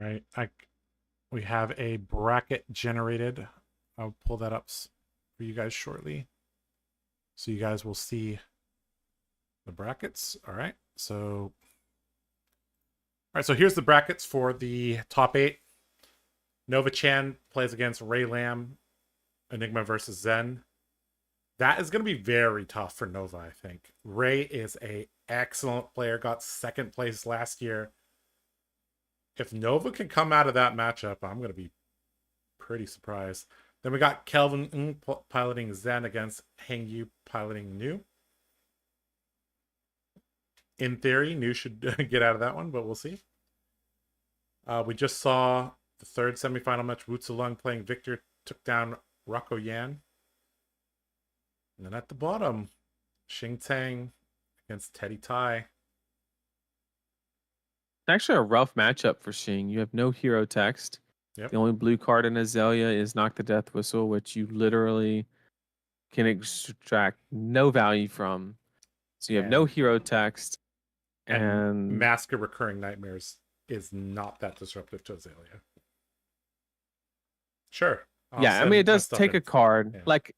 S1: Right. We have a bracket generated. I'll pull that up for you guys shortly. So you guys will see the brackets. All right. So here's the brackets for the top 8. Nova Chan plays against Ray Lamb, Enigma versus Zen. That is going to be very tough for Nova, I think. Ray is a excellent player, got second place last year. If Nova can come out of that matchup, I'm going to be pretty surprised. Then we got Kelvin Ng piloting Zen against Heng Yu piloting Nu. In theory, Nu should get out of that one, but we'll see. We just saw the third semifinal match. Wu Tsulung playing Victor took down Rocco Yan. And then at the bottom, Xing Tang against Teddy Tai.
S2: Actually, a rough matchup for Xing. You have no hero text.
S1: Yep.
S2: The only blue card in Aelia is Knock the Death Whistle, which you literally can extract no value from. So you have no hero text.
S1: And
S2: And
S1: Mask of Recurring Nightmares is not that disruptive to Azealia. Sure.
S2: yeah, I mean, it does take
S1: in.
S2: a card.
S1: Yeah.
S2: Like,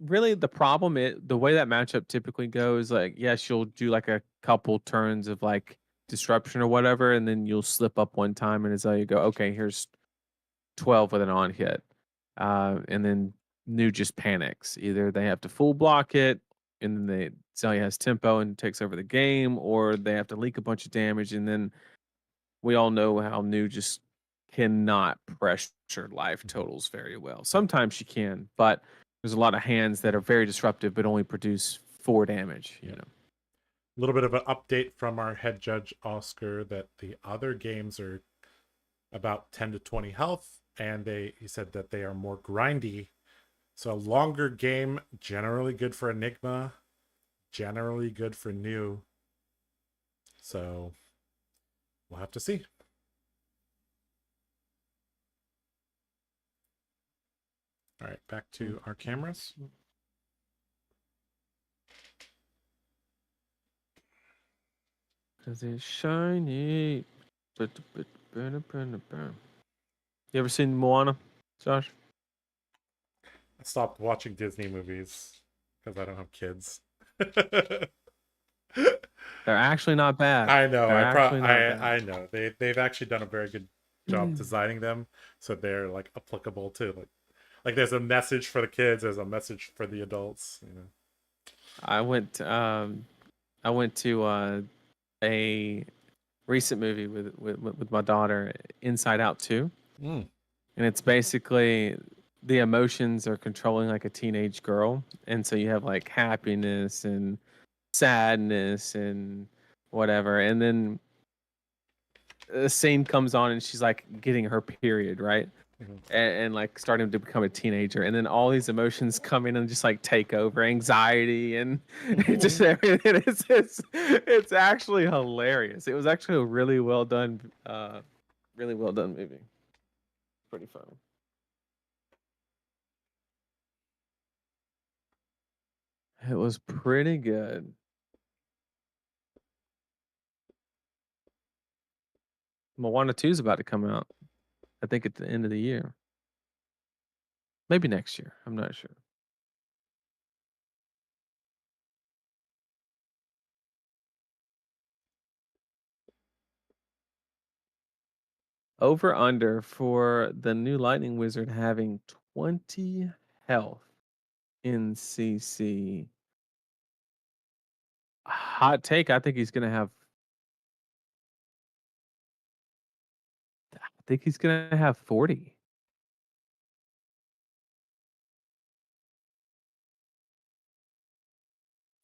S2: really, the problem is the way that matchup typically goes. Like, yes, you'll do like a couple turns of like disruption or whatever, and then you'll slip up one time, and Azealia go, okay, here's 12 with an on hit. And then Nu just panics. Either they have to full block it, and then Zelia has tempo and takes over the game, or they have to leak a bunch of damage, and then we all know how Nu just cannot pressure life totals very well. Sometimes she can, but there's a lot of hands that are very disruptive but only produce 4 damage, you know.
S1: A little bit of an update from our head judge Oscar that the other games are about 10 to 20 health, and he said that they are more grindy. So a longer game, generally good for Enigma, generally good for Nu. So we'll have to see. All right, back to our cameras.
S2: Cause it's shiny. You ever seen Moana, Josh?
S1: I stopped watching Disney movies because I don't have kids.
S2: They're actually not bad.
S1: I know.
S2: They're actually not bad.
S1: I know. They've actually done a very good job designing them so they're like applicable to like there's a message for the kids, there's a message for the adults, you know.
S2: I went to a recent movie with my daughter, Inside Out 2.
S1: Mm.
S2: And it's basically the emotions are controlling like a teenage girl. And so you have like happiness and sadness and whatever. And then a scene comes on and she's like getting her period, right?
S1: Mm-hmm.
S2: And like starting to become a teenager, and then all these emotions come in and just like take over, anxiety and just everything. It's actually hilarious. It was actually a really well done movie. Pretty fun. It was pretty good. Moana 2 is about to come out, I think, at the end of the year. Maybe next year. I'm not sure. Over under for the new Lightning Wizard having 20 health in CC. Hot take, I think he's gonna have 40.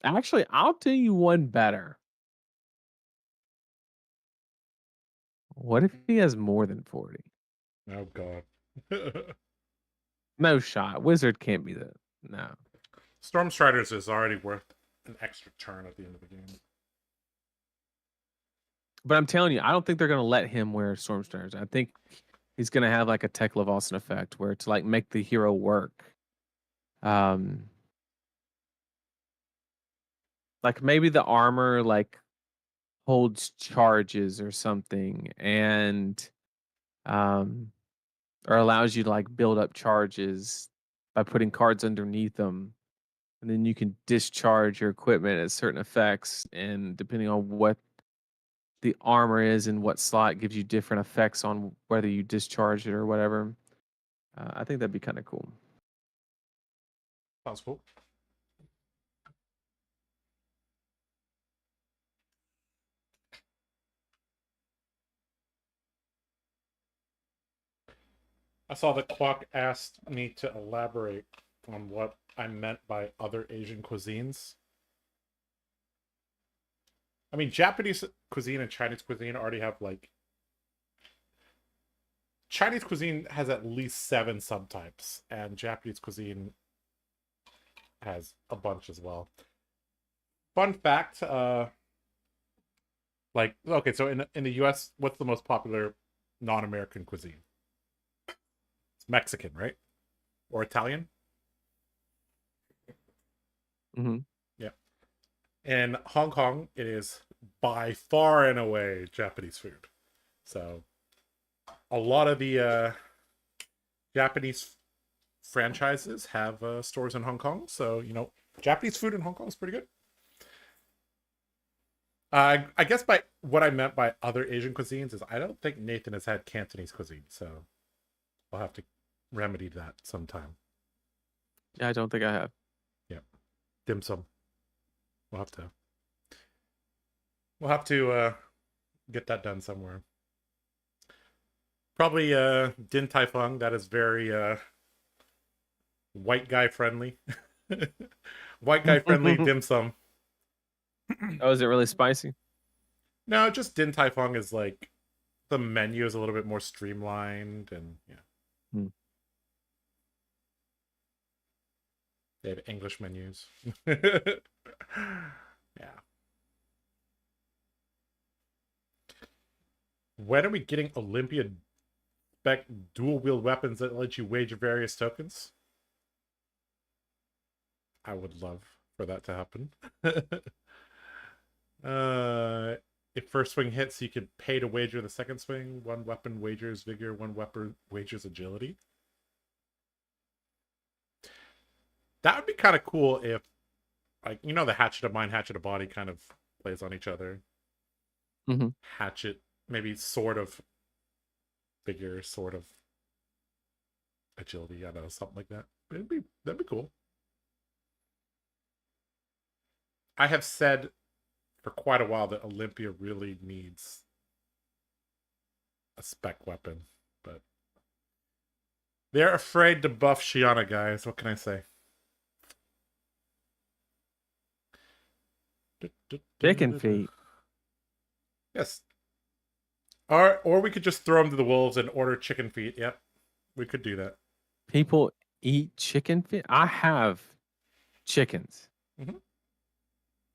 S2: Actually, I'll do you one better. What if he has more than 40?
S1: Oh god.
S2: No shot. Wizard can't be the no.
S1: Storm Striders is already worth an extra turn at the end of the game.
S2: But I'm telling you, I don't think they're gonna let him wear Storm Striders. I think he's gonna have like a Tech Levalson effect where to like make the hero work. Like maybe the armor like holds charges or something, and or allows you to like build up charges by putting cards underneath them, and then you can discharge your equipment at certain effects, and depending on what the armor is and what slot gives you different effects on whether you discharge it or whatever. I think that'd be kind of cool.
S1: Sounds cool. I saw that Quack asked me to elaborate on what I meant by other Asian cuisines. I mean, Japanese cuisine and Chinese cuisine already have like. Chinese cuisine has at least 7 subtypes, and Japanese cuisine has a bunch as well. Fun fact, like, okay, so in the US, what's the most popular non-American cuisine? It's Mexican, right? Or Italian?
S2: Mm-hmm.
S1: Yeah. In Hong Kong, it is by far and away Japanese food. So a lot of the Japanese franchises have stores in Hong Kong. So, you know, Japanese food in Hong Kong is pretty good. I guess by what I meant by other Asian cuisines is I don't think Nathan has had Cantonese cuisine. So I'll have to remedy that sometime.
S2: Yeah, I don't think I have.
S1: Yeah. Dim sum. We'll have to get that done somewhere. Probably Din Tai Fung. That is very white guy friendly. White guy friendly dim sum.
S2: Oh, is it really spicy?
S1: No, just Din Tai Fung is like the menu is a little bit more streamlined, and yeah. They have English menus. Yeah. When are we getting Olympia spec dual wield weapons that let you wager various tokens? I would love for that to happen. If first swing hits, you could pay to wager the second swing. One weapon wagers vigor, one weapon wagers agility. That would be kind of cool if, like, you know, the hatchet of mind, hatchet of body kind of plays on each other.
S2: Mm-hmm.
S1: Hatchet, maybe sort of vigor, sort of agility. I don't know, something like that. That'd be cool. I have said for quite a while that Olympia really needs a spec weapon, but they're afraid to buff Shiana, guys. What can I say?
S2: Chicken feet.
S1: Yes. Or we could just throw them to the wolves and order chicken feet. Yep, we could do that.
S2: People eat chicken feet. I have chickens,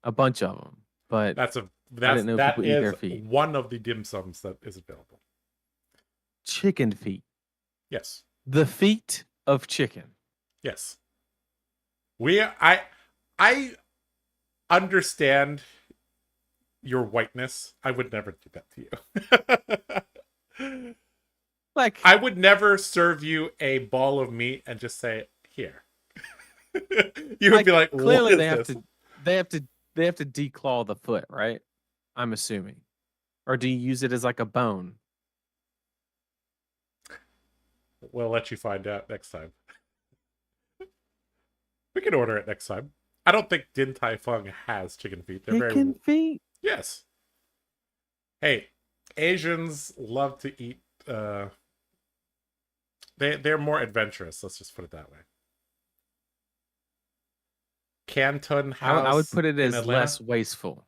S2: a bunch of them, but
S1: that
S2: eat their
S1: is
S2: feet.
S1: one of the dim sums that is available.
S2: Chicken feet.
S1: Yes.
S2: The feet of chicken.
S1: Yes. I understand your whiteness. I would never do that to you.
S2: Like,
S1: I would never serve you a ball of meat and just say, "Here." You would be like,
S2: clearly
S1: they have
S2: to declaw the foot, right? I'm assuming. Or do you use it as like a bone?
S1: We'll let you find out next time. We can order it next time. I don't think Din Tai Fung has chicken feet. They're
S2: chicken feet?
S1: Yes. Hey, Asians love to eat. They're more adventurous. Let's just put it that way. Canton House.
S2: I would put it as
S1: Atlanta.
S2: less wasteful.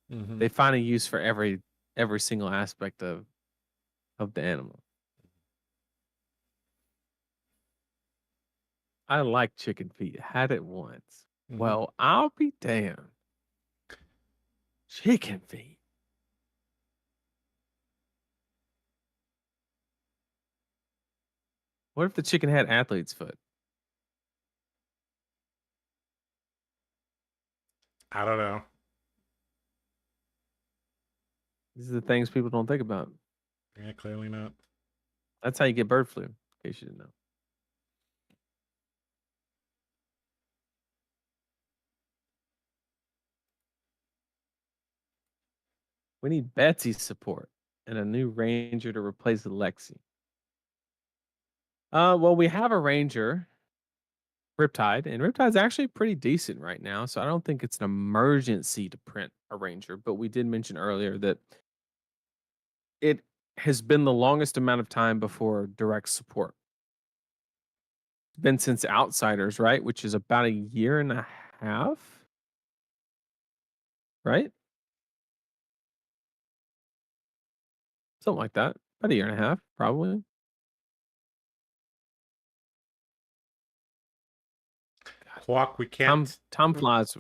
S2: They find a use for every single aspect of the animal. I like chicken feet. Had it once. Well, I'll be damned. Chicken feet. What if the chicken had athlete's foot?
S1: I don't know.
S2: These are the things people don't think about.
S1: Yeah, clearly not.
S2: That's how you get bird flu, in case you didn't know. We need Betsy's support and a new ranger to replace Lexi. Well, we have a ranger, Riptide, and Riptide's actually pretty decent right now, so I don't think it's an emergency to print a ranger, but we did mention earlier that it has been the longest amount of time before direct support. It's been since Outsiders, right? Which is about a year and a half, right? Something like that. About a year and a half, probably.
S1: Quack, we can't.
S2: Tom flies.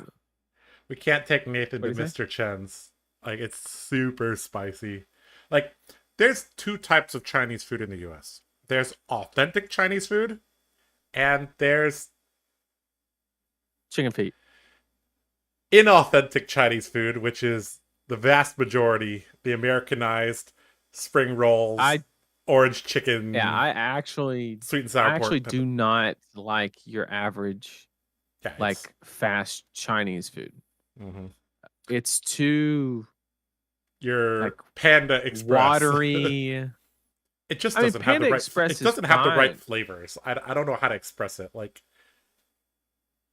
S1: We can't take Nathan to
S2: What'd he say?
S1: Mr. Chen's. Like, it's super spicy. Like, there's two types of Chinese food in the US. There's authentic Chinese food, and there's
S2: Chicken feet.
S1: inauthentic Chinese food, which is the vast majority, the Americanized spring rolls, orange chicken.
S2: Yeah, I actually
S1: sweet and sour pork.
S2: do not like your average like fast Chinese food. It's too
S1: your
S2: like
S1: Panda Express
S2: watery.
S1: It just doesn't have the right.
S2: Express
S1: it doesn't have the right flavors. I don't know how to express it. Like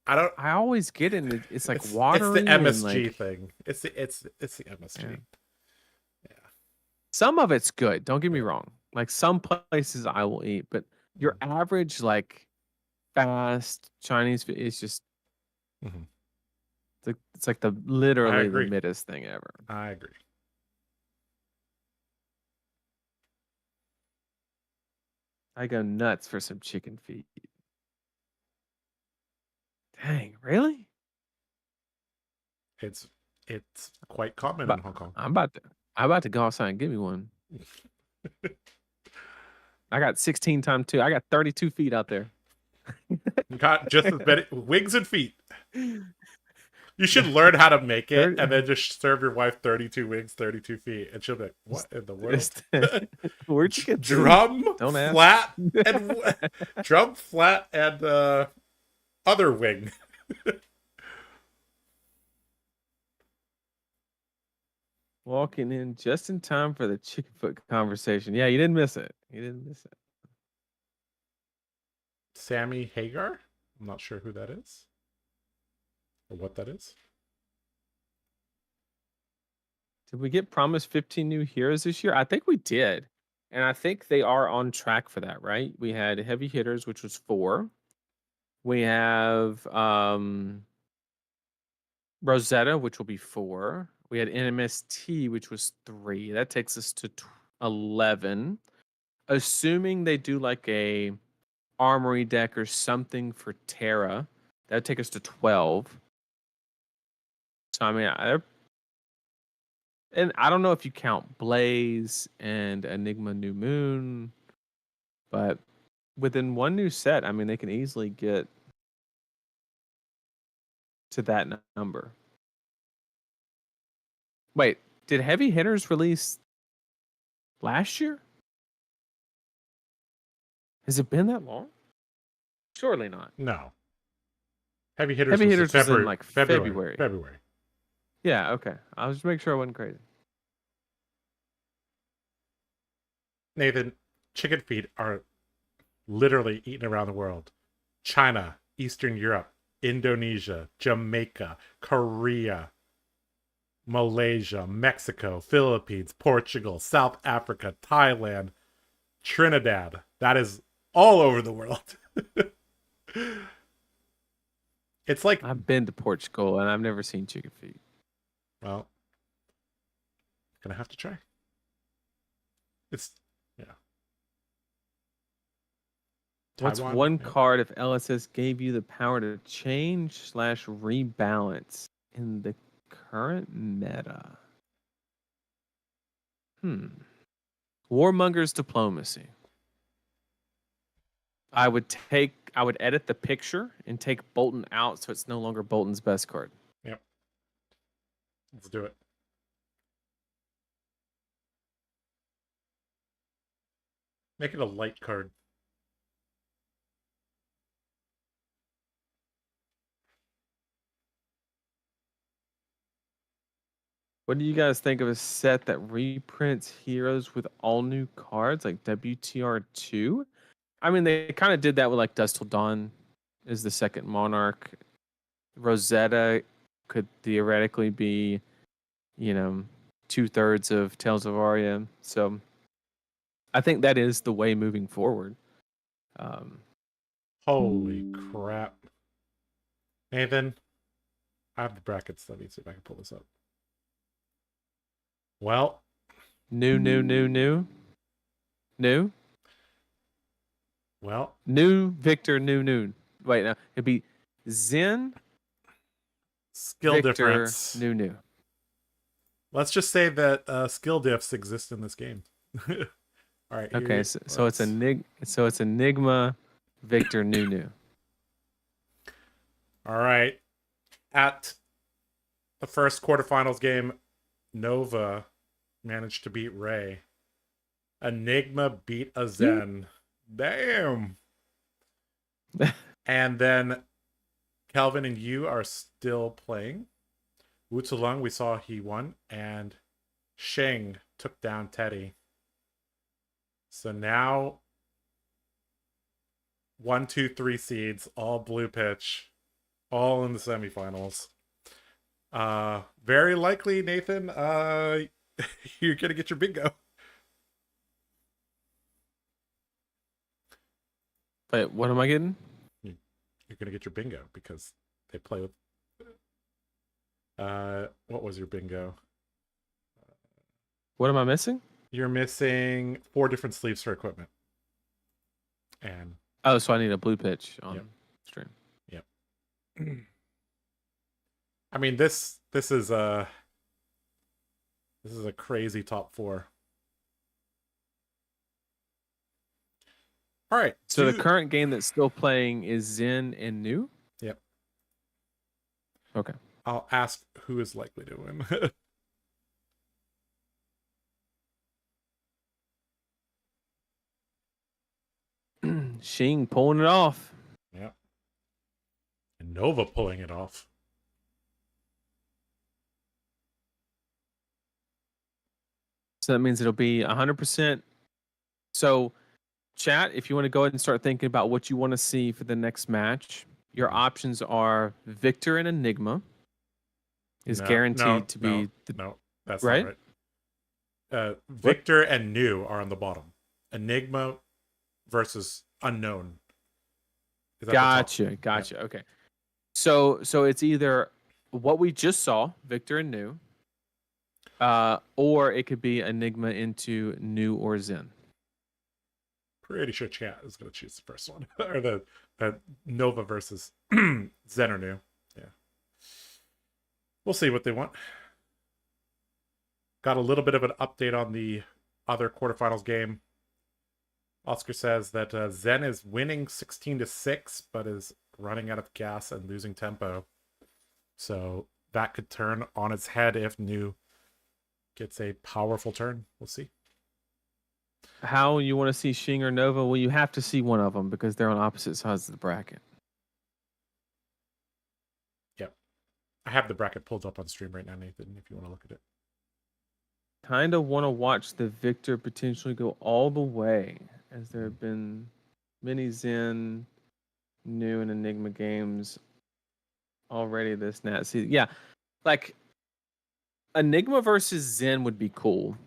S1: I
S2: always get it. It's like watery.
S1: It's the MSG thing. It's the MSG. Yeah.
S2: Some of it's good. Don't get me wrong. Like some places I will eat, but your average like fast Chinese food is just. It's like the literally the middest thing ever.
S1: I agree.
S2: I go nuts for some chicken feet. Dang, really?
S1: It's quite common in Hong Kong.
S2: I'm about to go outside and give me one. I got 16 times 2. I got 32 feet out there.
S1: Got just as many wings and feet. You should learn how to make it, and
S2: 30
S1: then just serve your wife 32 wings, 32 feet, and she'll be like, "What in the world?"
S2: Where'd you get these?
S1: Drum
S2: Don't ask.
S1: flat and drum flat and other wing.
S2: Walking in just in time for the chicken foot conversation. Yeah, you didn't miss it. You didn't miss it.
S1: Sammy Hagar. I'm not sure who that is or what that is.
S2: Did we get promised 15 new heroes this year? I think we did. And I think they are on track for that, right? We had heavy hitters, which was 4. We have Rosetta, which will be 4. We had NMST, which was 3. That takes us to 11. Assuming they do like a armory deck or something for Terra, that would take us to 12. So I mean, and I don't know if you count Blaze and Enigma New Moon, but within one new set, I mean, they can easily get to that number. Wait, did Heavy Hitters release last year? Has it been that long? Surely not.
S1: No. Heavy Hitters,
S2: Heavy Hitters was
S1: February,
S2: in like
S1: February.
S2: Yeah, okay. I was just making sure I wasn't crazy.
S1: Nathan, chicken feet are literally eaten around the world. China, Eastern Europe, Indonesia, Jamaica, Korea, Malaysia, Mexico, Philippines, Portugal, South Africa, Thailand, Trinidad. That is all over the world. It's like,
S2: I've been to Portugal and I've never seen chicken feet.
S1: well, gonna have to try. It's, yeah.
S2: What's
S1: Taiwan,
S2: one
S1: yeah.
S2: card if LSS gave you the power to change / rebalance in the current meta? Warmonger's Diplomacy. I would edit the picture and take Bolton out so it's no longer Bolton's best card.
S1: Yep. Let's do it. Make it a light card.
S2: What do you guys think of a set that reprints heroes with all new cards like WTR2? I mean, they kind of did that with like Dusk Till Dawn is the second Monarch. Rosetta could theoretically be, 2/3 of Tales of Aria. So I think that is the way moving forward.
S1: Holy crap. Nathan, I have the brackets. Let me see if I can pull this up. Well.
S2: New.
S1: Well.
S2: New Victor, new. Wait, no. It'd be Zen.
S1: Skill
S2: Victor,
S1: difference.
S2: New.
S1: Let's just say that skill diffs exist in this game. All right.
S2: Okay, so it's Enigma, Victor, new.
S1: All right. At the first quarterfinals game, Nova managed to beat Ray. Enigma beat a Zen. Damn. And then Calvin and you are still playing. Wu Tulung, we saw he won, and Sheng took down Teddy. So now 1, 2, 3 seeds, all blue pitch, all in the semifinals. Very likely, Nathan, you're gonna get your bingo.
S2: Wait, what am I getting?
S1: You're gonna get your bingo because they play with. What was your bingo?
S2: What am I missing?
S1: You're missing 4 different sleeves for equipment. And
S2: so I need a blue pitch on stream.
S1: Yep. I mean, this is a crazy top 4. All right.
S2: So the current game that's still playing is Zen and New?
S1: Yep.
S2: Okay.
S1: I'll ask who is likely to win.
S2: Shing pulling it off.
S1: Yeah. And Nova pulling it off.
S2: So that means it'll be 100%. So, chat, if you want to go ahead and start thinking about what you want to see for the next match, your options are Victor and Enigma is guaranteed to be
S1: no, that's
S2: right.
S1: not right. Victor and New are on the bottom. Enigma versus Unknown. Is
S2: Gotcha.
S1: Yeah.
S2: Okay. So it's either what we just saw, Victor and New, or it could be Enigma into New or Zen.
S1: Pretty sure chat is going to choose the first one. Or the Nova versus Zen or New. Yeah. We'll see what they want. Got a little bit of an update on the other quarterfinals game. Oscar says that Zen is winning 16-6, but is running out of gas and losing tempo. So that could turn on its head if New gets a powerful turn. We'll see.
S2: How you want to see Shing or Nova? Well, you have to see one of them because they're on opposite sides of the bracket.
S1: Yep. I have the bracket pulled up on stream right now, Nathan, if you want to look at it.
S2: Kind of want to watch the Victor potentially go all the way, as there have been many Zen, New, and Enigma games already this Nat season. Yeah, like Enigma versus Zen would be cool.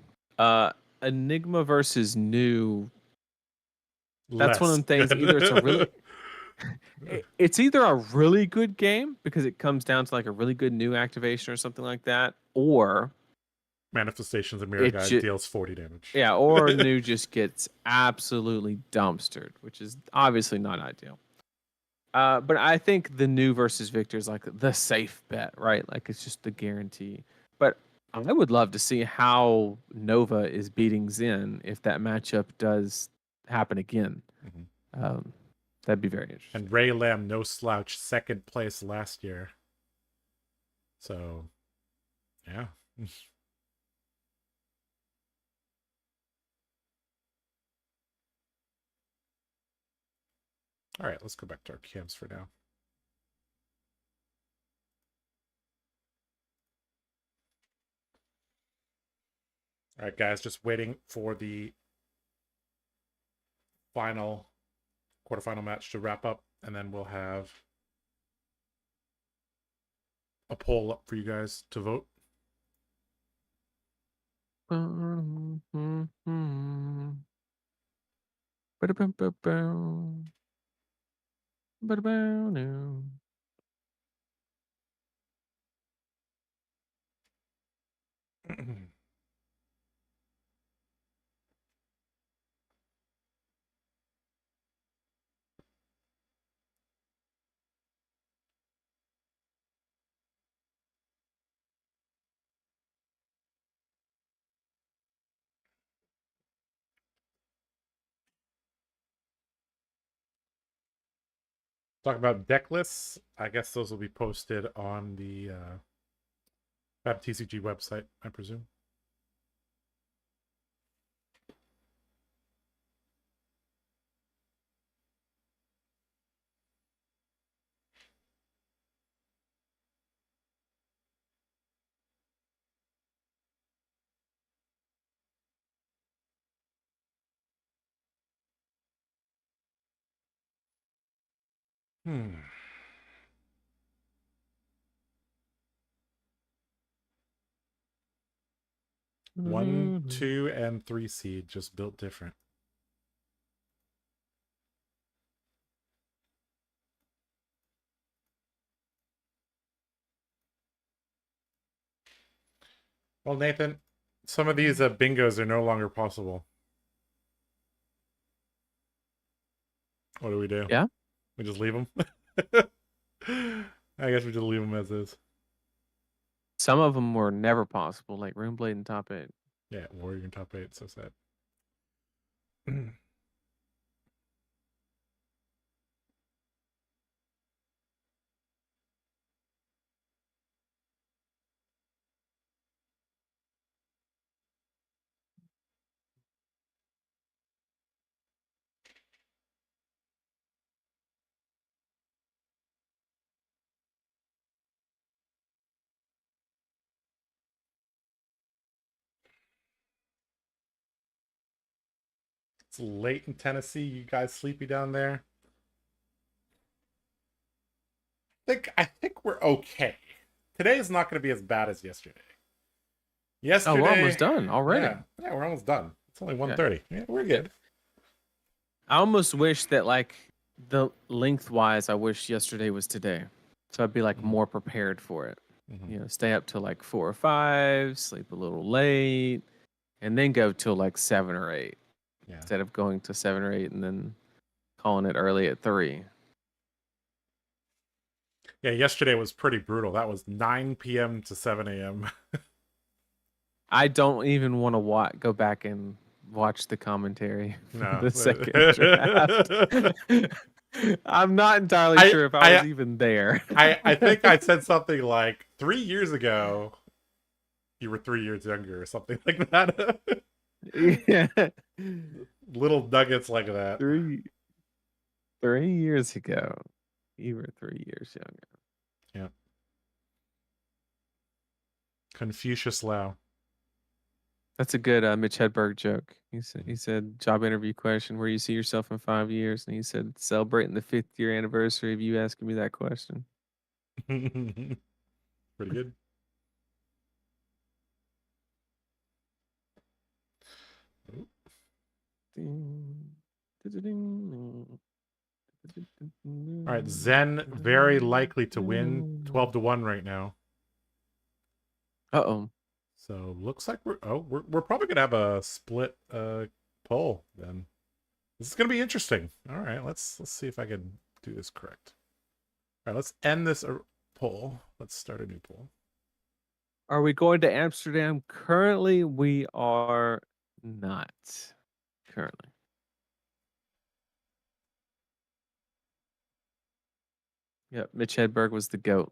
S2: Enigma versus New. That's one of them things. Either it's a really, it's either a really good game because it comes down to like a really good New activation or something like that, or
S1: Manifestations of Mirror Guide deals 40 damage.
S2: Yeah, or New just gets absolutely dumpstered, which is obviously not ideal. But I think the New versus Victor is like the safe bet, right? Like it's just the guarantee. But I would love to see how Nova is beating Zen if that matchup does happen again. That'd be very interesting.
S1: And Ray Lamb, no slouch, second place last year. So, yeah. All right, let's go back to our cams for now. All right, guys, just waiting for the quarterfinal match to wrap up, and then we'll have a poll up for you guys to vote. Talk about deck lists. I guess those will be posted on the fabtcg website, I presume. One, 2, and 3 seed just built different. Well, Nathan, some of these bingos are no longer possible. What do we do?
S2: Yeah.
S1: We just leave them? I guess we just leave them as is.
S2: Some of them were never possible, like Runeblade and Top 8.
S1: Yeah, Warrior in Top 8, so sad. It's late in Tennessee. You guys sleepy down there? I think we're okay. Today is not going to be as bad as yesterday.
S2: Oh, we're almost
S1: Yesterday,
S2: done already.
S1: yeah, we're almost done. It's only 1:30.
S2: Yeah.
S1: Yeah, we're good.
S2: I almost wish that like the lengthwise, I wish yesterday was today, so I'd be like more prepared for it.
S1: Mm-hmm.
S2: Stay up till like 4 or 5, sleep a little late, and then go till like 7 or 8
S1: Yeah.
S2: instead of going to 7 or 8 and then calling it early at 3.
S1: Yeah, yesterday was pretty brutal. That was 9 p.m. to 7 a.m.
S2: I don't even want to go back and watch the commentary for
S1: No.
S2: the second draft. I'm not entirely sure if I was even there.
S1: I think I said something like 3 years ago you were 3 years younger or something like that.
S2: Yeah.
S1: Little nuggets like that.
S2: 3 years ago, you were 3 years younger.
S1: Yeah. Confucius Lau.
S2: That's a good Mitch Hedberg joke. He said job interview question, where you see yourself in 5 years, and he said celebrating the 5th year anniversary of you asking me that question.
S1: Pretty good. All right, Zen very likely to win 12-1 right now.
S2: Uh-oh.
S1: So looks like we're probably gonna have a split poll then. This is gonna be interesting. All right, let's see if I can do this correct. All right, let's end this poll. Let's start a new poll.
S2: Are we going to Amsterdam? Currently, we are not. Currently. Yep, Mitch Hedberg was the GOAT.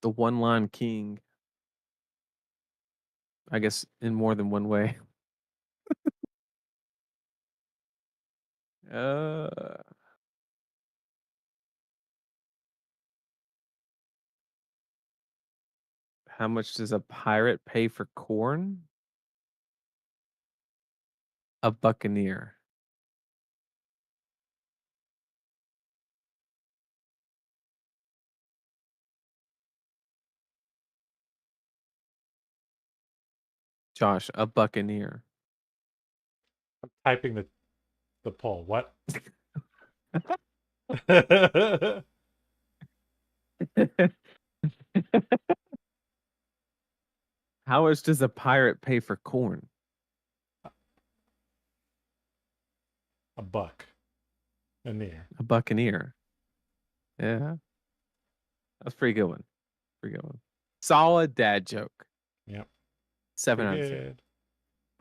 S2: The one-line king. I guess in more than one way. How much does a pirate pay for corn? A buccaneer. Josh, a buccaneer.
S1: I'm typing the poll. What?
S2: How much does a pirate pay for corn?
S1: A buck. A near.
S2: A buccaneer. Yeah. That's a pretty good one. Pretty good one. Solid dad joke.
S1: Yep.
S2: 7 out
S1: Pretty
S2: of 10.
S1: good.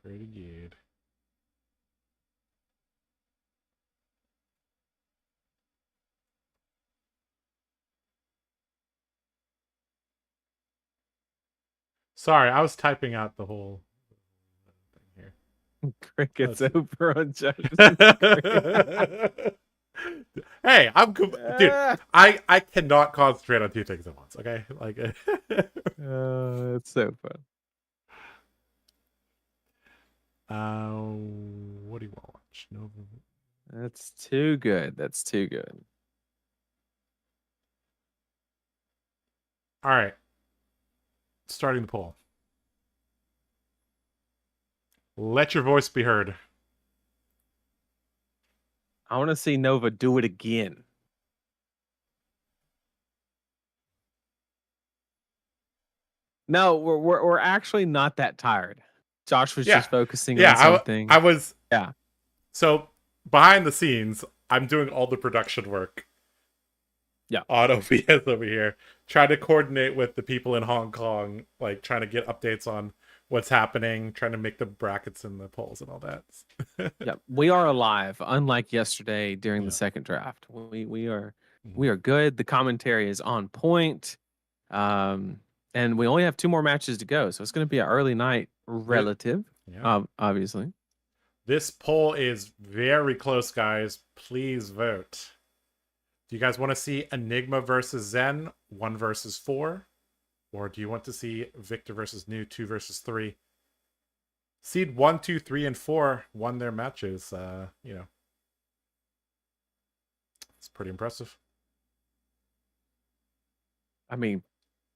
S1: Pretty good. Sorry, I was typing out the whole thing here.
S2: Crickets over on Josh's
S1: Hey, dude. I cannot concentrate on two things at once. Okay, like,
S2: it's so fun.
S1: What do you want to watch? No.
S2: That's too good. That's too good.
S1: All right. Starting the poll. Let your voice be heard.
S2: I want to see Nova do it again. No, we're actually not that tired. Josh was just focusing on something.
S1: I was.
S2: Yeah.
S1: So behind the scenes, I'm doing all the production work.
S2: Yeah.
S1: On OBS over here, trying to coordinate with the people in Hong Kong, like trying to get updates on what's happening, trying to make the brackets and the polls and all that.
S2: Yeah, we are alive, unlike yesterday during the second draft. We are good. The commentary is on point. And we only have 2 more matches to go, so it's going to be an early night relative. Yeah. Obviously.
S1: This poll is very close, guys. Please vote. Do you guys want to see Enigma versus Zen 1 versus 4? Or do you want to see Victor versus New 2 versus 3? Seed 1, 2, 3, and 4 won their matches. You know, it's pretty impressive.
S2: I mean,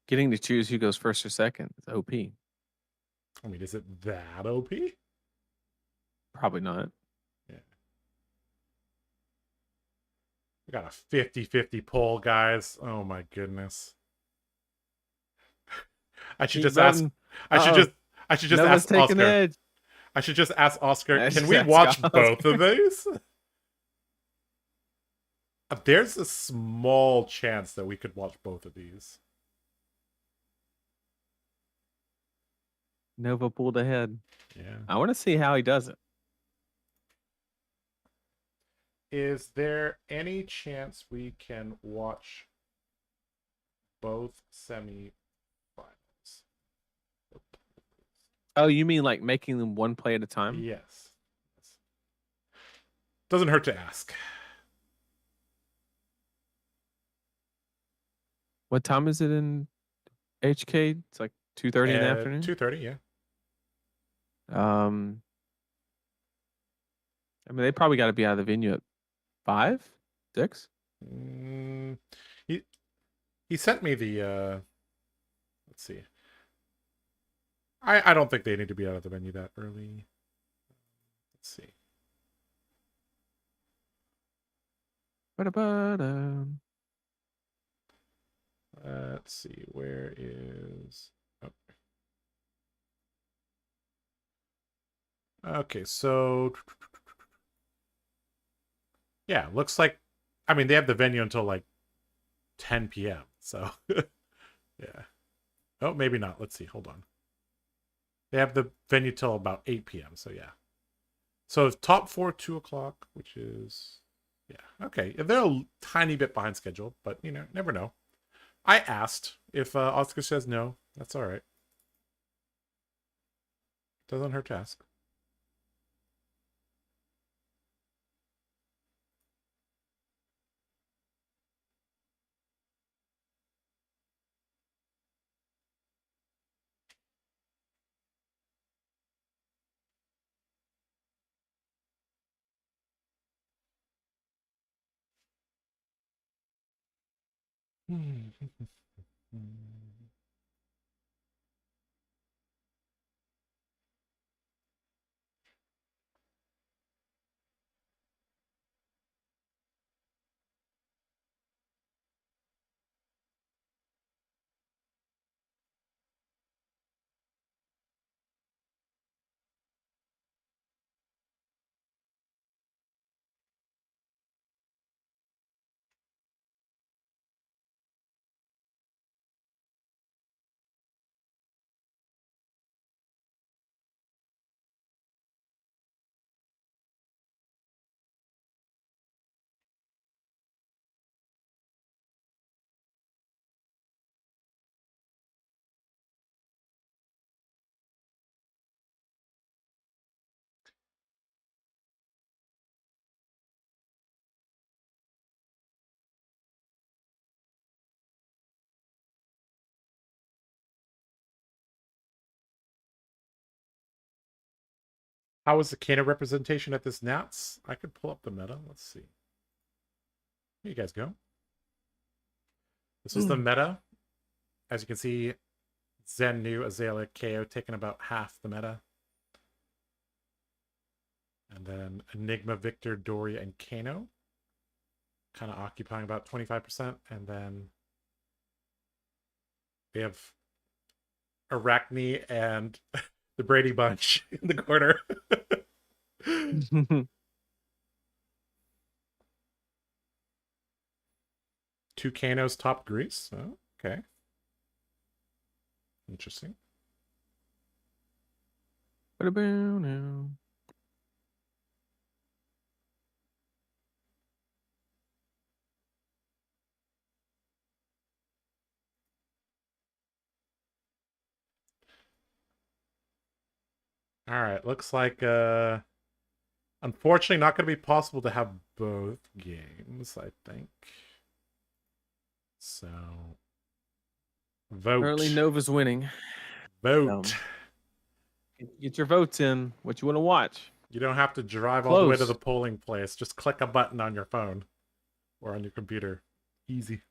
S2: getting to choose who goes first or second is OP.
S1: I mean, is it that OP?
S2: Probably not.
S1: Yeah. We got a 50-50 poll, guys. Oh my goodness. I should
S2: Keep
S1: just ask.
S2: voting.
S1: I should
S2: Uh-oh.
S1: just. I should just
S2: Nova's
S1: ask
S2: taking the
S1: Oscar.
S2: edge.
S1: I should just ask Oscar.
S2: I
S1: Can
S2: should
S1: we
S2: ask
S1: watch
S2: Oscar.
S1: both of these? There's a small chance that we could watch both of these.
S2: Nova pulled ahead.
S1: Yeah.
S2: I want to see how he does it.
S1: Is there any chance we can watch both semi-finals?
S2: Oh, you mean like making them one play at a time?
S1: Yes. Doesn't hurt to ask.
S2: What time is it in HK? It's like 2:30 in the afternoon.
S1: 2:30, yeah.
S2: I mean, they probably got to be out of the venue at 5, 6.
S1: He sent me the. Let's see. I don't think they need to be out of the venue that early. Let's see. Let's see. Where is? Oh. Okay, so yeah, looks like. I mean, they have the venue until like 10 p.m. So yeah. Oh, maybe not. Let's see. Hold on. They have the venue till about 8 p.m. So yeah. So top 4, 2 o'clock, which is yeah. Okay, they're a tiny bit behind schedule, but you know, never know. I asked. If Oscar says no, that's all right. Doesn't hurt to ask. How was the Kano representation at this Nats? I could pull up the meta. Let's see. Here you guys go. This is the meta. As you can see, Zen, New, Aelia, KO taking about half the meta. And then Enigma, Victor, Dory, and Kano kind of occupying about 25%. And then we have Arachne and the Brady Bunch in the corner. Two Kanos top Greece. Oh, okay. Interesting.
S2: What about now?
S1: All right, looks like unfortunately not going to be possible to have both games, I think. So vote.
S2: Currently Nova's winning.
S1: Vote.
S2: Get your votes in. What you want to watch?
S1: You don't have to drive all the way to
S2: Close.
S1: the polling place. Just click a button on your phone or on your computer. Easy.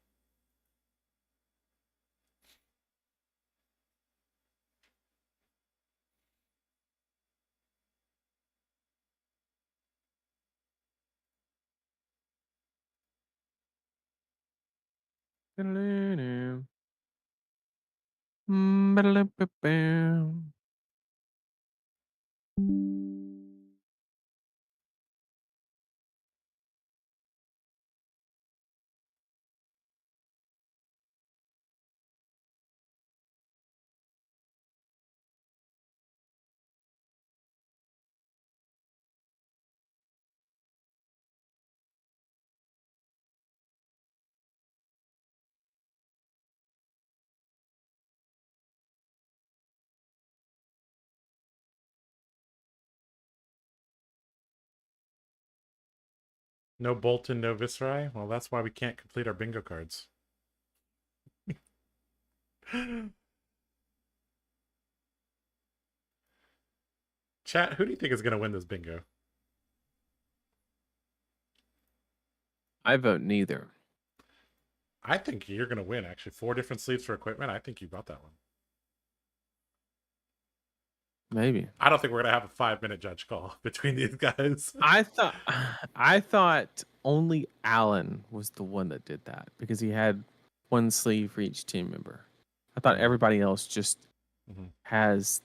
S1: No Bolton, no Viscerai? Well, that's why we can't complete our bingo cards. Chat, who do you think is going to win this bingo?
S2: I vote neither.
S1: I think you're going to win, actually. 4 different sleeves for equipment. I think you got that one.
S2: Maybe.
S1: I don't think we're going to have a 5-minute judge call between these guys.
S2: I thought only Allen was the one that did that because he had one sleeve for each team member. I thought everybody else just has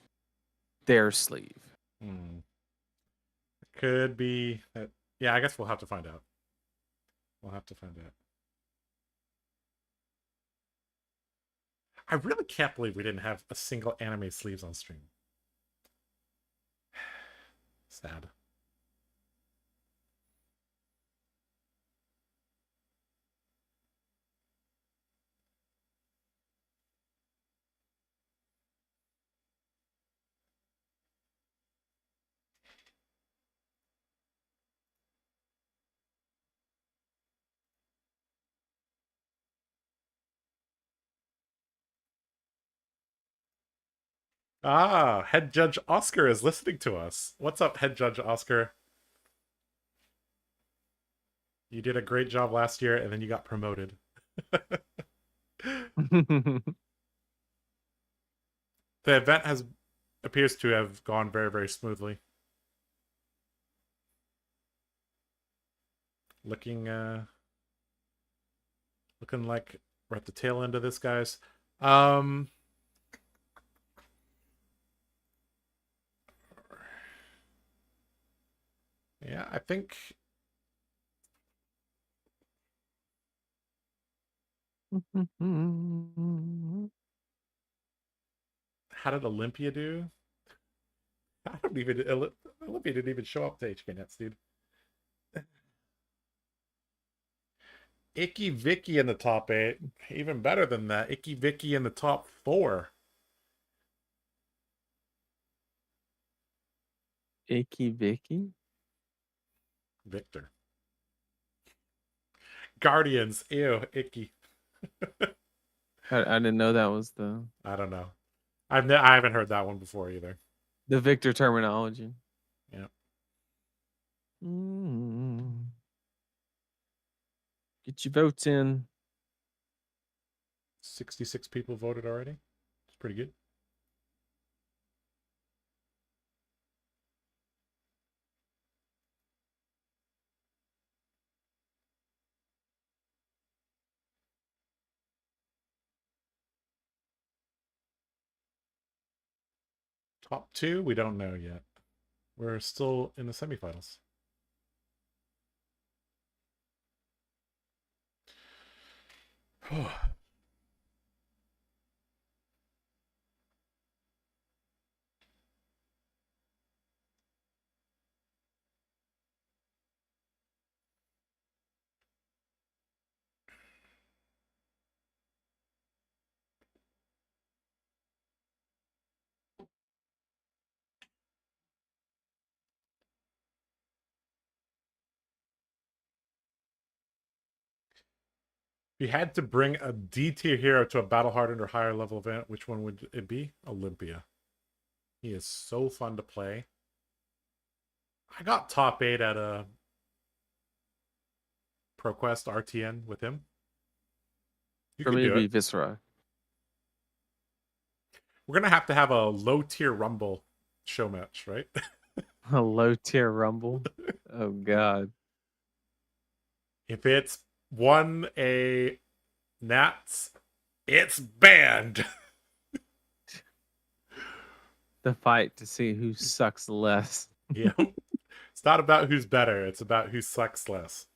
S2: their sleeve.
S1: Could be that. Yeah, I guess we'll have to find out. We'll have to find out. I really can't believe we didn't have a single anime sleeves on stream. Sad. Ah, Head Judge Oscar is listening to us. What's up, Head Judge Oscar? You did a great job last year, and then you got promoted. The event appears to have gone very, very smoothly. Looking like we're at the tail end of this, guys. Yeah, I think how did Olympia do? I don't even Olympia didn't even show up to HK Nets, dude. Icky Vicky in the top 8. Even better than that. Icky Vicky in the top 4.
S2: Icky Vicky?
S1: Victor. Guardians. Ew, icky.
S2: I didn't know that was the...
S1: I don't know. I haven't heard that one before either.
S2: The Victor terminology.
S1: Yeah.
S2: Get your votes in.
S1: 66 people voted already. It's pretty good. Top 2, we don't know yet. We're still in the semifinals. If you had to bring a D tier hero to a battle hardened or higher level event, which one would it be? Olympia. He is so fun to play. I got top 8 at a ProQuest RTN with him. You
S2: For
S1: can
S2: me, it'd
S1: do
S2: be
S1: it.
S2: Viscera.
S1: We're gonna have to have a low tier Rumble show match, right?
S2: A low tier Rumble. Oh God.
S1: If it's 1A Nats, it's banned.
S2: The fight to see who sucks less.
S1: Yeah. It's not about who's better, it's about who sucks less.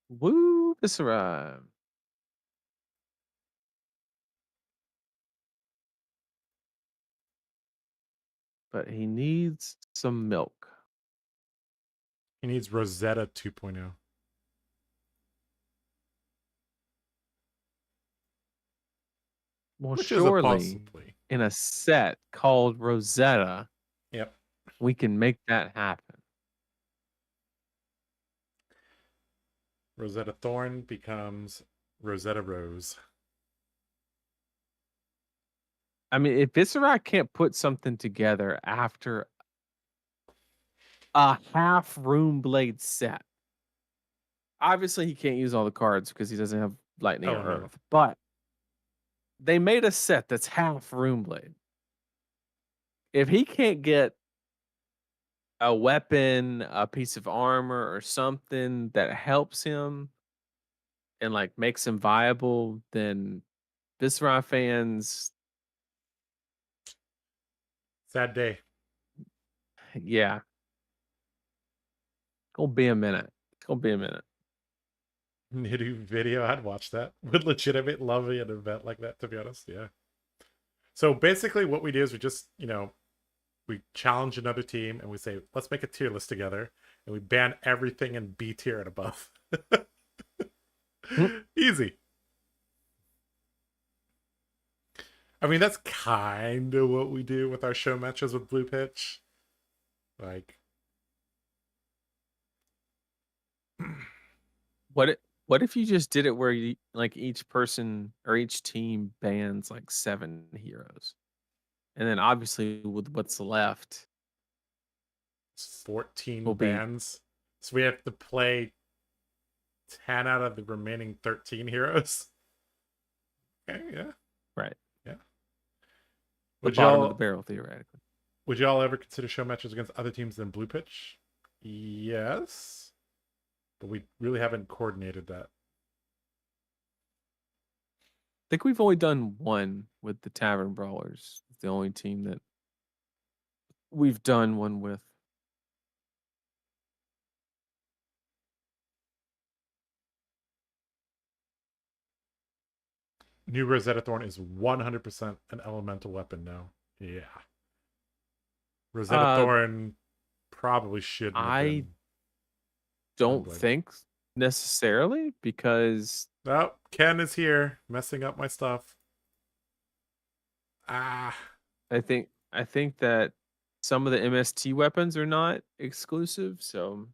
S2: Woo, Viscera. But he needs some milk.
S1: He needs Rosetta 2.0.
S2: Well,
S1: Which is a
S2: surely
S1: possibly.
S2: in a set called Rosetta,
S1: Yep.
S2: we can make that happen.
S1: Rosetta Thorn becomes Rosetta Rose.
S2: I mean, if Viscera can't put something together after a half Room Blade set, obviously he can't use all the cards because he doesn't have Lightning
S1: Oh,
S2: or
S1: no.
S2: Earth. But they made a set that's half Room Blade. If he can't get a weapon, a piece of armor, or something that helps him and like makes him viable, then Viscera fans,
S1: Sad day.
S2: yeah, gonna be a minute. It's gonna be a minute.
S1: Nidu video, I'd watch that. Would legitimate love an event like that, to be honest. Yeah. So basically, what we do is we just, we challenge another team and we say, let's make a tier list together, and we ban everything in B tier and above. Easy. I mean, that's kind of what we do with our show matches with Blue Pitch. Like,
S2: What if you just did it where you like each person or each team bans like 7 heroes, and then obviously with what's left
S1: 14
S2: will be
S1: bans. So we have to play 10 out of the remaining 13 heroes. Okay, yeah.
S2: right.
S1: Yeah.
S2: The bottom of the barrel theoretically.
S1: Would y'all ever consider show matches against other teams than Blue Pitch? Yes. But we really haven't coordinated that.
S2: I think we've only done one with the Tavern Brawlers. It's the only team that we've done one with.
S1: New Rosetta Thorn is 100% an elemental weapon now. Yeah. Rosetta Thorn probably shouldn't have
S2: I
S1: been.
S2: don't think necessarily because
S1: Oh, Ken is here messing up my stuff.
S2: I think that some of the MST weapons are not exclusive, so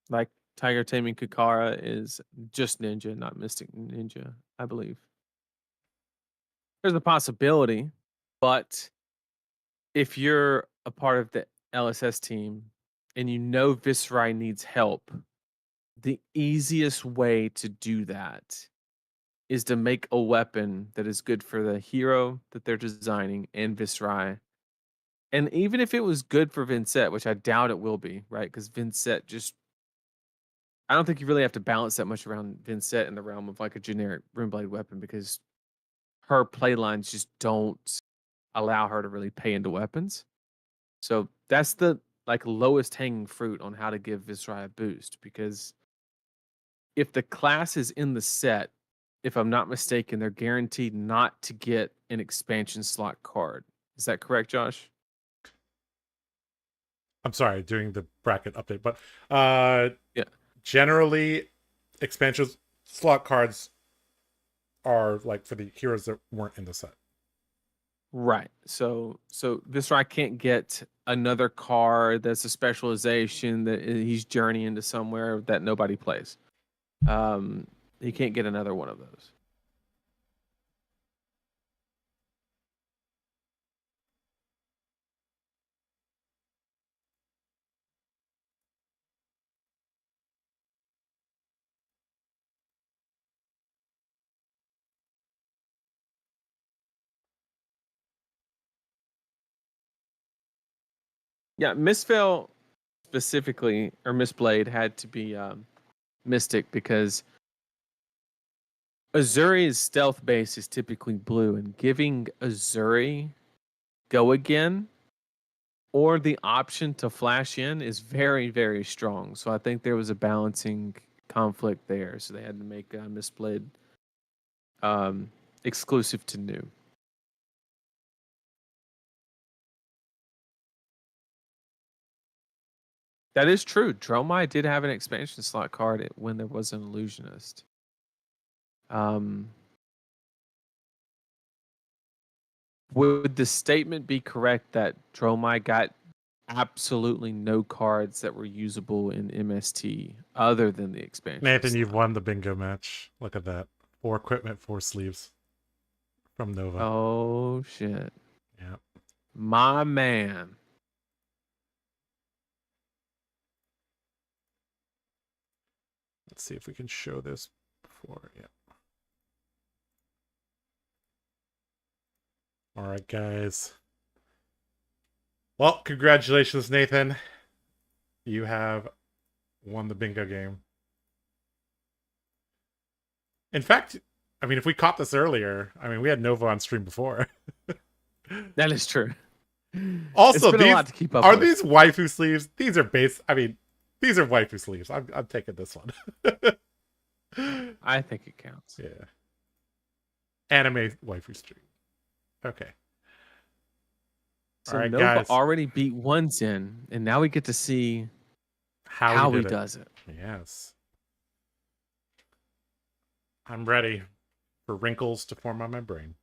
S2: like Tiger Taming Kikara is just ninja, not Mystic Ninja, I believe. There's a possibility, but if you're a part of the LSS team and you know Viscerai needs help, the easiest way to do that is to make a weapon that is good for the hero that they're designing and Viscerai. And even if it was good for Vincent, which I doubt it will be, right? Because Vincent just, I don't think you really have to balance that much around Vincent in the realm of like a generic Runeblade weapon because her play lines just don't allow her to really pay into weapons. So that's the like lowest hanging fruit on how to give Viscerai a boost because if the class is in the set, if I'm not mistaken, they're guaranteed not to get an expansion slot card. Is that correct, Josh?
S1: I'm sorry, doing the bracket update, but
S2: Yeah.
S1: generally expansion slot cards are like for the heroes that weren't in the set.
S2: Right. So Viscerai can't get another card that's a specialization that he's journeying to somewhere that nobody plays. He can't get another one of those. Yeah, Misspell specifically, or Mistblade had to be Mystic because Azuri's stealth base is typically blue, and giving Azuri Go Again or the option to flash in is very, very strong. So I think there was a balancing conflict there. So they had to make Mistblade exclusive to new. That is true. Dromai did have an expansion slot card when there was an illusionist. Would the statement be correct that Dromai got absolutely no cards that were usable in MST other than the expansion?
S1: Nathan, you've won the bingo match. Look at that. 4 equipment, 4 sleeves from Nova.
S2: Oh, shit.
S1: Yeah.
S2: My man.
S1: Let's see if we can show this before. Yeah. All right, guys. Well, congratulations, Nathan. You have won the bingo game. In fact, I mean, if we caught this earlier, I mean, we had Nova on stream before.
S2: That is true.
S1: Also,
S2: it's been a lot to keep up
S1: are
S2: with.
S1: these waifu sleeves? These are base. I mean, these are waifu sleeves. I'm taking this one.
S2: I think it counts.
S1: Yeah. Anime waifu stream. Okay.
S2: So
S1: all right,
S2: Nova
S1: guys.
S2: already beat one Zen, and now we get to see how he does it.
S1: Yes. I'm ready for wrinkles to form on my brain.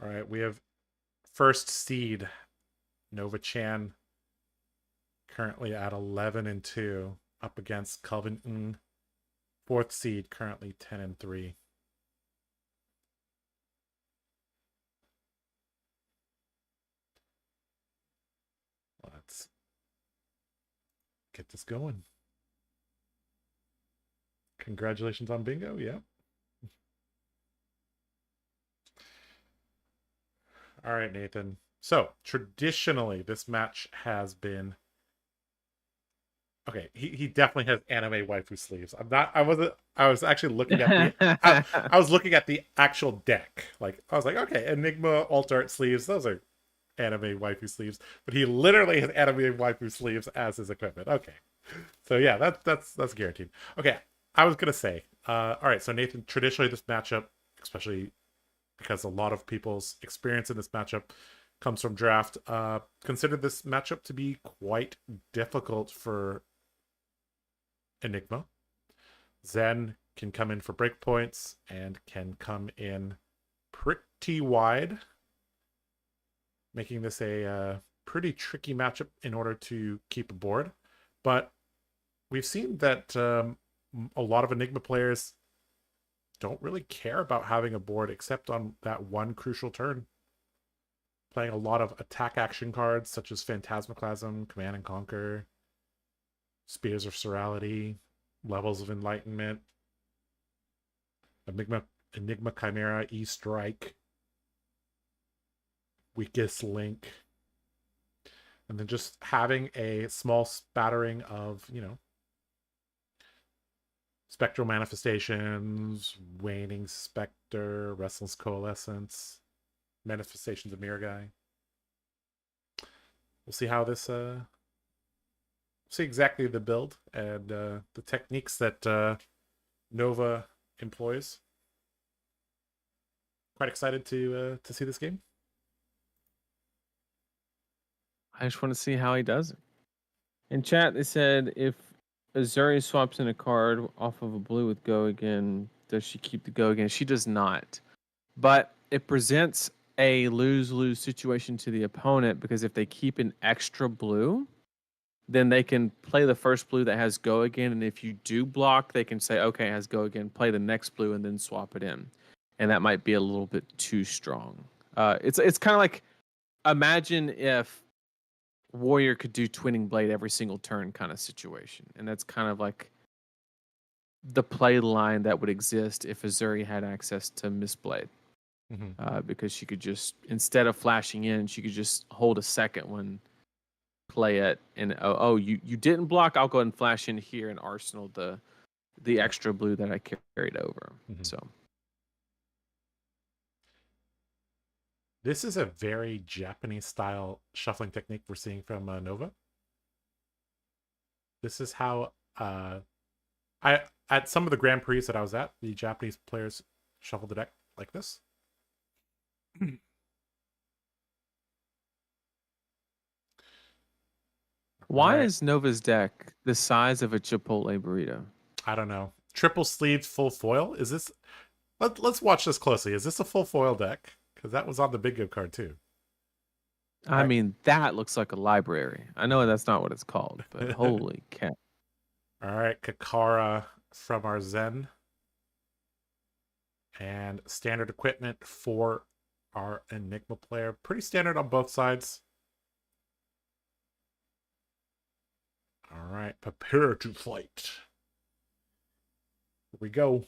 S1: All right, we have first seed Nova Chan currently at 11-2 up against Calvin Ng, fourth seed currently 10-3. Let's get this going. Congratulations on bingo. Yeah. All right, Nathan. So traditionally, this match has been okay. He definitely has anime waifu sleeves. I was actually looking at the. I was looking at the actual deck. Like I was like, okay, Enigma alt art sleeves. Those are anime waifu sleeves. But he literally has anime waifu sleeves as his equipment. Okay, so yeah, that's guaranteed. Okay, I was gonna say. All right, so Nathan, traditionally this matchup, especially because a lot of people's experience in this matchup comes from draft, consider this matchup to be quite difficult for Enigma. Zen can come in for breakpoints and can come in pretty wide, making this a pretty tricky matchup in order to keep a board. But we've seen that a lot of Enigma players don't really care about having a board except on that one crucial turn. Playing a lot of attack action cards such as Phantasmaclasm, Command and Conquer, Spears of Serality, Levels of Enlightenment, Enigma Chimera, E-Strike, Weakest Link, and then just having a small spattering of, Spectral Manifestations, Waning Spectre, Restless Coalescence, Manifestations of Mirror Guy. We'll see how this see exactly the build and the techniques that Nova employs. Quite excited to see this game.
S2: I just want to see how he does it. In chat, they said if Azuri swaps in a card off of a blue with go again, does she keep the go again? She does not. But it presents a lose-lose situation to the opponent because if they keep an extra blue, then they can play the first blue that has go again. And if you do block, they can say, okay, it has go again, play the next blue, and then swap it in. And that might be a little bit too strong. It's kind of like, imagine if Warrior could do Twinning Blade every single turn kind of situation. And that's kind of like the play line that would exist if Azuri had access to Mistblade. Because she could just, instead of flashing in, she could just hold a second one, play it, and you didn't block, I'll go ahead and flash in here and arsenal the extra blue that I carried over. So
S1: this is a very Japanese style shuffling technique we're seeing from Nova. This is how at some of the Grand Prix that I was at, the Japanese players shuffled the deck like this.
S2: Why is Nova's deck the size of a Chipotle burrito?
S1: I don't know. Triple sleeved full foil? Is this... Let's watch this closely. Is this a full foil deck? Because that was on the Big Go card too.
S2: I mean, that looks like a library. I know that's not what it's called, but holy cow.
S1: All right, Kakara from our Zen. And standard equipment for our Enigma player. Pretty standard on both sides. All right, prepare to fight. Here we go.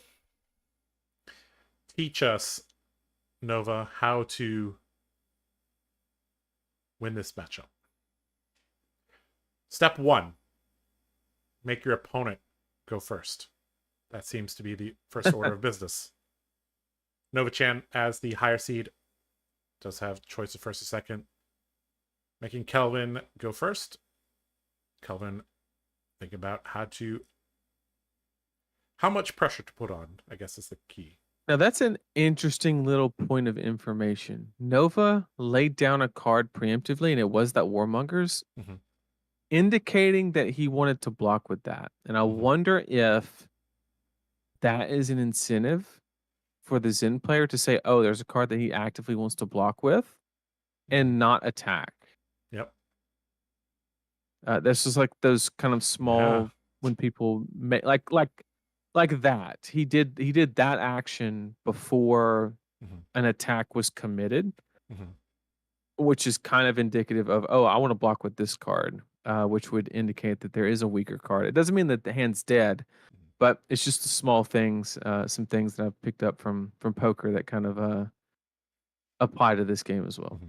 S1: Teach us, Nova, how to win this matchup. Step 1. Make your opponent go first. That seems to be the first order of business. Nova-chan, as the higher seed, does have choice of first or second. Making Kelvin go first. Kelvin, think about how much pressure to put on, I guess, is the key.
S2: Now, that's an interesting little point of information. Nova laid down a card preemptively, and it was that Warmongers, indicating that he wanted to block with that. And I wonder if that is an incentive for the Zen player to say, oh, there's a card that he actively wants to block with and not attack.
S1: Yep.
S2: That's just like those kind of small when people make like that. He did that action before an attack was committed, which is kind of indicative of, oh, I want to block with this card, which would indicate that there is a weaker card. It doesn't mean that the hand's dead, but it's just the small things, some things that I've picked up from poker that kind of apply to this game as well.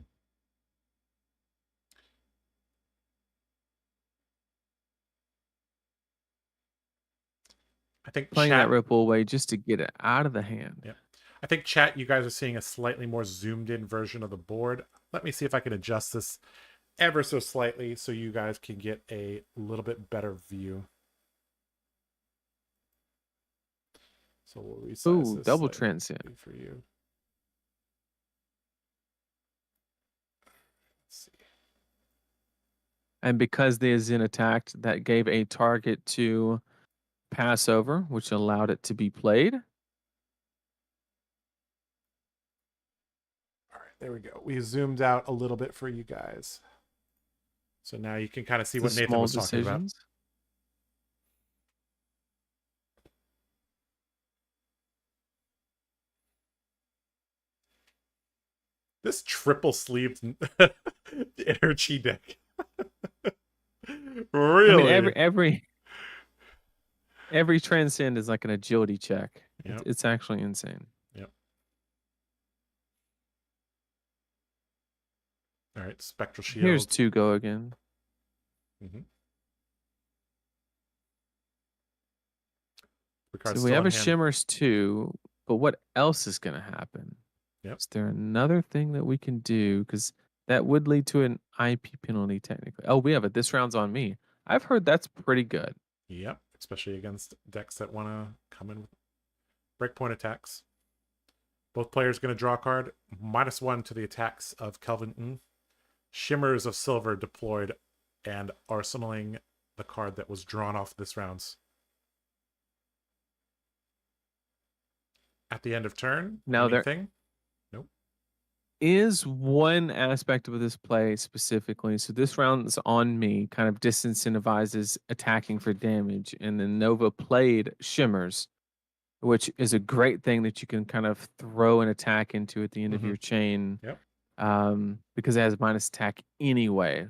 S1: I think
S2: playing that ripple away just to get it out of the hand.
S1: Yeah, I think chat, you guys are seeing a slightly more zoomed in version of the board. Let me see if I can adjust this ever so slightly so you guys can get a little bit better view. So we'll resize this
S2: double transcend
S1: for you. Let's see.
S2: And because the Zen attacked, that gave a target to pass over, which allowed it to be played.
S1: All right, there we go. We zoomed out a little bit for you guys. So now you can kind of see what Nathan was talking about. This triple sleeved energy deck. Really?
S2: I mean, every transcend is like an agility check. Yep. It's actually insane.
S1: Yep. All right, Spectral Shield.
S2: Here's 2 go again. So we have a Shimmers 2, but what else is going to happen?
S1: Yep.
S2: Is there another thing that we can do? Because that would lead to an IP penalty technically. Oh, we have it. This round's on me. I've heard that's pretty good.
S1: Yep, especially against decks that want to come in with breakpoint attacks. Both players going to draw a card. -1 to the attacks of Kelvin. Shimmers of Silver deployed and arsenaling the card that was drawn off this round's. At the end of turn,
S2: Now there
S1: anything? Nope.
S2: is one aspect of this play specifically. So this round's on me, kind of disincentivizes attacking for damage. And then Nova played Shimmers, which is a great thing that you can kind of throw an attack into at the end of your chain.
S1: Yep.
S2: Because it has minus attack anyway.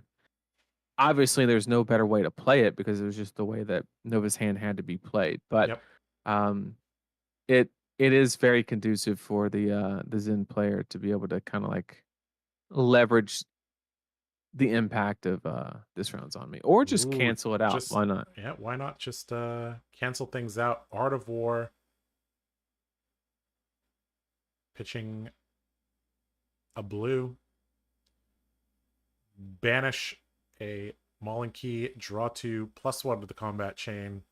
S2: Obviously, there's no better way to play it because it was just the way that Nova's hand had to be played. But
S1: Yep.
S2: um, it is very conducive for the Zen player to be able to kind of like leverage the impact of this round's on me, or just
S1: Ooh,
S2: cancel it out. Why not?
S1: Yeah, why not just cancel things out? Art of War. Pitching a blue. Banish a Mauling Key, draw 2, +1 to the combat chain.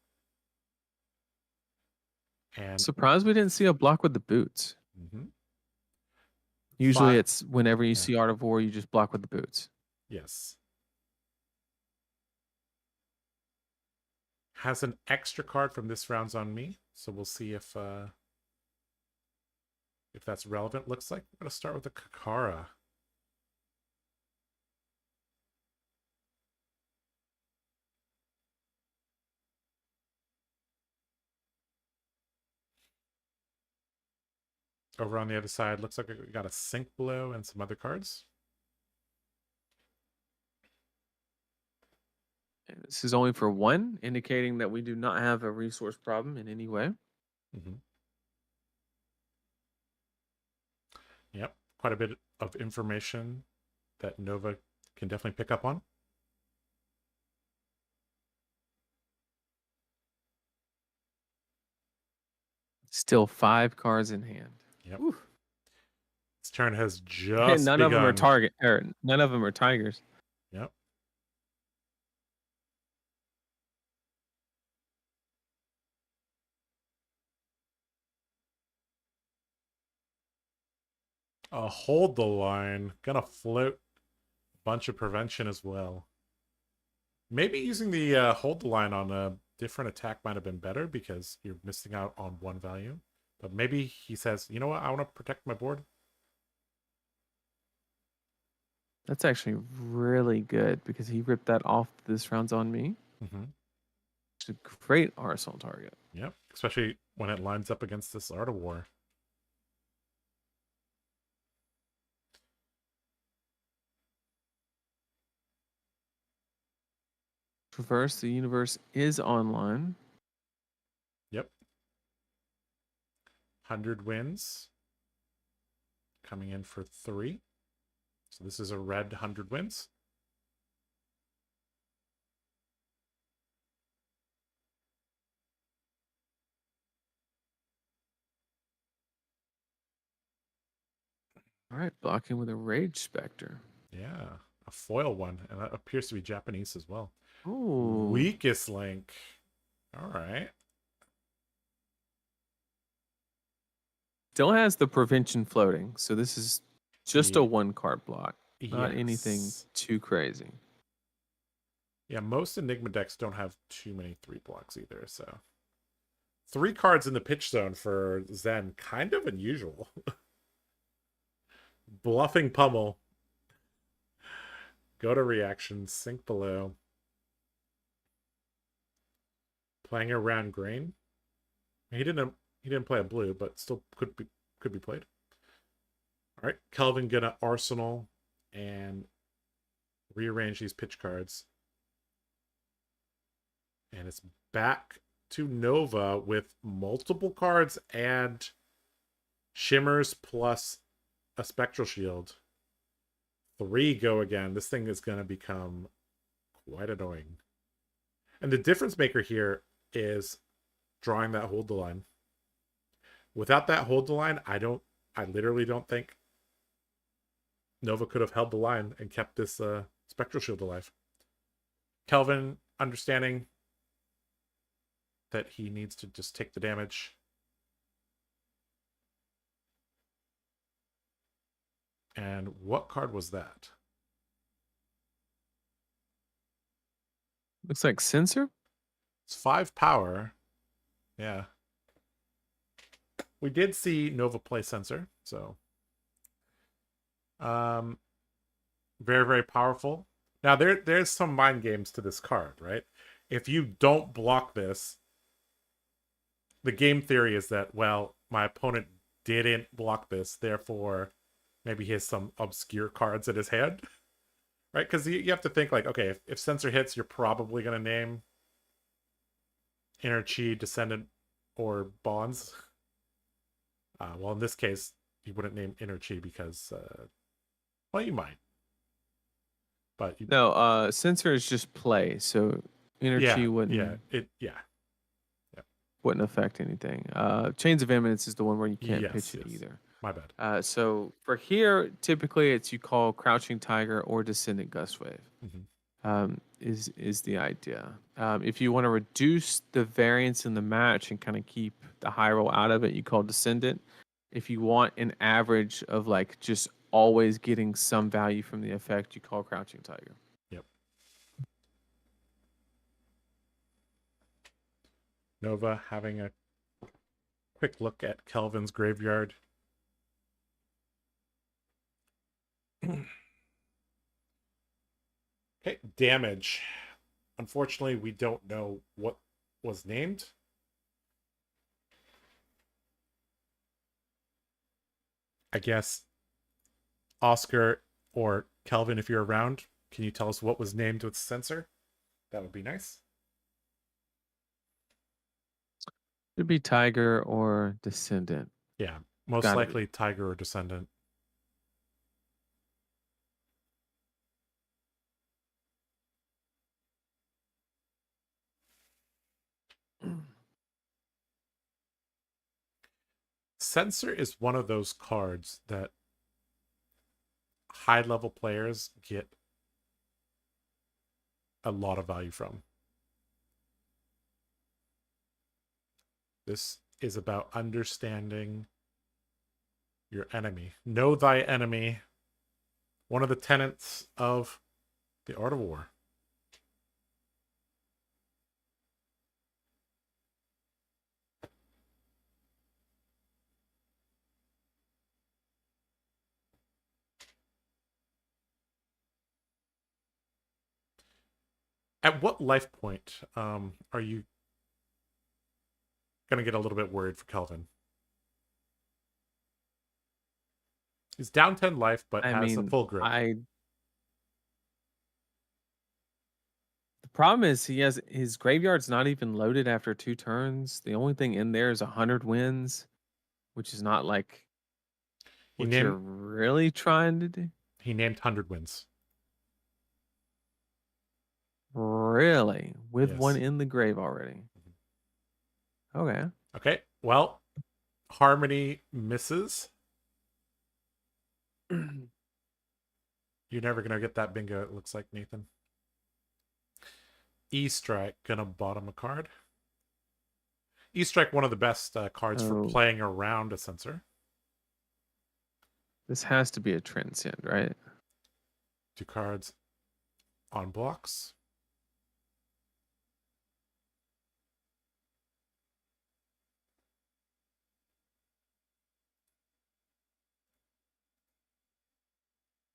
S1: And
S2: Surprised we didn't see a block with the boots. Usually it's whenever you see Art of War, you just block with the boots.
S1: Yes. Has an extra card from this round's on me, so we'll see if that's relevant. Looks like we're going to start with a Kakara. Over on the other side, looks like we got a Sink Below and some other cards.
S2: And this is only for one, indicating that we do not have a resource problem in any way.
S1: Yep, quite a bit of information that Nova can definitely pick up on.
S2: Still 5 cards in hand.
S1: Yep.
S2: Oof.
S1: This turn has just
S2: And none
S1: begun.
S2: of them are target, or none of them are tigers.
S1: Yep. Hold the line. Gonna float a bunch of prevention as well. Maybe using the hold the line on a different attack might have been better because you're missing out on 1 value. But maybe he says, you know what, I want to protect my board.
S2: That's actually really good because he ripped that off this round's on me. It's a great arsenal target.
S1: Yep, especially when it lines up against this Art of War.
S2: Traverse the universe is online.
S1: Yep. 100 wins. Coming in for 3. So this is a red 100 wins.
S2: All right, blocking with a Rage Spectre.
S1: Yeah, a foil one, and that appears to be Japanese as well.
S2: Ooh.
S1: Weakest link. All right.
S2: Still has the prevention floating, so this is just a 1-card block. Not anything too crazy.
S1: Yeah, most Enigma decks don't have too many 3 blocks either, so 3 cards in the pitch zone for Zen, kind of unusual. Bluffing Pummel. Go to reaction, Sink Below. Playing a round grain. He didn't play a blue, but still could be played. All right, Kelvin gonna arsenal and rearrange these pitch cards. And it's back to Nova with multiple cards and Shimmers plus a Spectral Shield. 3 go again. This thing is going to become quite annoying. And the difference maker here is drawing that hold the line. Without that hold the line, I literally don't think Nova could have held the line and kept this Spectral Shield alive. Kelvin understanding that he needs to just take the damage. And what card was that?
S2: Looks like Censor.
S1: It's 5 power. Yeah. We did see Nova play Censor, so very, very powerful. Now there's some mind games to this card, right? If you don't block this, the game theory is that, well, my opponent didn't block this, therefore maybe he has some obscure cards in his hand. Right? Because you have to think like, okay, if Censor hits, you're probably gonna name Inner Chi, Descendant, or Bonds. Well, in this case, you wouldn't name Inner Chi because, well, you might. But you,
S2: No, Censor is just play, so Energy wouldn't wouldn't affect anything. Chains of Eminence is the one where you can't pitch it either.
S1: My bad.
S2: So for here, typically it's you call Crouching Tiger or Descendant Gustwave. Is the idea. If you want to reduce the variance in the match and kind of keep the high roll out of it, you call Descendant. If you want an average of like just always getting some value from the effect, you call Crouching Tiger.
S1: Yep. Nova having a quick look at Kelvin's graveyard. Okay, damage. Unfortunately, we don't know what was named. I guess Oscar or Kelvin, if you're around, can you tell us what was named with Censor? That would be nice.
S2: It'd be Tiger or Descendant.
S1: Yeah, most likely Tiger or Descendant. Censor is one of those cards that high-level players get a lot of value from. This is about understanding your enemy. Know thy enemy. One of the tenets of the Art of War. At what life point are you going to get a little bit worried for Kelvin? He's down 10 life, but has a full grip.
S2: The problem is he has his graveyard's not even loaded after 2 turns. The only thing in there is 100 wins, which is not like what you're really trying to do.
S1: He named 100 wins.
S2: Really? With one in the grave already. Okay.
S1: Okay. Well, Harmony misses. You're never going to get that bingo, it looks like, Nathan. E-Strike, going to bottom a card. E-Strike, one of the best cards for playing around a Censor.
S2: This has to be a Transcend, right?
S1: 2 cards on blocks.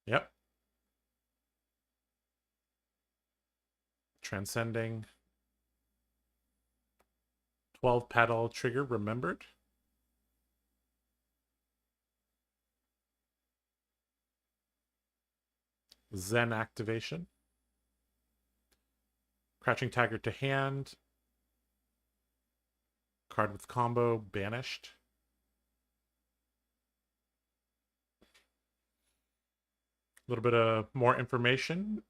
S1: Yep. Transcending. 12 petal trigger remembered. Zen activation. Crouching Tiger to hand. Card with combo banished. A little bit of more information.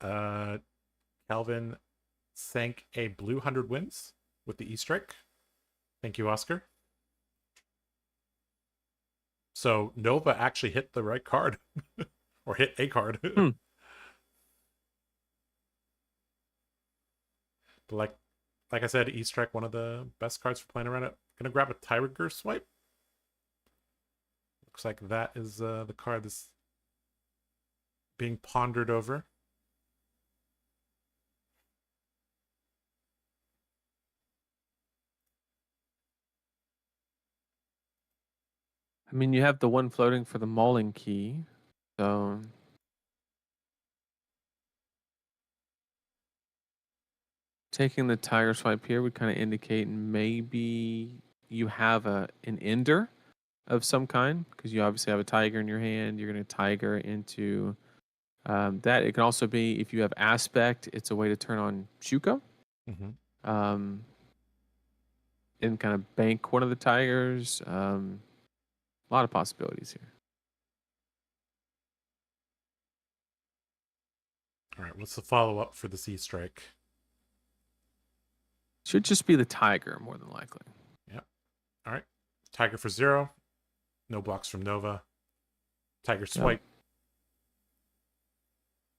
S1: Kelvin sank a blue 100 wins with the E-Strike. Thank you, Oscar. So Nova actually hit the right card. Or hit a card. But like I said, E-Strike, one of the best cards for playing around it. Gonna grab a Tiger Swipe. Looks like that is the card that's being pondered over.
S2: I mean, you have the one floating for the mauling key, so taking the tiger swipe here would kind of indicate maybe you have an ender of some kind, because you obviously have a tiger in your hand. You're going to tiger into that. It can also be, if you have aspect, it's a way to turn on Shuko. Um, and kind of bank one of the tigers. A lot of possibilities here.
S1: All right, what's the follow-up for the Sea Strike?
S2: Should just be the tiger, more than likely.
S1: Yep. All right. Tiger for 0. No blocks from Nova. Tiger swipe. Yep.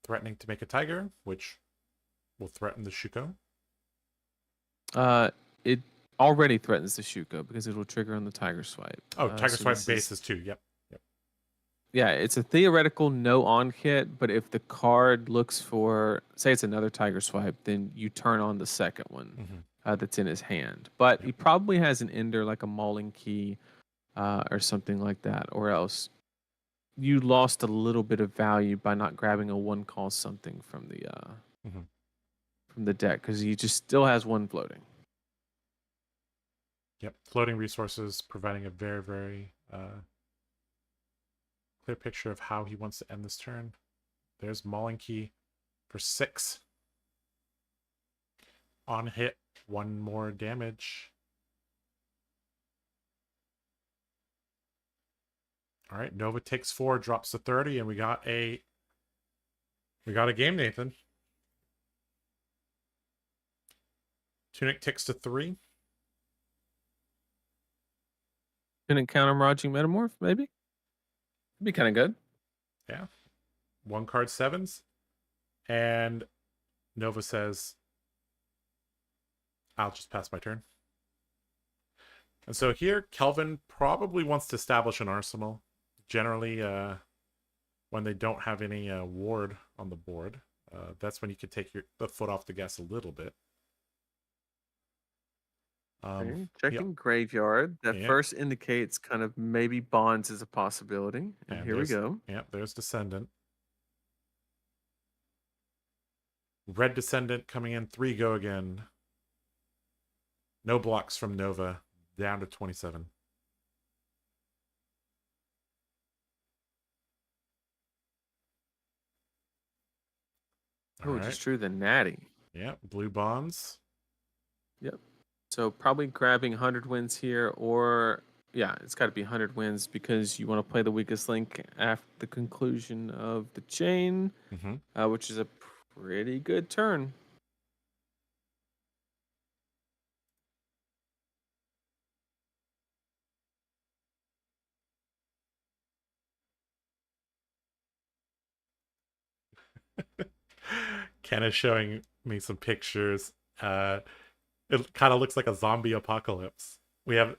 S1: Threatening to make a tiger, which will threaten the Shuko.
S2: It already threatens the Shuko because it will trigger on the tiger swipe.
S1: Oh, tiger swipe bases too. Yep.
S2: Yeah, it's a theoretical no on hit, but if the card looks for, say it's another tiger swipe, then you turn on the second one that's in his hand. But he probably has an ender like a mauling key or something like that, or else you lost a little bit of value by not grabbing a one call something from the deck, because he just still has one floating.
S1: Yep, floating resources providing a very, very clear picture of how he wants to end this turn. There's mauling key for 6. On hit, 1 more damage. All right, Nova takes 4, drops to 30, and we got a game, Nathan. Tunic ticks to 3.
S2: Tunic counter Miraging Metamorph, maybe? It'd be kind of good.
S1: Yeah. 1 card 7s. And Nova says, I'll just pass my turn. And so here, Kelvin probably wants to establish an arsenal. Generally, when they don't have any ward on the board, that's when you can take the foot off the gas a little bit.
S2: Checking graveyard. That first indicates kind of maybe bonds is a possibility. And here we go.
S1: Yep, there's Descendant. Red Descendant coming in. 3 go again. No blocks from Nova. Down to 27.
S2: Oh, just drew the natty.
S1: Yep, blue bonds.
S2: Yep. So probably grabbing 100 wins here, or yeah, it's got to be 100 wins because you want to play the weakest link after the conclusion of the chain, which is a pretty good turn.
S1: Ken is showing me some pictures. It kind of looks like a zombie apocalypse. We have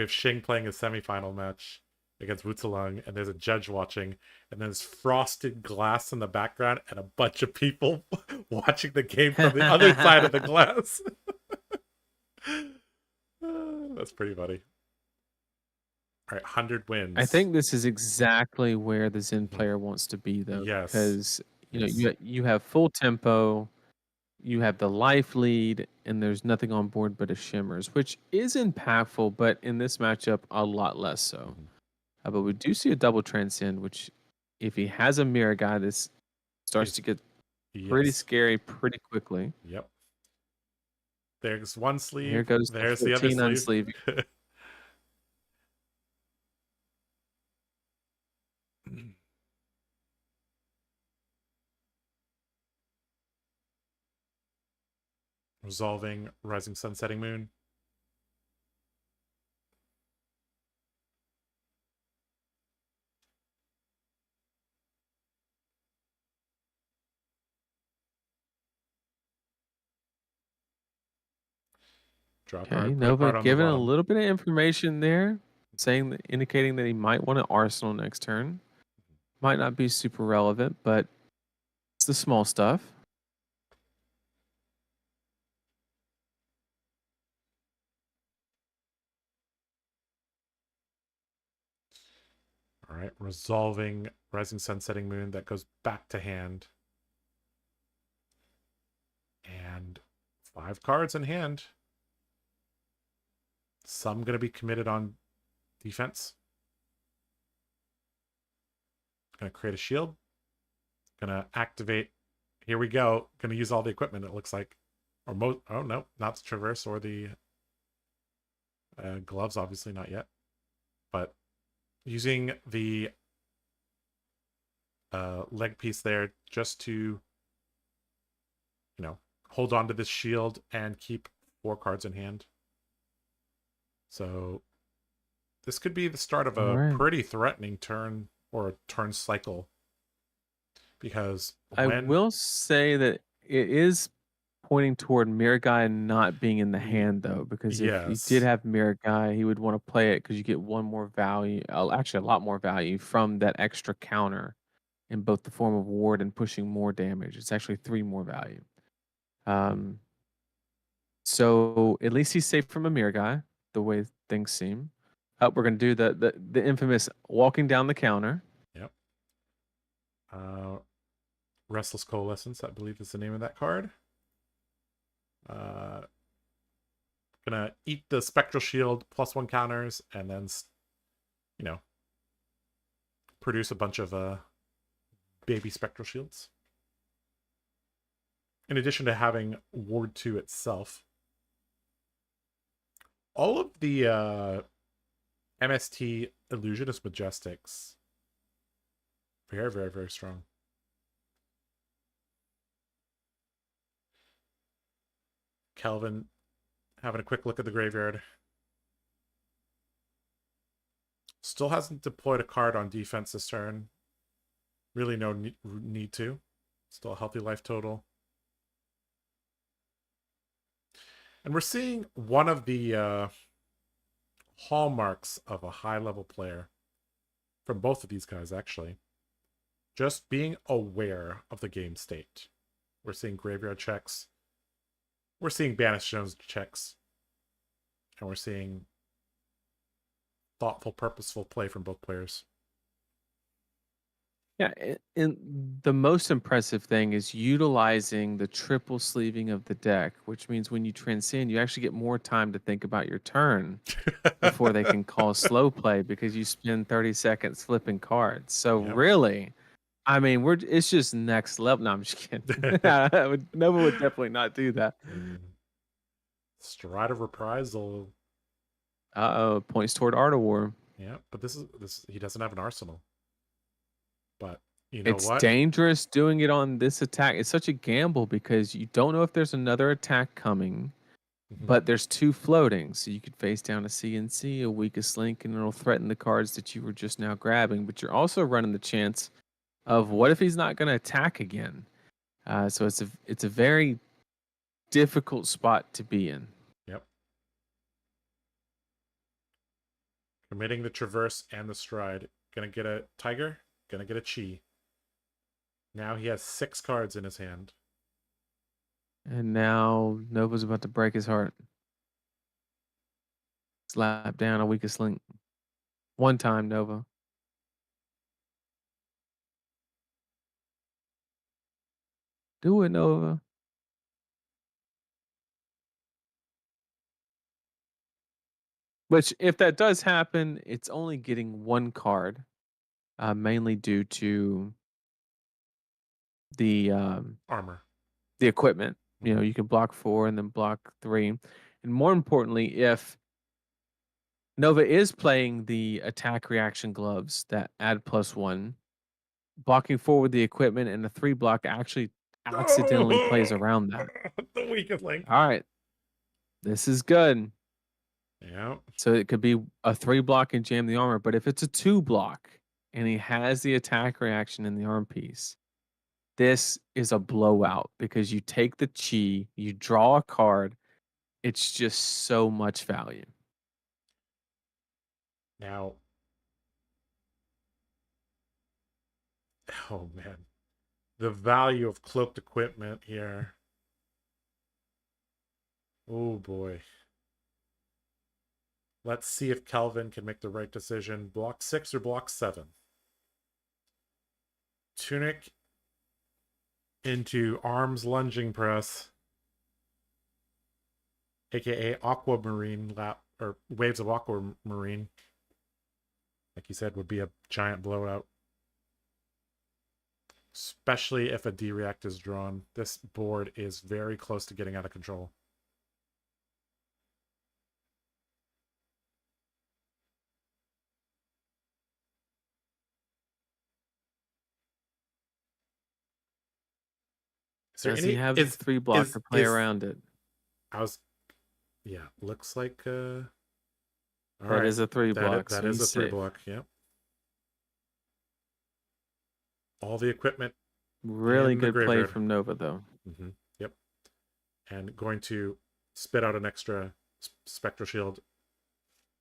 S1: Shing playing a semifinal match against Wutzelung, and there's a judge watching, and there's frosted glass in the background and a bunch of people watching the game from the other side of the glass. That's pretty funny. All right, 100 wins.
S2: I think this is exactly where the Zen player wants to be, though.
S1: Yes.
S2: Because you have full tempo, you have the life lead, and there's nothing on board but a Shimmers, which is impactful, but in this matchup, a lot less so. But we do see a double Transcend, which if he has a mirror guy, this starts to get pretty scary pretty quickly.
S1: Yep. There's one sleeve.
S2: Here goes
S1: there's the other sleeve. Resolving Rising Sun, Setting Moon.
S2: Okay, Nova giving a little bit of information there, indicating that he might want an Arsenal next turn. Might not be super relevant, but it's the small stuff.
S1: All right, resolving Rising Sun, Setting Moon. That goes back to hand. And 5 cards in hand. Some going to be committed on defense. Going to create a shield. Going to activate. Here we go. Going to use all the equipment, it looks like. Or most. Oh, no. Not the Traverse or the gloves, obviously not yet. But using the leg piece there just to, you know, hold on to this shield and keep 4 cards in hand. So this could be the start of a pretty threatening turn or a turn cycle. Because
S2: I will say that it is pointing toward Mirror Guy not being in the hand, though, because if he did have Mirror Guy, he would want to play it because you get one more value, actually a lot more value from that extra counter in both the form of ward and pushing more damage. It's actually 3 more value. So at least he's safe from a Mirror Guy, the way things seem. We're going to do the infamous walking down the counter.
S1: Yep. Restless Coalescence, I believe is the name of that card. Gonna eat the Spectral Shield +1 counters and then, you know, produce a bunch of baby Spectral Shields. In addition to having Ward 2 itself. All of the MST Illusionist Majestics. Very, very, very strong. Kelvin having a quick look at the graveyard. Still hasn't deployed a card on defense this turn. Really no need to. Still a healthy life total. And we're seeing one of the hallmarks of a high-level player from both of these guys, actually. Just being aware of the game state. We're seeing graveyard checks. We're seeing Banished Stones checks. And we're seeing thoughtful, purposeful play from both players.
S2: Yeah, and the most impressive thing is utilizing the triple sleeving of the deck, which means when you transcend, you actually get more time to think about your turn before they can call slow play because you spend 30 seconds flipping cards. So really, I mean, it's just next level. No, I'm just kidding. Nova would definitely not do that.
S1: Stride of Reprisal.
S2: Points toward Art of War.
S1: Yeah, but this he doesn't have an arsenal. But you know
S2: it's dangerous doing it on this attack. It's such a gamble because you don't know if there's another attack coming, but there's 2 floating. So you could face down a CNC, a Weakest Link, and it'll threaten the cards that you were just now grabbing. But you're also running the chance of what if he's not going to attack again? So it's a very difficult spot to be in.
S1: Yep. Committing the Traverse and the Stride. Gonna get a Tiger. Gonna get a Chi. Now he has 6 cards in his hand.
S2: And now Nova's about to break his heart. Slap down a Weakest Link. 1 time, Nova. Do it, Nova. Which, if that does happen, it's only getting 1 card. Mainly due to the
S1: armor,
S2: the equipment. You know, you can block 4 and then block 3. And more importantly, if Nova is playing the attack reaction gloves that add +1, blocking 4 with the equipment and the 3 block actually accidentally plays around that.
S1: The Weakest Link.
S2: All right. This is good.
S1: Yeah.
S2: So it could be a 3 block and jam the armor, but if it's a 2 block and he has the attack reaction in the arm piece, this is a blowout because you take the Chi, you draw a card. It's just so much value.
S1: Now, oh man, the value of cloaked equipment here. Oh boy. Let's see if Kelvin can make the right decision. Block 6 or block 7? Tunic into Arms Lunging Press, aka Aquamarine Lap, or Waves of Aquamarine. Like you said, would be a giant blowout. Especially if a D-React is drawn. This board is very close to getting out of control.
S2: Does he have the 3-block to play around it?
S1: Yeah, looks like
S2: that is a 3-block.
S1: That is a 3-block, yep. All the equipment.
S2: Really good play from Nova, though.
S1: Mm-hmm. Yep. And going to spit out an extra Spectral Shield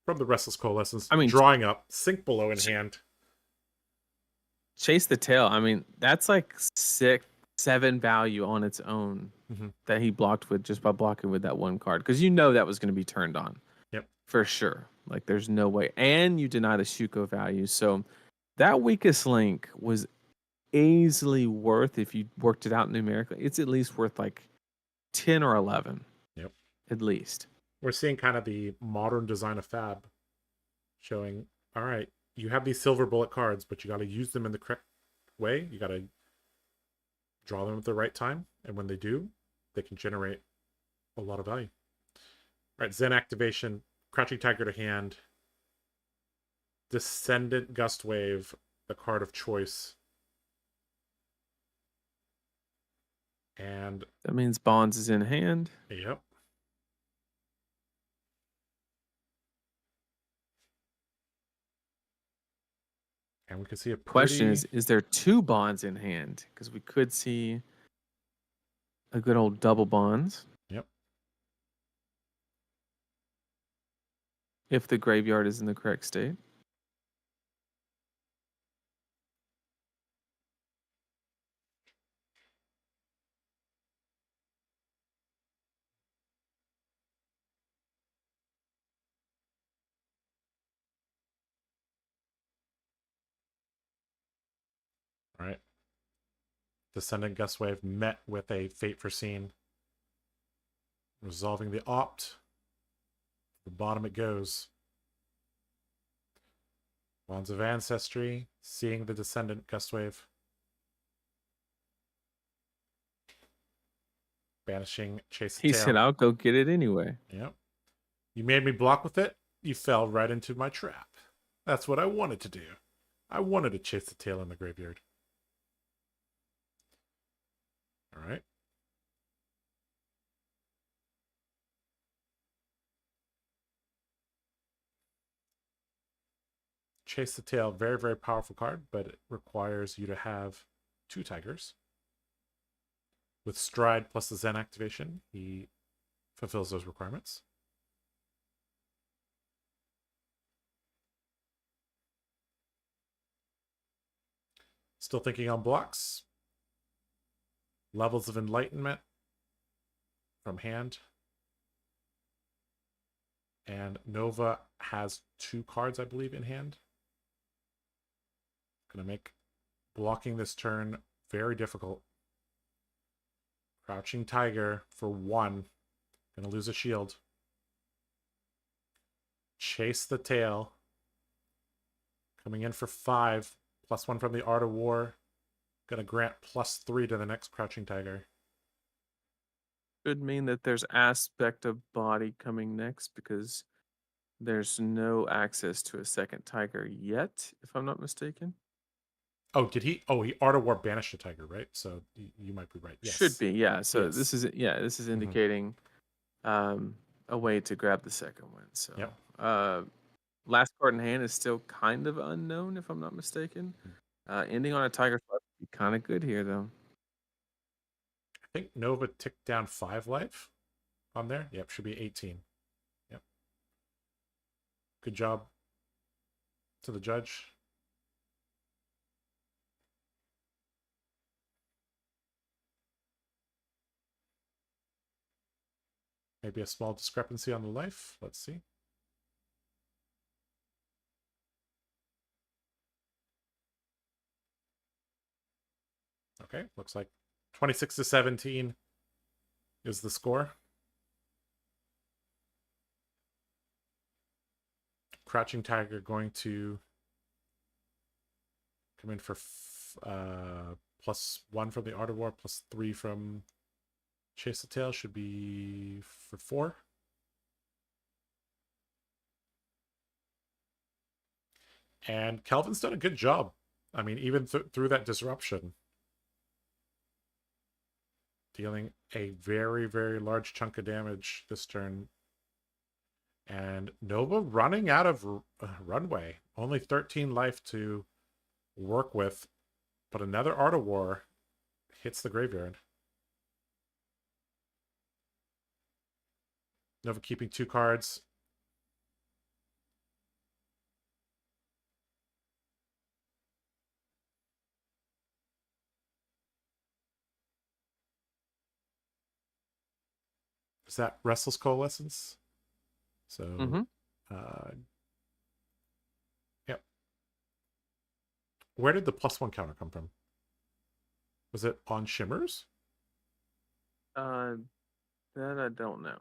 S1: from the Restless Coalescence. I mean, drawing up, sink below in hand.
S2: Chase the Tail. I mean, that's like 6-7 value on its own that he blocked with just by blocking with that one card. Because you know that was going to be turned on.
S1: Yep.
S2: For sure. Like, there's no way. And you deny the Shuko value. So that weakest link was easily worth, if you worked it out numerically, it's at least worth like 10 or 11.
S1: Yep.
S2: At least.
S1: We're seeing kind of the modern design of Fab showing, all right, you have these silver bullet cards, but you got to use them in the correct way. You got to draw them at the right time. And when they do, they can generate a lot of value. All right, Zen activation, Crouching Tiger to hand, Descendant Gust Wave, the card of choice. And
S2: that means Bonds is in hand.
S1: Yep. And we can see a
S2: question is there 2 Bonds in hand? Because we could see a good old double Bonds.
S1: Yep.
S2: If the graveyard is in the correct state.
S1: All right. Descendant Gust Wave met with a Fate Foreseen. Resolving the opt. The bottom it goes. Bonds of Ancestry. Seeing the Descendant Gust Wave. Banishing Chase the Tail.
S2: He said, I'll go get it anyway.
S1: Yep. You made me block with it. You fell right into my trap. That's what I wanted to do. I wanted to chase the tail in the graveyard. All right. Chase the Tail, very, very powerful card, but it requires you to have 2 tigers. With Stride plus the Zen activation, he fulfills those requirements. Still thinking on blocks. Levels of Enlightenment from hand. And Nova has 2 cards, I believe, in hand. Going to make blocking this turn very difficult. Crouching Tiger for 1. Going to lose a shield. Chase the Tail. Coming in for 5. +1 from the Art of War. Going to grant +3 to the next Crouching Tiger.
S2: Could mean that there's aspect of body coming next because there's no access to a second tiger yet, if I'm not mistaken.
S1: Oh, did he? Oh, he Art of War banished a tiger, right? So you might be right. Yes.
S2: Should be, yeah. So yes. This is indicating a way to grab the second one. So
S1: yep.
S2: Last card in hand is still kind of unknown, if I'm not mistaken. Ending on a tiger would be kind of good here, though.
S1: I think Nova ticked down 5 life on there. Yep, should be 18. Yep. Good job to the judge. Maybe a small discrepancy on the life. Let's see. Okay, looks like 26-17 is the score. Crouching Tiger going to come in for +1 from the Art of War, +3 from Chase the Tail. Should be for 4. And Kelvin's done a good job. I mean, even through that disruption, dealing a very, very large chunk of damage this turn. And Nova running out of runway. Only 13 life to work with. But another Art of War hits the graveyard. Nova keeping 2 cards. Is that Restless Coalescence? So, yep. Where did the +1 counter come from? Was it on Shimmers?
S2: That I don't know.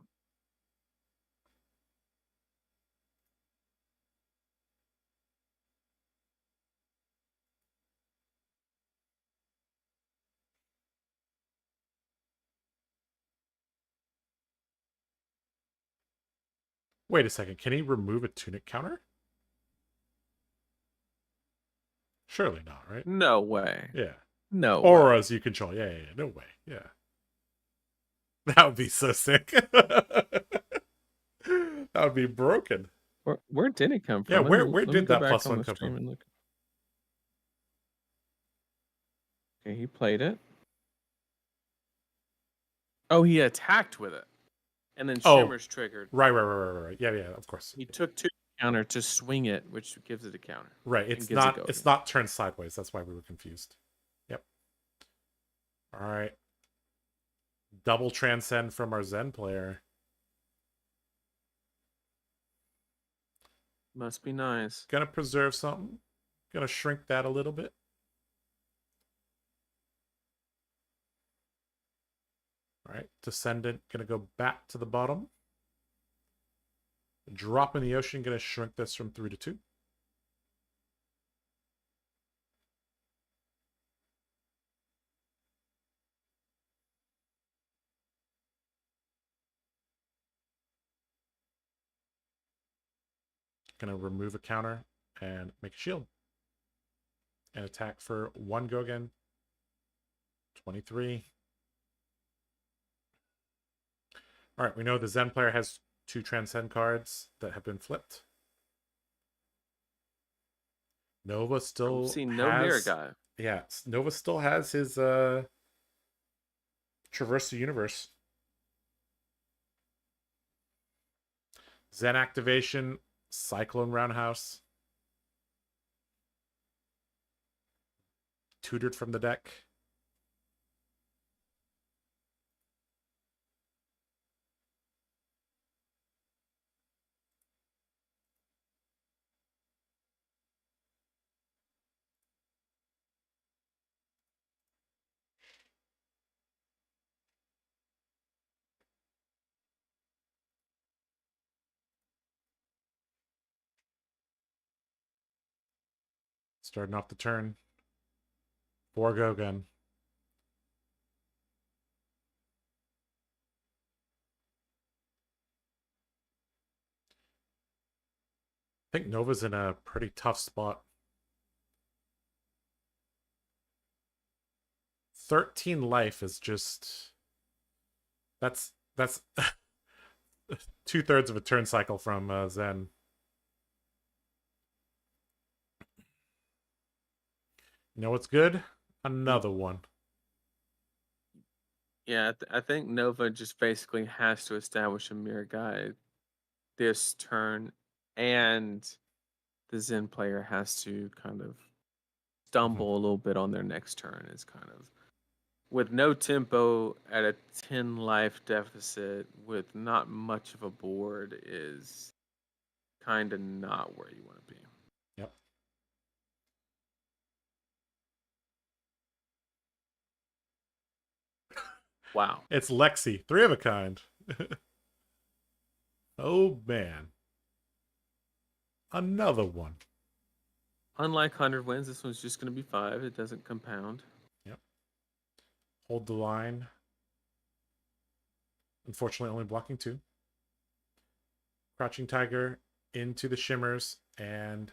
S1: Wait a second. Can he remove a Tunic counter? Surely not, right?
S2: No way.
S1: Yeah.
S2: No
S1: Auras
S2: way.
S1: you control. Yeah. No way. Yeah. That would be so sick. That would be broken.
S2: Where did it come from?
S1: Yeah, where
S2: let me
S1: did
S2: go
S1: that
S2: back
S1: +1
S2: on the
S1: come
S2: stream
S1: from?
S2: and look. Okay, he played it. Oh, he attacked with it, and then Shimmers triggered.
S1: Right. Yeah, of course.
S2: He took 2 counter to swing it, which gives it a counter.
S1: Right. It's not turned sideways. That's why we were confused. Yep. All right. Double transcend from our Zen player.
S2: Must be nice.
S1: Gonna preserve something. Gonna shrink that a little bit. All right. Descendant gonna go back to the bottom. Drop in the ocean. Gonna shrink this from 3 to 2. Gonna remove a counter and make a shield. And attack for 1 go again. 23. All right, we know the Zen player has 2 Transcend cards that have been flipped. Nova still has...
S2: no mirror guy.
S1: Yeah, Nova still has his Traverse the Universe. Zen activation, Cyclone Roundhouse. Tutored from the deck. Starting off the turn. 4 go again. I think Nova's in a pretty tough spot. 13 life is just... That's 2/3 of a turn cycle from Zen. You know what's good? Another one.
S2: Yeah, I think Nova just basically has to establish a mirror guide this turn, and the Zen player has to kind of stumble a little bit on their next turn. Is kind of with no tempo at a 10 life deficit with not much of a board is kind of not where you want to be.
S1: Yep.
S2: Wow.
S1: It's Lexi, 3 of a kind. Oh man. Another one.
S2: Unlike 100 wins, this one's just going to be 5. It doesn't compound.
S1: Yep. Hold the line. Unfortunately, only blocking 2. Crouching Tiger into the shimmers, and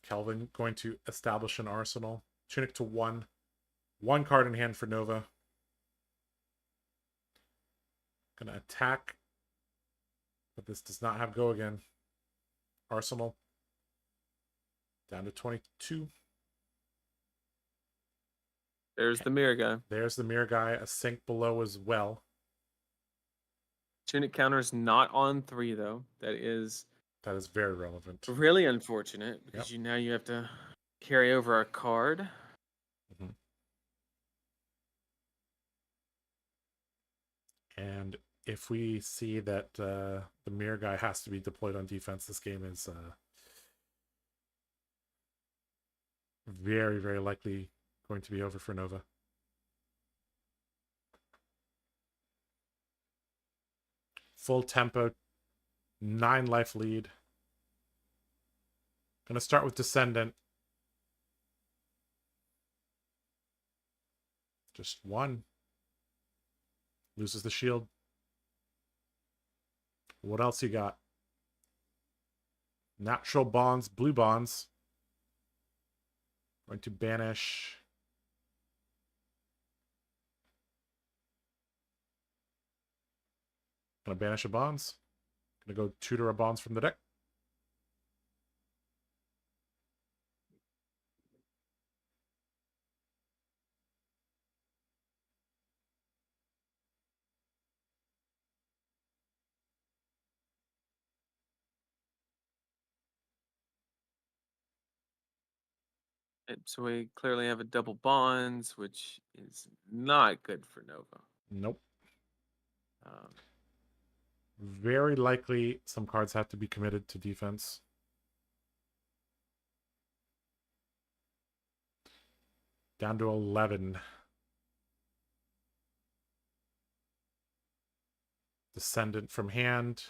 S1: Kelvin going to establish an arsenal. Tunic to 1. 1 card in hand for Nova. Gonna attack, but this does not have go again. Arsenal down to 22.
S2: There's the mirror guy.
S1: There's the mirror guy, a sink below as well.
S2: Tunic counter is not on 3 though. That is
S1: very relevant.
S2: really unfortunate because now you have to carry over a card.
S1: Mm-hmm. And if we see that the mirror guy has to be deployed on defense, this game is very, very likely going to be over for Nova. Full tempo, 9 life lead. Gonna start with Descendant. Just 1. Loses the shield. What else you got? Natural bonds, blue bonds. Going to banish. Gonna banish a bonds. Gonna go tutor a bonds from the deck.
S2: So we clearly have a double bonds, which is not good for Nova.
S1: Nope. Very likely some cards have to be committed to defense. Down to 11. Descendant from hand.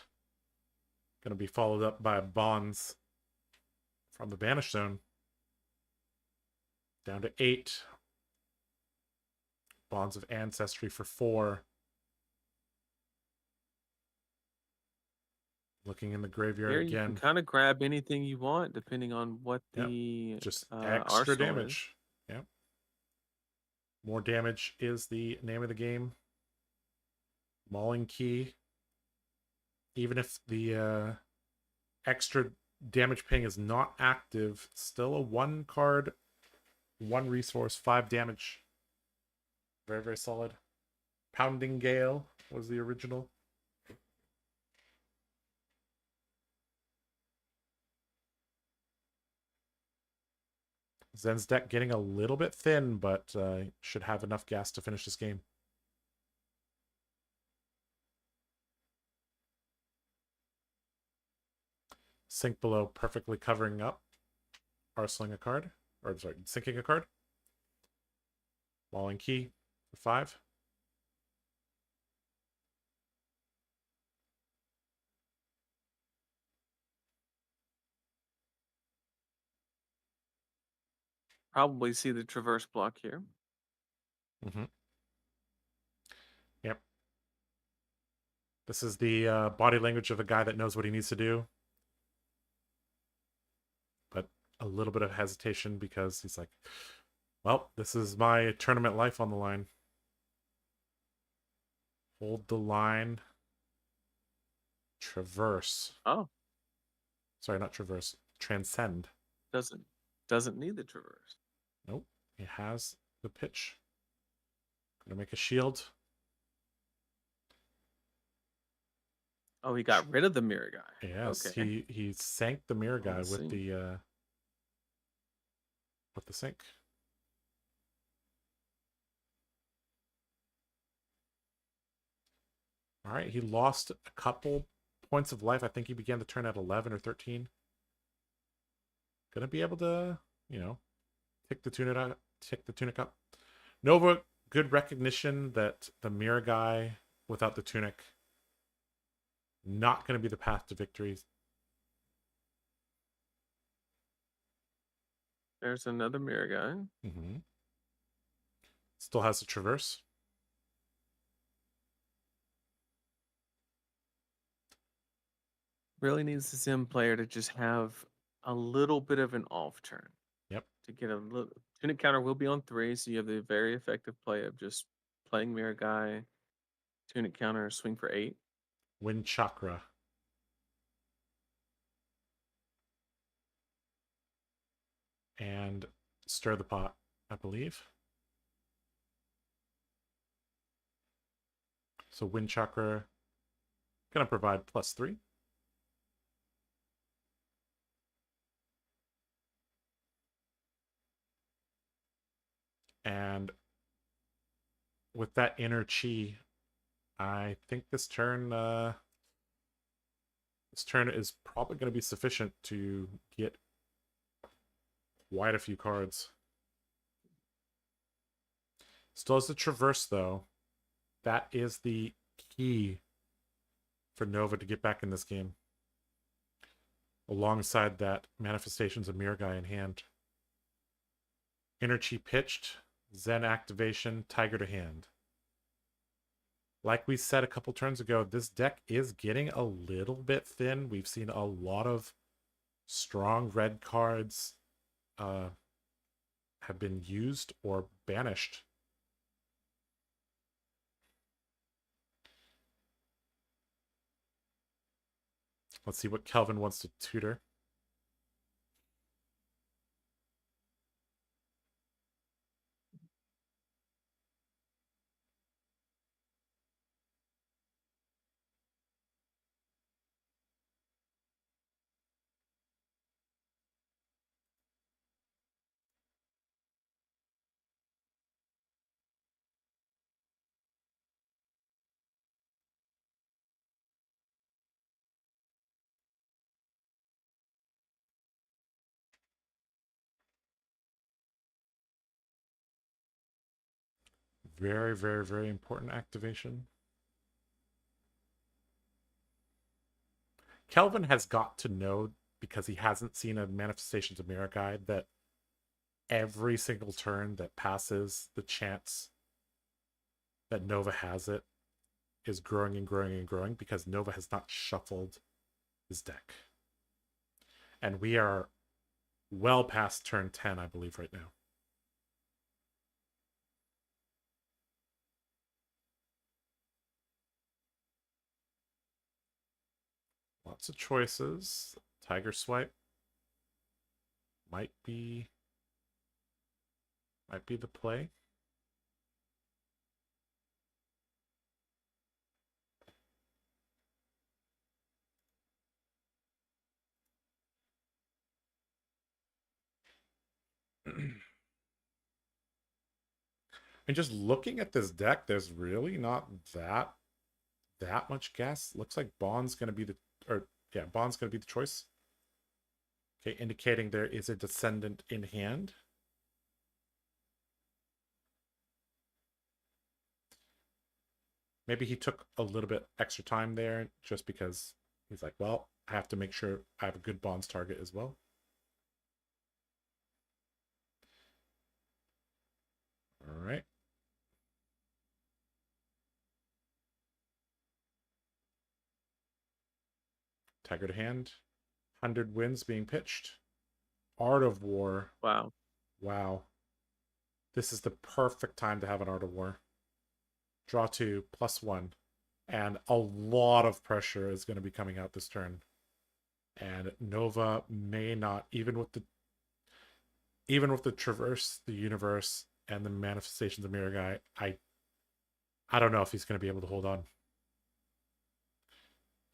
S1: Going to be followed up by bonds from the banish zone. Down to 8. Bonds of Ancestry for 4. Looking in the graveyard
S2: Here
S1: again.
S2: you can kind of grab anything you want depending on what the
S1: just extra damage.
S2: Is.
S1: Yep. More damage is the name of the game. Mauling Key. Even if the extra damage ping is not active, still a 1 card, 1 resource, 5 damage. Very, very solid. Pounding Gale was the original. Zen's deck getting a little bit thin, but should have enough gas to finish this game. Sink below, perfectly covering up. Arseling a card. Or, sorry, sinking a card. Mauling Key for 5.
S2: Probably see the traverse block here.
S1: Mm-hmm. Yep. This is the body language of a guy that knows what he needs to do. But a little bit of hesitation because he's like, well, this is my tournament life on the line. Hold the line. Traverse.
S2: Oh.
S1: Sorry, not traverse. Transcend.
S2: Doesn't need the traverse.
S1: Nope. It has the pitch. Gonna make a shield.
S2: Oh, he got rid of the mirror guy.
S1: Yes,
S2: okay.
S1: he sank the mirror guy with the sink. All right, he lost a couple points of life. I think he began the turn at 11 or 13. Gonna be able to, take the tick the tunic up. Nova, good recognition that the mirror guy without the tunic, not going to be the path to victory.
S2: There's another mirror guy.
S1: Mm-hmm. Still has the traverse.
S2: Really needs the sim player to just have a little bit of an off turn.
S1: Yep.
S2: To get a little tunic counter will be on 3, so you have the very effective play of just playing mirror guy, tunic counter, swing for 8.
S1: Wind chakra. And stir the pot, I believe. So wind chakra gonna provide +3. And with that inner chi, I think this turn is probably going to be sufficient to get quite a few cards. Still has the traverse though. That is the key for Nova to get back in this game. Alongside that, manifestations of mirror guy in hand. Inner chi pitched, Zen activation, Tiger to hand. Like we said a couple turns ago, this deck is getting a little bit thin. We've seen a lot of strong red cards have been used or banished. Let's see what Kelvin wants to tutor. Very, very, very important activation. Kelvin has got to know, because he hasn't seen a Manifestations of Mirror guide, that every single turn that passes, the chance that Nova has it is growing and growing and growing, because Nova has not shuffled his deck. And we are well past turn 10, I believe, right now. Lots of choices. Tiger Swipe might be the play. And just looking at this deck, there's really not that much gas. Looks like Bond's gonna be Bond's gonna be the choice. Okay, indicating there is a descendant in hand. Maybe he took a little bit extra time there just because he's like, well, I have to make sure I have a good Bonds target as well. All right. Tiger to hand. 100 wins being pitched. Art of War.
S2: Wow.
S1: Wow. This is the perfect time to have an Art of War. Draw 2, +1. And a lot of pressure is going to be coming out this turn. And Nova may not, even with the Traverse the Universe and the Manifestations of Mirror Guy, I don't know if he's going to be able to hold on.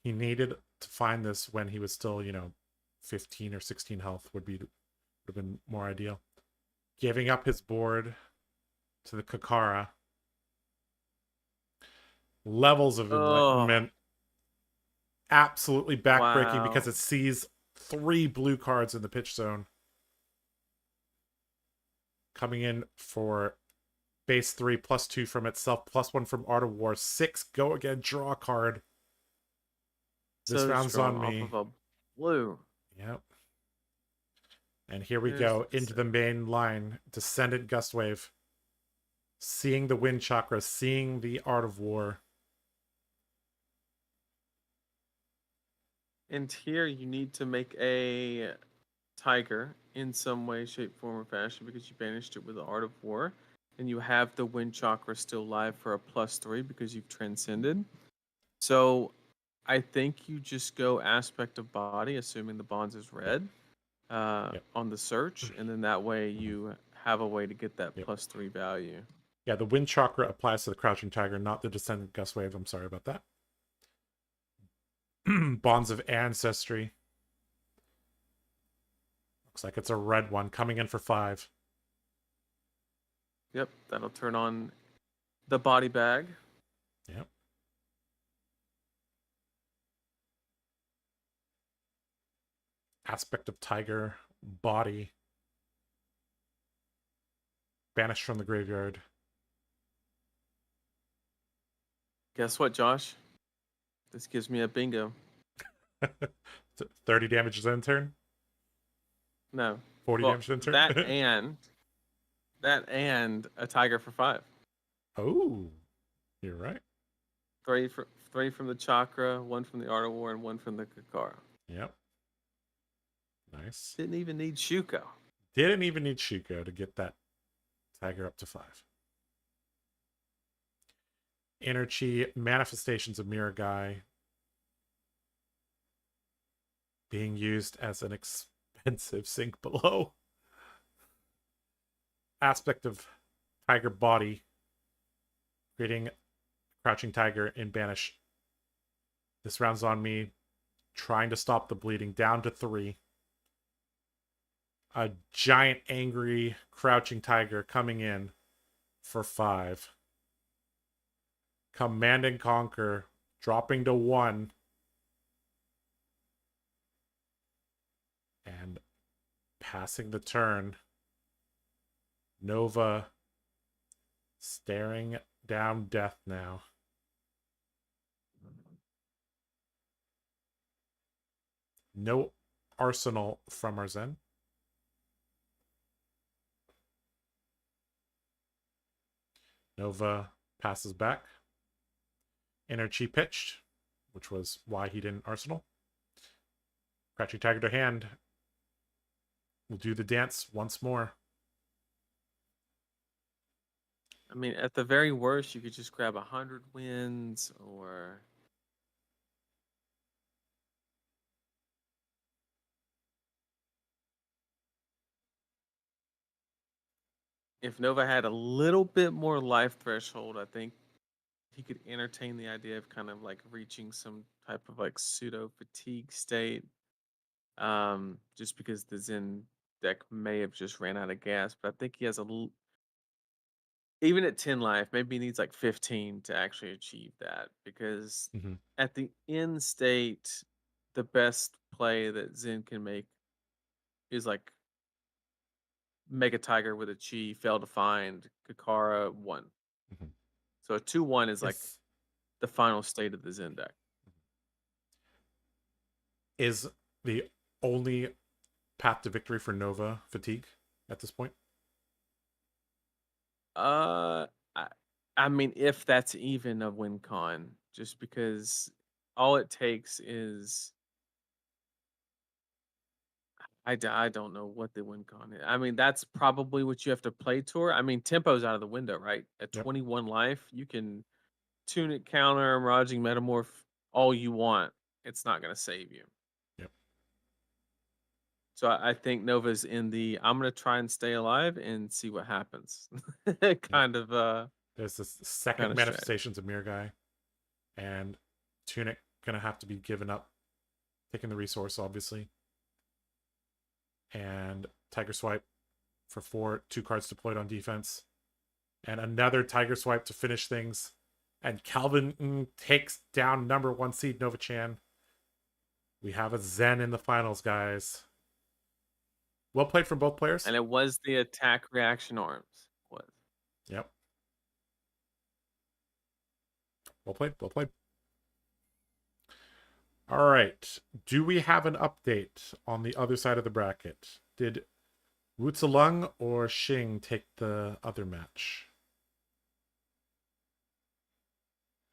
S1: He needed to find this when he was still, 15 or 16 health would have been more ideal. Giving up his board to the Kakara. Levels of enlightenment. Absolutely backbreaking because it sees 3 blue cards in the pitch zone. coming in for base 3, +2 from itself, +1 from Art of War. 6, go again, draw a card. This
S2: So
S1: round's
S2: strong
S1: on me.
S2: off of a blue.
S1: Yep. And here we
S2: There's
S1: go into the main line. Descendant Gustwave. Seeing the Wind Chakra, seeing the Art of War.
S2: And here you need to make a tiger in some way, shape, form, or fashion because you banished it with the Art of War. And you have the Wind Chakra still live for a +3 because you've transcended. So I think you just go aspect of body, assuming the bonds is red on the search. And then that way you have a way to get that +3 value.
S1: Yeah, the Wind Chakra applies to the Crouching Tiger, not the Descendant Gustwave. I'm sorry about that. Bonds of Ancestry. Looks like it's a red one coming in for 5.
S2: Yep, that'll turn on the body bag.
S1: Yep. Aspect of Tiger, body. Banished from the graveyard.
S2: Guess what, Josh? This gives me a bingo.
S1: 30 damage is in turn?
S2: No.
S1: 40 damage in turn?
S2: That and a tiger for 5.
S1: Oh, you're right.
S2: 3 from the chakra, 1 from the Art of War, and 1 from the Kakara.
S1: Yep. Nice.
S2: Didn't even need Shuko.
S1: Didn't even need Shuko to get that tiger up to 5. Energy, Manifestations of Mirror Guy. Being used as an expensive sink below. Aspect of Tiger Body. Creating Crouching Tiger in Banish. This round's on me. Trying to stop the bleeding. Down to 3. A giant angry Crouching Tiger coming in for 5. Command and Conquer. Dropping to 1. And passing the turn. Nova staring down death now. No arsenal from our Zen. Nova passes back. Energy pitched, which was why he didn't arsenal. Crouching Tiger to hand. We'll do the dance once more.
S2: I mean, at the very worst, you could just grab 100 wins or... If Nova had a little bit more life threshold, I think he could entertain the idea of kind of like reaching some type of like pseudo fatigue state. Just because the Zen deck may have just ran out of gas, but I think he has even at 10 life, maybe he needs like 15 to actually achieve that. Because at the end state, the best play that Zen can make is like make a tiger with a chi, fail to find, Kakara 1. So a 2-1 is like the final state of the Zen deck.
S1: Is the only path to victory for Nova fatigue at this point?
S2: I mean, if that's even a win con, just because all it takes is I don't know what the win con is. I mean, that's probably what you have to play tour. I mean, tempo's out of the window, right? At 21 life, you can tune it, counter, Miraging Metamorph all you want. It's not going to save you.
S1: Yep.
S2: So I think Nova's in the I'm going to try and stay alive and see what happens kind of.
S1: There's this second
S2: kind of
S1: Manifestations of Mirror Guy. And Tunic going to have to be given up. Taking the resource, obviously. And Tiger Swipe for 4. 2 cards deployed on defense. And another Tiger Swipe to finish things. And Calvin takes down number 1 seed Nova-chan. We have a Zen in the finals, guys. Well played from both players.
S2: And it was the attack reaction arms. Was.
S1: Yep. Well played. Well played. All right. Do we have an update on the other side of the bracket? Did Wu Lung or Xing take the other match?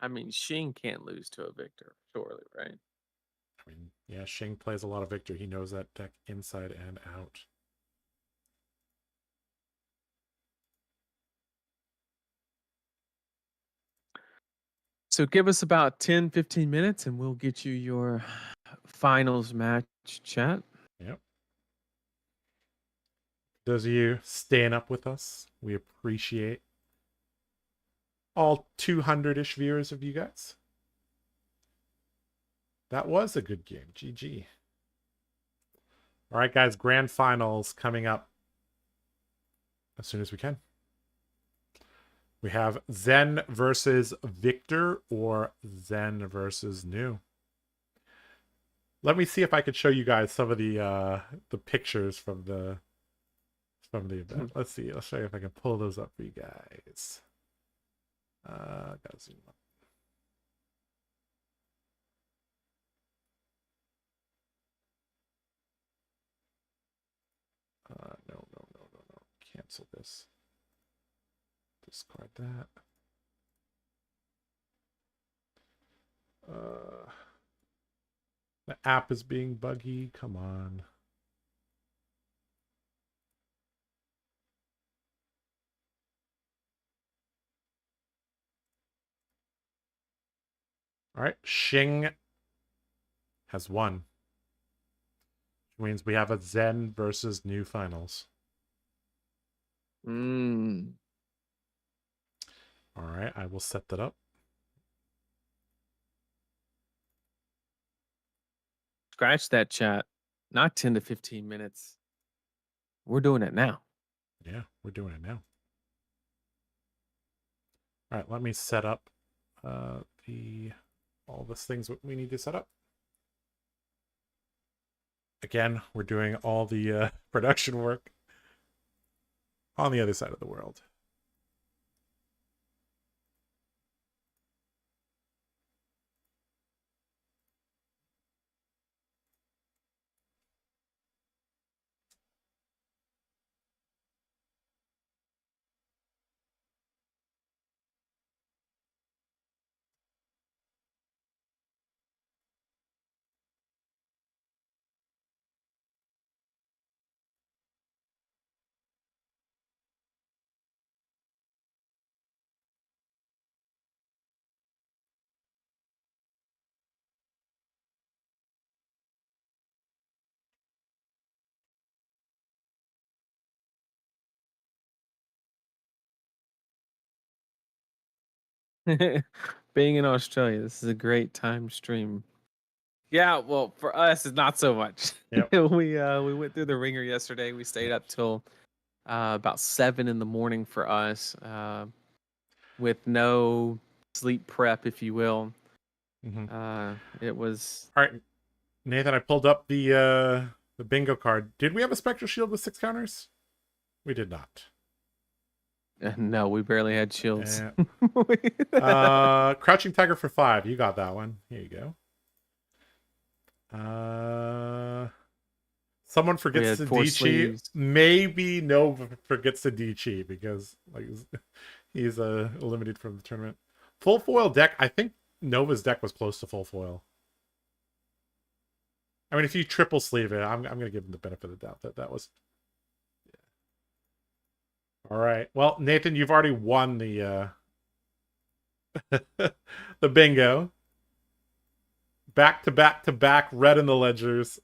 S2: I mean, Xing can't lose to a Victor, surely, right?
S1: I mean, yeah, Xing plays a lot of Victor. He knows that deck inside and out.
S2: So give us about 10, 15 minutes and we'll get you your finals match chat.
S1: Yep. Those of you staying up with us, we appreciate all 200-ish viewers of you guys. That was a good game. GG. All right, guys. Grand finals coming up as soon as we can. We have Zen versus Victor or Zen versus New. Let me see if I could show you guys some of the pictures from the event. Let's see. Let's show you if I can pull those up for you guys. Gotta zoom up. No. Cancel this. Discard that. The app is being buggy. Come on. All right. Xing has won. Which means we have a Zen versus New finals. All right. I will set that up.
S2: Scratch that chat. Not 10 to 15 minutes. We're doing it now.
S1: Yeah, we're doing it now. All right, let me set up all the things we need to set up. Again, we're doing all the production work on the other side of the world.
S2: Being in Australia, this is a great time to stream. Yeah, well, for us, it's not so much.
S1: Yep.
S2: we went through the ringer yesterday. We stayed up till about 7 in the morning for us, with no sleep prep, if you will. It was
S1: all right. Nathan, I pulled up the bingo card. Did we have a Spectral Shield with 6 counters? We did not.
S2: no, we barely had shields.
S1: Crouching Tiger for 5. You got that one. Here you go. Someone forgets the D-Chi. Maybe Nova forgets the D-Chi because like he's eliminated from the tournament. Full foil deck. I think Nova's deck was close to full foil. I mean, if you triple sleeve it, I'm gonna give him the benefit of the doubt that was. Yeah. All right. Well, Nathan, you've already won the the bingo. Back to back, red in the ledgers.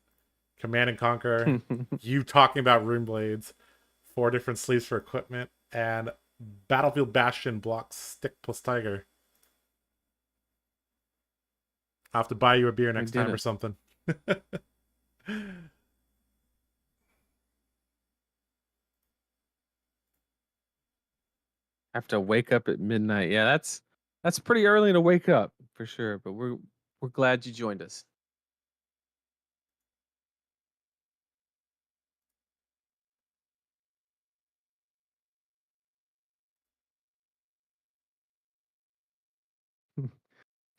S1: Command and Conquer. You talking about Rune Blades. 4 different sleeves for equipment. And Battlefield Bastion blocks Stick plus Tiger. I'll have to buy you a beer next time or something.
S2: Have to wake up at midnight. Yeah, that's pretty early to wake up for sure. But we're glad you joined us.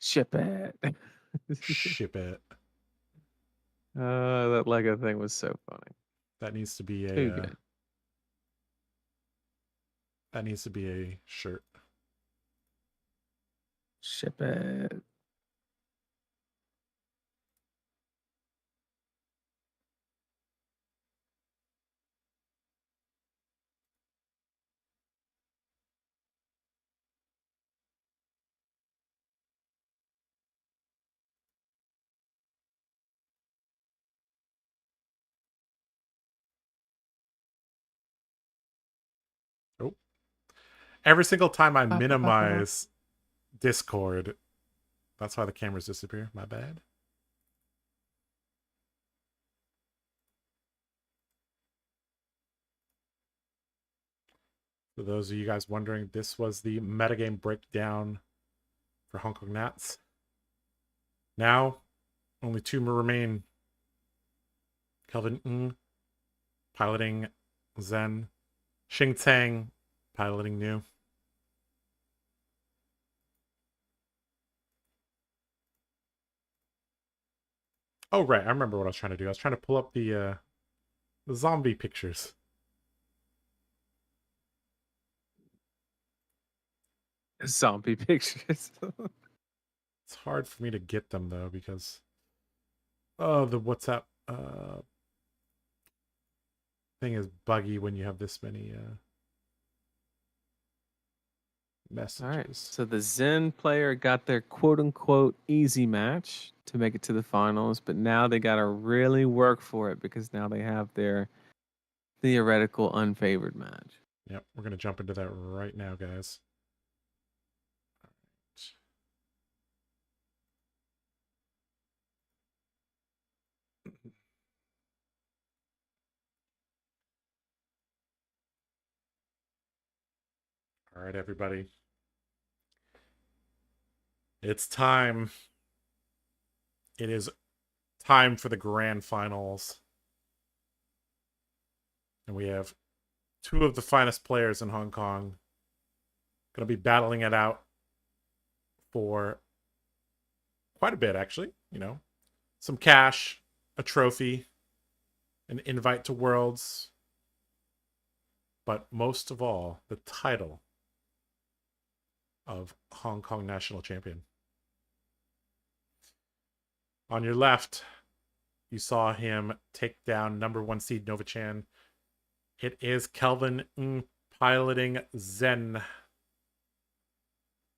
S2: Ship it.
S1: Ship it.
S2: That Lego thing was so funny.
S1: That needs to be
S2: Too
S1: a
S2: good.
S1: that needs to be a shirt.
S2: Ship it.
S1: Oh. Every single time I
S2: Ba, ba, ba, ba, ba.
S1: minimize Discord, that's why the cameras disappear. My bad. For those of you guys wondering, this was the metagame breakdown for Hong Kong Nats. Now, only two more remain. Kelvin Ng piloting Zen. Xing Tang piloting New. Oh, right. I remember what I was trying to do. I was trying to pull up the zombie pictures.
S2: Zombie pictures.
S1: It's hard for me to get them, though, because... Oh, the WhatsApp thing is buggy when you have this many messages.
S2: All right. So the Zen player got their quote unquote easy match to make it to the finals, but now they got to really work for it because now they have their theoretical unfavored match.
S1: Yep, we're going to jump into that right now, guys. All right, everybody. It's time. It is time for the grand finals. And we have two of the finest players in Hong Kong going to be battling it out for quite a bit, actually. You know, some cash, a trophy, an invite to Worlds, but most of all, the title of Hong Kong National Champion. On your left, you saw him take down number 1 seed Novachan. It is Kelvin Ng piloting Zen,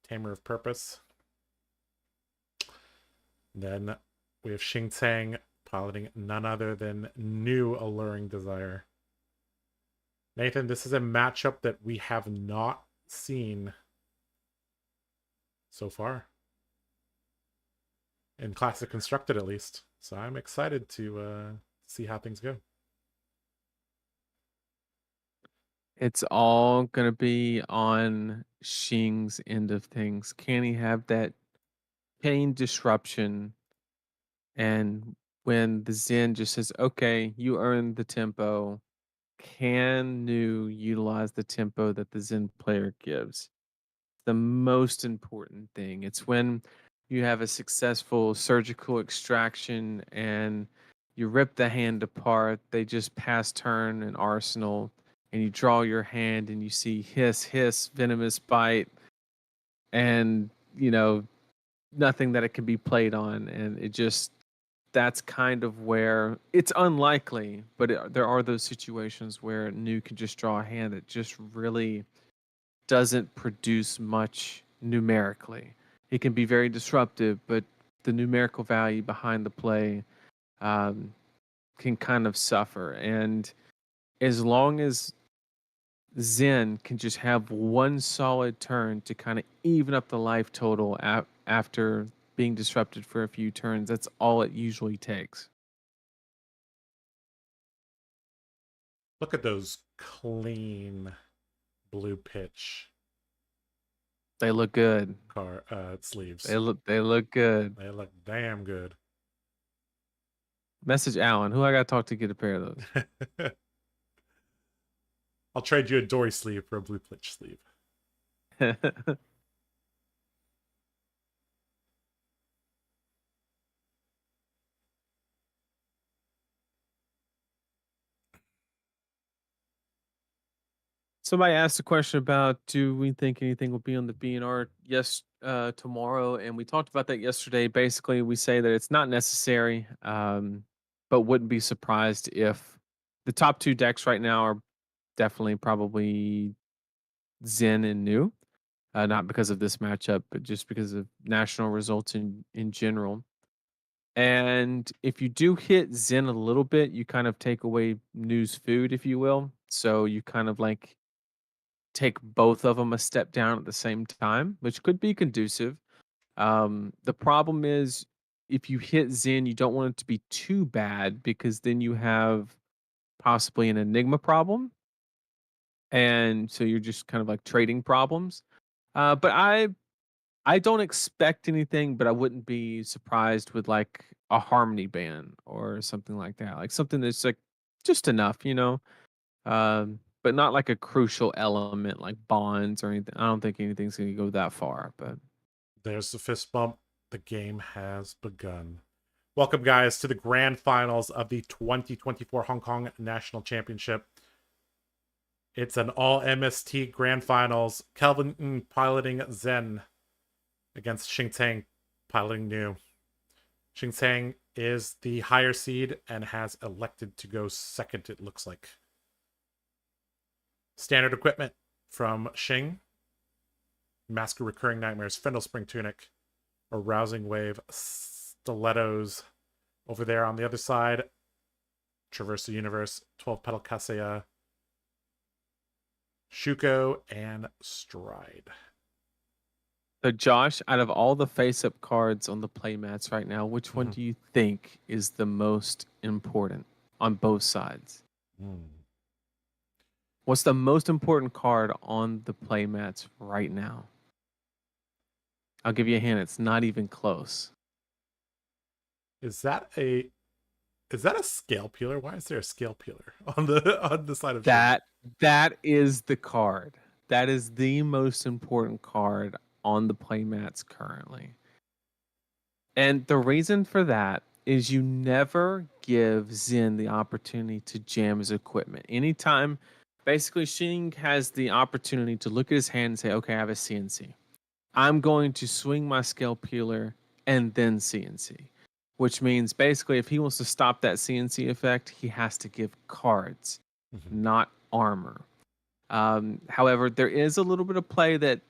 S1: Tamer of Purpose. Then we have Xing Tsang piloting none other than New Alluring Desire. Nathan, this is a matchup that we have not seen so far. In Classic Constructed, at least. So I'm excited to see how things go.
S2: It's all going to be on Xing's end of things. Can he have that pain disruption? And when the Zen just says, okay, you earned the tempo, can New utilize the tempo that the Zen player gives? The most important thing. It's when you have a successful surgical extraction and you rip the hand apart, they just pass turn an arsenal, and you draw your hand and you see hiss, hiss, venomous bite, and nothing that it can be played on. And it just, that's kind of where it's unlikely, but there are those situations where New can just draw a hand that just really doesn't produce much numerically. It can be very disruptive, but the numerical value behind the play can kind of suffer. And as long as Zen can just have one solid turn to kind of even up the life total after being disrupted for a few turns, that's all it usually takes.
S1: Look at those clean blue pitch
S2: They look good.
S1: sleeves.
S2: They look good.
S1: They look damn good.
S2: Message Alan, who I got to talk to get a pair of those.
S1: I'll trade you a Dory sleeve for a blue pitch sleeve.
S2: Somebody asked a question about, do we think anything will be on the BNR tomorrow? And we talked about that yesterday. Basically, we say that it's not necessary, but wouldn't be surprised if the top two decks right now are definitely probably Zen and New. Not because of this matchup, but just because of national results in general. And if you do hit Zen a little bit, you kind of take away New's food, if you will. So you kind of like take both of them a step down at the same time, which could be conducive. The problem is if you hit Zen, you don't want it to be too bad because then you have possibly an Enigma problem. And so you're just kind of like trading problems. But I don't expect anything, but I wouldn't be surprised with like a harmony ban or something like that. Like something that's like just enough, but not like a crucial element like bonds or anything. I don't think anything's going to go that far, but
S1: There's the fist bump. The game has begun. Welcome, guys, to the grand finals of the 2024 Hong Kong National Championship. It's an all MST grand finals. Kelvin piloting Zen against Xingtang piloting New. Xingtang is the higher seed and has elected to go second, it looks like. Standard equipment from Xing. Mask of Recurring Nightmares, Fendel Spring Tunic, Arousing Wave, Stilettos. Over there on the other side, Traverse the Universe, 12 Petal Kaseya, Shuko, and Stride.
S2: so Josh, out of all the face-up cards on the playmats right now, which one do you think is the most important on both sides? What's the most important card on the playmats right now? I'll give you a hint. It's not even close.
S1: Is that a scale peeler? Why is there a scale peeler on the side of
S2: That is the card. That is the most important card on the playmats currently. And the reason for that is you never give Zen the opportunity to jam his equipment. Anytime, basically, Xing has the opportunity to look at his hand and say, okay, I have a CNC. I'm going to swing my scale peeler and then CNC, which means basically if he wants to stop that CNC effect, he has to give cards, not armor. However, there is a little bit of play that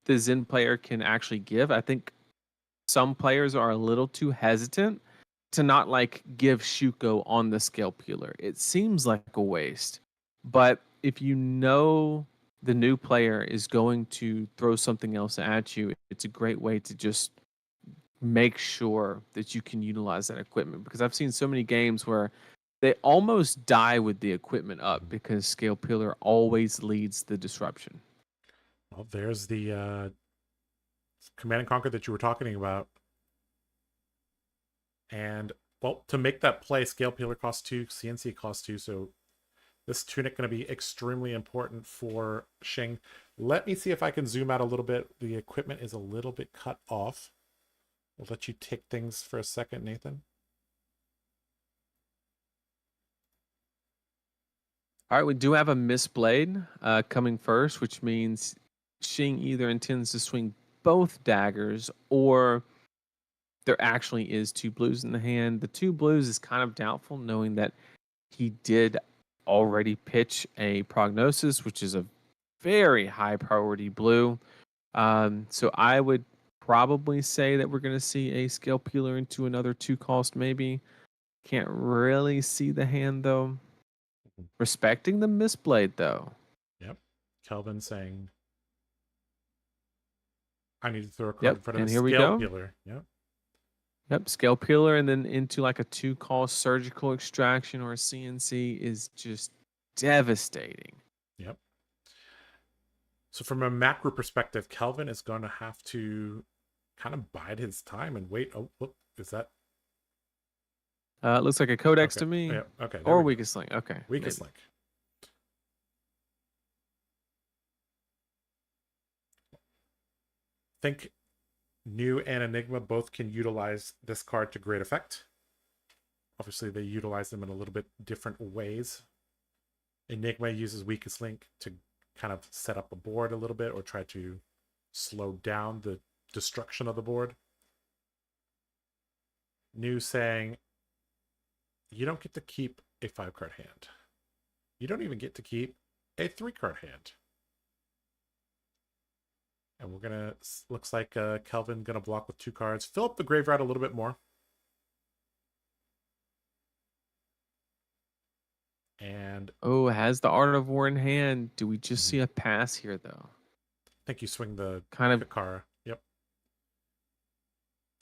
S2: the Zen player can actually give. I think some players are a little too hesitant to not like give Shuko on the scale peeler. It seems like a waste, but if you know the new player is going to throw something else at you, it's a great way to just make sure that you can utilize that equipment. Because I've seen so many games where they almost die with the equipment up because scale peeler always leads the disruption.
S1: Well, there's the Command and Conquer that you were talking about. And, well, to make that play, Scale Peeler costs 2, CNC costs 2, so this tunic going to be extremely important for Xing. Let me see if I can zoom out a little bit. The equipment is a little bit cut off. I'll let you take things for a second, Nathan.
S2: All right, we do have a Mistblade coming first, which means Xing either intends to swing both daggers or there actually is 2 blues in the hand. The 2 blues is kind of doubtful, knowing that he did already pitch a Prognosis, which is a very high priority blue. So I would probably say that we're going to see a scale peeler into another 2 cost, maybe. Can't really see the hand, though. Respecting the Mistblade, though.
S1: Yep. Kelvin saying, I need to throw a card in front of the Scale Peeler. Yep.
S2: Yep, scale peeler and then into like a 2 cost surgical extraction or a CNC is just devastating.
S1: Yep. So from a macro perspective, Kelvin is going to have to kind of bide his time and wait. Oh, look, is that?
S2: It looks like a Codex to me.
S1: Yeah, okay.
S2: Or Weakest Link. Okay.
S1: Weakest Link. Think New and Enigma both can utilize this card to great effect. Obviously, they utilize them in a little bit different ways. Enigma uses Weakest Link to kind of set up a board a little bit or try to slow down the destruction of the board. New saying, you don't get to keep a 5-card hand. You don't even get to keep a 3-card hand. And we're gonna, looks like Kelvin gonna block with 2 cards. Fill up the graveyard a little bit more. And
S2: Oh, has the Art of War in hand. Do we just
S1: Mhm.
S2: see a pass here, though?
S1: I think you swing the
S2: Kind of.
S1: Kakara. Yep.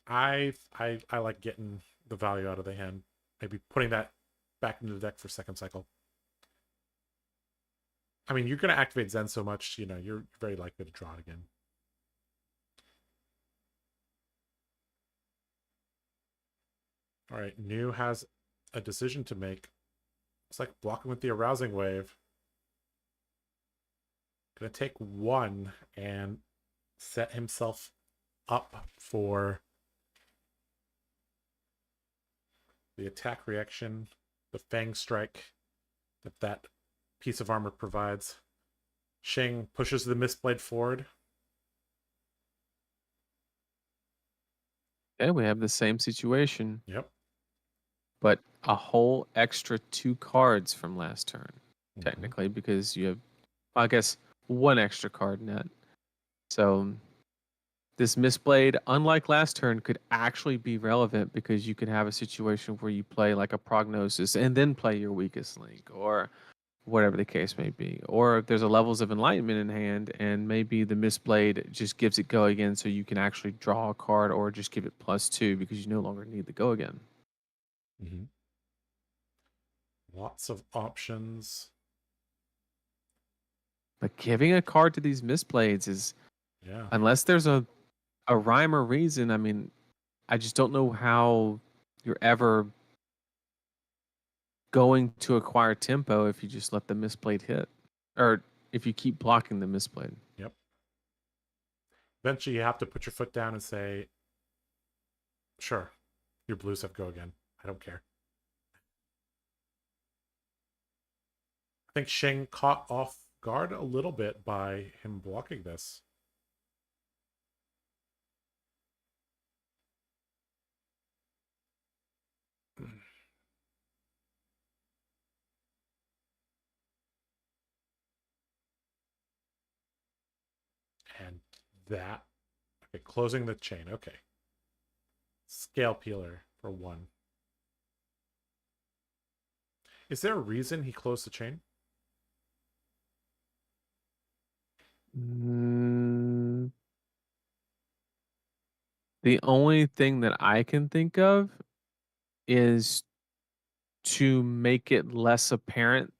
S1: I like getting the value out of the hand. Maybe putting that back into the deck for second cycle. I mean, you're going to activate Zen so much, you're very likely to draw it again. All right, New has a decision to make. It's like blocking with the Arousing Wave. Gonna take 1 and set himself up for the attack reaction, the Fang Strike that piece of armor provides. Shing pushes the Mistblade forward.
S2: Yeah, we have the same situation,
S1: Yep.
S2: but a whole extra 2 cards from last turn,
S1: Mhm.
S2: technically, because you have, I guess, 1 extra card net. So this Mistblade, unlike last turn, could actually be relevant because you could have a situation where you play like a Prognosis and then play your weakest link, or whatever the case may be. Or if there's a Levels of Enlightenment in hand, and maybe the Mistblade just gives it go again so you can actually draw a card, or just give it +2 because you no longer need the go again.
S1: Mm-hmm. Lots of options.
S2: But giving a card to these Mistblades is,
S1: Yeah.
S2: unless there's a rhyme or reason, I mean, I just don't know how you're ever going to acquire tempo if you just let the Mistblade hit, or if you keep blocking the Mistblade.
S1: Yep. Eventually, you have to put your foot down and say, sure, your blues have go again. I don't care. I think Shing caught off guard a little bit by him blocking this. And that, okay, closing the chain. Okay. Scale Peeler for 1. Is there a reason he closed the chain?
S2: Mm, the only thing that I can think of is to make it less apparent,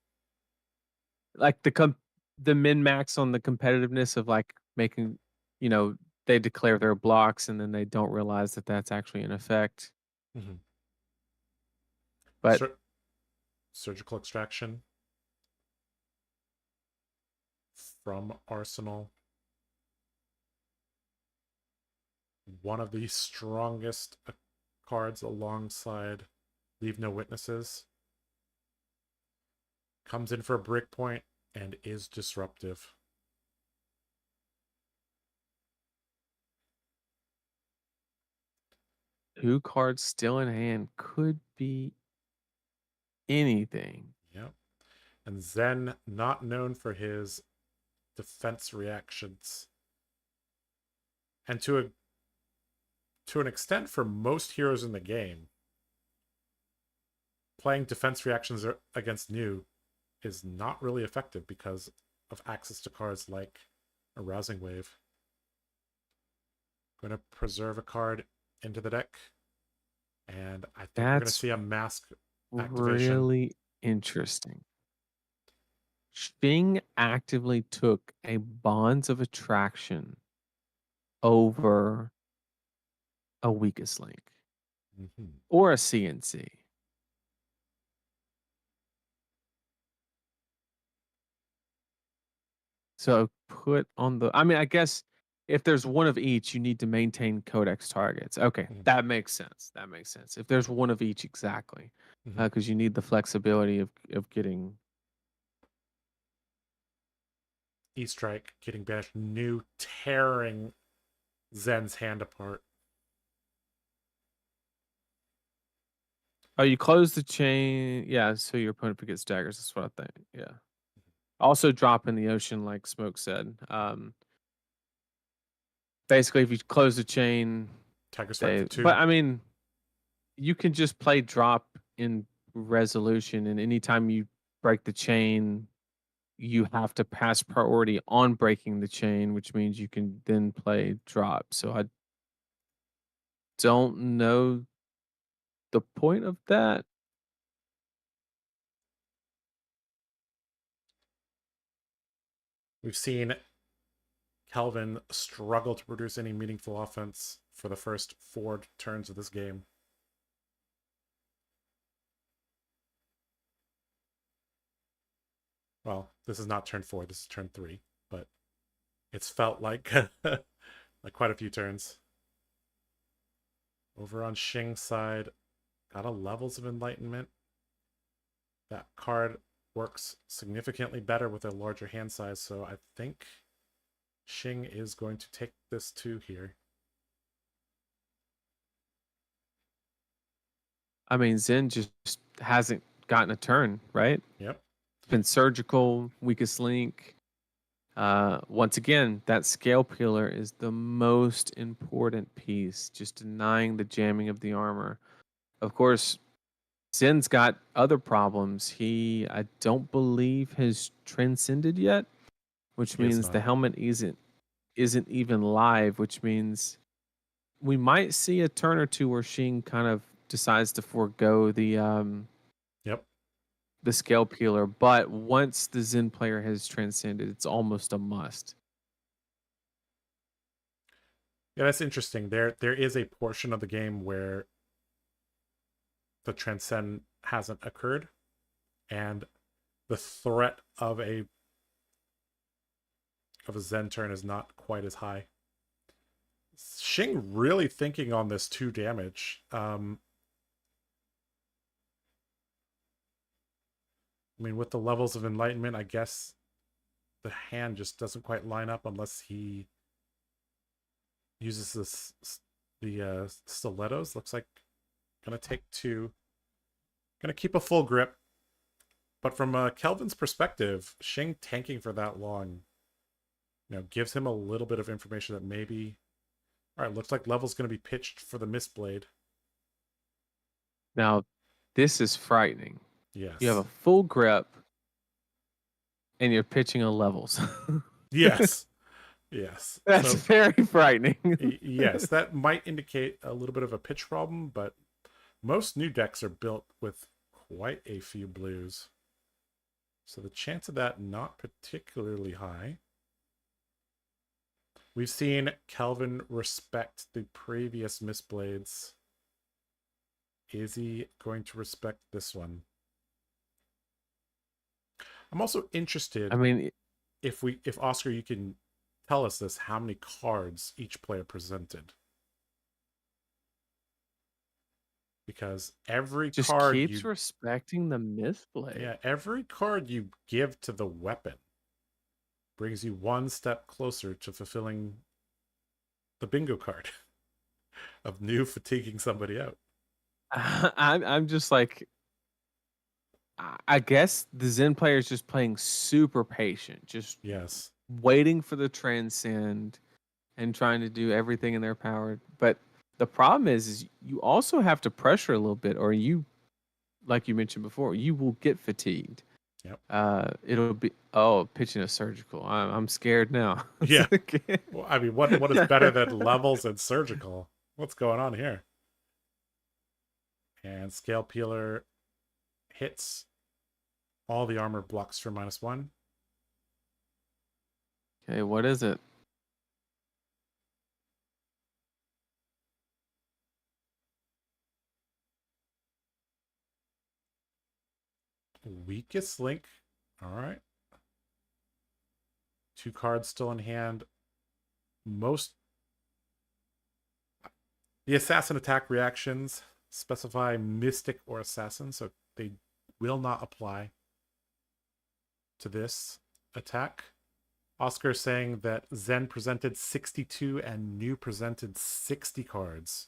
S2: like the min max on the competitiveness of like making, you know, they declare their blocks and then they don't realize that that's actually in effect.
S1: Mm-hmm.
S2: But
S1: Surgical Extraction from Arsenal. One of the strongest cards alongside Leave No Witnesses. Comes in for a breakpoint and is disruptive.
S2: two cards still in hand could be anything.
S1: Yep. And Zen, not known for his defense reactions. And to an extent, for most heroes in the game, playing defense reactions against New is not really effective because of access to cards like Arousing Wave. Going to preserve a card into the deck. And I think we're going to
S2: That's
S1: see a mask activation.
S2: really interesting. Shing actively took a Bonds of Attraction over a Weakest Link
S1: Mm-hmm.
S2: or a CNC. So put on the, I mean, I guess if there's one of each, you need to maintain codex targets. Okay,
S1: Mm-hmm.
S2: that makes sense. That makes sense. If there's one of each, exactly,
S1: Mm-hmm.
S2: because you need the flexibility of getting.
S1: E-Strike getting banished. New tearing Zen's hand apart.
S2: Oh, you close the chain. Yeah, so your opponent gets daggers. That's what I think. Yeah. Also drop in the ocean, like Smoke said. Basically, if you close the chain,
S1: Tiger Strike for 2.
S2: but I mean, you can just play drop in resolution, and anytime you break the chain, you have to pass priority on breaking the chain, which means you can then play drop. So I don't know the point of that.
S1: We've seen Kelvin struggle to produce any meaningful offense for the first 4 turns of this game. Well, this is not turn 4, this is turn 3, but it's felt like like quite a few turns. Over on Xing's side, got a Levels of Enlightenment. That card works significantly better with a larger hand size, so I think Xing is going to take this 2 here.
S2: I mean, Zen just hasn't gotten a turn, right?
S1: Yep.
S2: It's been surgical, weakest link. Once again, that scale peeler is the most important piece, just denying the jamming of the armor. Of course, Zen's got other problems. I don't believe, has transcended yet, which means the helmet isn't even live, which means we might see a turn or two where Shing kind of decides to forego
S1: Yep.
S2: the scale peeler, but once the Zen player has transcended, it's almost a must.
S1: Yeah, that's interesting. There is a portion of the game where the transcend hasn't occurred, and the threat of a Zen turn is not quite as high. Xing really thinking on this 2 damage. I mean, with the Levels of Enlightenment, I guess the hand just doesn't quite line up unless he uses the stilettos. Looks like gonna take 2. Gonna keep a full grip. But from Kelvin's perspective, Xing tanking for that long, gives him a little bit of information that maybe... All right, looks like Level's going to be pitched for the Mistblade.
S2: Now, this is frightening.
S1: Yes.
S2: You have a full grip, and you're pitching a Levels.
S1: Yes. Yes.
S2: That's very frightening.
S1: Yes, that might indicate a little bit of a pitch problem, but most new decks are built with quite a few blues. So the chance of that not particularly high. We've seen Kelvin respect the previous Mistblades. Is he going to respect this one? I'm also interested.
S2: I mean,
S1: if Oscar, you can tell us this, how many cards each player presented. Because every
S2: just
S1: card
S2: keeps respecting the Mistblade.
S1: Yeah, every card you give to the weapon brings you 1 step closer to fulfilling the bingo card of new fatiguing somebody out.
S2: I'm just like, I guess the Zen player is just playing super patient, just
S1: Yes,
S2: waiting for the transcend and trying to do everything in their power. But the problem is you also have to pressure a little bit, or you, like you mentioned before, you will get fatigued.
S1: Yep.
S2: It'll be pitching a surgical. I'm scared now.
S1: Yeah. Well, I mean, what is better than Levels and surgical? What's going on here? And scale peeler hits. All the armor blocks for -1.
S2: Okay, what is it?
S1: Weakest link. All right. 2 cards still in hand. The assassin attack reactions specify mystic or assassin, so they will not apply to this attack. Oscar saying that Zen presented 62 and New presented 60 cards.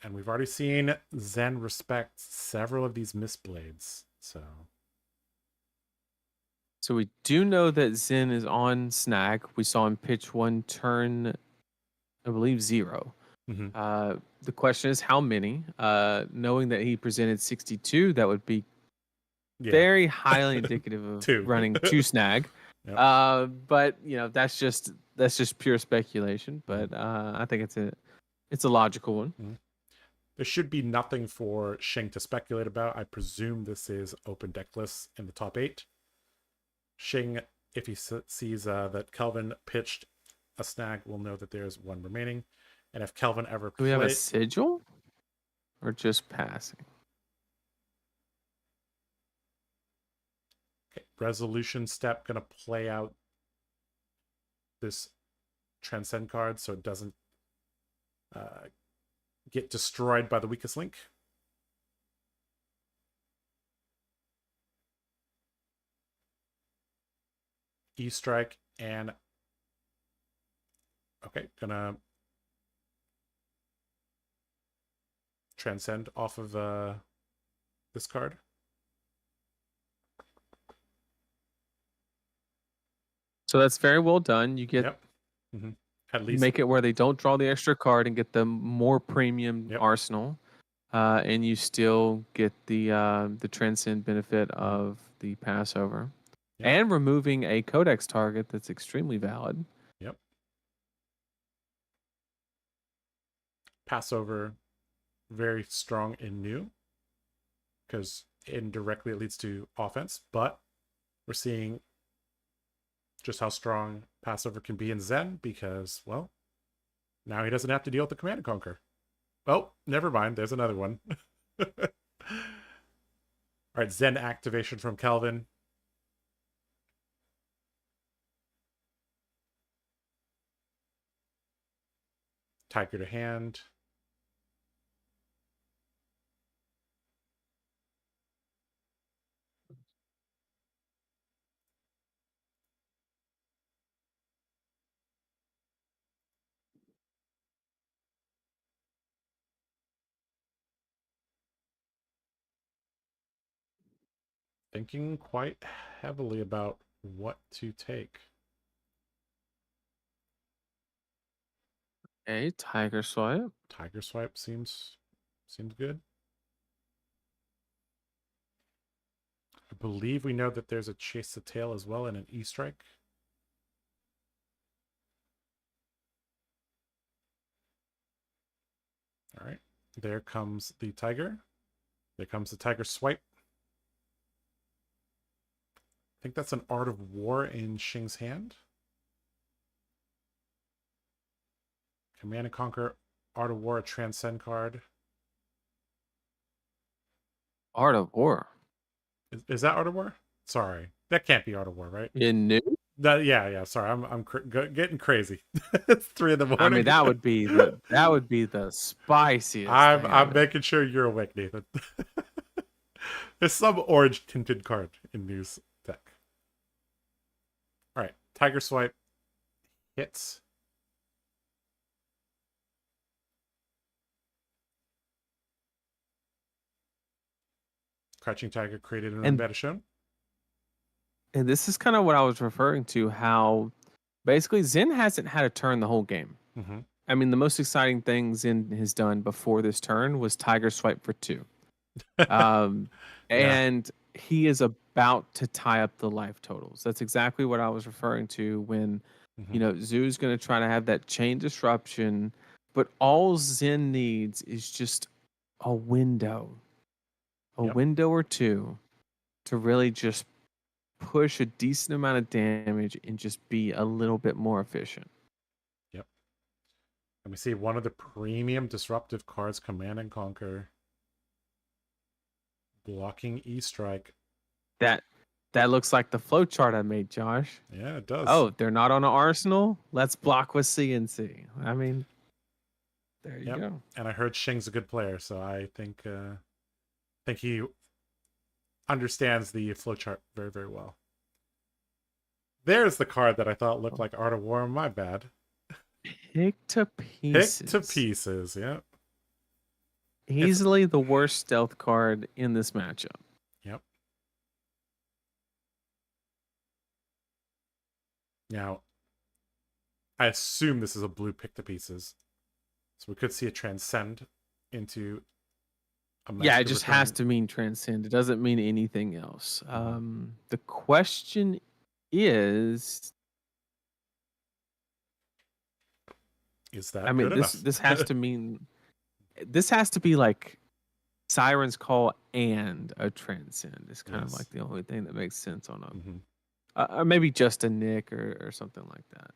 S1: And we've already seen Zen respect several of these Mistblades.
S2: So we do know that Zen is on snag. We saw him pitch one turn, I believe 0.
S1: Mm-hmm.
S2: The question is how many? Knowing that he presented 62, that would be very highly indicative of
S1: Two.
S2: running 2 snag.
S1: Yep.
S2: But you know, that's just pure speculation. But I think it's a logical one.
S1: Mm-hmm. There should be nothing for Shing to speculate about. I presume this is open deck lists in the top 8. Shing, if he sees that Kelvin pitched a snag, will know that there's one remaining. And if Kelvin ever
S2: Do we have a sigil or just passing?
S1: Okay, resolution step going to play out this transcend card so it doesn't get destroyed by the weakest link. E-strike and okay, gonna transcend off of this card.
S2: So that's very well done. You get
S1: At least
S2: make it where they don't draw the extra card and get the more premium arsenal, and you still get the transcend benefit of the passover, and removing a codex target that's extremely valid.
S1: Yep. Passover, very strong in new because indirectly it leads to offense, but we're seeing just how strong Passover can be in Zen because, well, now he doesn't have to deal with the Command and Conquer. Oh, never mind. There's another one. All right, Zen activation from Kelvin. Tiger to hand. Thinking quite heavily about what to take.
S2: A tiger swipe.
S1: Tiger swipe seems good. I believe we know that there's a chase the tail as well and an E-strike. All right, there comes the tiger. There comes the tiger swipe. I think that's an Art of War in Shing's hand. Command and Conquer, Art of War, a Transcend card.
S2: Art of War.
S1: Is that Art of War? Sorry, that can't be Art of War, right?
S2: In new?
S1: Yeah. Sorry, I'm getting crazy. It's 3 a.m.
S2: I mean, that would be the spiciest.
S1: I'm making sure you're awake, Nathan. There's some orange tinted card in News deck. All right, Tiger Swipe hits. Crouching Tiger created an meta shown.
S2: And this is kind of what I was referring to, how basically Zen hasn't had a turn the whole game.
S1: Mm-hmm.
S2: I mean, the most exciting thing Zen has done before this turn was Tiger Swipe for 2. And he is about to tie up the life totals. That's exactly what I was referring to when, you know, Zoo's going to try to have that chain disruption, but all Zen needs is just a window or two to really just push a decent amount of damage and just be a little bit more efficient.
S1: Yep. Let me see one of the premium disruptive cards, Command and Conquer. Blocking E-strike.
S2: That looks like the flowchart I made, Josh.
S1: Yeah, it does.
S2: Oh, they're not on an arsenal? Let's block with CNC. I mean, there you go.
S1: And I heard Shing's a good player, so I think he understands the flowchart very, very well. There's the card that I thought looked like Art of War. My bad.
S2: Pick to
S1: Pick to
S2: pieces.
S1: pieces. Yep. It's
S2: Easily the worst stealth card in this matchup.
S1: yep. Now, I assume this is a blue pick to pieces, so we could see it transcend into a
S2: Yeah,
S1: master
S2: it just has
S1: recurring.
S2: to mean transcend. It doesn't mean anything else. The question is,
S1: Is
S2: I
S1: that
S2: mean,
S1: good
S2: this
S1: enough?
S2: this has to mean this has to be like Siren's Call and a transcend. It's kind of
S1: Yes.
S2: like the only thing that makes sense on
S1: Hmm.
S2: or maybe just a Nick or something like that.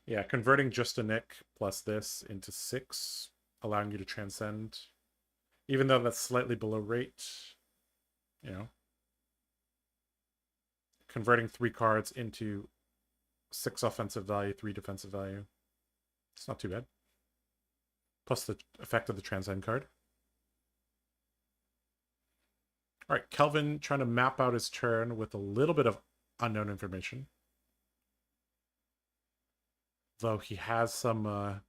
S1: Yeah, converting just a Nick plus this into 6, allowing you to transcend, even though that's slightly below rate. You know, converting 3 cards into 6 offensive value, 3 defensive value. It's not too bad. Plus the effect of the transcend card. All right, Kelvin trying to map out his turn with a little bit of unknown information. Though he has some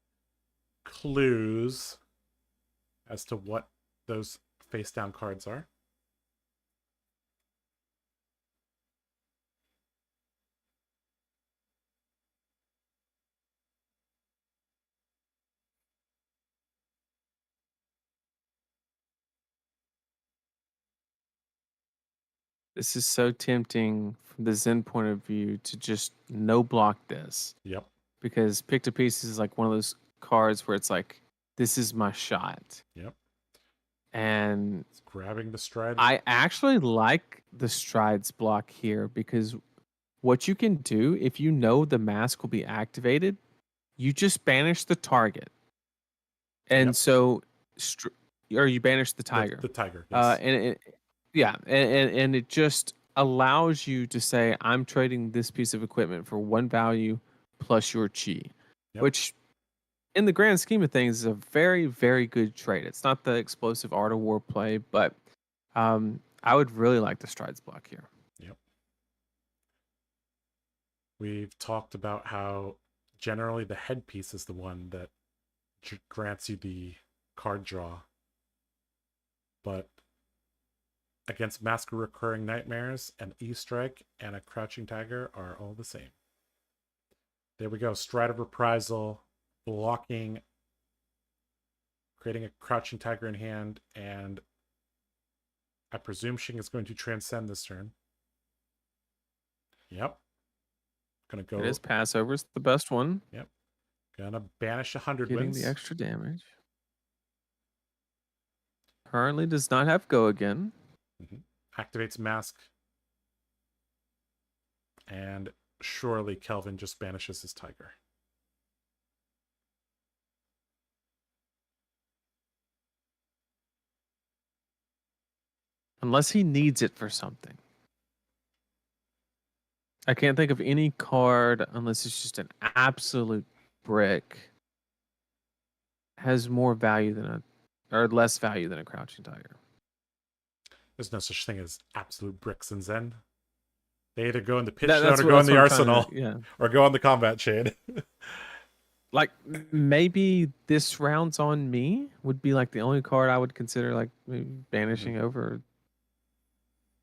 S1: clues as to what those face down cards are.
S2: This is so tempting from the Zen point of view to just no block this
S1: Yep.
S2: because pick to pieces is like one of those cards where it's like, this is my shot.
S1: Yep.
S2: And
S1: It's grabbing the stride.
S2: I actually like the strides block here because what you can do if you know the mask will be activated, you just banish the target. And
S1: Yep.
S2: so, or you banish the tiger.
S1: The tiger, yes.
S2: And it just allows you to say, I'm trading this piece of equipment for 1 value plus your chi,
S1: Yep.
S2: which in the grand scheme of things is a very, very good trade. It's not the explosive Art of War play, but I would really like the strides block here.
S1: Yep. We've talked about how generally the headpiece is the one that grants you the card draw. But against Mask of Recurring Nightmares, an E-Strike and a Crouching Tiger are all the same. There we go. Stride of Reprisal, blocking, creating a Crouching Tiger in hand, and I presume Shing is going to transcend this turn. Yep. Gonna go.
S2: It is Passover. It's the best one.
S1: Yep. Gonna banish 100
S2: Getting
S1: wins.
S2: the extra damage. Currently does not have go again.
S1: Activates Mask. And surely Kelvin just banishes his tiger.
S2: Unless he needs it for something. I can't think of any card unless it's just an absolute brick. Has more value than or less value than a Crouching Tiger.
S1: There's no such thing as absolute bricks in Zen. They either go in the pitch
S2: That's
S1: zone or
S2: what-
S1: go in
S2: that's
S1: the
S2: what I'm trying to-
S1: arsenal,
S2: yeah.
S1: or go on the combat chain.
S2: Like maybe this round's on me would be like the only card I would consider like maybe banishing over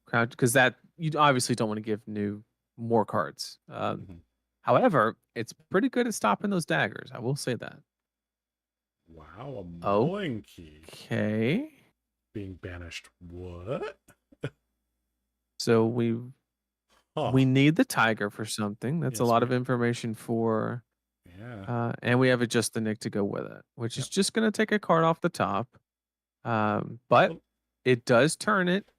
S2: Crouch, because that you obviously don't want to give new more cards. However, it's pretty good at stopping those daggers. I will say that.
S1: Wow, a mulling key
S2: Okay.
S1: being banished. What?
S2: So we need the tiger for something. That's a
S1: Yes,
S2: lot
S1: we
S2: of information for
S1: Yeah.
S2: and we have a just the Nick to go with it, which is just gonna take a card off the top. But it does turn it.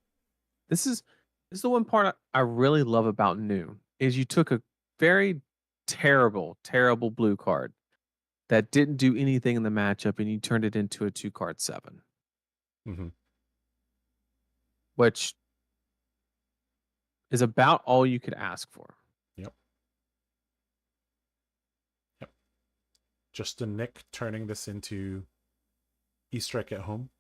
S2: This is the one part I really love about new is you took a very terrible blue card that didn't do anything in the matchup and you turned it into a 2-card 7. Which is about all you could ask for.
S1: Yep. Just a Nick turning this into E-Strike at home.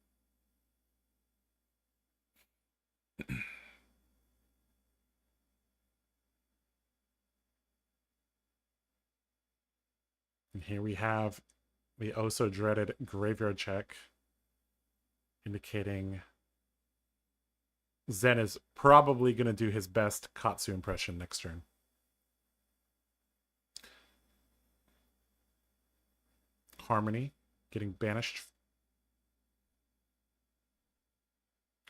S1: And here we have the oh so dreaded graveyard check, indicating Zen is probably going to do his best Katsu impression next turn. Harmony getting banished.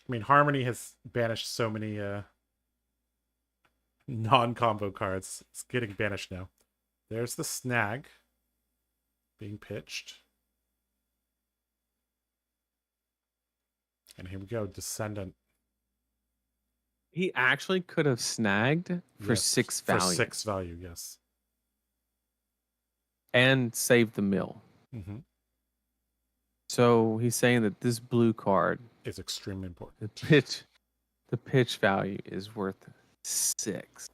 S1: I mean, Harmony has banished so many non-combo cards. It's getting banished now. There's the Snag being pitched. And here we go, Descendant.
S2: He actually could have snagged for
S1: Yes,
S2: 6
S1: for
S2: value
S1: 6 value, yes.
S2: and saved the mill.
S1: Mm-hmm.
S2: So he's saying that this blue card,
S1: It's extremely important.
S2: the pitch value is worth 6.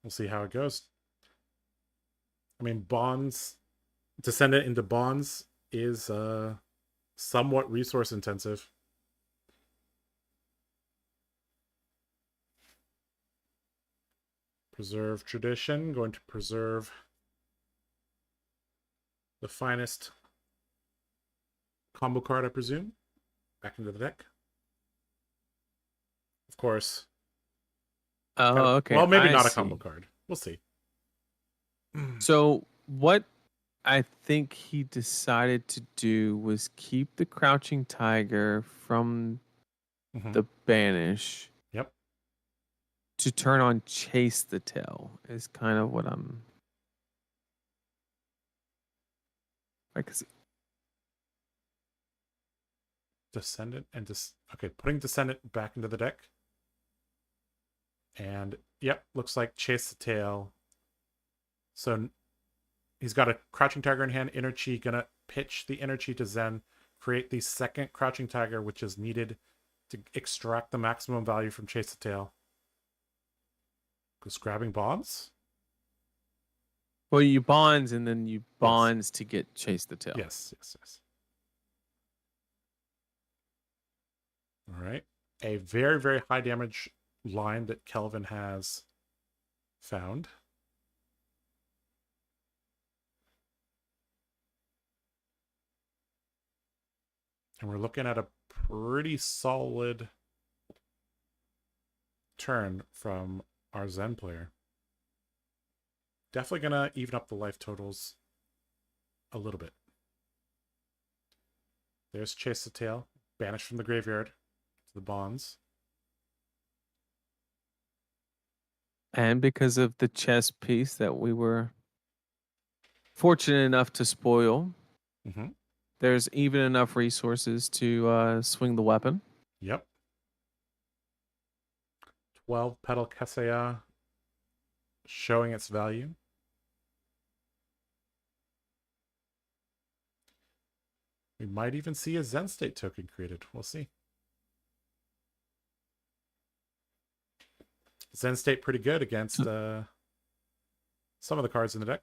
S1: We'll see how it goes. I mean, bonds, Descendant into bonds is somewhat resource intensive. Preserve tradition, going to preserve the finest combo card, I presume, back into the deck. Of course.
S2: Oh, okay.
S1: Well, maybe
S2: I
S1: not a
S2: see.
S1: combo card. We'll see.
S2: So what I think he decided to do was keep the Crouching Tiger from the banish.
S1: Yep.
S2: To turn on Chase the Tail is kind of what I'm like.
S1: Descendant and okay, putting Descendant back into the deck. And yep, looks like Chase the Tail. So he's got a Crouching Tiger in hand. Inner Chi gonna pitch the Inner Chi to Zen, create the second Crouching Tiger, which is needed to extract the maximum value from Chase the Tail. Goes grabbing bonds.
S2: Well, you bonds and then you bonds to get Chase the Tail.
S1: Yes. All right. A very, very high damage line that Kelvin has found. And we're looking at a pretty solid turn from our Zen player. Definitely going to even up the life totals a little bit. There's Chase the Tail, banished from the graveyard to the bonds.
S2: And because of the chess piece that we were fortunate enough to spoil, there's even enough resources to swing the weapon.
S1: Yep. 12 Petal Kesaya showing its value. We might even see a Zen State token created. We'll see. Zen State pretty good against some of the cards in the deck.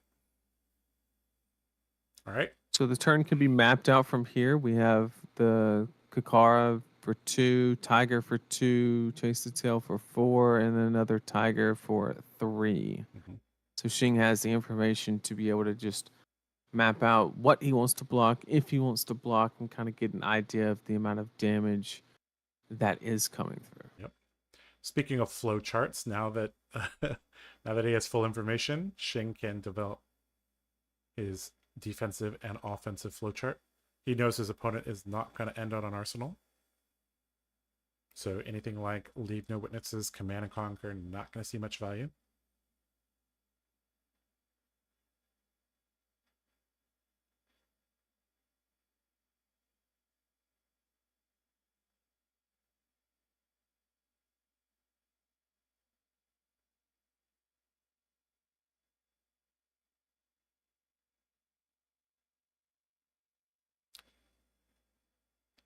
S1: All right.
S2: So the turn can be mapped out from here. We have the Kakara for 2, Tiger for 2, Chase the Tail for 4, and then another Tiger for 3. So Xing has the information to be able to just map out what he wants to block, if he wants to block, and kind of get an idea of the amount of damage that is coming through.
S1: Yep. Speaking of flow charts, now that he has full information, Xing can develop his defensive and offensive flow chart. He knows his opponent is not going to end on an arsenal. So anything like Leave No Witnesses, Command and Conquer, not going to see much value.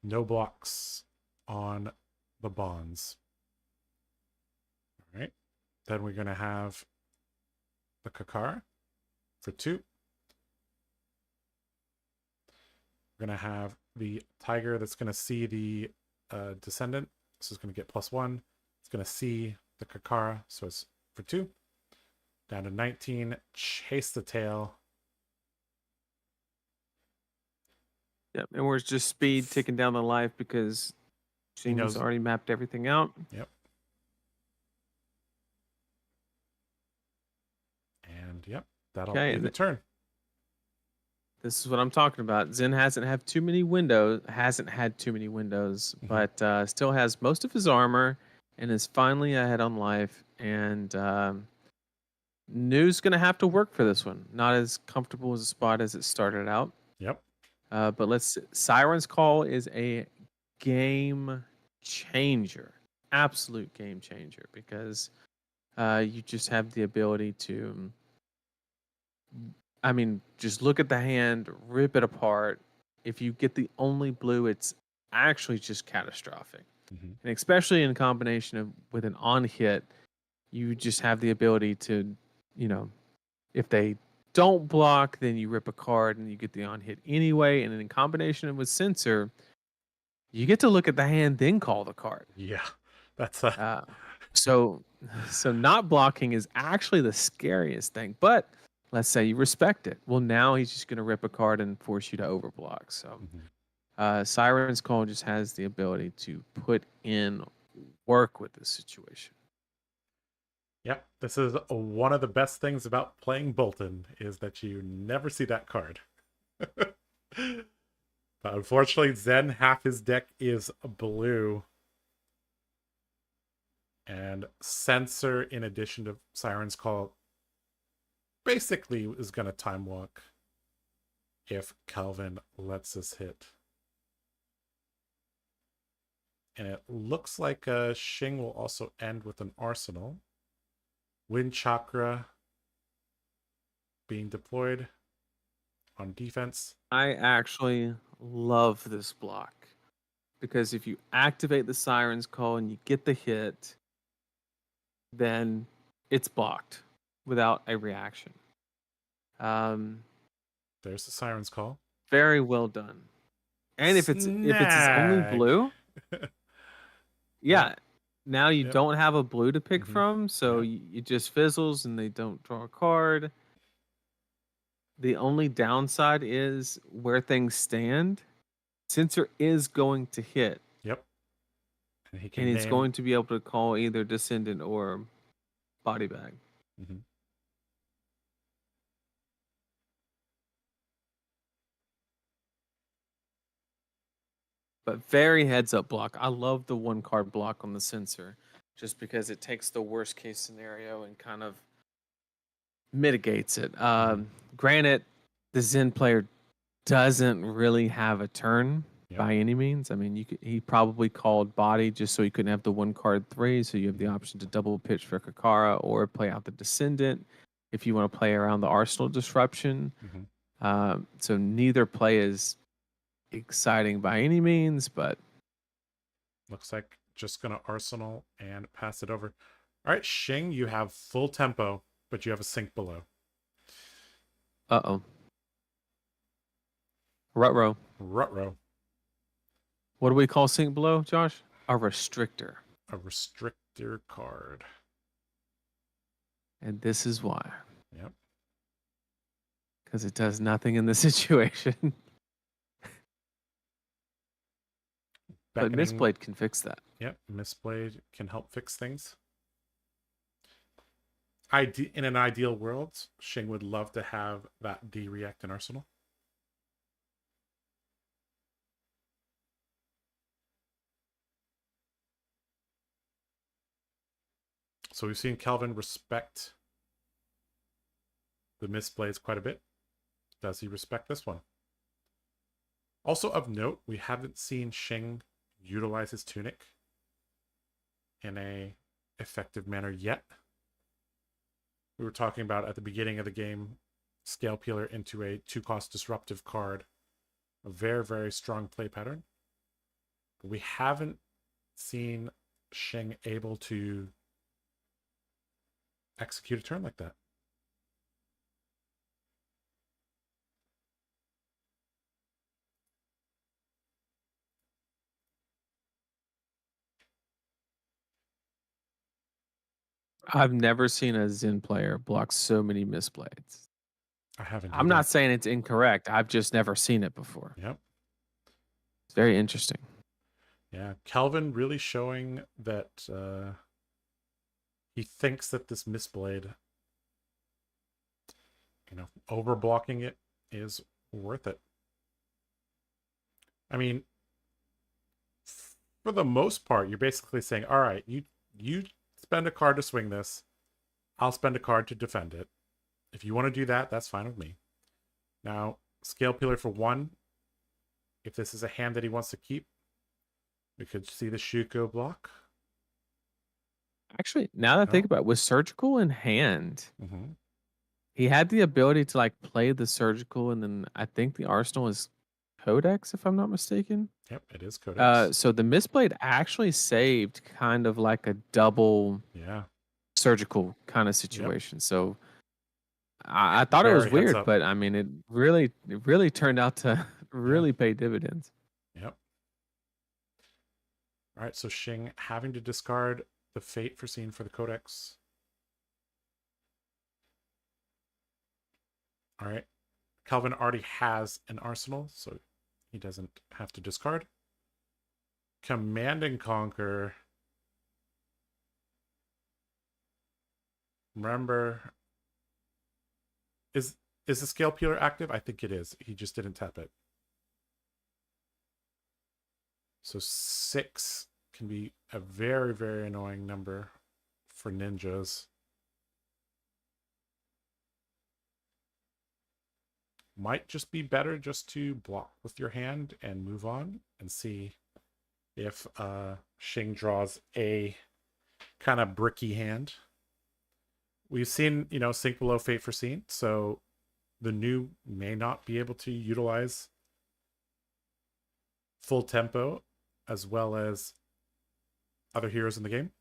S1: No blocks on the bonds. All right. Then we're going to have the Kakara for 2. We're going to have the Tiger that's going to see the Descendant. This is going to get +1. It's going to see the Kakara, so it's for 2. Down to 19. Chase the tail.
S2: Yep, and we're just speed ticking down the life because
S1: He
S2: Shing's
S1: knows.
S2: already mapped everything out.
S1: Yep. And yep, that'll
S2: Okay,
S1: be the turn.
S2: This is what I'm talking about. Zen hasn't had too many windows, but still has most of his armor and is finally ahead on life. And Nu's gonna have to work for this one. Not as comfortable as a spot as it started out.
S1: Yep.
S2: But Siren's Call is a game changer, absolute game changer, because you just have the ability to, I mean, just look at the hand, rip it apart. If you get the only blue, it's actually just catastrophic.
S1: Mm-hmm.
S2: And especially in combination with an on hit, you just have the ability to, if they don't block, then you rip a card and you get the on hit anyway. And in combination with Censor, you get to look at the hand, then call the card.
S1: Yeah, that's
S2: so not blocking is actually the scariest thing. But let's say you respect it. Well, now he's just going to rip a card and force you to overblock. So Siren's Call just has the ability to put in work with this situation.
S1: Yep, this is one of the best things about playing Bolton is that you never see that card. But unfortunately, Zen, half his deck is blue. And Censor, in addition to Siren's Call, basically is going to time walk if Calvin lets us hit. And it looks like Shing will also end with an Arsenal. Wind Chakra being deployed on defense.
S2: I actually love this block because if you activate the Siren's Call and you get the hit, then it's blocked without a reaction.
S1: There's the Siren's Call.
S2: Very well done. And if it's his only blue, yeah. Now you don't have a blue to pick from, so it just fizzles and they don't draw a card. The only downside is where things stand. Censor is going to hit.
S1: Yep. And
S2: he's going to be able to call either Descendant or Body Bag.
S1: Mm-hmm.
S2: But very heads up block. I love the one card block on the Censor just because it takes the worst case scenario and kind of mitigates it. Granted, the Zen player doesn't really have a turn by any means. I mean, he probably called Body just so he couldn't have the one card 3, so you have the option to double pitch for Kakara or play out the Descendant if you want to play around the Arsenal disruption. So neither play is exciting by any means, but
S1: looks like just gonna Arsenal and pass it over. All right, Shing, you have full tempo, but you have a sink below.
S2: Rutro. What do we call sink below, Josh? A restrictor.
S1: A restrictor card.
S2: And this is why.
S1: Yep.
S2: Because it does nothing in this situation. But Mistblade can fix that.
S1: Yep, Mistblade can help fix things. In an ideal world, Shing would love to have that D-React in Arsenal. So we've seen Kelvin respect the Mistblades quite a bit. Does he respect this one? Also of note, we haven't seen Shing utilize his tunic in a effective manner yet. We were talking about at the beginning of the game, Scale Peeler into a 2-cost disruptive card. A very, very strong play pattern. But we haven't seen Shing able to execute a turn like that.
S2: I've never seen a Zen player block so many misplays.
S1: I haven't
S2: I'm
S1: either.
S2: not saying it's incorrect. I've just never seen it before.
S1: Yep.
S2: It's very interesting.
S1: Yeah. Calvin really showing that he thinks that this misblade, overblocking it is worth it. I mean, for the most part, you're basically saying, all right, you spend a card to swing this, I'll spend a card to defend it. If you want to do that, that's fine with me. Now, Scale Peeler for 1. If this is a hand that he wants to keep, we could see the Shuko block.
S2: Actually, now that I think about it, with surgical in hand,
S1: Mm-hmm.
S2: he had the ability to like play the surgical, and then I think the arsenal is Codex, if I'm not mistaken.
S1: Yep, it is Codex.
S2: So the misblade actually saved kind of like a double
S1: Yeah.
S2: surgical kind of
S1: Yep.
S2: situation. So I thought it was
S1: Very heads
S2: weird,
S1: up.
S2: but I mean, it really turned out to really pay dividends.
S1: Yep. All right, so Xing having to discard the Fate foreseen for the Codex. All right. Calvin already has an arsenal, so he doesn't have to discard. Command and Conquer. Remember, is the Scale Peeler active? I think it is. He just didn't tap it. So 6 can be a very, very annoying number for ninjas. Might just be better just to block with your hand and move on and see if Xing draws a kind of bricky hand. We've seen, Sink Below Fate Foreseen, so the new may not be able to utilize full tempo as well as other heroes in the game.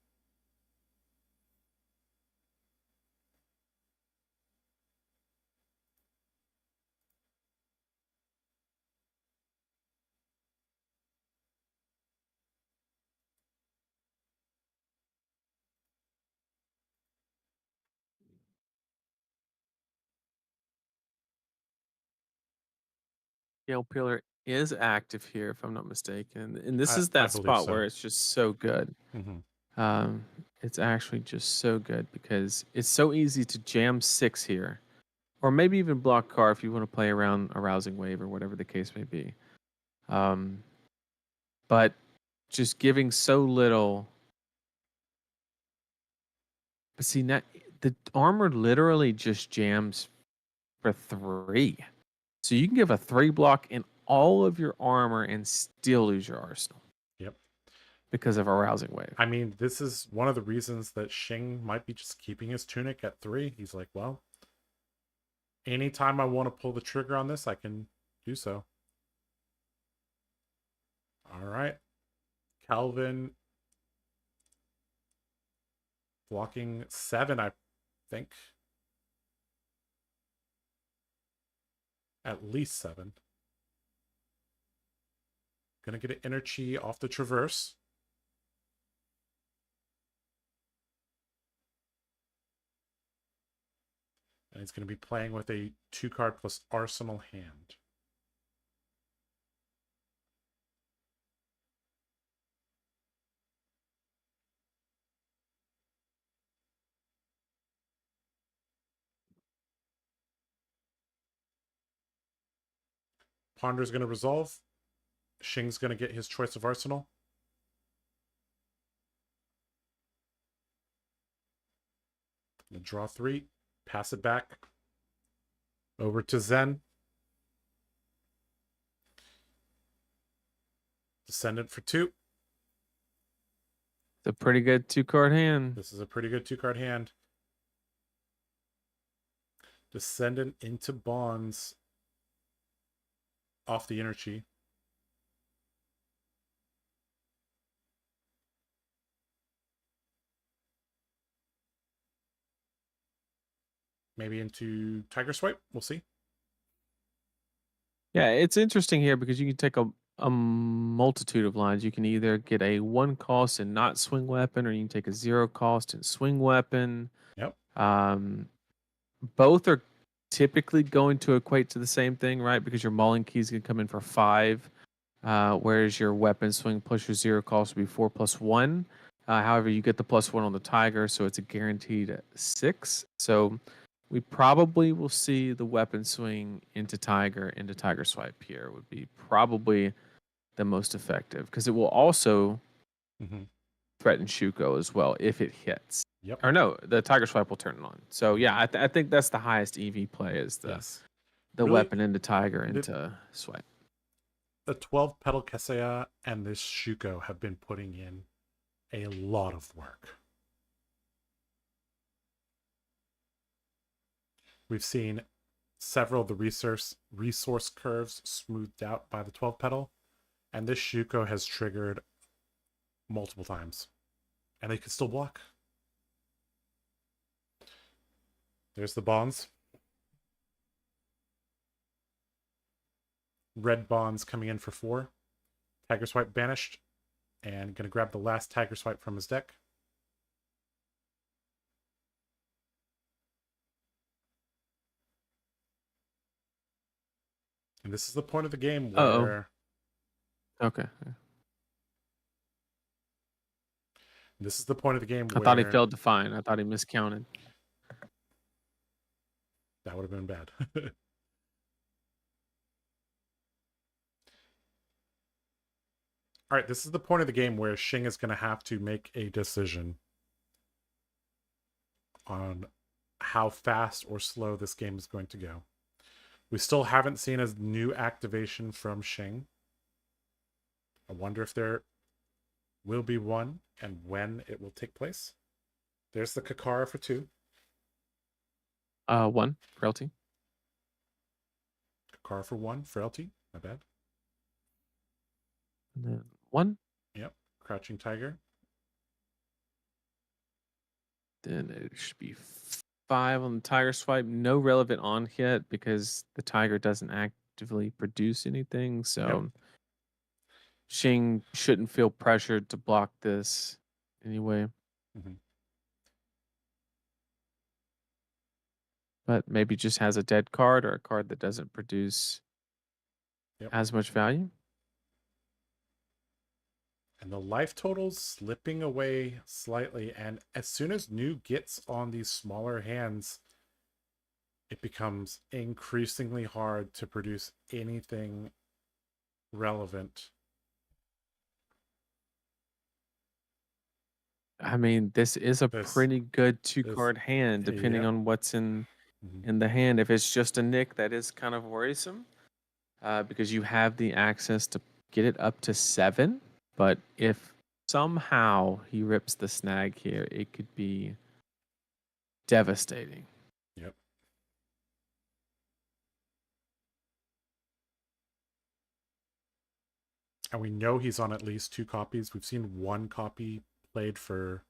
S2: Scale Pillar is active here, if I'm not mistaken, and this is
S1: I
S2: that
S1: believe
S2: spot
S1: so.
S2: where it's just so good.
S1: Mm-hmm.
S2: It's actually just so good because it's so easy to jam 6 here, or maybe even block car if you want to play around a rousing wave or whatever the case may be. But just giving so little. But see, now the armor literally just jams for 3. So you can give a 3 block in all of your armor and still lose your arsenal.
S1: Yep.
S2: Because of a rousing wave.
S1: I mean, this is one of the reasons that Xing might be just keeping his tunic at 3. He's like, well, anytime I want to pull the trigger on this, I can do so. All right. Calvin blocking 7, I think. At least 7. Gonna get an inner chi off the traverse. And he's going to be playing with a 2-card plus arsenal hand. Ponder's going to resolve. Xing's going to get his choice of arsenal. Draw 3. Pass it back. Over to Zen. Descendant for 2.
S2: It's a pretty good 2-card hand.
S1: This is a pretty good 2-card hand. Descendant into Bonds. Off the inner chi. Maybe into Tiger Swipe. We'll see.
S2: Yeah, it's interesting here because you can take a multitude of lines. You can either get a 1 cost and not swing weapon, or you can take a 0 cost and swing weapon.
S1: Yep.
S2: Both are typically going to equate to the same thing, right? Because your mauling keys can come in for 5, whereas your weapon swing plus your 0 cost would be 4 plus 1. However, you get the +1 on the tiger, so it's a guaranteed 6. So we probably will see the weapon swing into tiger swipe here would be probably the most effective, because it will also
S1: Mm-hmm.
S2: threaten Shuko as well if it hits.
S1: Yep.
S2: Or no, the tiger swipe will turn it on. So yeah, I think that's the highest EV play is the
S1: Yes.
S2: the
S1: Really,
S2: weapon into tiger into swipe.
S1: the 12 petal Kesaya and this Shuko have been putting in a lot of work. We've seen several of the resource curves smoothed out by the 12 petal, and this Shuko has triggered multiple times, and they could still block. There's the bonds. Red bonds coming in for 4. Tiger swipe banished, and gonna grab the last tiger swipe from his deck. And this is the point of the game where
S2: Okay.
S1: this is the point of the game
S2: I
S1: where
S2: thought he failed to find. I thought he miscounted.
S1: that would have been bad. All right, this is the point of the game where Xing is going to have to make a decision on how fast or slow this game is going to go. We still haven't seen a new activation from Xing. I wonder if there will be one and when it will take place. There's the Kakara for 2.
S2: 1 frailty.
S1: Kakara for 1, frailty. My bad.
S2: And then 1.
S1: Yep. Crouching Tiger.
S2: Then it should be 5 on the tiger swipe. No relevant on hit because the tiger doesn't actively produce anything. So Xing shouldn't feel pressured to block this anyway.
S1: Mm-hmm.
S2: But maybe just has a dead card or a card that doesn't produce as much value.
S1: And the life total's slipping away slightly. And as soon as New gets on these smaller hands, it becomes increasingly hard to produce anything relevant.
S2: I mean, this is a pretty good 2-card hand, depending on what's in the hand. If it's just a nick, that is kind of worrisome, because you have the access to get it up to 7. But if somehow he rips the snag here, it could be devastating.
S1: Yep. And we know he's on at least 2 copies. We've seen 1 copy played for...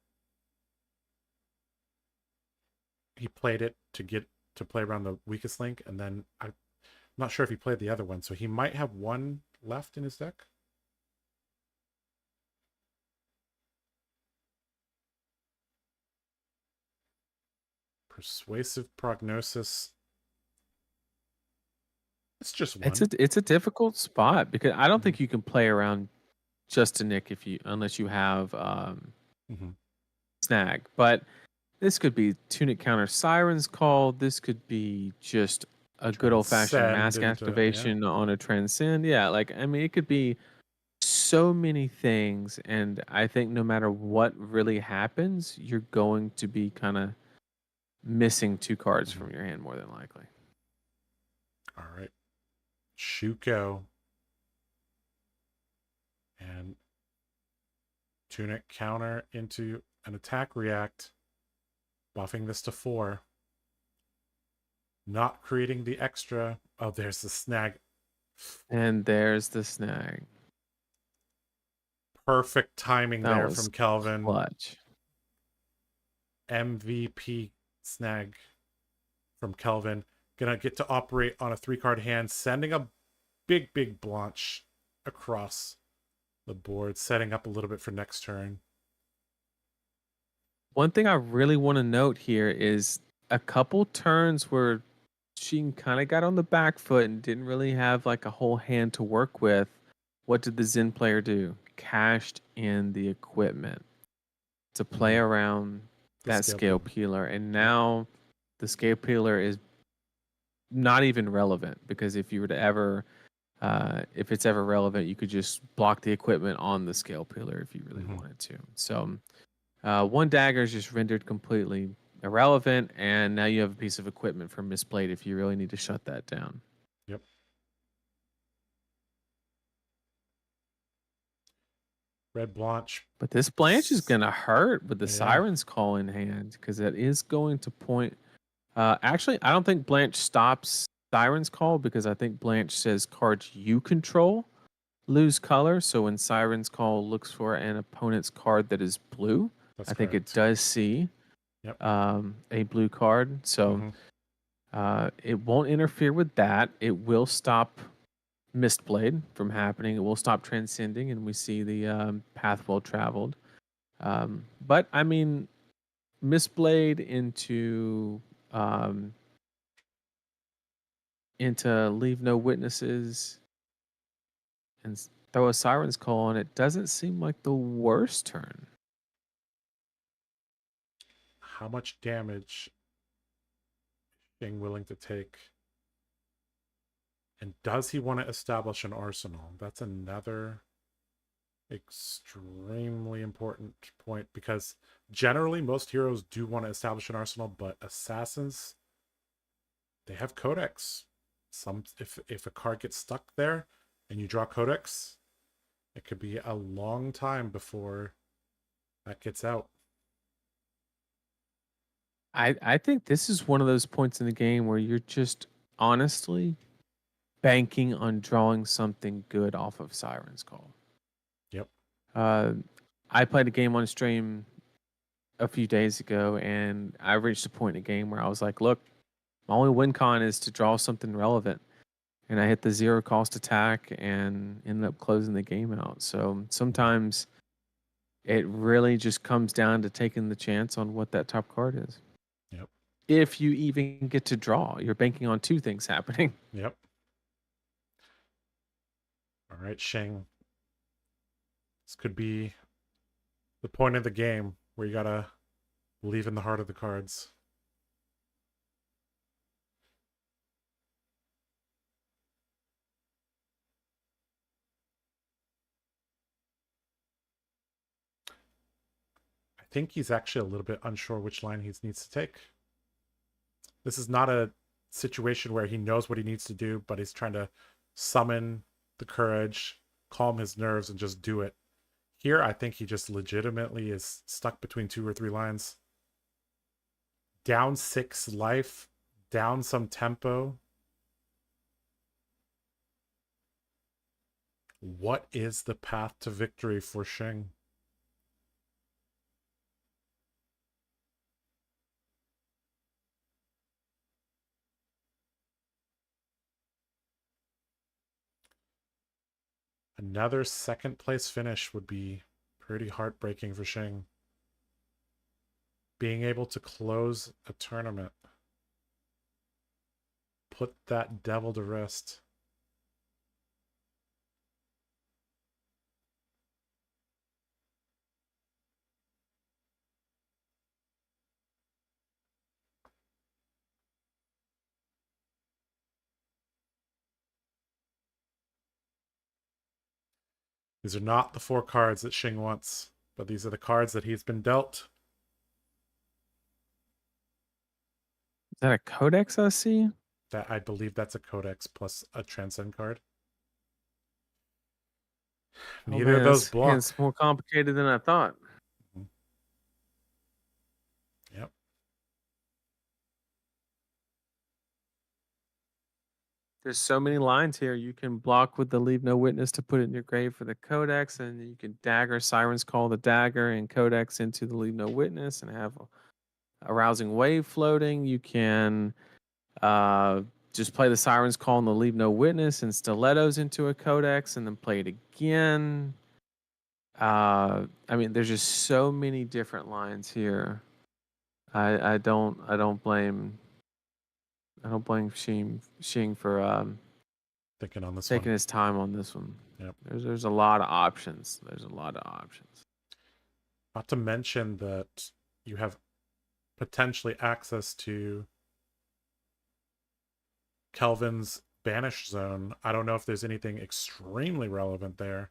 S1: He played it to get to play around the weakest link, and then I'm not sure if he played the other one, so he might have 1 left in his deck. Persuasive Prognosis. It's just 1.
S2: It's a difficult spot because I don't think you can play around just a nick unless you have snag. But this could be Tunic counter Siren's Call. This could be just a good old-fashioned mask activation on a Transcend. Yeah, like, I mean, it could be so many things. And I think no matter what really happens, you're going to be kind of missing 2 cards from your hand more than likely.
S1: All right. Shuko. And Tunic counter into an attack react. Buffing this to 4. Not creating the extra. Oh, there's the snag.
S2: And there's the snag.
S1: Perfect timing there from Kelvin.
S2: Clutch.
S1: MVP snag from Kelvin. Gonna get to operate on a 3-card hand, sending a big Blanche across the board, setting up a little bit for next turn.
S2: One thing I really want to note here is a couple turns where she kind of got on the back foot and didn't really have like a whole hand to work with. What did the Zen player do? Cashed in the equipment to play around
S1: The
S2: that scale peeler. And now the scale peeler is not even relevant, because if you were to ever, if it's ever relevant, you could just block the equipment on the scale peeler if you really wanted to. So one dagger is just rendered completely irrelevant, and now you have a piece of equipment for misplayed if you really need to shut that down.
S1: Yep. Red Blanche.
S2: But this Blanche is going to hurt with the Siren's Call in hand, because it is going to point. Actually, I don't think Blanche stops Siren's Call, because I think Blanche says cards you control lose color. So when Siren's Call looks for an opponent's card that is blue, I think it does see a blue card. So it won't interfere with that. It will stop Mistblade from happening. It will stop transcending, and we see the path well traveled. But I mean, Mistblade into leave no witnesses and throw a Siren's Call on it doesn't seem like the worst turn.
S1: How much damage is Shing willing to take? And does he want to establish an arsenal? That's another extremely important point, because generally most heroes do want to establish an arsenal, but assassins, they have codex. If a card gets stuck there and you draw codex, it could be a long time before that gets out.
S2: I think this is one of those points in the game where you're just honestly banking on drawing something good off of Siren's Call.
S1: Yep.
S2: I played a game on stream a few days ago, and I reached a point in the game where I was like, look, my only win con is to draw something relevant. And I hit the 0 cost attack and ended up closing the game out. So sometimes it really just comes down to taking the chance on what that top card is.
S1: Yep.
S2: If you even get to draw, you're banking on two things happening.
S1: Yep. All right, Shing. This could be the point of the game where you gotta believe in the heart of the cards. I think he's actually a little bit unsure which line he needs to take. This is not a situation where he knows what he needs to do, but he's trying to summon the courage, calm his nerves, and just do it. Here, I think he just legitimately is stuck between 2 or 3 lines. Down 6 life, down some tempo. What is the path to victory for Shing? Another second place finish would be pretty heartbreaking for Shing. Being able to close a tournament. Put that devil to rest. These are not the 4 cards that Shing wants, but these are the cards that he's been dealt.
S2: Is that a codex I see?
S1: That, I believe that's a codex plus a transcend card. Neither of those block.
S2: It's more complicated than I thought.
S1: Yep.
S2: There's so many lines here. You can block with the leave no witness to put it in your grave for the codex, and you can dagger Siren's Call the dagger and codex into the leave no witness and have a rousing wave floating. You can just play the Siren's Call and the Leave No Witness and Stilettos into a Codex and then play it again. I mean, there's just so many different lines here. I don't blame Shing for
S1: Thinking on this
S2: taking
S1: one.
S2: his time on this one.
S1: Yep.
S2: There's a lot of options. There's a lot of options.
S1: Not to mention that you have potentially access to Kelvin's Banish Zone. I don't know if there's anything extremely relevant there.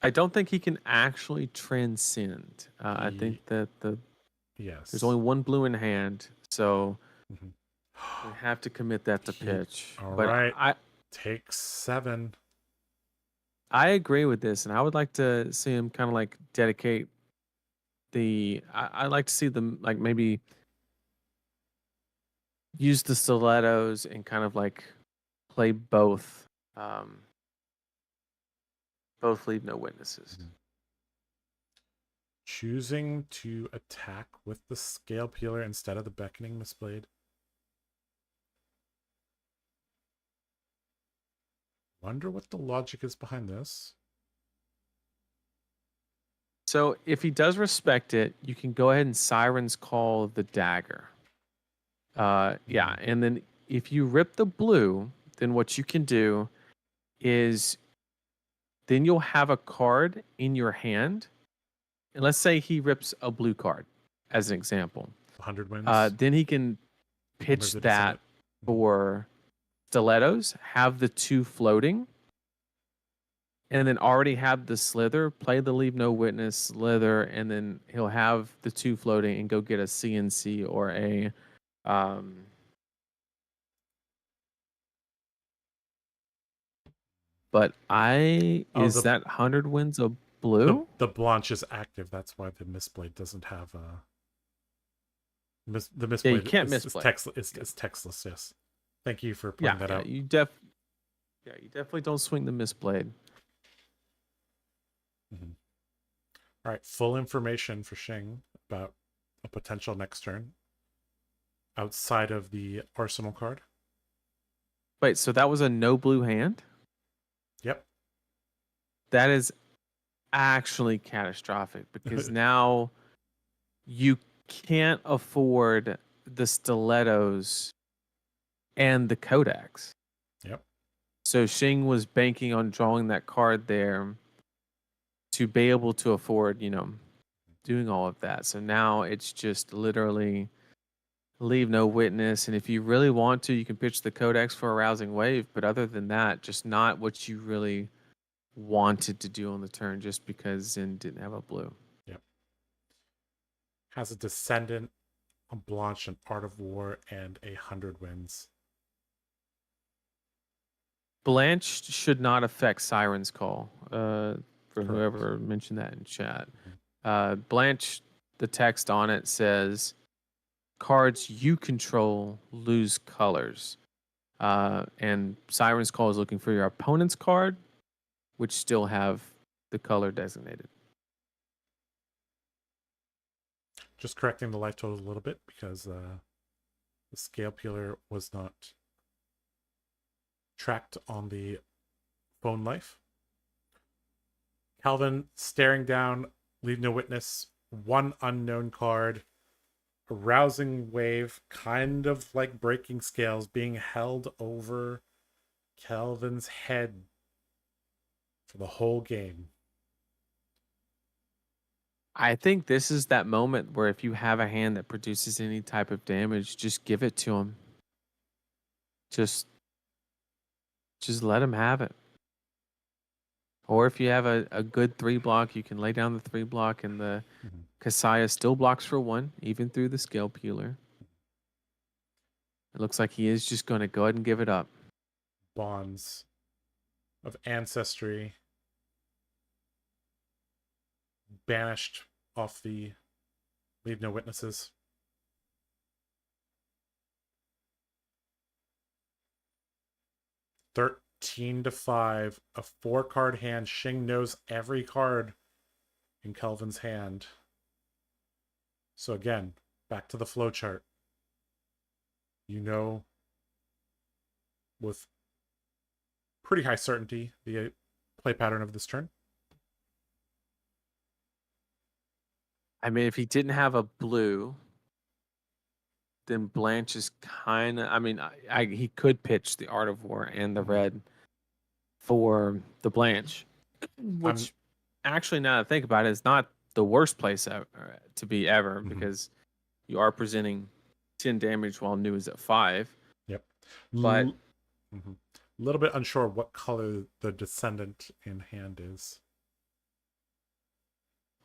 S2: I don't think he can actually transcend. I think that there's only one blue in hand, so we have to commit that to pitch.
S1: All
S2: but
S1: right. Take 7.
S2: I agree with this, and I would like to see him kind of like dedicate I like to see them like maybe use the stilettos and kind of like play both Leave No Witnesses.
S1: Choosing to attack with the Scale Peeler instead of the Beckoning Mistblade. Wonder what the logic is behind this.
S2: So if he does respect it, you can go ahead and Siren's Call the dagger. Yeah, and then if you rip the blue, then what you can do is then you'll have a card in your hand. And let's say he rips a blue card, as an example.
S1: 100 wins.
S2: Then he can pitch that for Stilettos, have the 2 floating, and then already have the Slither, play the Leave No Witness Slither, and then he'll have the 2 floating and go get a CNC or a but is that 100 wins a blue?
S1: The Blanche is active. That's why the Mistblade doesn't have the Mistblade.
S2: Yeah, you can't misplay.
S1: It's textless. Yes. Thank you for pointing that out.
S2: You definitely don't swing the Mistblade.
S1: All right, full information for Shing about a potential next turn outside of the Arsenal card.
S2: Wait, so that was a no blue hand?
S1: Yep.
S2: That is actually catastrophic because now you can't afford the Stilettos and the Codex.
S1: Yep.
S2: So Shing was banking on drawing that card there to be able to afford, doing all of that. So now it's just literally Leave No Witness. And if you really want to, you can pitch the Codex for a Rousing Wave. But other than that, just not what you really wanted to do on the turn just because Zen didn't have a blue.
S1: Yep. Has a Descendant, a Blanche, an Art of War, and 100 wins.
S2: Blanche should not affect Siren's Call. For whoever mentioned that in chat. Blanche, the text on it says, cards you control lose colors. And Siren's Call is looking for your opponent's card, which still have the color designated.
S1: Just correcting the life total a little bit because the Scale Peeler was not tracked on the phone life. Kelvin staring down, Leave No Witness, 1 unknown card, a Rousing Wave, kind of like breaking scales, being held over Kelvin's head for the whole game.
S2: I think this is that moment where if you have a hand that produces any type of damage, just give it to him. Just let him have it. Or if you have a good 3 block, you can lay down the 3 block and the Kasaya still blocks for 1, even through the Scale Peeler. It looks like he is just going to go ahead and give it up.
S1: Bonds of Ancestry. Banished off the Leave No Witnesses. $13-5, a 4-card hand. Shing knows every card in Kelvin's hand. So again, back to the flowchart. you know with pretty high certainty the play pattern of this turn.
S2: I mean, if he didn't have a blue, then Blanche is kind of. I mean, he could pitch the Art of War and the red for the Blanche, which actually, now that I think about it, is not the worst place to be ever, because you are presenting 10 damage while new is at 5.
S1: Yep.
S2: But
S1: a little bit unsure what color the descendant in hand is.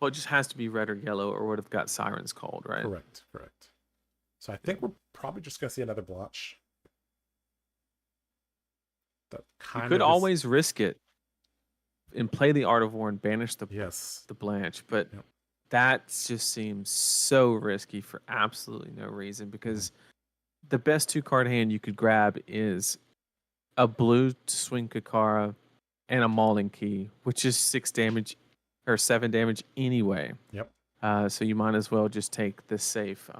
S2: well, it just has to be red or yellow, or would have got Siren's Called, right?
S1: Correct. So I think we're probably just gonna see another Blanche. That
S2: You could always risk it and play the Art of War and banish the Blanche, but that just seems so risky for absolutely no reason, because the best 2-card hand you could grab is a blue to swing Kakara and a Mauling Key, which is 6 damage or 7 damage anyway.
S1: Yep.
S2: So you might as well just take the safe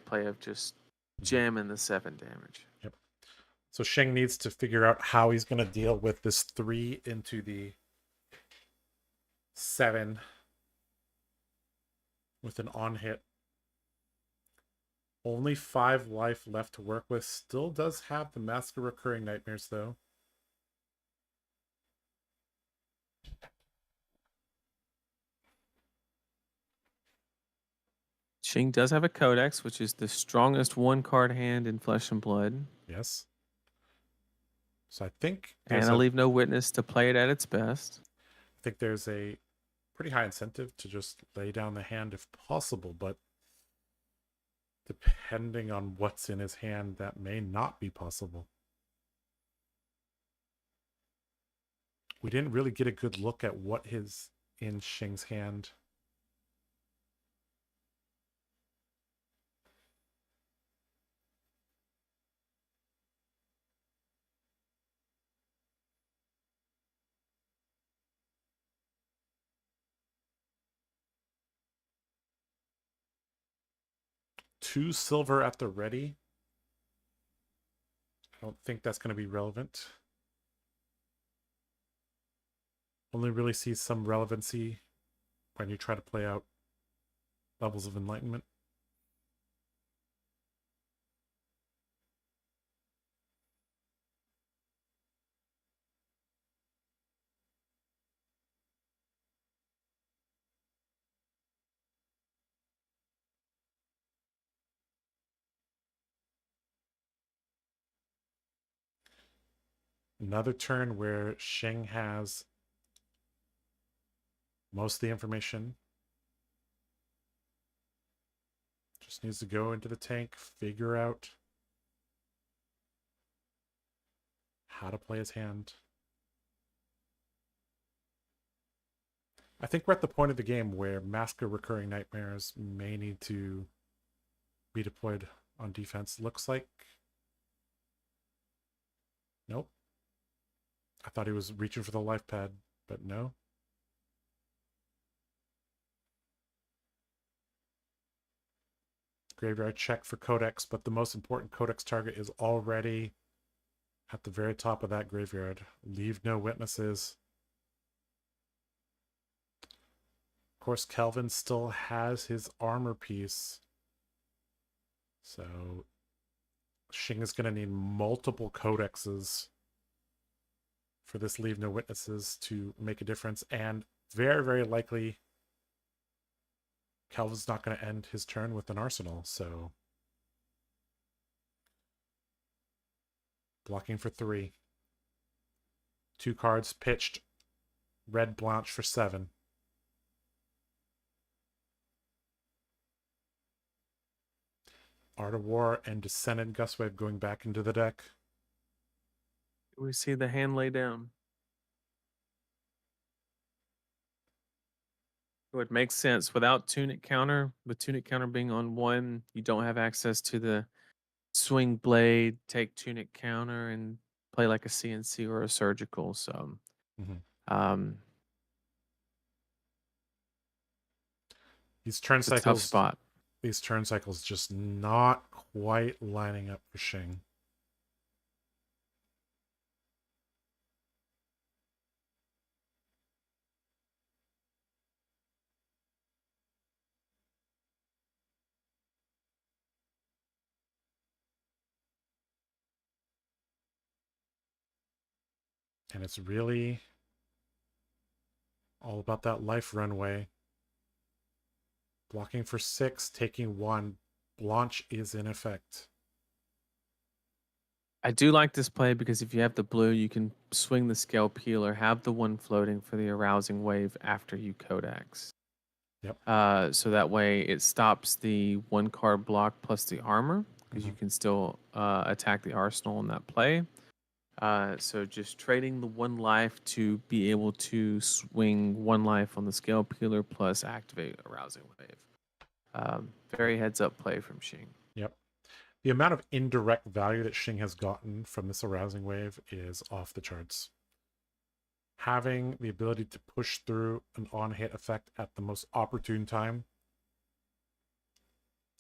S2: play of just jamming the 7 damage.
S1: Yep. So Sheng needs to figure out how he's going to deal with this 3 into the 7 with an on hit. Only 5 life left to work with. Still does have the Mask of Recurring Nightmares, though.
S2: Shing does have a Codex, which is the strongest 1-card hand in Flesh and Blood.
S1: Yes. So I think...
S2: And I leave no witness to play it at its best.
S1: I think there's a pretty high incentive to just lay down the hand if possible, but depending on what's in his hand, that may not be possible. We didn't really get a good look at what is in Shing's hand. Two silver at the ready. I don't think that's going to be relevant. Only really see some relevancy when you try to play out levels of enlightenment. Another turn where Sheng has most of the information. Just needs to go into the tank, figure out how to play his hand. I think we're at the point of the game where Mask of Recurring Nightmares may need to be deployed on defense. Looks like... Nope. I thought he was reaching for the life pad, but no. Graveyard check for Codex, but the most important Codex target is already at the very top of that graveyard. Leave no witnesses. Of course, Kelvin still has his armor piece. So Shing is going to need multiple Codexes for this Leave No Witnesses to make a difference. And very, very likely Kelvin's not going to end his turn with an arsenal. So blocking for 3. 2 cards pitched. Red Blanche for 7. Art of War and Descendant Gustwave going back into the deck.
S2: We see the hand lay down. It would make sense. Without Tunic Counter, with Tunic Counter being on 1, you don't have access to the Swing Blade, take Tunic Counter, and play like a CNC or a Surgical. So,
S1: these turn
S2: it's a
S1: cycles,
S2: tough spot.
S1: these turn cycles just not quite lining up for Xing. And it's really all about that life runway. Blocking for 6, taking 1. Blanche is in effect.
S2: I do like this play because if you have the blue, you can swing the scale peeler, have the one floating for the arousing wave after you codex.
S1: Yep.
S2: So that way it stops the one card block plus the armor because you can still attack the arsenal in that play. So just trading the 1 life to be able to swing 1 life on the scale peeler plus activate arousing wave. Very heads up play from Xing.
S1: Yep. The amount of indirect value that Xing has gotten from this arousing wave is off the charts. Having the ability to push through an on-hit effect at the most opportune time,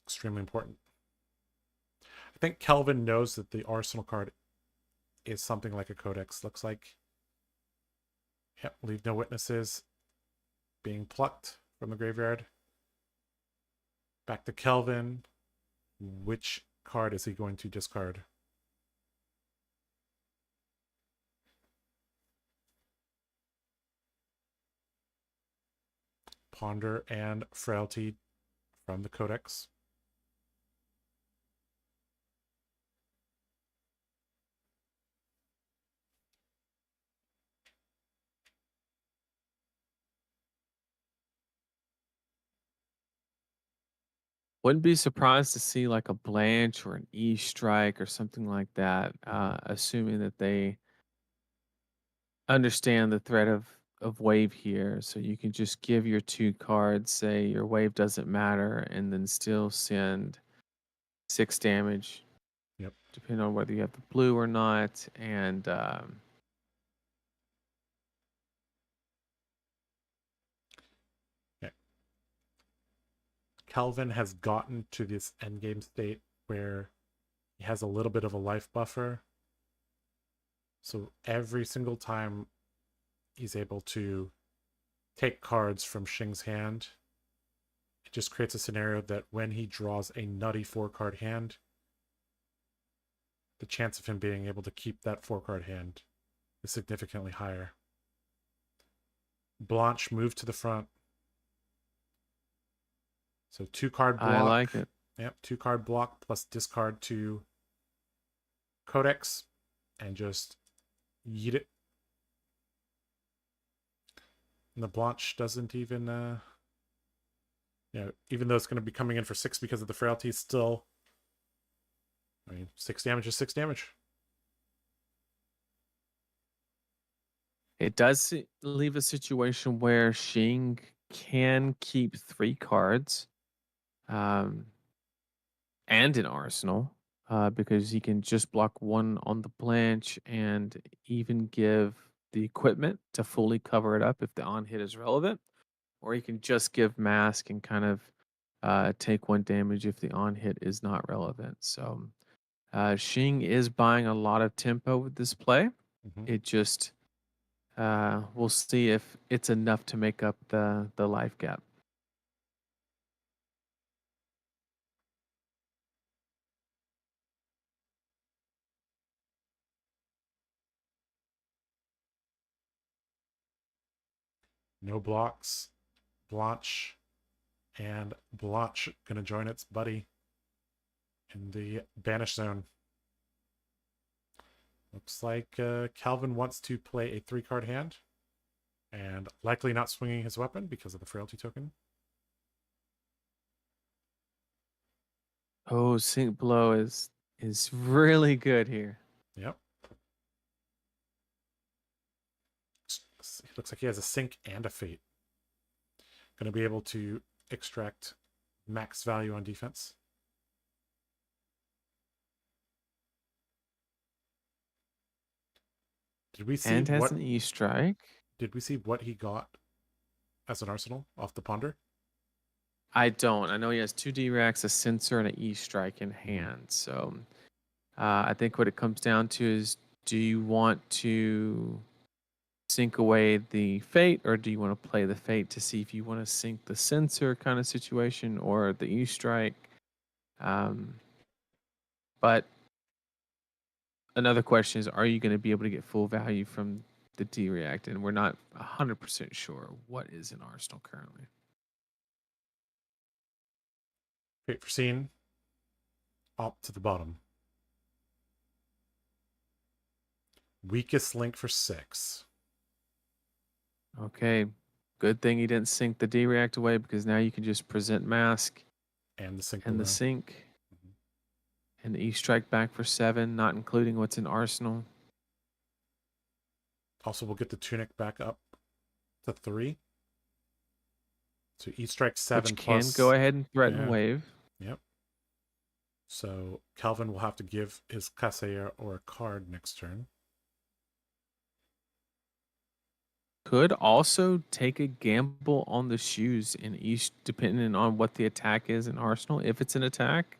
S1: extremely important. I think Kelvin knows that the Arsenal card is something like a Codex. Looks like, yep, leave no witnesses being plucked from the graveyard. Back to Kelvin. Which card is he going to discard? Ponder and Frailty from the Codex.
S2: Wouldn't be surprised to see like a Blanche or an E strike or something like that, assuming that they understand the threat of wave here. So you can just give your 2 cards, say your wave doesn't matter, and then still send 6 damage.
S1: Yep.
S2: Depending on whether you have the blue or not. And
S1: Kelvin has gotten to this endgame state where he has a little bit of a life buffer. So every single time he's able to take cards from Xing's hand, it just creates a scenario that when he draws a nutty 4-card hand, the chance of him being able to keep that 4-card hand is significantly higher. Blanche moved to the front. So 2-card block.
S2: I like it.
S1: Yep, 2-card block plus discard to Codex and just yeet it. And the Blanche doesn't even, even though it's going to be coming in for 6 because of the frailty, still, 6 damage is 6 damage.
S2: It does leave a situation where Xing can keep 3 cards and an arsenal because he can just block 1 on the Blanche and even give the equipment to fully cover it up if the on hit is relevant. Or he can just give mask and kind of take 1 damage if the on hit is not relevant. So Xing is buying a lot of tempo with this play. It just we'll see if it's enough to make up the life gap.
S1: No blocks. Blanche. And Blanche going to join its buddy in the banish zone. Looks like Calvin wants to play a 3-card hand. And likely not swinging his weapon because of the frailty token.
S2: Oh, Sync Blow is really good here.
S1: Yep. Looks like he has a sync and a fate. Going to be able to extract max value on defense. Did we see
S2: And has
S1: what
S2: an E strike.
S1: did we see what he got as an arsenal off the ponder?
S2: I don't. I know he has two D-Racks, a sensor, and an E-Strike in
S1: Mhm.
S2: hand. So I think what it comes down to is, do you want to sync away the fate, or do you want to play the fate to see if you want to sync the sensor kind of situation or the E-Strike? Um, but another question is, are you going to be able to get full value from the D-React? And we're not 100% sure what is in Arsenal currently.
S1: Wait for scene. Up to the bottom. Weakest link for 6.
S2: Okay, good thing he didn't sync the D-React away, because now you can just present mask
S1: And the sync
S2: and the
S1: below.
S2: sync
S1: Mhm.
S2: and the E-Strike back for 7, not including what's in Arsenal.
S1: Also, we'll get the tunic back up to 3. So E-Strike 7
S2: Which can go
S1: plus.
S2: ahead and threaten
S1: Yeah.
S2: wave.
S1: Yep. So Calvin will have to give his Kaseya or a card next turn.
S2: Could also take a gamble on the shoes in each, depending on what the attack is in Arsenal. If it's an attack,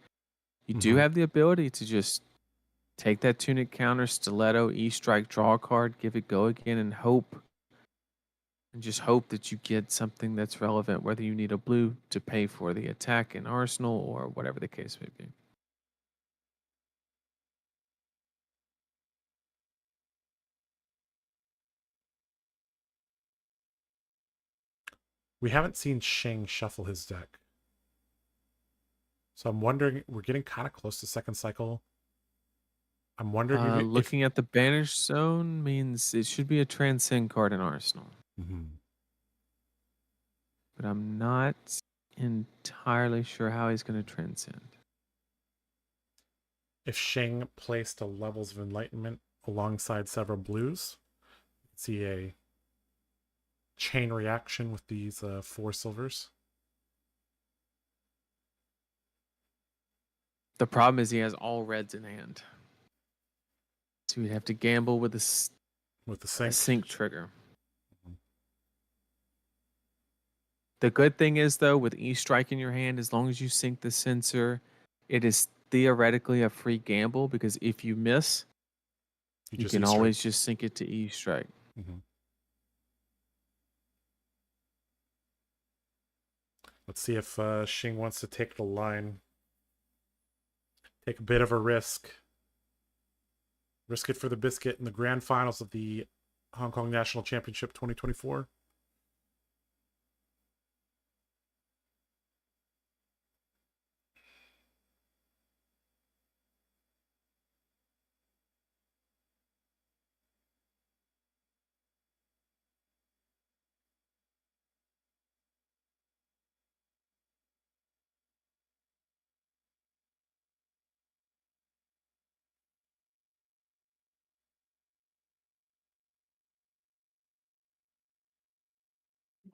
S2: you do
S1: Mhm.
S2: have the ability to just take that tunic counter, stiletto, E-Strike, draw a card, give it go again, and hope. And just hope that you get something that's relevant, whether you need a blue to pay for the attack in Arsenal or whatever the case may be.
S1: We haven't seen Shing shuffle his deck. So I'm wondering, we're getting kind of close to second cycle. I'm wondering if
S2: Looking at the banished zone means it should be a transcend card in Arsenal,
S1: Mhm.
S2: but I'm not entirely sure how he's going to transcend.
S1: If Shing placed a Levels of Enlightenment alongside several blues, see a chain reaction with these 4 silvers.
S2: The problem is he has all reds in hand, so we'd have to gamble with
S1: With the
S2: a
S1: sync.
S2: sync trigger.
S1: Mhm.
S2: The good thing is, though, with E-Strike in your hand, as long as you sync the sensor, it is theoretically a free gamble, because if you miss,
S1: You
S2: you
S1: just
S2: can
S1: E-Strike.
S2: always just sync it to E-Strike.
S1: Mhm. Let's see if Shing wants to take the line. Take a bit of a risk. Risk it for the biscuit in the grand finals of the Hong Kong National Championship 2024.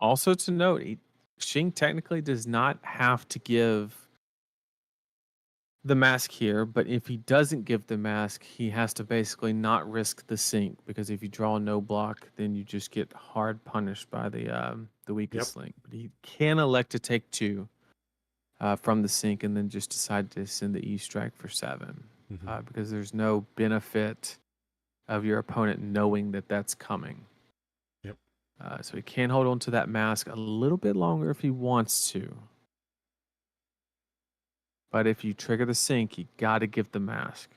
S2: Also to note, Xing technically does not have to give the mask here, but if he doesn't give the mask, he has to basically not risk the sync, because if you draw no block, then you just get hard punished by the
S1: Yep.
S2: weakest link. But he can elect to take 2 from the sync and then just decide to send the E-Strike for 7,
S1: Mm-hmm.
S2: because there's no benefit of your opponent knowing that that's coming.
S1: Yep.
S2: So he can hold on to that mask a little bit longer if he wants to. But if you trigger the sync, you got to give the mask.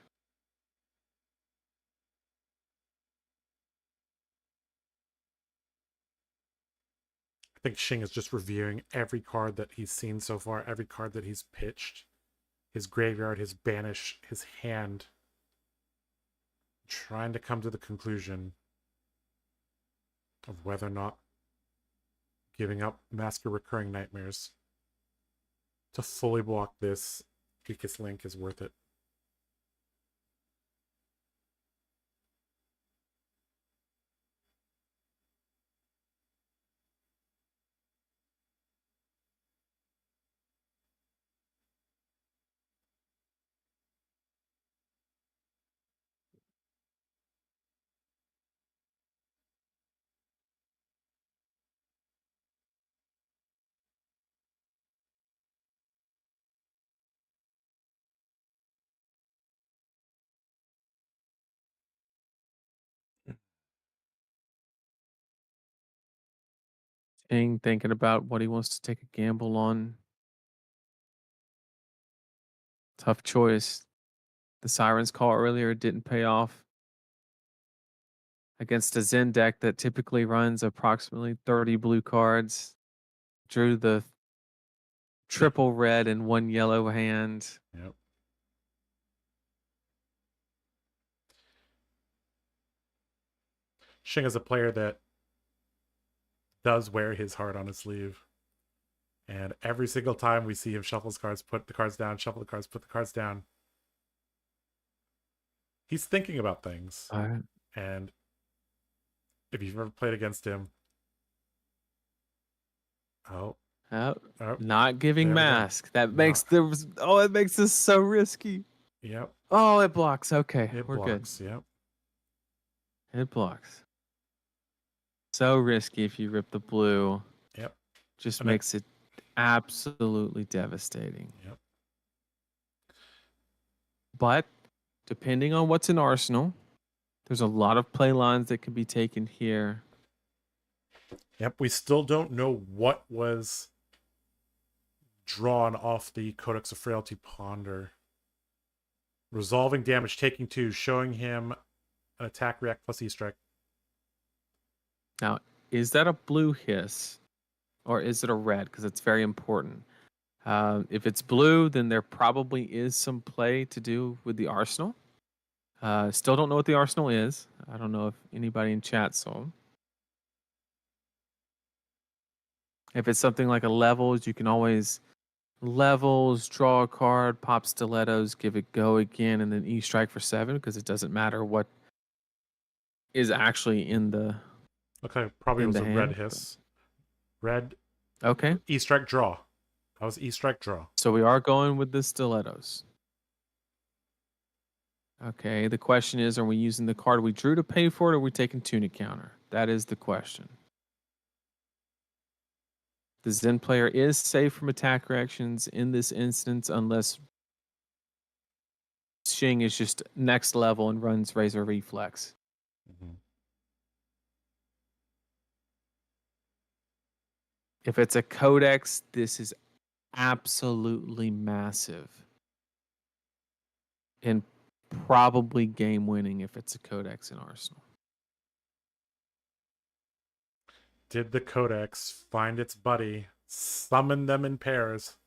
S1: I think Shing is just reviewing every card that he's seen so far, every card that he's pitched, his graveyard, his banish, his hand, trying to come to the conclusion of whether or not giving up Mask of Recurring Nightmares to fully block this weakest link is worth it.
S2: King thinking about what he wants to take a gamble on. Tough choice. The Siren's Call earlier didn't pay off against a Zen deck that typically runs approximately 30 blue cards. Drew the triple red and one yellow hand.
S1: Yep. Shing is a player that does wear his heart on his sleeve. And every single time we see him shuffle his cards, put the cards down, shuffle the cards, put the cards down, he's thinking about things. And if you've ever played against him,
S2: Not giving mask. That makes it makes this so risky.
S1: Yep.
S2: Oh, it blocks. Okay,
S1: we're blocks, good. Yep.
S2: It blocks. So risky if you rip the blue.
S1: Yep.
S2: Just makes it absolutely devastating.
S1: Yep.
S2: But depending on what's in Arsenal, there's a lot of play lines that can be taken here.
S1: Yep, we still don't know what was drawn off the Codex of Frailty Ponder. Resolving damage, taking 2, showing him an attack react plus E-Strike.
S2: Now, is that a blue hiss or is it a red? Because it's very important. If it's blue, then there probably is some play to do with the Arsenal. Still don't know what the Arsenal is. I don't know if anybody in chat saw. If it's something like a levels, you can always levels, draw a card, pop stilettos, give it go again, and then E-Strike for 7 because it doesn't matter what is actually in the.
S1: Okay, probably was a hand. Red hiss. Red.
S2: Okay.
S1: E-Strike draw. That was E-Strike draw.
S2: So we are going with the stilettos. Okay, the question is, are we using the card we drew to pay for it, or are we taking tunic counter? That is the question. The Zen player is safe from attack reactions in this instance unless Shing is just next level and runs Razor Reflex.
S1: Mm-hmm.
S2: If it's a Codex, this is absolutely massive. And probably game winning if it's a Codex in Arsenal.
S1: Did the Codex find its buddy, summon them in pairs?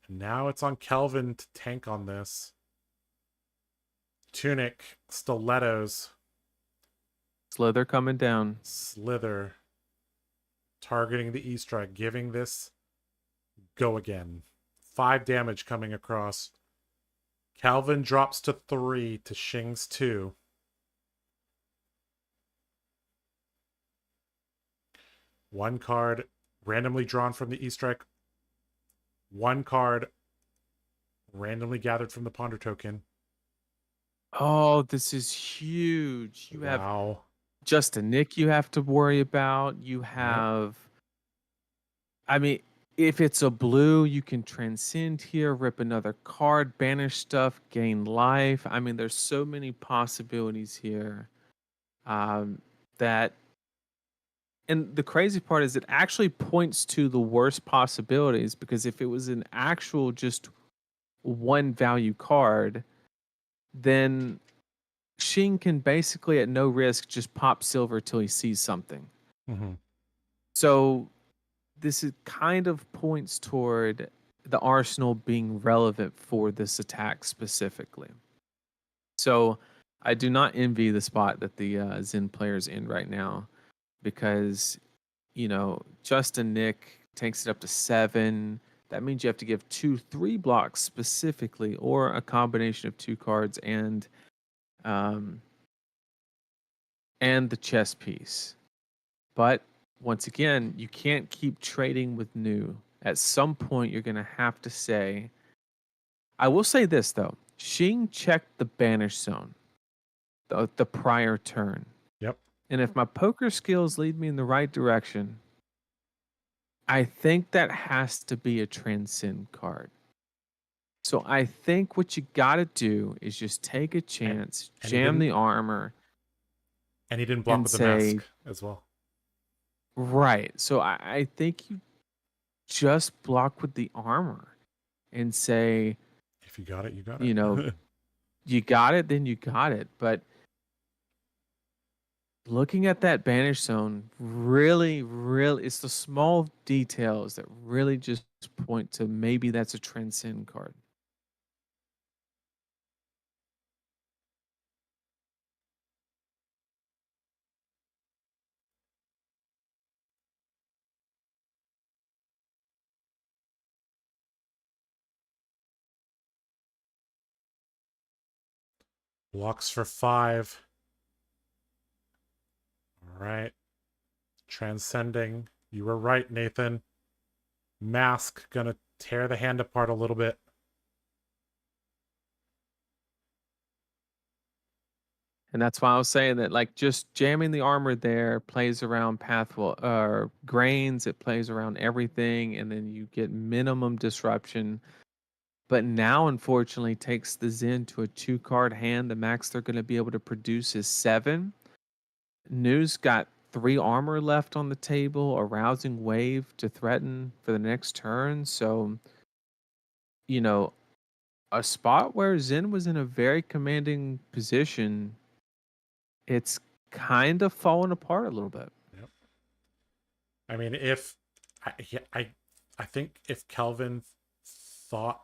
S1: And now it's on Kelvin to tank on this. Tunic, stilettos.
S2: Slither coming down.
S1: Slither. Targeting the E-Strike, giving this go again. 5 damage coming across. Calvin drops to 3 to Shing's 2. One card randomly drawn from the E-Strike. One card randomly gathered from the Ponder token.
S2: Oh, this is huge. You have just a Nick you have to worry about. You have, I mean, if it's a blue, you can transcend here, rip another card, banish stuff, gain life. I mean, there's so many possibilities here that. And the crazy part is it actually points to the worst possibilities, because if it was an actual just one value card, then Shing can basically at no risk just pop silver till he sees something.
S1: Mm-hmm.
S2: So this is kind of points toward the Arsenal being relevant for this attack specifically. So I do not envy the spot that the Zen player's in right now, because, you know, Justin Nick takes it up to 7. That means you have to give 2-3 blocks specifically, or a combination of 2 cards and the chess piece. But once again, you can't keep trading with new. At some point, you're going to have to say, I will say this though, Shing checked the banish zone the prior turn.
S1: Yep.
S2: And if my poker skills lead me in the right direction, I think that has to be a transcend card. So I think what you got to do is just take a chance, jam the armor.
S1: And he didn't block with the mask as well.
S2: Right. So I think you just block with the armor and say,
S1: If you got it, you got
S2: you know,
S1: it.
S2: you got it, then you got it. But looking at that banish zone, really, it's the small details that really just point to maybe that's a transcend card.
S1: Blocks for 5. All right. Transcending. You were right, Nathan. Mask gonna tear the hand apart a little bit.
S2: And that's why I was saying that, like, just jamming the armor there plays around grains, it plays around everything, and then you get minimum disruption. But now, unfortunately, takes the Zen to a 2-card hand. The max they're going to be able to produce is 7. News got 3 armor left on the table, a rousing wave to threaten for the next turn. So, you know, a spot where Zen was in a very commanding position, it's kind of fallen apart a little bit.
S1: Yep. I mean, if I think if Kelvin thought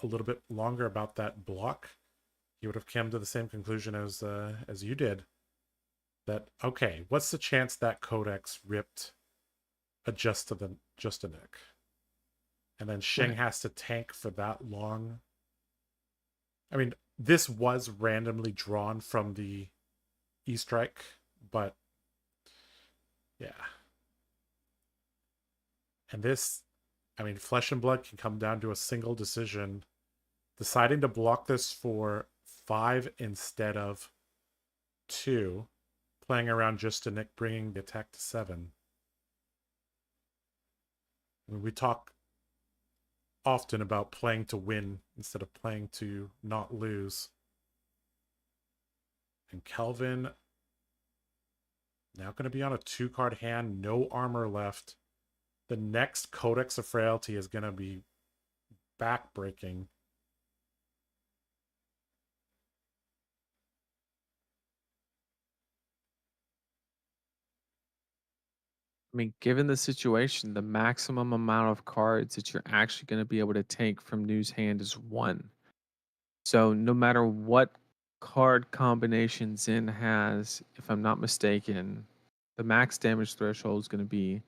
S1: a little bit longer about that block, he would have come to the same conclusion as you did. That okay, what's the chance that Codex ripped a just a nick, and then Shing
S2: Right.
S1: has to tank for that long. I mean, this was randomly drawn from the E-Strike, but yeah. And this, I mean, Flesh and Blood can come down to a single decision. Deciding to block this for 5 instead of 2, playing around just a nick, bringing the attack to 7. I mean, we talk often about playing to win instead of playing to not lose. And Kelvin now going to be on a 2-card hand, no armor left. The next Codex of Frailty is going to be backbreaking.
S2: I mean, given the situation, the maximum amount of cards that you're actually going to be able to take from News hand is 1. So no matter what card combination Zen has, if I'm not mistaken, the max damage threshold is going to be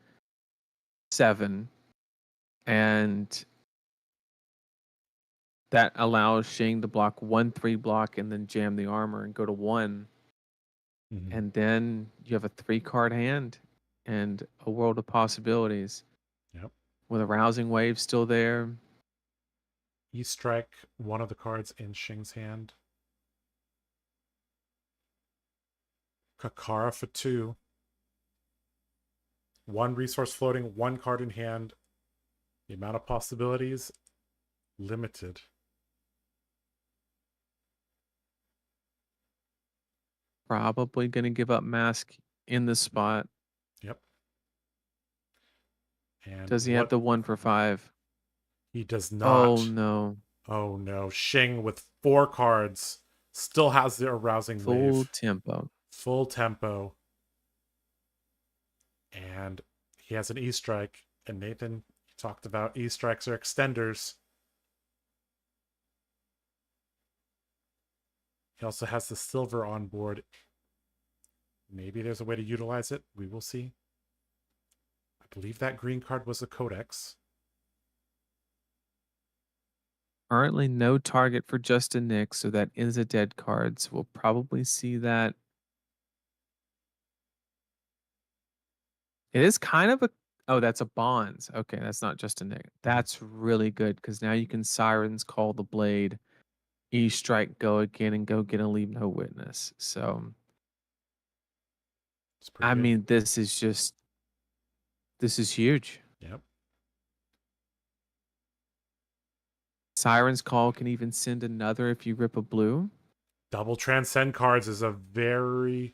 S2: 7. And that allows Shing to block 1/3 block and then jam the armor and go to 1.
S1: Mm-hmm.
S2: And then you have a 3-card hand and a world of possibilities.
S1: Yep.
S2: With a rousing wave still there.
S1: E-Strike, one of the cards in Shing's hand. Kakara for 2. 1 resource floating, 1 card in hand. The amount of possibilities, limited.
S2: Probably going to give up mask in the spot.
S1: Yep. And
S2: Does he have the 1 for 5?
S1: He does
S2: Oh
S1: not.
S2: no.
S1: Oh no. Shing with 4 cards still has the arousing
S2: Full
S1: wave.
S2: tempo.
S1: Full tempo. And he has an E-Strike. And Nathan, you talked about E-Strikes are extenders. He also has the silver on board. Maybe there's a way to utilize it. We will see. I believe that green card was a Codex.
S2: Currently no target for Justin Nick, so that is a dead card. So we'll probably see that. It is kind of a oh, that's a Bonds. Okay, that's not Justin Nick. That's really good because now you can Sirens Call the Blade, E-Strike, go again, and go get a Leave No Witness. So
S1: It's pretty
S2: I
S1: good.
S2: mean, this is huge.
S1: Yep.
S2: Siren's Call can even send another if you rip a blue.
S1: Double transcend cards is a very,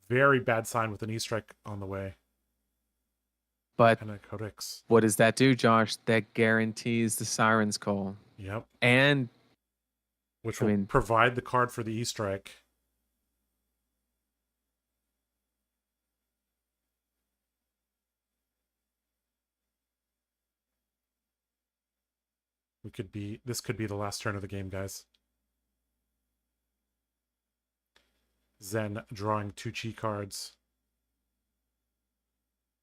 S1: Very bad sign with an E-Strike on the way.
S2: But
S1: And a Codex.
S2: what does that do, Josh? That guarantees the Siren's Call.
S1: Yep.
S2: And
S1: Which
S2: I
S1: will
S2: mean,
S1: provide the card for the E-Strike. This could be the last turn of the game, guys. Zen drawing 2 chi cards.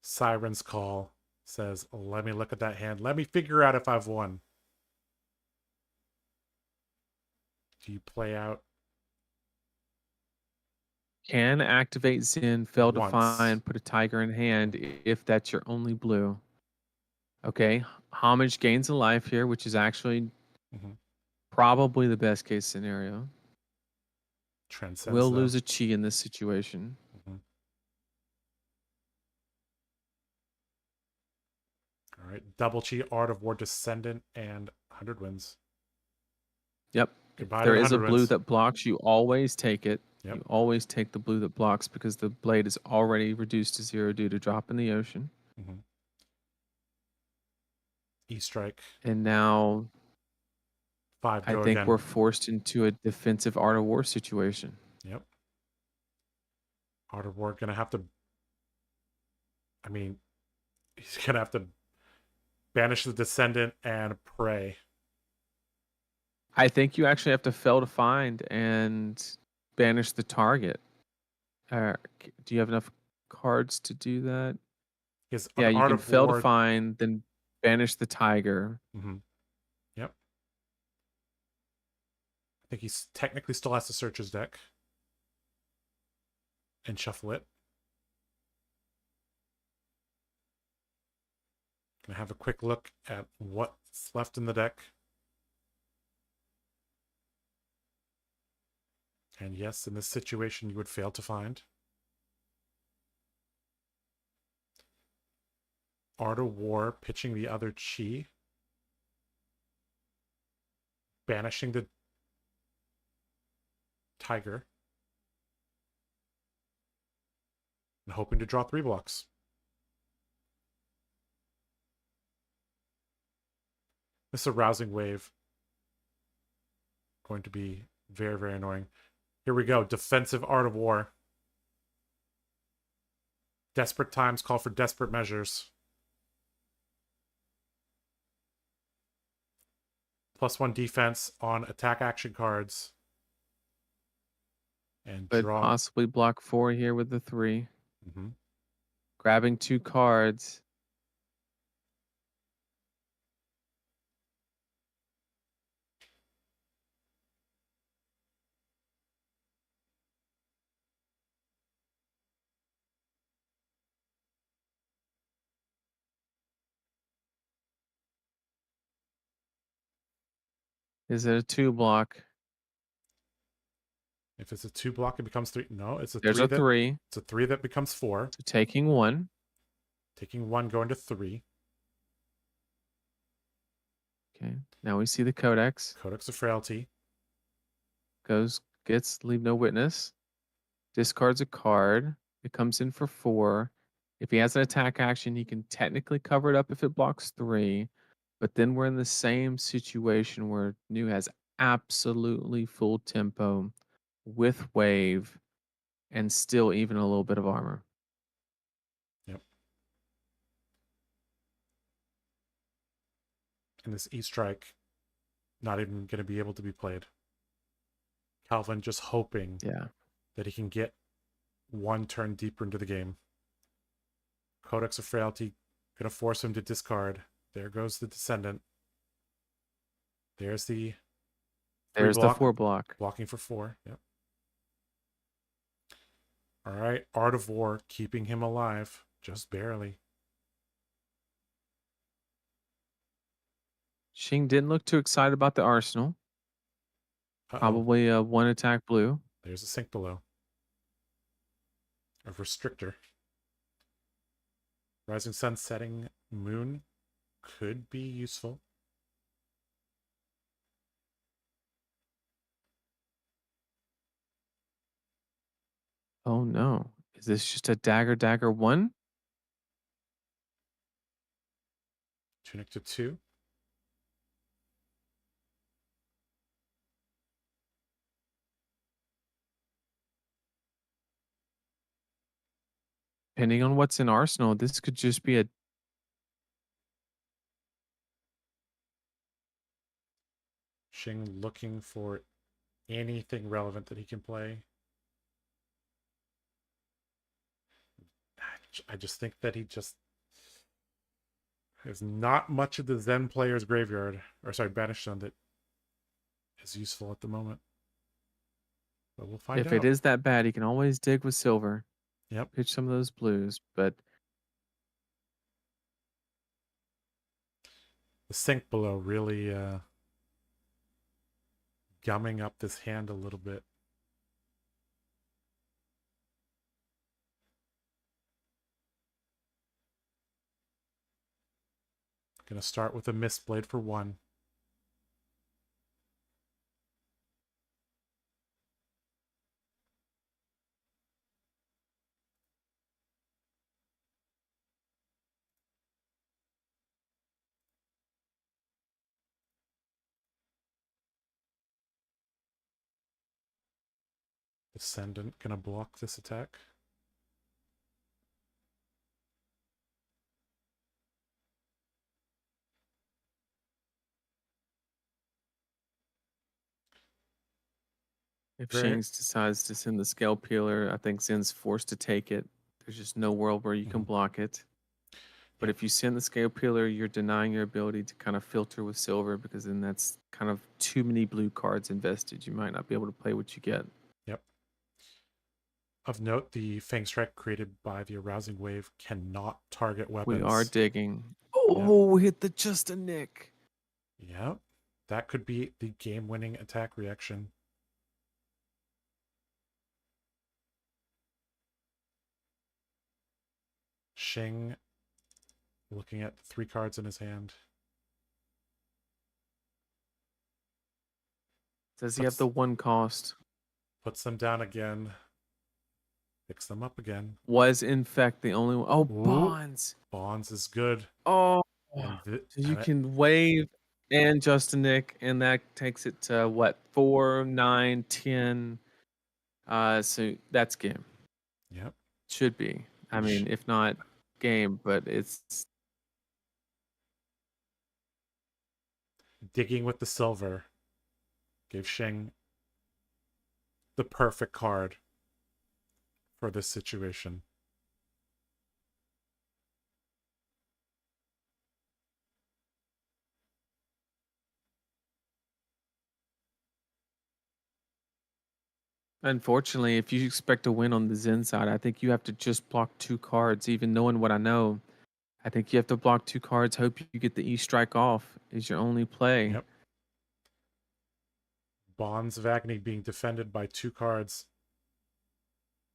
S1: Siren's Call says, let me look at that hand. Let me figure out if I've won. Do you play out?
S2: can activate Zen, fail to
S1: Once.
S2: find, put a tiger in hand if that's your only blue. Okay. Homage gains a life here, which is actually probably the best case scenario.
S1: Transcends.
S2: Will lose a chi in this situation.
S1: All right. Double chi, Art of War, Descendant, and 100 wins.
S2: Yep.
S1: Goodbye
S2: If there
S1: to
S2: is a
S1: 100
S2: blue
S1: wins.
S2: that blocks, you always take it.
S1: Yep.
S2: You always take the blue that blocks because the blade is already reduced to 0 due to drop in the ocean.
S1: E-Strike.
S2: And now
S1: 5
S2: I
S1: go
S2: think
S1: again.
S2: we're forced into a defensive Art of War situation.
S1: Yep. Art of War gonna have to. I mean, he's gonna have to banish the Descendant and pray.
S2: I think you actually have to fail to find and banish the target. Do you have enough cards to do that? Yeah, you can fail to find, then banish the tiger.
S1: Yep. I think he technically still has to search his deck and shuffle it. Gonna have a quick look at what's left in the deck. And yes, in this situation, you would fail to find. Art of War, pitching the other chi. Banishing the tiger. And hoping to draw 3 blocks. This is a rousing wave. Going to be very, very annoying. Here we go. Defensive Art of War. Desperate times call for desperate measures. +1 defense on attack action cards. And
S2: But
S1: draw.
S2: possibly block 4 here with the 3. Grabbing 2 cards. Is it a 2 block?
S1: If it's a 2 block, it becomes 3. No, it's a 3.
S2: There's a 3.
S1: It's a 3 that becomes 4.
S2: So taking 1.
S1: Taking 1, going to 3.
S2: Okay. Now we see the Codex.
S1: Codex of Frailty.
S2: Gets Leave No Witness. Discards a card. It comes in for 4. If he has an attack action, he can technically cover it up if it blocks 3. But then we're in the same situation where Nu has absolutely full tempo with wave and still even a little bit of armor.
S1: Yep. And this E-Strike not even going to be able to be played. Calvin just hoping that he can get 1 turn deeper into the game. Codex of Frailty going to force him to discard. There goes the Descendant. There's the
S2: 4 block.
S1: Blocking for 4. Yep. All right. Art of War keeping him alive. Just barely.
S2: Xing didn't look too excited about the arsenal. Probably a 1 attack blue.
S1: There's a sink below. A restrictor. Rising Sun, Setting Moon could be useful.
S2: Oh no. Is this just a dagger 1?
S1: Tunic to 2.
S2: Depending on what's in Arsenal, this could just be a
S1: Shing looking for anything relevant that he can play. I just think that he just there's not much of the Zen player's graveyard, or sorry, Banished Zone that is useful at the moment. But we'll find
S2: if
S1: out.
S2: it is that bad, he can always dig with silver.
S1: Yep.
S2: Pitch some of those blues, but
S1: The sink below really gumming up this hand a little bit. Gonna start with a Mistblade for 1. Descendant gonna block this attack.
S2: if
S1: Very-
S2: Shanks decides to send the scale peeler, I think Zen's forced to take it. There's just no world where you can block it. But if you send the scale peeler, you're denying your ability to kind of filter with silver, because then that's kind of too many blue cards invested. You might not be able to play what you get.
S1: Yep. Of note, the Fang Strike created by the Arousing Wave cannot target weapons.
S2: We are digging. Oh, hit the just a nick.
S1: Yep. That could be the game-winning attack reaction. Shing looking at 3 cards in his hand.
S2: Does he have the 1 cost?
S1: Puts them down again. Picks them up again.
S2: Was in fact the only one. Oh,
S1: Ooh.
S2: Bonds.
S1: Bonds is good.
S2: Oh,
S1: And
S2: so you can wave and just a nick, and that takes it to what, 4, 9, 10. So that's game.
S1: Yep.
S2: Should be. I mean, if not game, but it's
S1: Digging with the silver gave Shing the perfect card for this situation.
S2: unfortunately, if you expect to win on the Zen side, I think you have to just block 2 cards. Even knowing what I know, I think you have to block 2 cards. Hope you get the E strike off is your only play.
S1: Yep. Bonds of Agony being defended by 2 cards.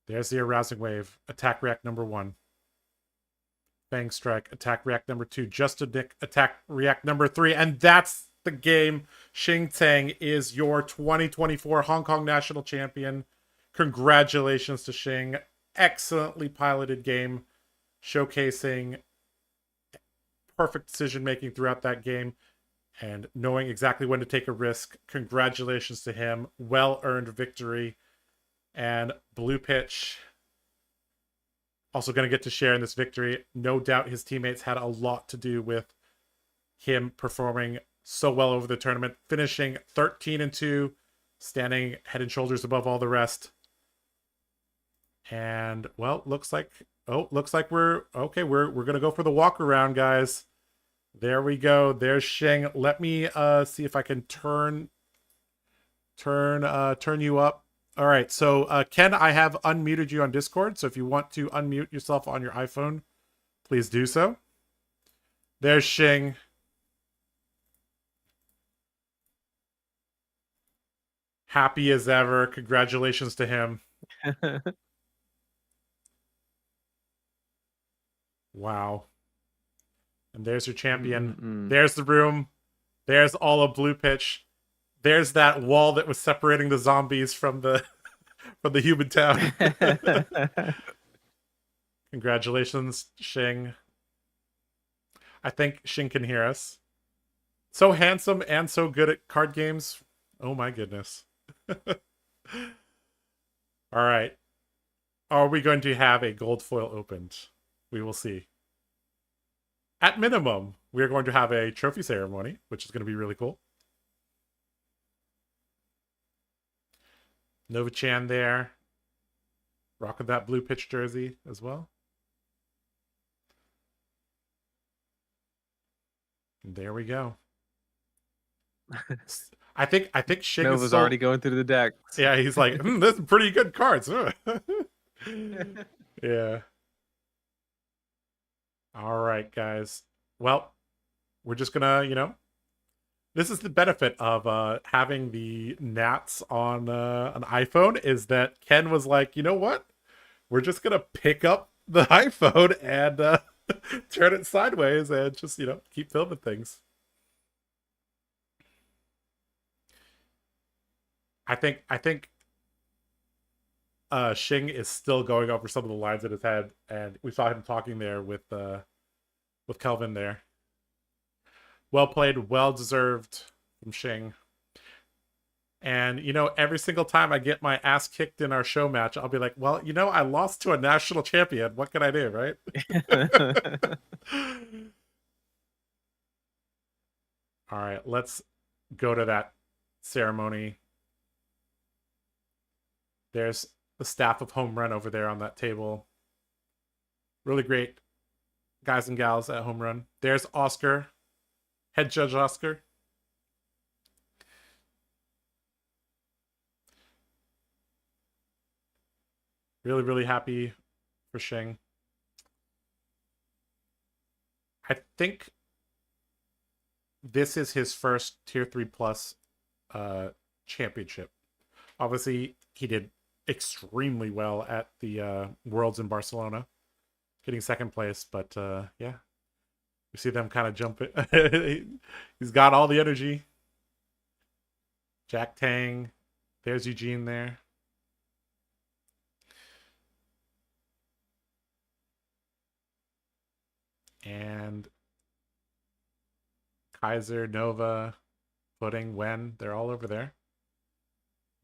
S1: There's the Arousing Wave. Attack react number 1. Fang Strike. Attack react number 2. Just a Nick. Attack react number 3. And that's the game. Xing Tang is your 2024 Hong Kong National Champion. Congratulations to Xing. Excellently piloted game. Showcasing perfect decision making throughout that game. And knowing exactly when to take a risk. Congratulations to him. Well-earned victory. And Blue Pitch also going to get to share in this victory. No doubt his teammates had a lot to do with him performing so well over the tournament. Finishing 13-2. Standing head and shoulders above all the rest. And, well, looks like we're okay. We're going to go for the walk around, guys. There we go. There's Shing. Let me see if I can turn you up. All right. So Ken, I have unmuted you on Discord. So if you want to unmute yourself on your iPhone, please do so. There's Shing. Happy as ever. Congratulations to him. Wow. And there's your champion. There's the room. There's all of Blue Pitch. There's that wall that was separating the zombies from the from the human town. Congratulations, Shing. I think Shing can hear us. So handsome and so good at card games. Oh my goodness. All right. Are we going to have a gold foil opened? We will see. At minimum, we are going to have a trophy ceremony, which is going to be really cool. Nova Chan there. Rocking that blue pitch jersey as well. And there we go. I think Shing
S2: Nova's
S1: is still...
S2: already going through the deck.
S1: Yeah, he's like, this is pretty good cards. Yeah. All right, guys. Well, we're just gonna, this is the benefit of having the Nats on an iPhone, is that Ken was like, you know what? We're just gonna pick up the iPhone and turn it sideways and just, keep filming things. I think Shing is still going over some of the lines in his head, and we saw him talking there with Kelvin there. Well played, well deserved from Shing. And every single time I get my ass kicked in our show match, I'll be like, well, I lost to a national champion. What can I do, right? All right, let's go to that ceremony. There's the staff of Homerun over there on that table. Really great guys and gals at Homerun. There's Oscar, head judge Oscar. Really, really happy for Shing. I think this is his first tier 3 plus championship. Obviously, he did extremely well at the Worlds in Barcelona, getting second place, but yeah, you see them kind of jump it. He's got all the energy. Jack Tang, there's Eugene there. And Kaiser, Nova, Pudding, Wen, they're all over there.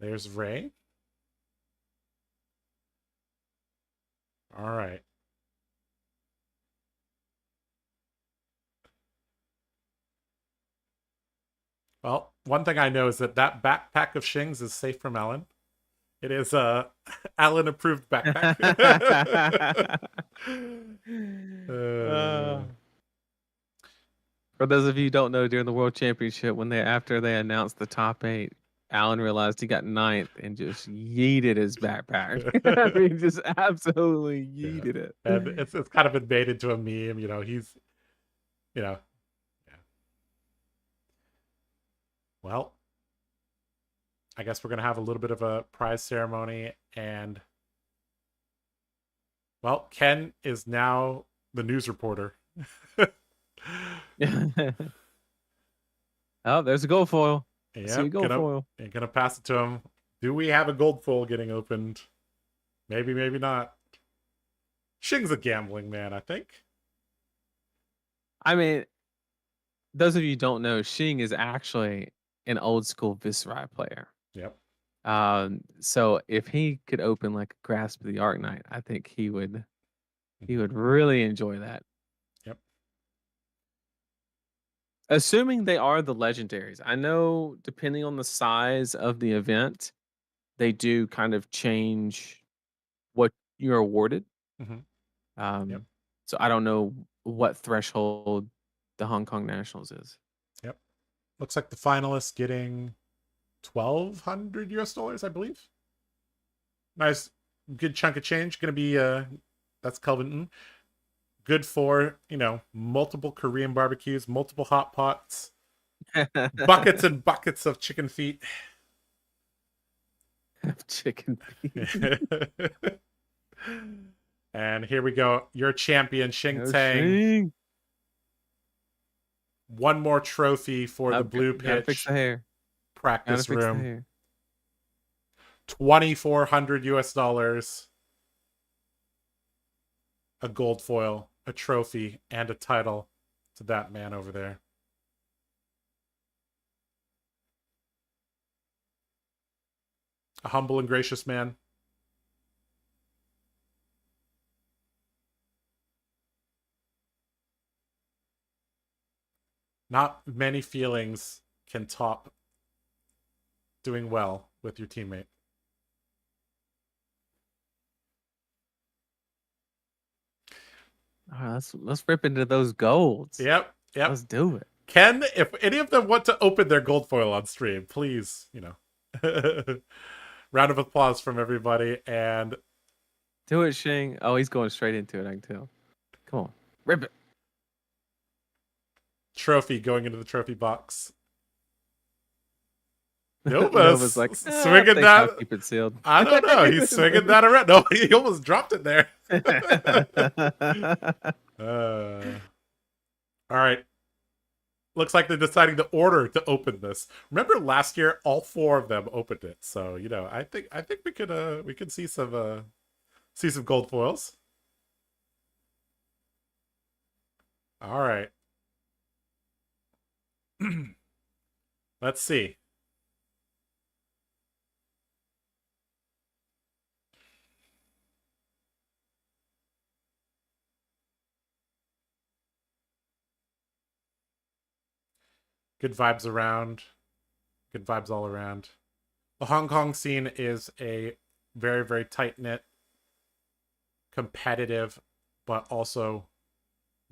S1: There's Ray. All right. Well, one thing I know is that backpack of Shing's is safe from Alan. It is a Alan approved backpack.
S2: For those of you who don't know, during the World Championship, after they announced the top 8, Alan realized he got 9th and just yeeted his backpack. I mean, just absolutely yeeted it.
S1: And it's kind of been made into a meme. He's, yeah. Well, I guess we're gonna have a little bit of a prize ceremony, and well, Ken is now the news reporter.
S2: Oh, there's a gold foil.
S1: Yeah, gonna pass it to him. Do we have a gold foil getting opened? Maybe, maybe not. Shing's a gambling man, I think.
S2: I mean, those of you who don't know, Shing is actually an old school Viserai player.
S1: Yep.
S2: So if he could open like a Grasp of the Arknight, I think he would really enjoy that.
S1: Yep.
S2: Assuming they are the legendaries. I know depending on the size of the event, they do kind of change what you're awarded.
S1: Yep.
S2: So I don't know what threshold the Hong Kong Nationals is.
S1: Yep. Looks like the finalists getting $1,200 US, I believe. Nice, good chunk of change. Gonna be that's Kelvin. Good for multiple Korean barbecues, multiple hot pots, buckets and buckets of chicken feet.
S2: Chicken feet.
S1: And here we go. Your champion, Shing Tang.
S2: Shing.
S1: One more trophy for the blue pitch.
S2: Fix the hair.
S1: Practice room. $2,400 US. a gold foil, a trophy, and a title to that man over there. A humble and gracious man. Not many feelings can top doing well with your teammate.
S2: Let's rip into those golds.
S1: Yep.
S2: Let's do it.
S1: Ken, if any of them want to open their gold foil on stream, please, round of applause from everybody. And
S2: do it, Shing. Oh, he's going straight into it. I can tell. Come on, rip it.
S1: Trophy going into the trophy box.
S2: Nova's like,
S1: swinging that.
S2: I'll keep it sealed.
S1: I don't know. He's swinging that around. No, he almost dropped it there. All right. Looks like they're deciding the order to open this. Remember last year, all 4 of them opened it. So I think we could see some gold foils. All right. Let's see. Good vibes around. Good vibes all around. The Hong Kong scene is a very, very tight-knit, competitive, but also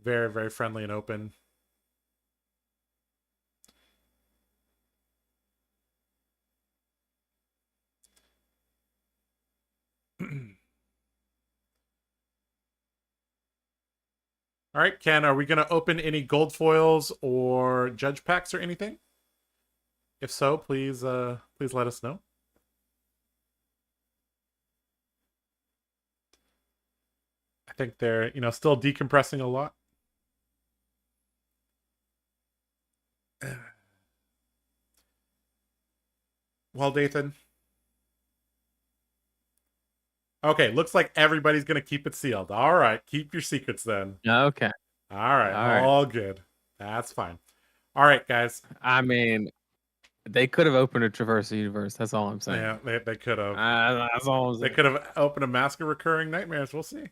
S1: very, very friendly and open. All right, Ken, are we going to open any gold foils or judge packs or anything? If so, please let us know. I think they're, still decompressing a lot. Well, Dathan. Okay, looks like everybody's going to keep it sealed. All right, keep your secrets then.
S2: Okay.
S1: All right, all good. That's fine. All right, guys.
S2: I mean, they could have opened a Traversal Universe. That's all I'm saying.
S1: Yeah, they could have.
S2: That's all I'm saying.
S1: They could have opened a Mask of Recurring Nightmares. We'll see,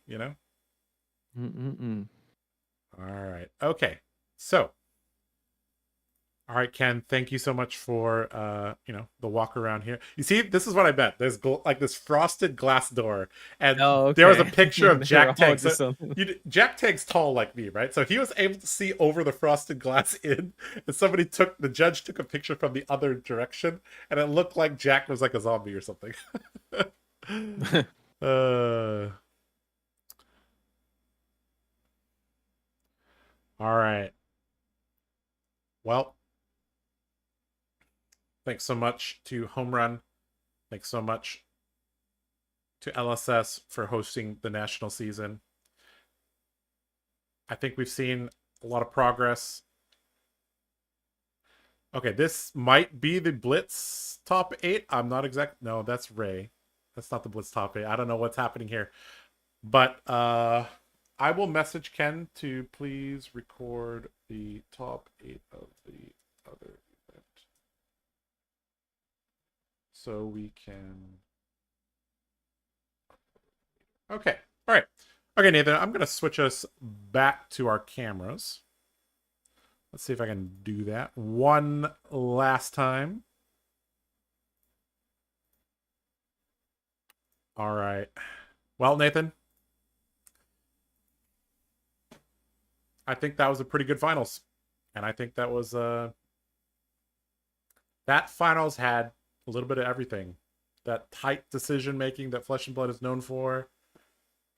S1: All right. Okay. So, all right, Ken, thank you so much for the walk around here. You see, this is what I meant. There's like this frosted glass door, and there was a picture of Jack Tank. So Jack Tank's tall like me, right? So he was able to see over the frosted glass in, and the judge took a picture from the other direction, and it looked like Jack was like a zombie or something. All right. Well, thanks so much to Homerun. Thanks so much to LSS for hosting the national season. I think we've seen a lot of progress. Okay, this might be the Blitz top 8. I'm not exact. No, that's Ray. That's not the Blitz top 8. I don't know what's happening here. But I will message Ken to please record the top 8 of the other event, so we can. Okay. All right. Okay, Nathan, I'm going to switch us back to our cameras. Let's see if I can do that one last time. All right. Well, Nathan, I think that was a pretty good finals. And I think that was that finals had a little bit of everything. That tight decision making that Flesh and Blood is known for.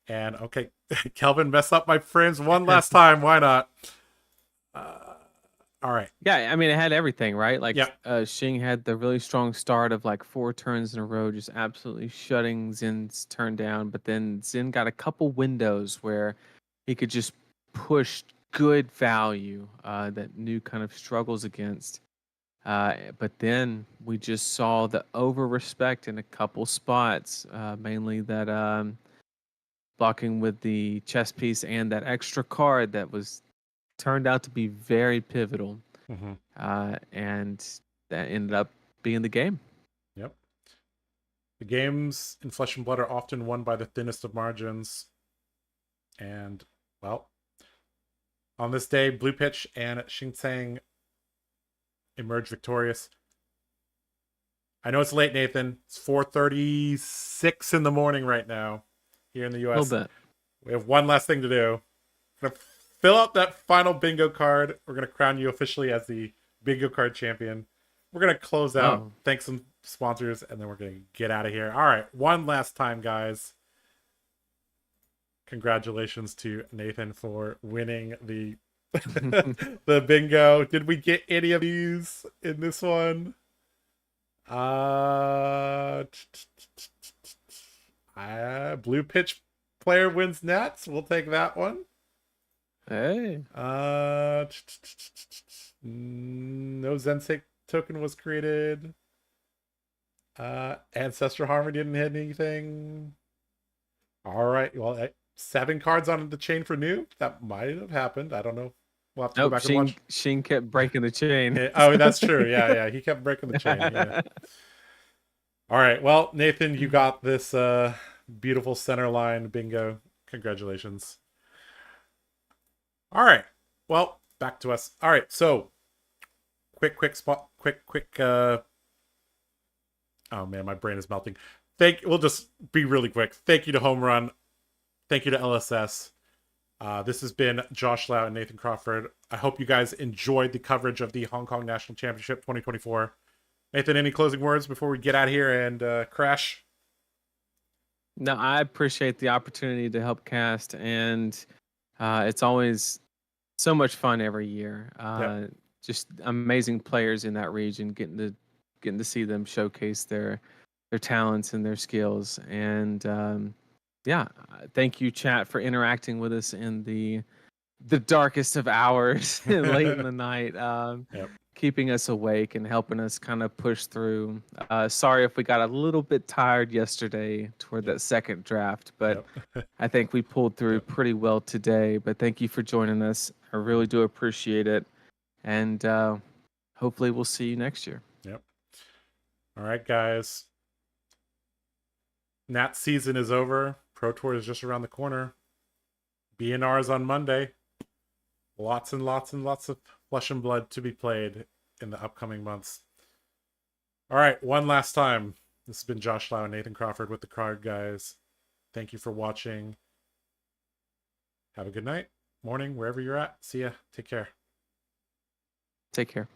S1: And okay, Kelvin messed up my frames one last time. Why not? All right.
S2: Yeah, I mean, it had everything, right? Like, Shing had the really strong start of like 4 turns in a row, just absolutely shutting Zin's turn down. But then Zin got a couple windows where he could just push good value that New kind of struggles against. But then we just saw the over respect in a couple spots, mainly that blocking with the chess piece and that extra card that was turned out to be very pivotal.
S1: Mm-hmm.
S2: And that ended up being the game.
S1: Yep. The games in Flesh and Blood are often won by the thinnest of margins. And, well, on this day, Blue Pitch and Xingtsang emerge victorious. I know it's late, Nathan. It's 4:36 in the morning right now here in the
S2: A
S1: US.
S2: little bit.
S1: We have one last thing to do. We're going to fill out that final bingo card. We're going to crown you officially as the bingo card champion. We're going to close out, thank some sponsors, and then we're going to get out of here. All right, one last time, guys. Congratulations to Nathan for winning the the bingo. Did we get any of these in this one? Blue Pitch player wins Nats. We'll take that one.
S2: Hey.
S1: No Zensei token was created. Ancestral Harmony didn't hit anything. All right. Well, 7 cards on the chain for new. That might have happened. I don't know. We'll have to go back and watch.
S2: Sheen kept breaking the chain.
S1: Oh, that's true. Yeah. He kept breaking the chain. Yeah. All right. Well, Nathan, you got this beautiful center line bingo. Congratulations. All right. Well, back to us. All right. So, quick. Oh man, my brain is melting. We'll just be really quick. Thank you to Homerun. Thank you to LSS. This has been Josh Lau and Nathan Crawford. I hope you guys enjoyed the coverage of the Hong Kong National Championship 2024. Nathan, any closing words before we get out here and crash?
S2: No, I appreciate the opportunity to help cast, and it's always so much fun every year. Just amazing players in that region, getting to see them showcase their talents and their skills. And thank you, chat, for interacting with us in the darkest of hours, late in the night. Keeping us awake and helping us kind of push through. Sorry if we got a little bit tired yesterday toward that second draft, but I think we pulled through pretty well today. But thank you for joining us. I really do appreciate it. And hopefully we'll see you next year.
S1: Yep. All right, guys. Nat season is over. Pro Tour is just around the corner. BNR is on Monday. Lots and lots and lots of Flesh and Blood to be played in the upcoming months. All right, one last time. This has been Josh Lau and Nathan Crawford with TheCardGuyz. Thank you for watching. Have a good night, morning, wherever you're at. See ya. Take care.
S2: Take care.